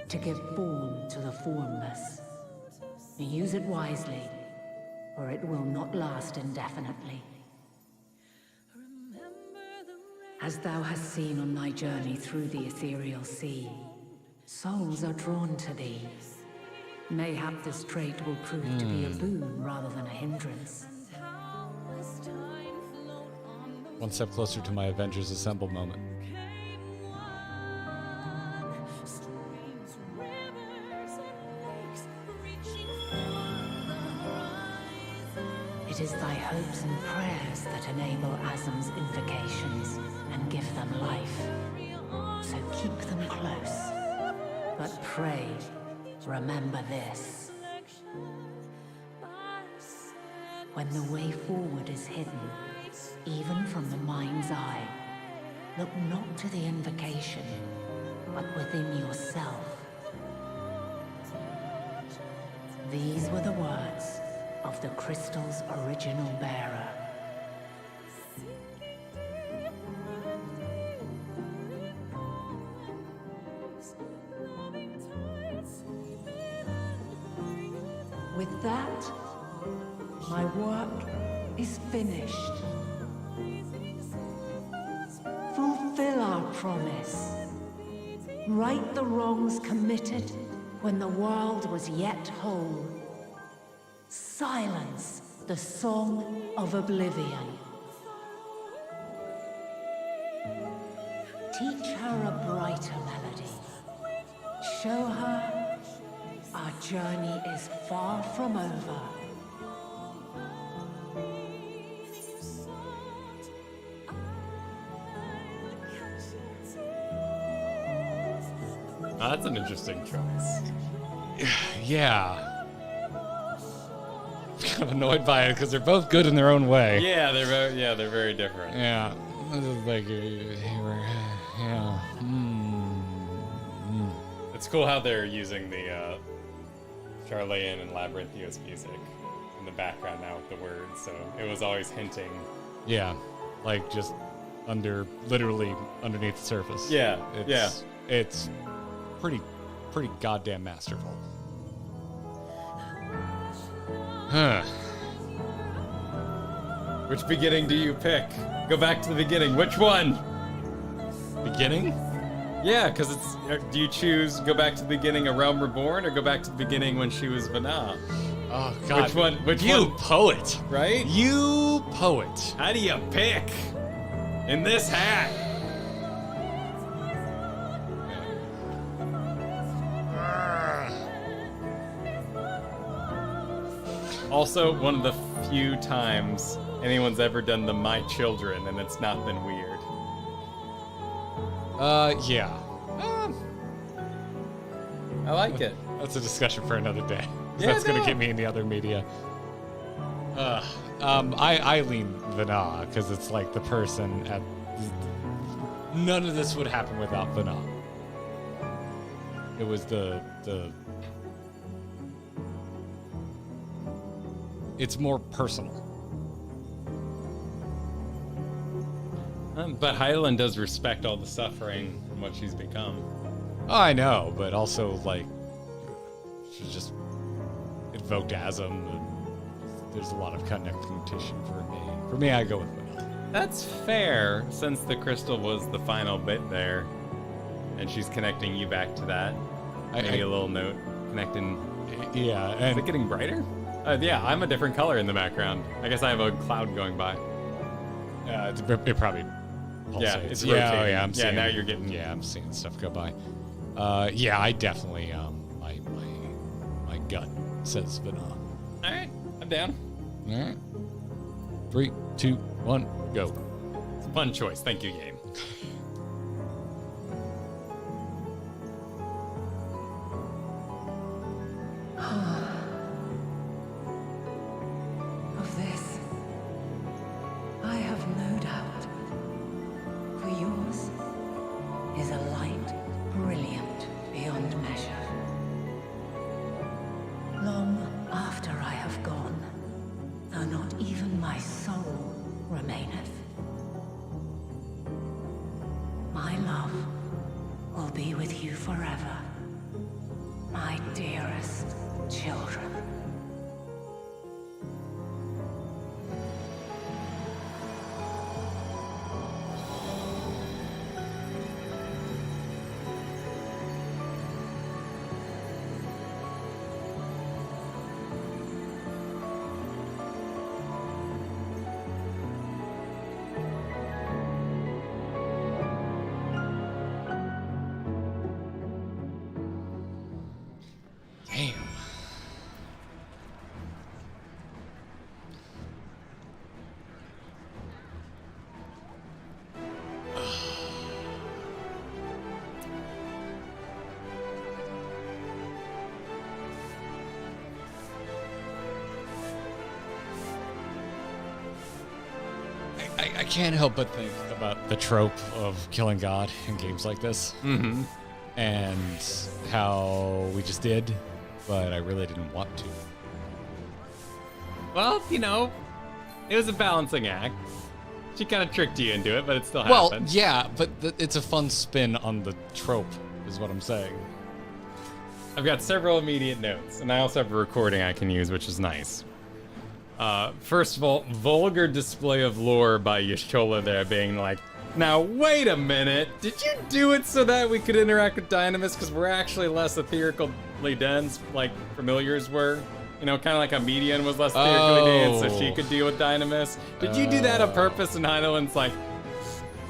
to give form to the formless. Use it wisely, or it will not last indefinitely. As thou hast seen on thy journey through the ethereal sea, souls are drawn to thee. Mayhap this trait will prove to be a boon rather than a hindrance. One step closer to my Avengers Assemble moment. It is thy hopes and prayers that enable Azam's invocations and give them life. So keep them close. But pray, remember this. When the way forward is hidden, even from the mind's eye, look not to the invocation, but within yourself. These were the words of the crystal's original bearer. With that, my work is finished. Fulfill our promise. Right the wrongs committed when the world was yet whole. Silence the song of oblivion. Teach her a brighter melody. Show her our our journey is far from over. Oh, that's an interesting choice. Yeah. I'm kind of annoyed by it because they're both good in their own way. Yeah, they're very different. Yeah. This is like, yeah. It's cool how they're using the Charlayan and Labyrinthios music in the background now with the words, so it was always hinting. Yeah. Like just literally underneath the surface. Yeah, It's pretty goddamn masterful. Huh. Which beginning do you pick? Go back to the beginning. Which one? Beginning? Yeah, because it's. Do you choose go back to the beginning of Realm Reborn or go back to the beginning when she was Vana? Oh God! Which one? Which you one? Poet, right? You poet. How do you pick in this hat? Also, one of the few times anyone's ever done the My Children, and it's not been weird. Yeah. I like it. That's a discussion for another day. Yeah, That's gonna get me in the other media. I lean Vana because it's like the person at. None of this would happen without Vana. It was the. It's more personal. But Hydaelyn does respect all the suffering and what she's become. Oh, I know, but also, like, she just invoked Asm, and there's a lot of connecting tissue for me. For me, I go with Vana. That's fair, since the crystal was the final bit there, and she's connecting you back to that. Maybe a little note connecting. Yeah, is it getting brighter? Yeah, I'm a different color in the background. I guess I have a cloud going by. It probably pulsates. Yeah, it's rotating. Oh, yeah, I'm seeing. now you're getting. Yeah, I'm seeing stuff go by. Yeah, I definitely. My gut says Vana. All right, I'm down. All right. 3, 2, 1, go. It's a fun choice. Thank you, game. Of this, I have no doubt. For yours is a light brilliant beyond measure. Long after I have gone, though not even my soul remaineth, my love will be with you forever, my dearest children. Damn. I can't help but think about the trope of killing God in games like this. Mm-hmm. And how we just did, but I really didn't want to. Well, you know, it was a balancing act. She kind of tricked you into it, but it still Well, happened. yeah, but it's a fun spin on the trope, is what I'm saying. I've got several immediate notes, and I also have a recording I can use, which is nice. First of all, vulgar display of lore by Y'shtola there being like, now wait a minute, did you do it so that we could interact with Dynamis? Because we're actually less etherically dense, like familiars were. You know, kind of like a median was less etherically dense, so she could deal with Dynamis. Did you do that on purpose? And Hydaelyn's like,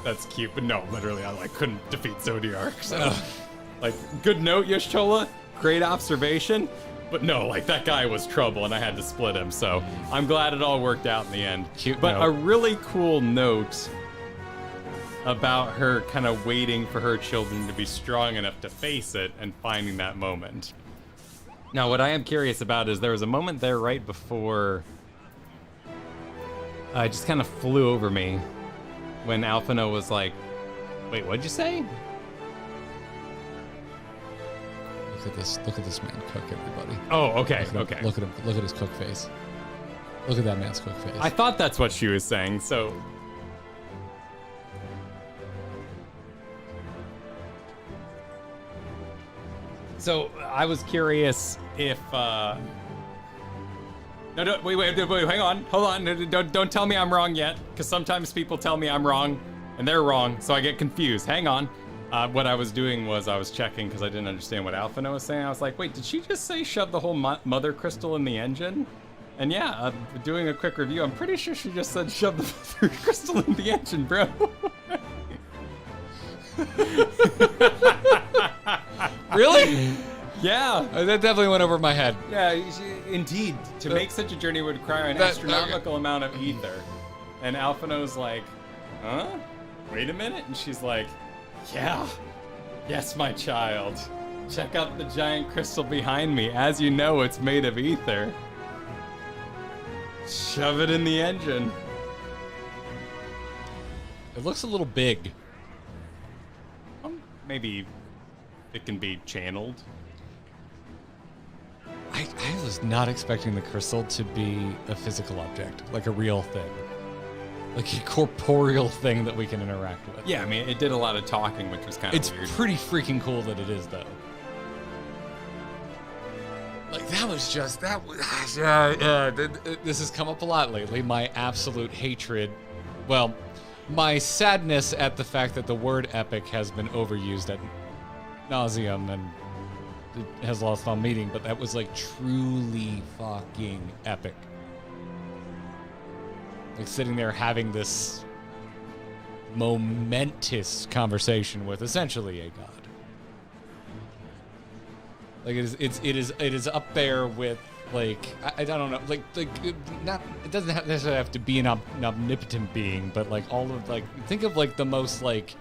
that's cute, but no, literally, I like couldn't defeat Zodiark. So, like, good note, Y'shtola. great observation. But no, like, that guy was trouble, and I had to split him, so I'm glad it all worked out in the end. Cute But note. a really cool note about her kind of waiting for her children to be strong enough to face it and finding that moment. Now, what I am curious about is there was a moment there right before it just kind of flew over me when Alphino was like, wait, what'd you say? Look at this man cook, everybody. Oh, okay, Look at him. Look at his cook face. Look at that man's cook face. I thought that's what she was saying, so... So, I was curious if, No, wait, hang on. Hold on. Don't tell me I'm wrong yet, because sometimes people tell me I'm wrong, and they're wrong, so I get confused. Hang on. What I was doing was I was checking because I didn't understand what Alphino was saying. I was like, wait, did she just say shove the whole mother crystal in the engine? And yeah, doing a quick review, I'm pretty sure she just said shove the mother crystal in the engine, bro. Really? Yeah. That definitely went over my head. Yeah, indeed. To make such a journey would require an astronomical amount of ether. And Alphino's like, huh? Wait a minute? And she's like, yeah. Yes, my child. Check out the giant crystal behind me. As you know, it's made of ether. Shove it in the engine. It looks a little big. Maybe it can be channeled. I was not expecting the crystal to be a physical object, like a real thing. Like a corporeal thing that we can interact with. Yeah, I mean, it did a lot of talking, which was kind of weird. It's pretty freaking cool that it is, though. Like, this has come up a lot lately. My absolute hatred, well, my sadness at the fact that the word epic has been overused ad nauseum and it has lost all meaning, but that was like truly fucking epic. Like sitting there having this momentous conversation with essentially a god. Like it is up there with like I don't know like not it doesn't necessarily have to be an omnipotent being, but like all of like think of like the most like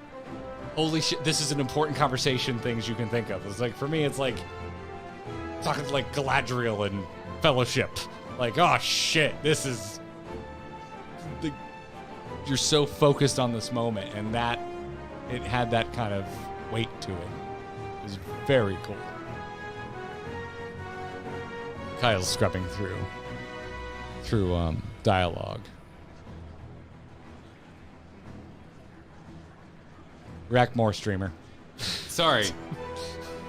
holy shit, this is an important conversation things you can think of. It's like for me it's like talking to like Galadriel and Fellowship. Like, oh shit, this is you're so focused on this moment, and that it had that kind of weight to it. It was very cool. Kyle's scrubbing through dialogue. Rackmore streamer. Sorry.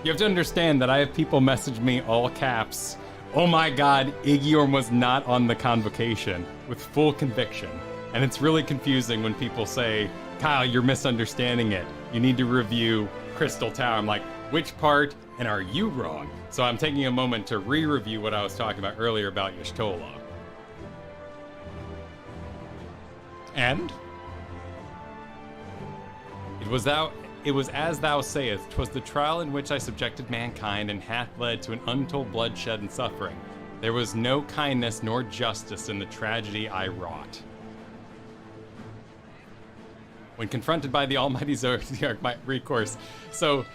You have to understand that I have people message me all caps. Oh my god, Igyorm was not on the convocation, with full conviction. And it's really confusing when people say, Kyle, you're misunderstanding it. You need to review Crystal Tower. I'm like, which part, and are you wrong? So I'm taking a moment to re-review what I was talking about earlier about Y'shtola. And? It was as thou sayest, 'twas the trial in which I subjected mankind, and hath led to an untold bloodshed and suffering. There was no kindness nor justice in the tragedy I wrought. When confronted by the almighty Zodiac, my recourse. So,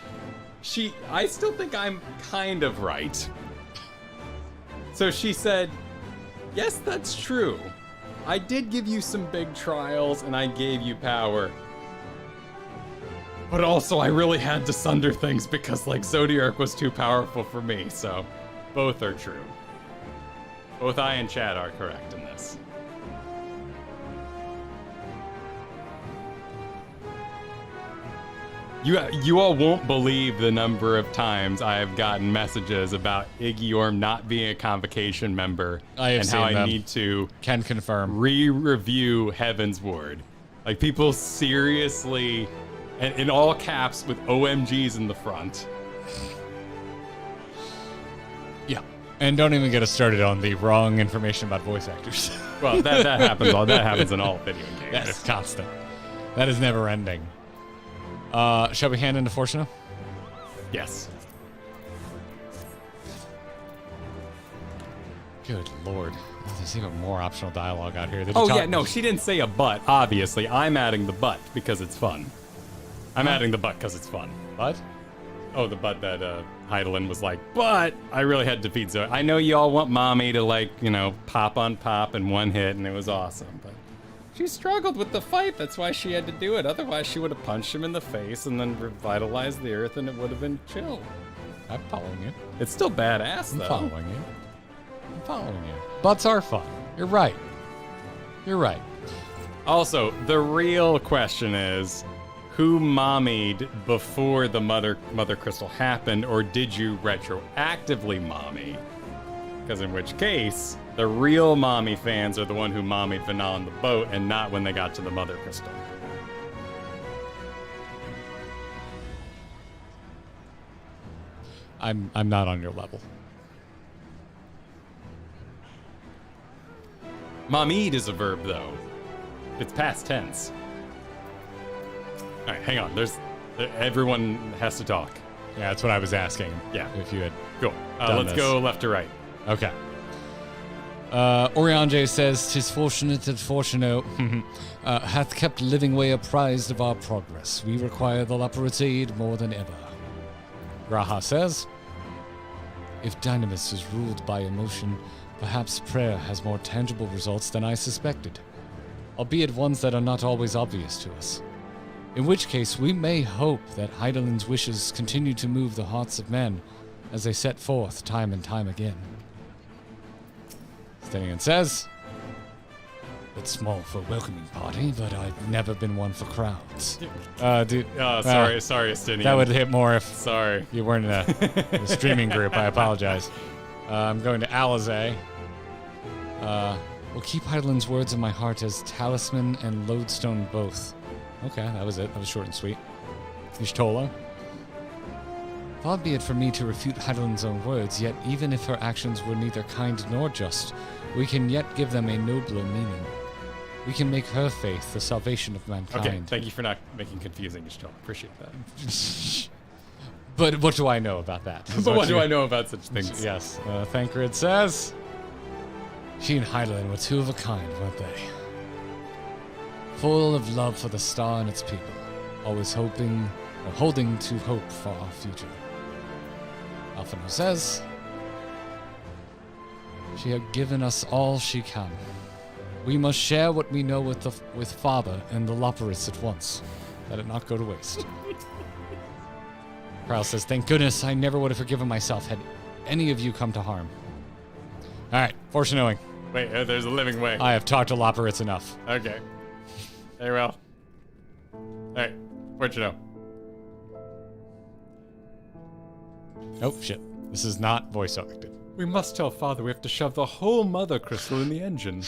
I still think I'm kind of right. So she said, yes, that's true. I did give you some big trials, and I gave you power. But also, I really had to sunder things because, like, Zodiac was too powerful for me, so both are true. Both I and Chad are correct in this. You all won't believe the number of times I have gotten messages about Igyorm not being a convocation member and how I need to can confirm re-review Heaven's Ward. Like people seriously, and in all caps with OMGs in the front. Yeah, and don't even get us started on the wrong information about voice actors. Well, that happens. That happens in all video games. That's constant. That is never ending. Shall we hand into Fortuna? Yes. Good lord. There's even more optional dialogue out here. Oh, yeah, no, she didn't say a but, obviously. I'm adding the but because it's fun. I'm adding the but because it's fun. But? Oh, the but that Heidelin was like, but I really had to defeat Zoe. I know you all want mommy to, like, you know, pop on pop in one hit, and it was awesome, but she struggled with the fight. That's why she had to do it. Otherwise, she would have punched him in the face and then revitalized the earth, and it would have been chill. I'm following you. It's still badass, though. I'm following you. I'm following you. Butts are fun. You're right. You're right. Also, the real question is, who mommied before the mother crystal happened, or did you retroactively mommy? Because in which case, the real mommy fans are the one who mommied Vanal on the boat and not when they got to the mother crystal. I'm not on your level. Mommied is a verb, though. It's past tense. All right, hang on. Everyone has to talk. Yeah, that's what I was asking. Yeah. If you had Cool. Let's go left to right. Okay. Oriange says, "'Tis fortunate that Fortuno hath kept living way apprised of our progress. We require the Lapparate's aid more than ever." Graha says, "If Dynamis is ruled by emotion, perhaps prayer has more tangible results than I suspected, albeit ones that are not always obvious to us. In which case, we may hope that Heidelin's wishes continue to move the hearts of men as they set forth time and time again." Stenian says, "It's small for a welcoming party, but I've never been one for crowds." Dude. Sorry, Stenian. That would hit more if sorry you weren't in a streaming group. I apologize. I'm going to Alizé. Will keep Heidelin's words in my heart as talisman and lodestone both. Okay, that was it. That was short and sweet. Ishtola. Far be it for me to refute Heidelin's own words, yet even if her actions were neither kind nor just, we can yet give them a nobler meaning. We can make her faith the salvation of mankind. Okay, thank you for not making confusing Ishtola. Appreciate that. But what do I know about that? But what do I know about such things? Yes. Thancred says, "She and Heidelin were two of a kind, weren't they? Full of love for the star and its people, always holding to hope for our future." Alphino says, "She had given us all she can. We must share what we know with Father and the Lapparates at once. Let it not go to waste." Kyle says, "Thank goodness I never would have forgiven myself had any of you come to harm." All right, foreshadowing. Wait, there's a living way. I have talked to Lapparates enough. Okay. Very well. All right, where'd you know? Oh, shit. This is not voice acted. "We must tell Father we have to shove the whole mother crystal in the engine."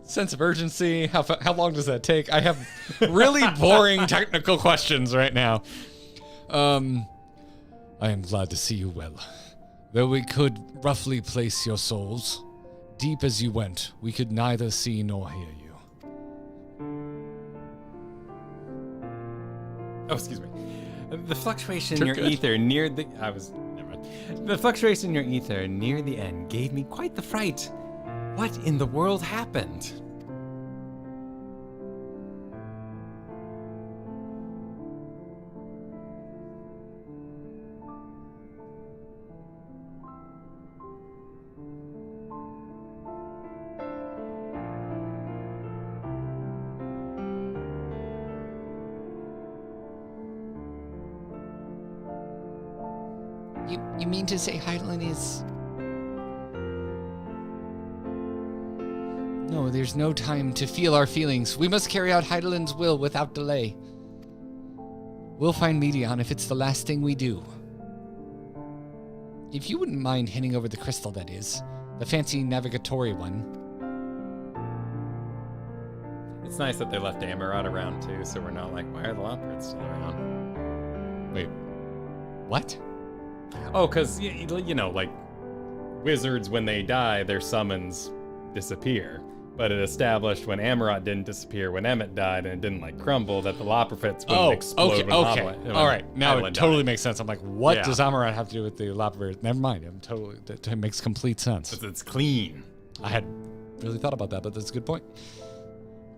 Sense of urgency. How long does that take? I have really boring technical questions right now. "I am glad to see you well. Though we could roughly place your souls, deep as you went, we could neither see nor hear you." Oh, excuse me. The fluctuation in your ether near the... Never mind. The fluctuation in your ether near the end gave me quite the fright. What in the world happened? You mean to say Heidelin is... No, there's no time to feel our feelings. We must carry out Heidelin's will without delay. We'll find Medion if it's the last thing we do. If you wouldn't mind handing over the crystal, that is. The fancy navigatory one. It's nice that they left Amarat around too, so we're not like, why are the Lapparates still around? Wait, what? Oh, because, you know, like, wizards, when they die, their summons disappear. but it established when Amarot didn't disappear, when Emmett died, and it didn't like crumble, that the Lopperfits wouldn't explode when All right, now it totally died. makes sense. I'm like, what does Amarot have to do with the Lopperits? Never mind. That makes complete sense. It's clean. I had really thought about that, but that's a good point.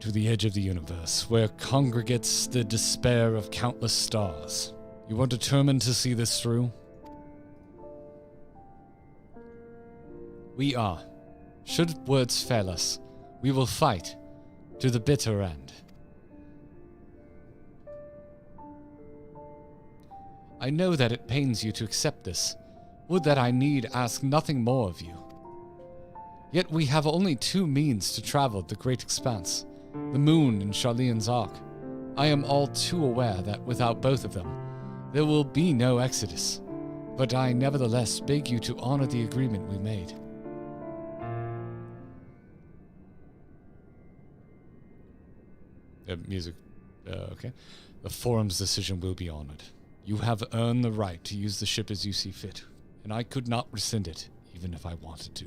To the edge of the universe, where congregates the despair of countless stars. You are determined to see this through? We are. Should words fail us, we will fight to the bitter end. I know that it pains you to accept this. Would that I need ask nothing more of you. Yet we have only two means to travel the great expanse, the moon and Charlene's Ark. I am all too aware that without both of them, there will be no exodus, but I nevertheless beg you to honor the agreement we made. Music. Okay. The Forum's decision will be honored. You have earned the right to use the ship as you see fit, and I could not rescind it, even if I wanted to.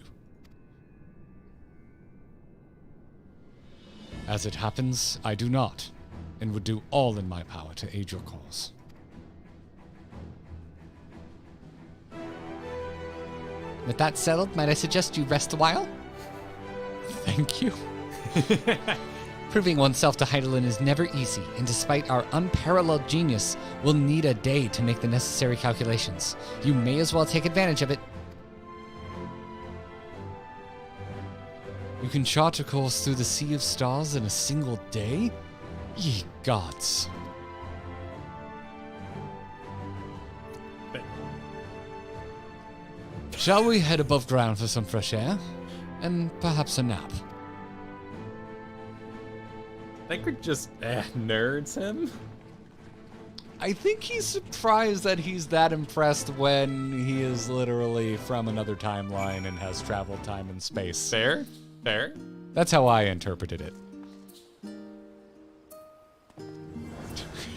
As it happens, I do not, and would do all in my power to aid your cause. With that settled, might I suggest you rest a while? Thank you. Proving oneself to Hydaelyn is never easy, and despite our unparalleled genius, we'll need a day to make the necessary calculations. You may as well take advantage of it. You can chart a course through the sea of stars in a single day? Ye gods. Shall we head above ground for some fresh air? And perhaps a nap? I think we're just nerds him. I think he's surprised that he's that impressed when he is literally from another timeline and has traveled time and space. Fair. That's how I interpreted it.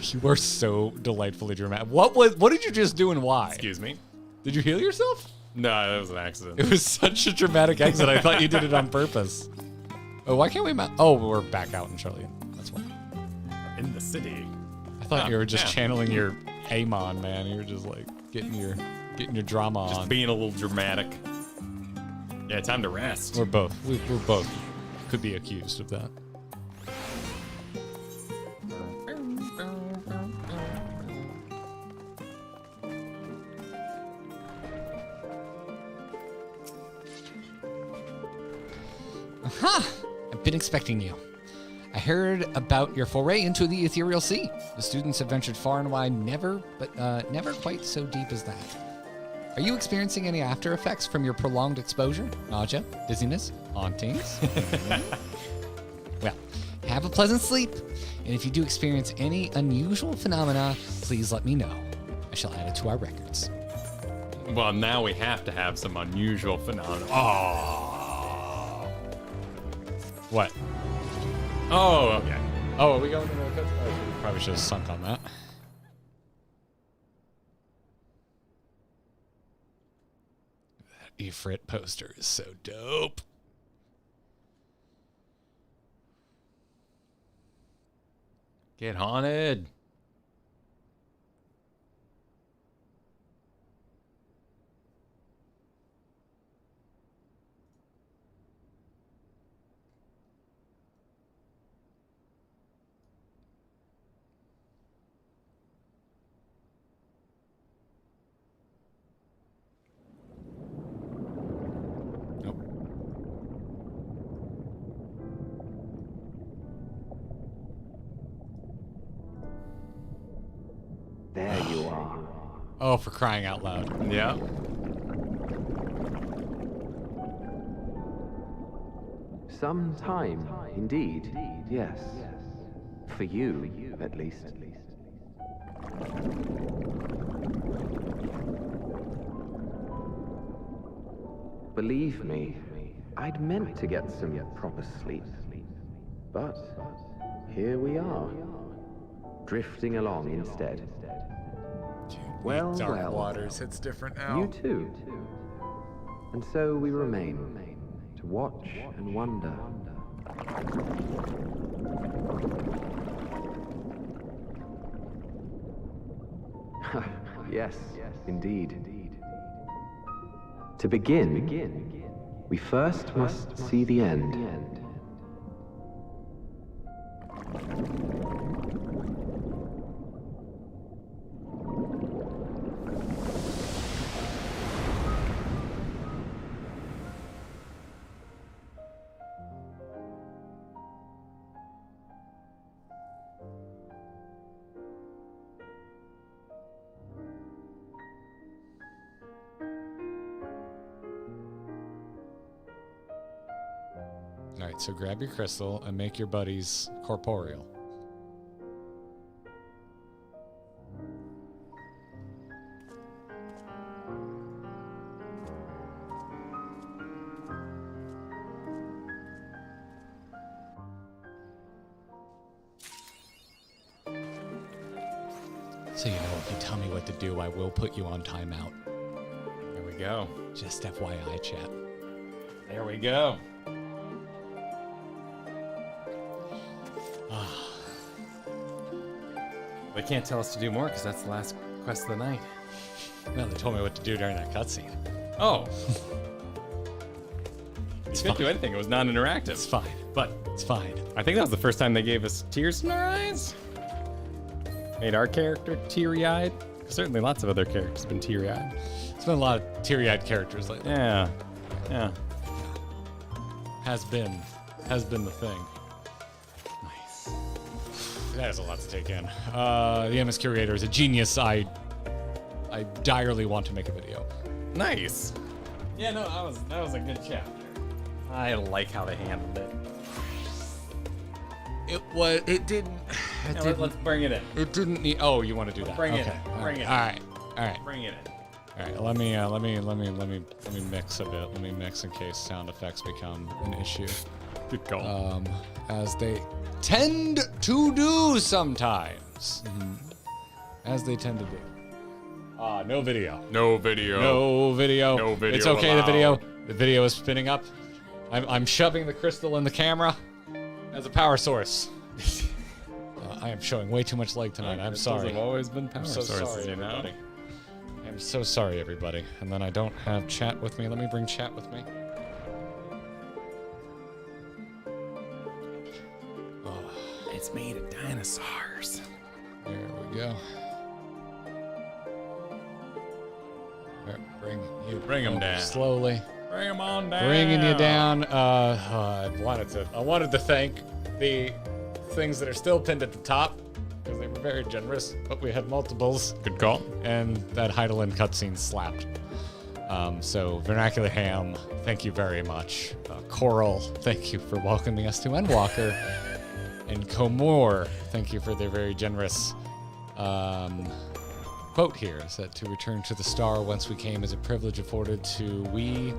You were so delightfully dramatic. What did you just do and why? Excuse me? Did you heal yourself? No, that was an accident. It was such a dramatic exit. I thought you did it on purpose. Oh, why can't we Oh, we're back out in Charlene. That's why. In the city. I thought you were just channeling your Amon, man. You were just like getting your drama on. Just being a little dramatic. Yeah, time to rest. We're both. We're both could be accused of that. Aha! I've been expecting you. I heard about your foray into the ethereal sea. The students have ventured far and wide, never quite so deep as that. Are you experiencing any after effects from your prolonged exposure? Nausea, dizziness, hauntings? Well, have a pleasant sleep, and if you do experience any unusual phenomena, please let me know. I shall add it to our records. Well, now we have to have some unusual phenomena. Oh. What? Oh, okay. Oh, are we going to the coast? Oh, we probably should have sunk on that. That Ifrit poster is so dope. Get haunted. There you are. Oh, for crying out loud. Yeah. Some time, indeed. Yes. For you, at least. Believe me, I'd meant to get some proper sleep. But here we are, drifting along instead. Well, Dark Waters hits different now. You too. And so we remain, to watch and wonder. Yes, indeed. To begin, we first must see the end. Alright, so grab your crystal and make your buddies corporeal. So you know, if you tell me what to do, I will put you on timeout. There we go. Just FYI, chat. There we go. They can't tell us to do more because that's the last quest of the night. No, they told me what to do during that cutscene. Oh. You couldn't do anything. It was non-interactive. It's fine. But it's fine. I think that was the first time they gave us tears in our eyes. Made our character teary-eyed. Certainly lots of other characters have been teary-eyed. It's been a lot of teary-eyed characters lately. Yeah. Yeah. Has been the thing. That is a lot to take in. The MSQ creator is a genius. I direly want to make a video. Nice. Yeah, no, that was a good chapter. I like how they handled it. Let's bring it in. It didn't need. Oh, you want to do that? Bring it okay. in. Bring it in. All right. Bring it in. All right. Let me mix a bit. Let me mix in case sound effects become an issue. Good call. As they tend to do sometimes. As they tend to do. No video. No video. No video. No video. It's okay. Allowed. The video is spinning up. I'm shoving the crystal in the camera as a power source. I am showing way too much leg tonight. I'm sorry. Have always been power sources, sorry, you know. everybody. I'm so sorry, everybody. And then I don't have chat with me. Let me bring chat with me. It's made of dinosaurs. There we go. Bring them down slowly. Bring them on down. Bringing you down. I wanted to thank the things that are still pinned at the top because they were very generous, but we had multiples. Good call. And that Heidelin cutscene slapped. So Vernacular Ham, thank you very much. Coeurl, thank you for welcoming us to Endwalker. And Coeurl, thank you for their very generous quote here. Is that to return to the star whence we came is a privilege afforded to we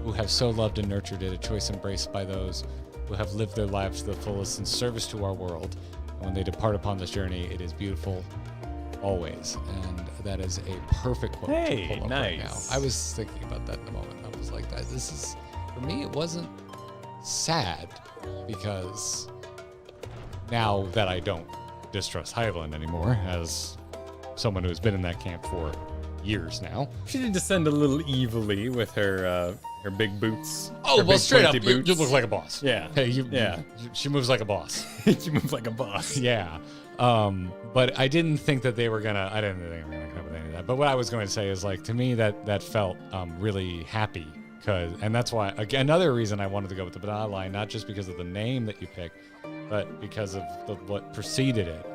who have so loved and nurtured it, a choice embraced by those who have lived their lives to the fullest in service to our world. And when they depart upon this journey, it is beautiful always. And that is a perfect quote to pull up right now. I was thinking about that in a moment. I was like, this is, for me, it wasn't sad because now that I don't distrust Heidelin anymore, as someone who's been in that camp for years now. She did descend a little evilly with her big boots. Oh, well, straight up, you look like a boss. Yeah. Hey, she moves like a boss. She moves like a boss. Yeah. But I didn't think that they were gonna. I didn't think they were gonna come up with any of that. But what I was going to say is, like, to me, that felt really happy, and that's why another reason I wanted to go with the banana line, not just because of the name that you picked, but because of what preceded it.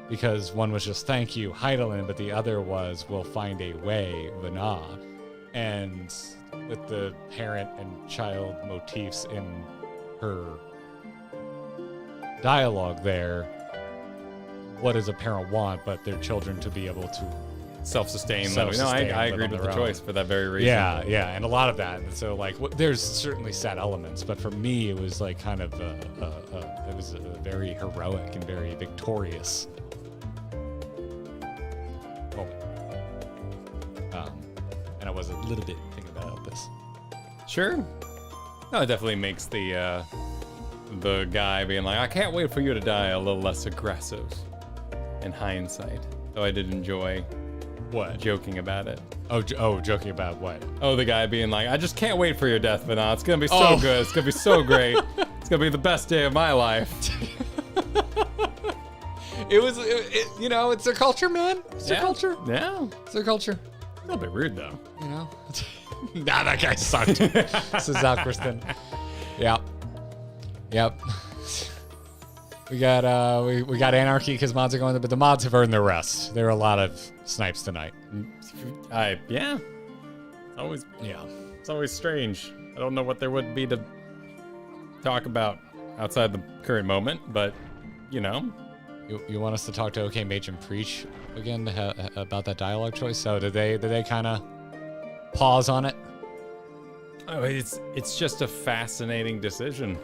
Because one was just thank you, Heidelin, but the other was we'll find a way, Vana. And with the parent and child motifs in her dialogue there, what does a parent want but their children to be able to self-sustain? No, I agreed with the choice for that very reason. Yeah, and a lot of that. And so, like, there's certainly sad elements, but for me, it was like kind of it was a very heroic and very victorious moment. And I was a little bit thinking about this. Sure. No, it definitely makes the the guy being like, I can't wait for you to die, a little less aggressive in hindsight. Though I did enjoy joking about it. Joking about what? Oh, the guy being like, I just can't wait for your death, Vana. It's gonna be so good. It's gonna be so great. It's gonna be the best day of my life. You know, it's their culture, man. It's their culture. Yeah. It's their culture. A little bit rude, though. You know? Nah, that guy sucked. This is Kristen. Yep. We got we got anarchy because mods are going there, but the mods have earned their rest. There are a lot of snipes tonight. Yeah. It's always strange. I don't know what there would be to talk about outside the current moment, but you know. You want us to talk to OK Mage and Preach again about that dialogue choice? So did they kind of pause on it? Oh, it's just a fascinating decision.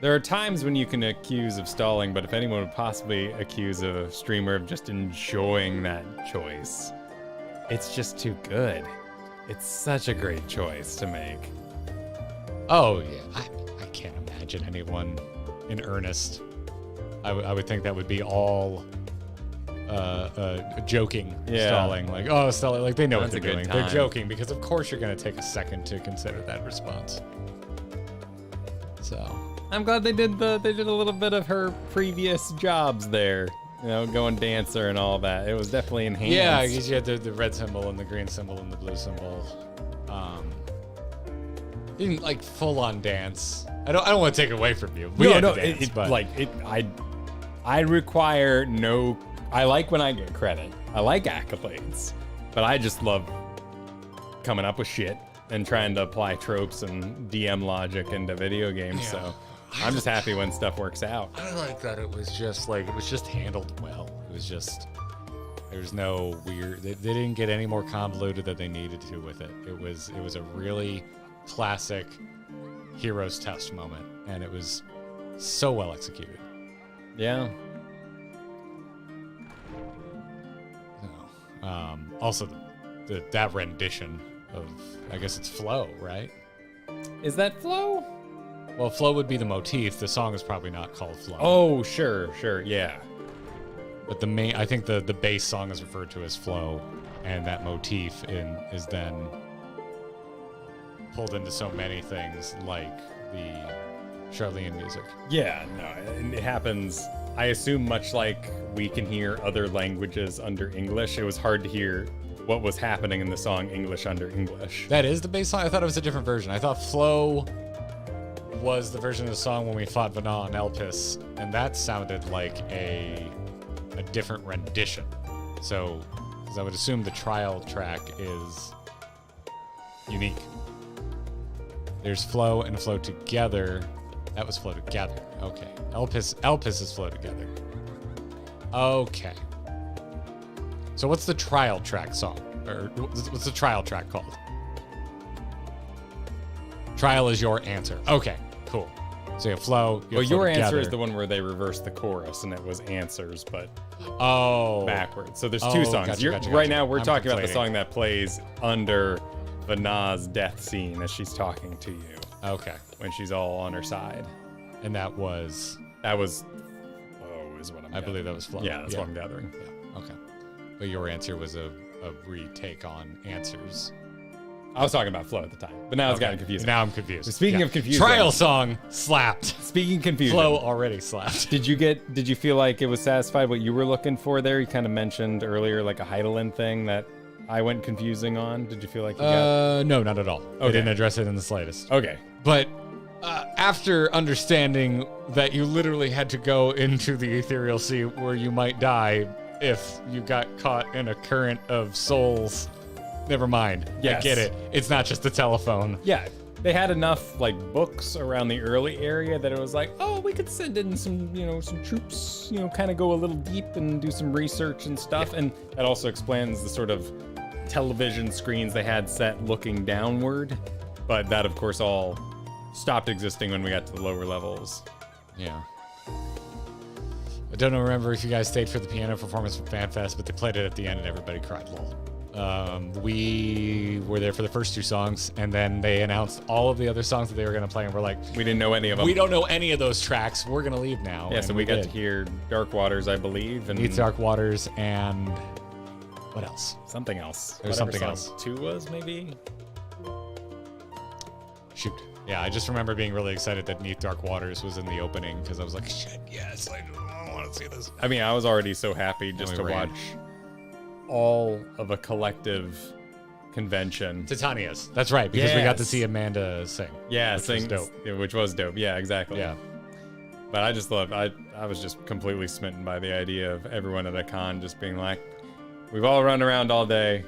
There are times when you can accuse of stalling, but if anyone would possibly accuse a streamer of just enjoying that choice, it's just too good. It's such a great choice to make. Oh yeah, I can't imagine anyone in earnest. I would think that would be all joking, stalling. Like, oh, stalling. Like, they know what they're doing. They're joking because, of course, you're going to take a second to consider that response. So, I'm glad they did a little bit of her previous jobs there. You know, going dancer and all that. It was definitely enhanced. Yeah, because you had the red symbol and the green symbol and the blue symbol. Didn't like full on dance. I don't want to take it away from you. We had to dance, but I require no. I like when I get credit. I like accolades, but I just love coming up with shit and trying to apply tropes and DM logic into video games. Yeah. So I'm just happy when stuff works out. I like that it was just handled well. It was just, there's no weird. They didn't get any more convoluted than they needed to with it. It was a really classic hero's test moment, and it was so well executed. Yeah. Also, that rendition of, I guess it's Flow, right? Is that Flow? Well, Flow would be the motif. The song is probably not called Flow. Oh, sure, yeah. But I think the bass song is referred to as Flow, and that motif is then pulled into so many things like the Charlene music. Yeah, no, and it happens. I assume much like we can hear other languages under English, it was hard to hear what was happening in the song English under English. That is the bass song? I thought it was a different version. I thought Flow was the version of the song when we fought Vana and Elpis, and that sounded like a different rendition. So, because I would assume the trial track is unique. There's Flow and Flow Together. That was Flow Together. Okay. Elpis is Flow Together. Okay. So what's the trial track song? Or what's the trial track called? Trial is Your Answer. Okay, cool. So you have Flow. Well, Flow Your Together. Answer is the one where they reversed the chorus and it was Answers, but backwards. So there's two songs. Gotcha. Right now we're talking about the conflating. song that plays under Vana's death scene as she's talking to you. Okay. When she's all on her side. And that was is what I'm I believe that was Flow. Yeah, that's what I'm gathering. Yeah. Okay. But Your Answer was a retake on Answers. I was talking about Flow at the time, but now it's gotten confusing. Now I'm confused. So speaking of confusing, trial song slapped. Speaking confusion, Flow already slapped. Did you feel like it was satisfied what you were looking for there? You kind of mentioned earlier like a Heidelin thing that I went confusing on. Did you feel like you got? No, not at all. Okay. They didn't address it in the slightest. Okay. But after understanding that you literally had to go into the ethereal sea where you might die if you got caught in a current of souls, never mind. Yes. I get it. It's not just a telephone. Yeah, they had enough like books around the early area that it was like, oh, we could send in some, some troops, kind of go a little deep and do some research and stuff. Yeah. And that also explains the sort of television screens they had set looking downward. But that, of course, all stopped existing when we got to the lower levels. Yeah. I don't remember if you guys stayed for the piano performance from FanFest, but they played it at the end and everybody cried, lol. We were there for the first 2 songs, and then they announced all of the other songs that they were going to play, and we're like, we didn't know any of them. We don't know any of those tracks. We're going to leave now. Yeah, and so we got to hear Dark Waters, I believe. And Neath Dark Waters, and what else? Something else. There's Whatever something song else. 2 was, maybe? Shoot. Yeah, I just remember being really excited that Neath Dark Waters was in the opening, because I was like, shit, yes, I want to see this. I mean, I was already so happy just to watch all of a collective convention. Titania's. That's right, because we got to see Amanda sing. Yeah, which sing, was dope. which was dope. Yeah, exactly. Yeah. But I just loved, I was just completely smitten by the idea of everyone at a con just being like, we've all run around all day.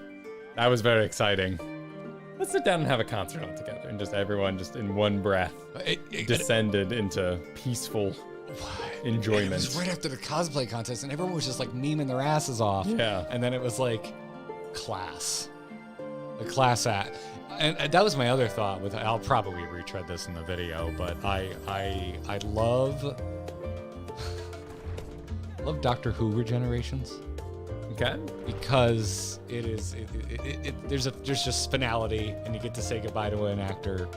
That was very exciting. Let's sit down and have a concert all together. And just everyone just in one breath descended into peaceful enjoyment. It was right after the cosplay contest, and everyone was just like memeing their asses off. Yeah. And then it was like class. The class act. And that was my other thought with, I'll probably retread this in the video, but I love Doctor Who regenerations. Okay. Because there's just finality, and you get to say goodbye to an actor,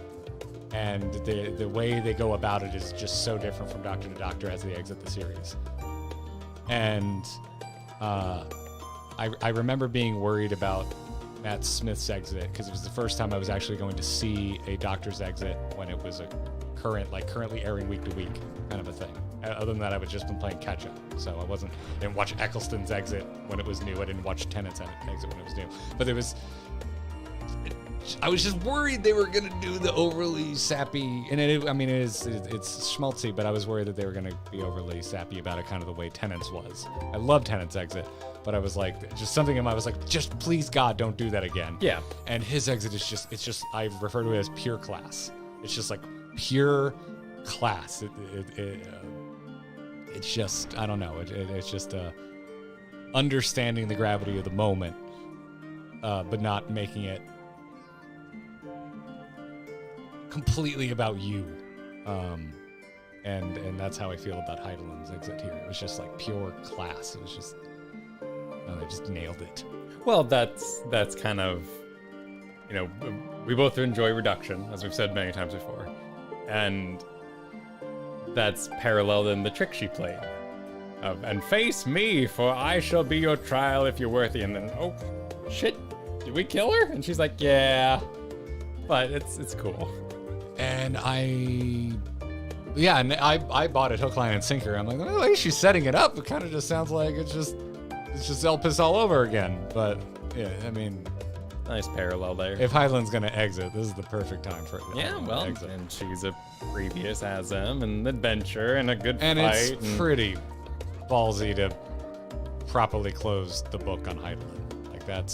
and the way they go about it is just so different from Doctor to Doctor as they exit the series. And I remember being worried about Matt Smith's exit, because it was the first time I was actually going to see a Doctor's exit when it was a currently airing week to week kind of a thing. Other than that, I was just been playing catch up, so I didn't watch Eccleston's exit when it was new. I didn't watch Tennant's exit when it was new. But I was just worried they were gonna do the overly sappy, and it's schmaltzy, but I was worried that they were gonna be overly sappy about it, kind of the way Tennant's was. I love Tennant's exit, but I was like, just something in my, I was like, just please God, don't do that again. Yeah. And his exit is just I refer to it as pure class. It's just like pure class. It's just, I don't know. It's just understanding the gravity of the moment, but not making it completely about you. And that's how I feel about Heidelin's exit here. It was just like pure class. It was just, they just nailed it. Well, that's kind of, we both enjoy reduction, as we've said many times before. And that's paralleled in the trick she played. And face me, for I shall be your trial if you're worthy. And then, oh, shit, did we kill her? And she's like, yeah. But it's cool. And I bought it hook, line, and sinker. I'm like, well, at least she's setting it up. It kind of just sounds like it's just Elpis all over again. But yeah, I mean, nice parallel there. If Heidelin's gonna exit, this is the perfect time for it. Yeah, well, exit. And she's a previous Azem and adventure and a good and fight. It's pretty ballsy to properly close the book on Heidelin. Like that.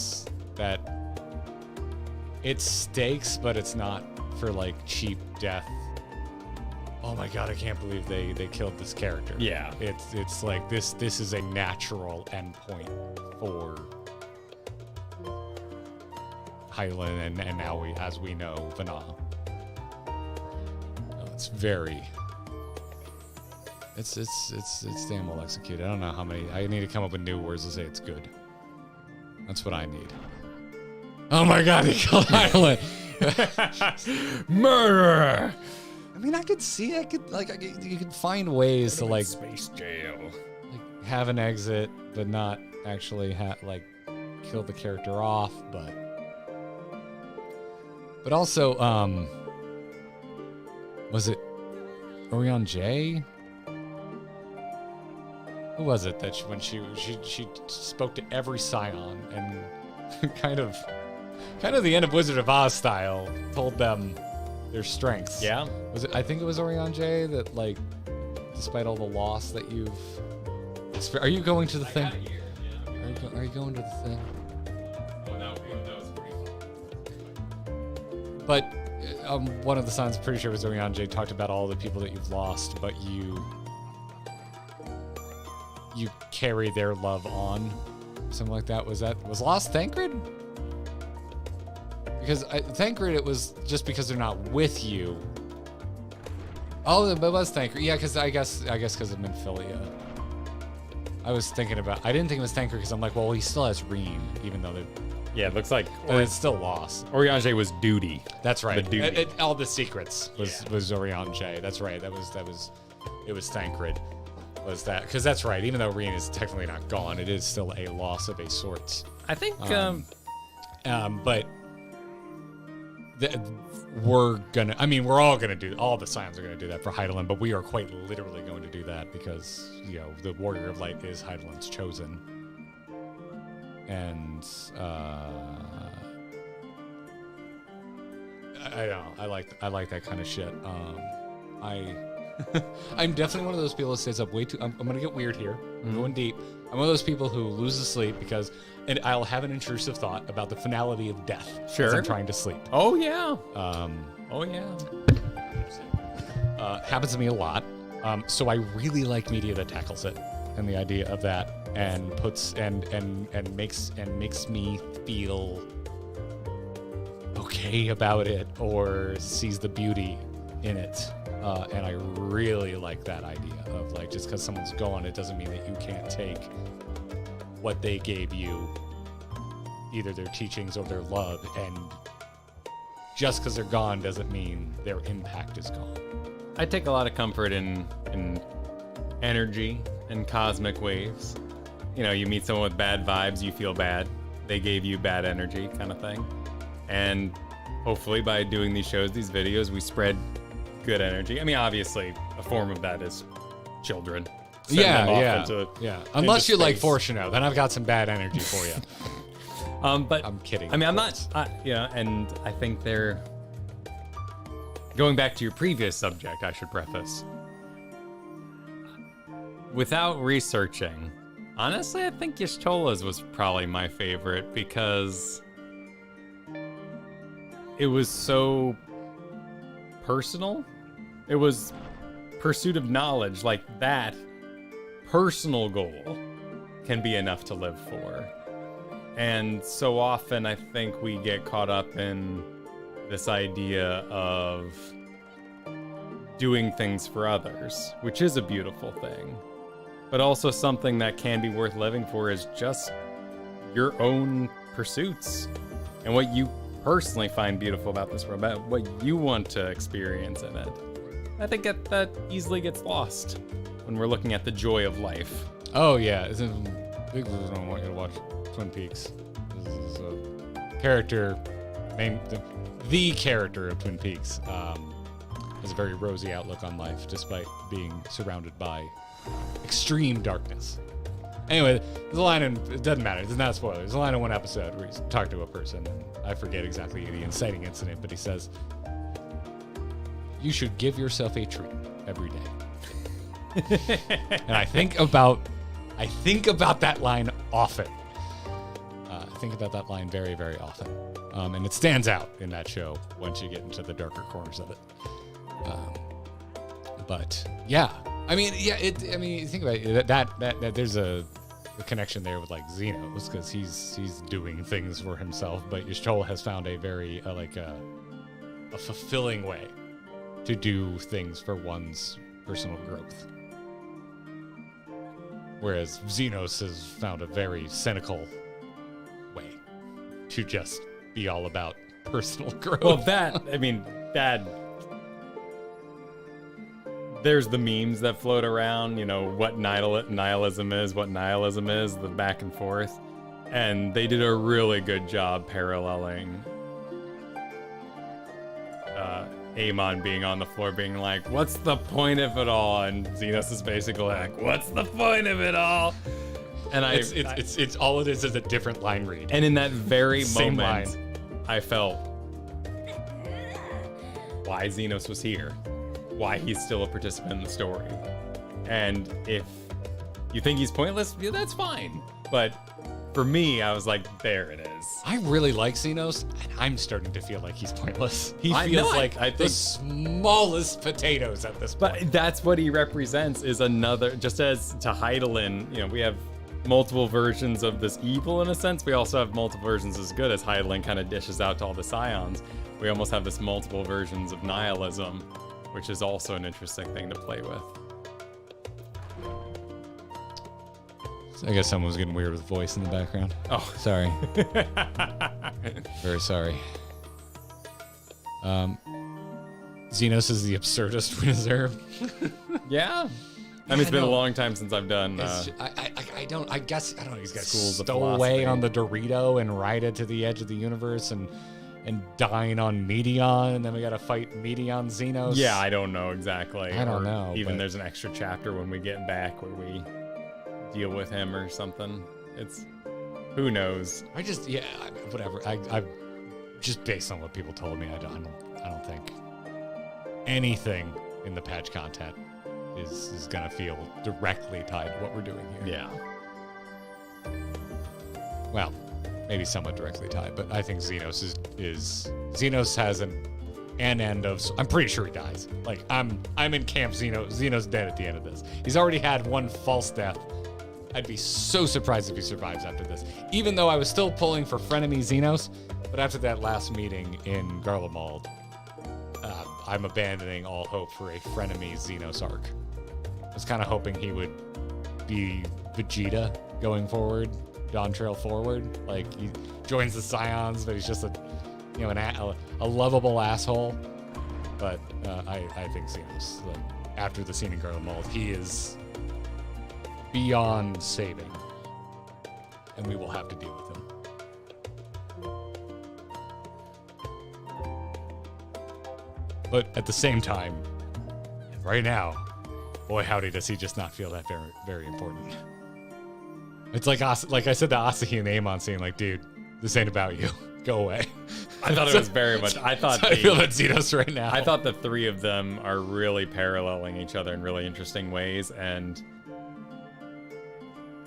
It's stakes, but it's not for like cheap death. Oh my God, I can't believe they killed this character. Yeah. It's like this is a natural endpoint for Hylan and now as we know, Vana. It's damn well executed. I don't know how many. I need to come up with new words to say it's good. That's what I need. Oh my God, he killed Hylan. Murderer. I mean, you could find ways to like space jail, like have an exit, but not actually kill the character off. But also, was it Orion J? Who was it that when she spoke to every scion and kind of the end of Wizard of Oz style, told them their strengths. Yeah. Was it? I think it was Orion J that, like, despite all the loss that you've... Are you going to the thing? Are you going to the thing? Oh, no, that was pretty. But one of the signs, I'm pretty sure it was Orion J, talked about all the people that you've lost, but you carry their love on. Something like that. Was Lost Thancred? Because Thancred, it was just because they're not with you. Oh, it was Thancred. Yeah, because I guess because of Minfilia. I was thinking about. I didn't think it was Thancred because I'm like, well, he still has Reen, even though they're. Yeah, it looks like. But it's still lost. Oriange was duty. That's right. The duty. All the secrets was Oriange. That's right. That was. It was Thancred. Was that? Because that's right. Even though Reen is technically not gone, it is still a loss of a sort. I think. But. We're gonna. I mean, we're all gonna do. All the Scions are gonna do that for Hydaelyn, but we are quite literally going to do that because the Warrior of Light is Hydaelyn's chosen, and I don't know. I like that kind of shit. I'm definitely one of those people that stays up way too. I'm gonna get weird here. I'm going deep. I'm one of those people who loses sleep because, and I'll have an intrusive thought about the finality of death as I'm trying to sleep. Oh yeah. Oh yeah. Happens to me a lot. So I really like media that tackles it and the idea of that and puts and makes me feel okay about it or sees the beauty in it. And I really like that idea of like, just because someone's gone, it doesn't mean that you can't take what they gave you, either their teachings or their love, and just because they're gone doesn't mean their impact is gone. I take a lot of comfort in energy and cosmic waves. You meet someone with bad vibes, you feel bad. They gave you bad energy, kind of thing. And hopefully by doing these shows, these videos, we spread good energy. I mean, obviously, a form of that is children. Send them off Unless into you like space. Fortuno, then I've got some bad energy for you. But I'm kidding. I mean, I'm not. And I think they're going back to your previous subject. I should preface. Without researching, honestly, I think Y'shtola's was probably my favorite because it was so personal. It was pursuit of knowledge, like that personal goal can be enough to live for. And so often I think we get caught up in this idea of doing things for others, which is a beautiful thing, but also something that can be worth living for is just your own pursuits and what you personally find beautiful about this world, about what you want to experience in it. I think that easily gets lost when we're looking at the joy of life. Oh yeah, it's a big reason I want you to watch Twin Peaks. This is a character, the character of Twin Peaks, has a very rosy outlook on life, despite being surrounded by extreme darkness. Anyway, there's a line in, it doesn't matter, it's not a spoiler. There's a line in one episode where he's talking to a person, and I forget exactly the inciting incident, but he says, you should give yourself a treat every day. And I think about that line often. I think about that line very, very often. And it stands out in that show once you get into the darker corners of it. But yeah, I mean, think about it, that there's a connection there with like Xenos, because he's doing things for himself, but Y'shtola has found a very a fulfilling way to do things for one's personal growth. Whereas Xenos has found a very cynical way to just be all about personal growth. Well, there's the memes that float around, what nihilism is, the back and forth. And they did a really good job paralleling Amon being on the floor being like, what's the point of it all? And Xenos is basically like, what's the point of it all? And it's all it is a different line read. And in that very Same moment, line. I felt why Xenos was here, why he's still a participant in the story. And if you think he's pointless, yeah, that's fine. But for me, I was like, there it is. I really like Xenos, and I'm starting to feel like he's pointless. He I feels know, like I the think- smallest potatoes at this point. But that's what he represents, is another, just as to Hydaelyn, we have multiple versions of this evil in a sense. We also have multiple versions as good, as Hydaelyn kind of dishes out to all the Scions. We almost have this multiple versions of nihilism, which is also an interesting thing to play with. I guess someone was getting weird with voice in the background. Oh, sorry. Very sorry. Xenos is the absurdist we deserve. Yeah. I mean, it's been a long time since I've done. I don't. I guess I don't know. These guys Schools of stow away on the Dorito and ride it to the edge of the universe and dine on Meteon, and then we got to fight Meteon Xenos. Yeah, I don't know exactly. I don't Or know. Even but there's an extra chapter when we get back where we deal with him or something. It's who knows. Whatever. I just based on what people told me, I don't think anything in the patch content is gonna feel directly tied to what we're doing here. Yeah. Well, maybe somewhat directly tied, but I think Xenos is Xenos has an end of. I'm pretty sure he dies. Like I'm in camp. Xenos dead at the end of this. He's already had one false death. I'd be so surprised if he survives after this. Even though I was still pulling for frenemy Xenos, but after that last meeting in Garlemald, I'm abandoning all hope for a frenemy Xenos arc. I was kind of hoping he would be Vegeta going forward, Dawn Trail forward. Like he joins the Scions, but he's just a lovable asshole. But I think Xenos, after the scene in Garlemald, he is beyond saving, and we will have to deal with him. But at the same time, right now, boy howdy does he just not feel that very, very important. It's like I said to Asahi and Amon saying, like, dude, this ain't about you. Go away. I thought it was very much. I thought I feel that Xenos right now. I thought the three of them are really paralleling each other in really interesting ways, and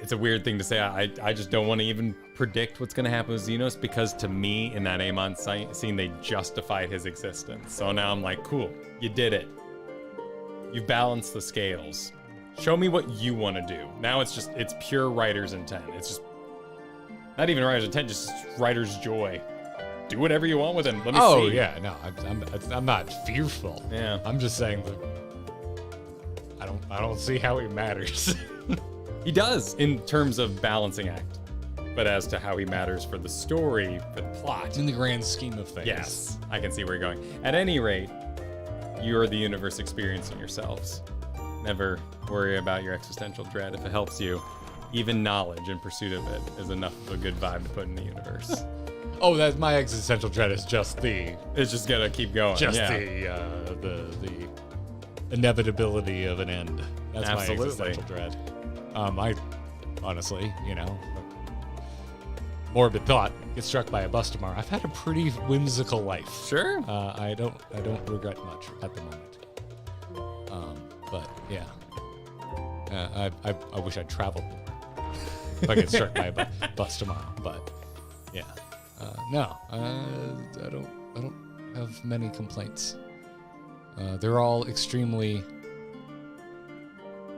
it's a weird thing to say. I just don't want to even predict what's going to happen with Xenos, because to me, in that Amon scene, they justified his existence. So now I'm like, cool, you did it. You've balanced the scales. Show me what you want to do. Now it's pure writer's intent. It's just not even writer's intent, just writer's joy. Do whatever you want with him. Let me see. Oh yeah, no, I'm not fearful. Yeah, I'm just saying that I don't see how he matters. He does in terms of balancing act, but as to how he matters for the story, for the plot, in the grand scheme of things. Yes, I can see where you're going. At any rate, you're the universe experiencing yourselves. Never worry about your existential dread if it helps you. Even knowledge in pursuit of it is enough of a good vibe to put in the universe. Oh, that's my existential dread is just It's just gonna keep going. Just yeah. the inevitability of an end. That's Absolutely. my existential dread. I honestly, morbid thought, get struck by a bus tomorrow. I've had a pretty whimsical life. Sure. I don't regret much at the moment. But yeah, I wish I'd traveled more if I get struck by a bus tomorrow. But yeah, no, I don't have many complaints. They're all extremely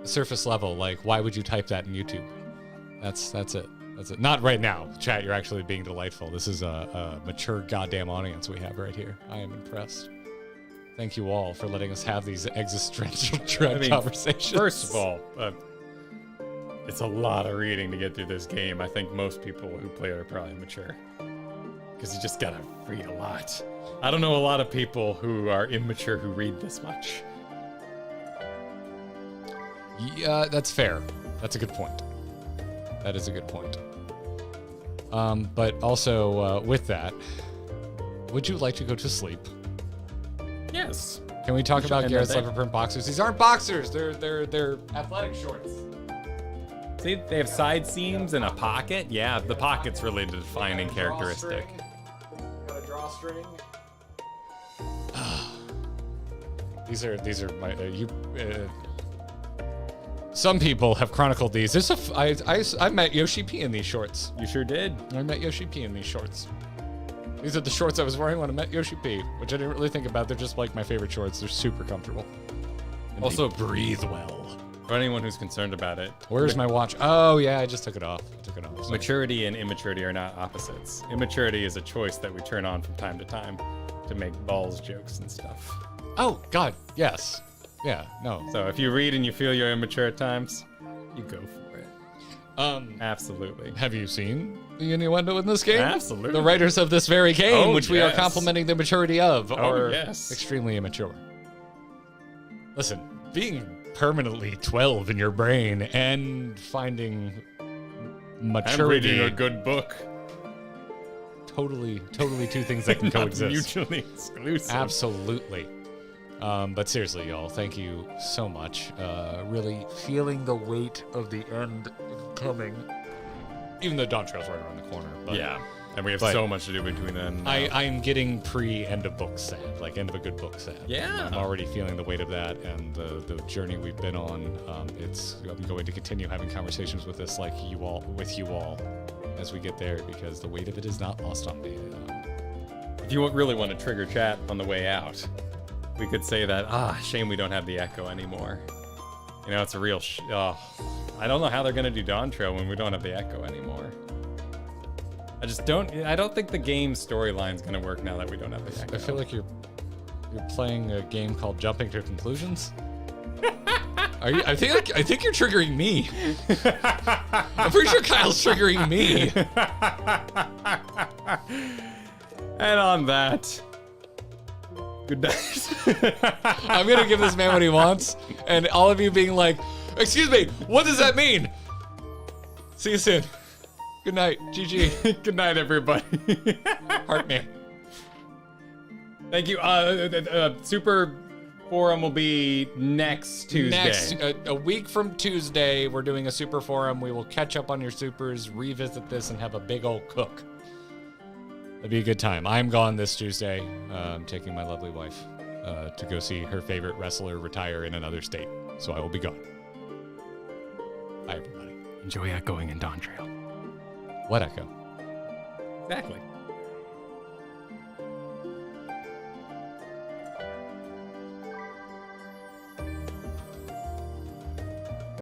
surface level. Like, why would you type that in YouTube? That's it. That's it. Not right now. Chat, you're actually being delightful. This is a mature goddamn audience we have right here. I am impressed. Thank you all for letting us have these existential dread conversations. First of all, it's a lot of reading to get through this game. I think most people who play it are probably mature, because you just gotta read a lot. I don't know a lot of people who are immature who read this much. Yeah, that's fair. That's a good point. That is a good point. But also, with that, would you like to go to sleep? Yes. Can we talk about Garrett's leopard leopard print boxers? These aren't boxers. They're athletic shorts. See, they have side seams and a pocket. Yeah, the pocket's really the defining characteristic. Got a drawstring. These are my some people have chronicled these. There's I met Yoshi P in these shorts. You sure did. I met Yoshi P in these shorts. These are the shorts I was wearing when I met Yoshi P, which I didn't really think about. They're just like my favorite shorts. They're super comfortable. And Also, they breathe well. For anyone who's concerned about it. Where's my watch? Oh yeah, I just took it off. Sorry. Maturity and immaturity are not opposites. Immaturity is a choice that we turn on from time to time to make balls jokes and stuff. Oh God, yes. Yeah, no. So if you read and you feel you're immature at times, you go for it. Absolutely. Have you seen the innuendo in this game? Absolutely. The writers of this very game, which we are yes. complimenting the maturity of, are yes. extremely immature. Listen, being permanently 12 in your brain and finding maturity. And reading a good book. Totally two things that can Not coexist. mutually exclusive. Absolutely. But seriously, y'all, thank you so much. Really feeling the weight of the end coming. Even though Dawn Trail's right around the corner. But, yeah. And we have so much to do between then. I am getting pre-end of book sad, like end of a good book sad. Yeah. I'm already feeling the weight of that, and the journey we've been on. I'm going to continue having conversations with you all, as we get there, because the weight of it is not lost on me. If you really want to trigger chat on the way out, we could say that, shame we don't have the echo anymore. You know, it's a real I don't know how they're going to do Dawn Trail when we don't have the echo anymore. I don't think the game storyline's going to work now that we don't have the echo. I feel like you're playing a game called Jumping to Conclusions. Are you? I think you're triggering me. I'm pretty sure Kyle's triggering me. And on that, good night. I'm gonna give this man what he wants, and all of you being like, "Excuse me, what does that mean?" See you soon. Good night, GG. Good night, everybody. Heart me. Thank you. Super Forum will be next Tuesday. A week from Tuesday, we're doing a super forum. We will catch up on your supers, revisit this, and have a big old cook. It'll be a good time. I'm gone this Tuesday. I'm taking my lovely wife to go see her favorite wrestler retire in another state. So I will be gone. Bye, everybody. Enjoy echoing in Dawn Trail. What echo? Exactly.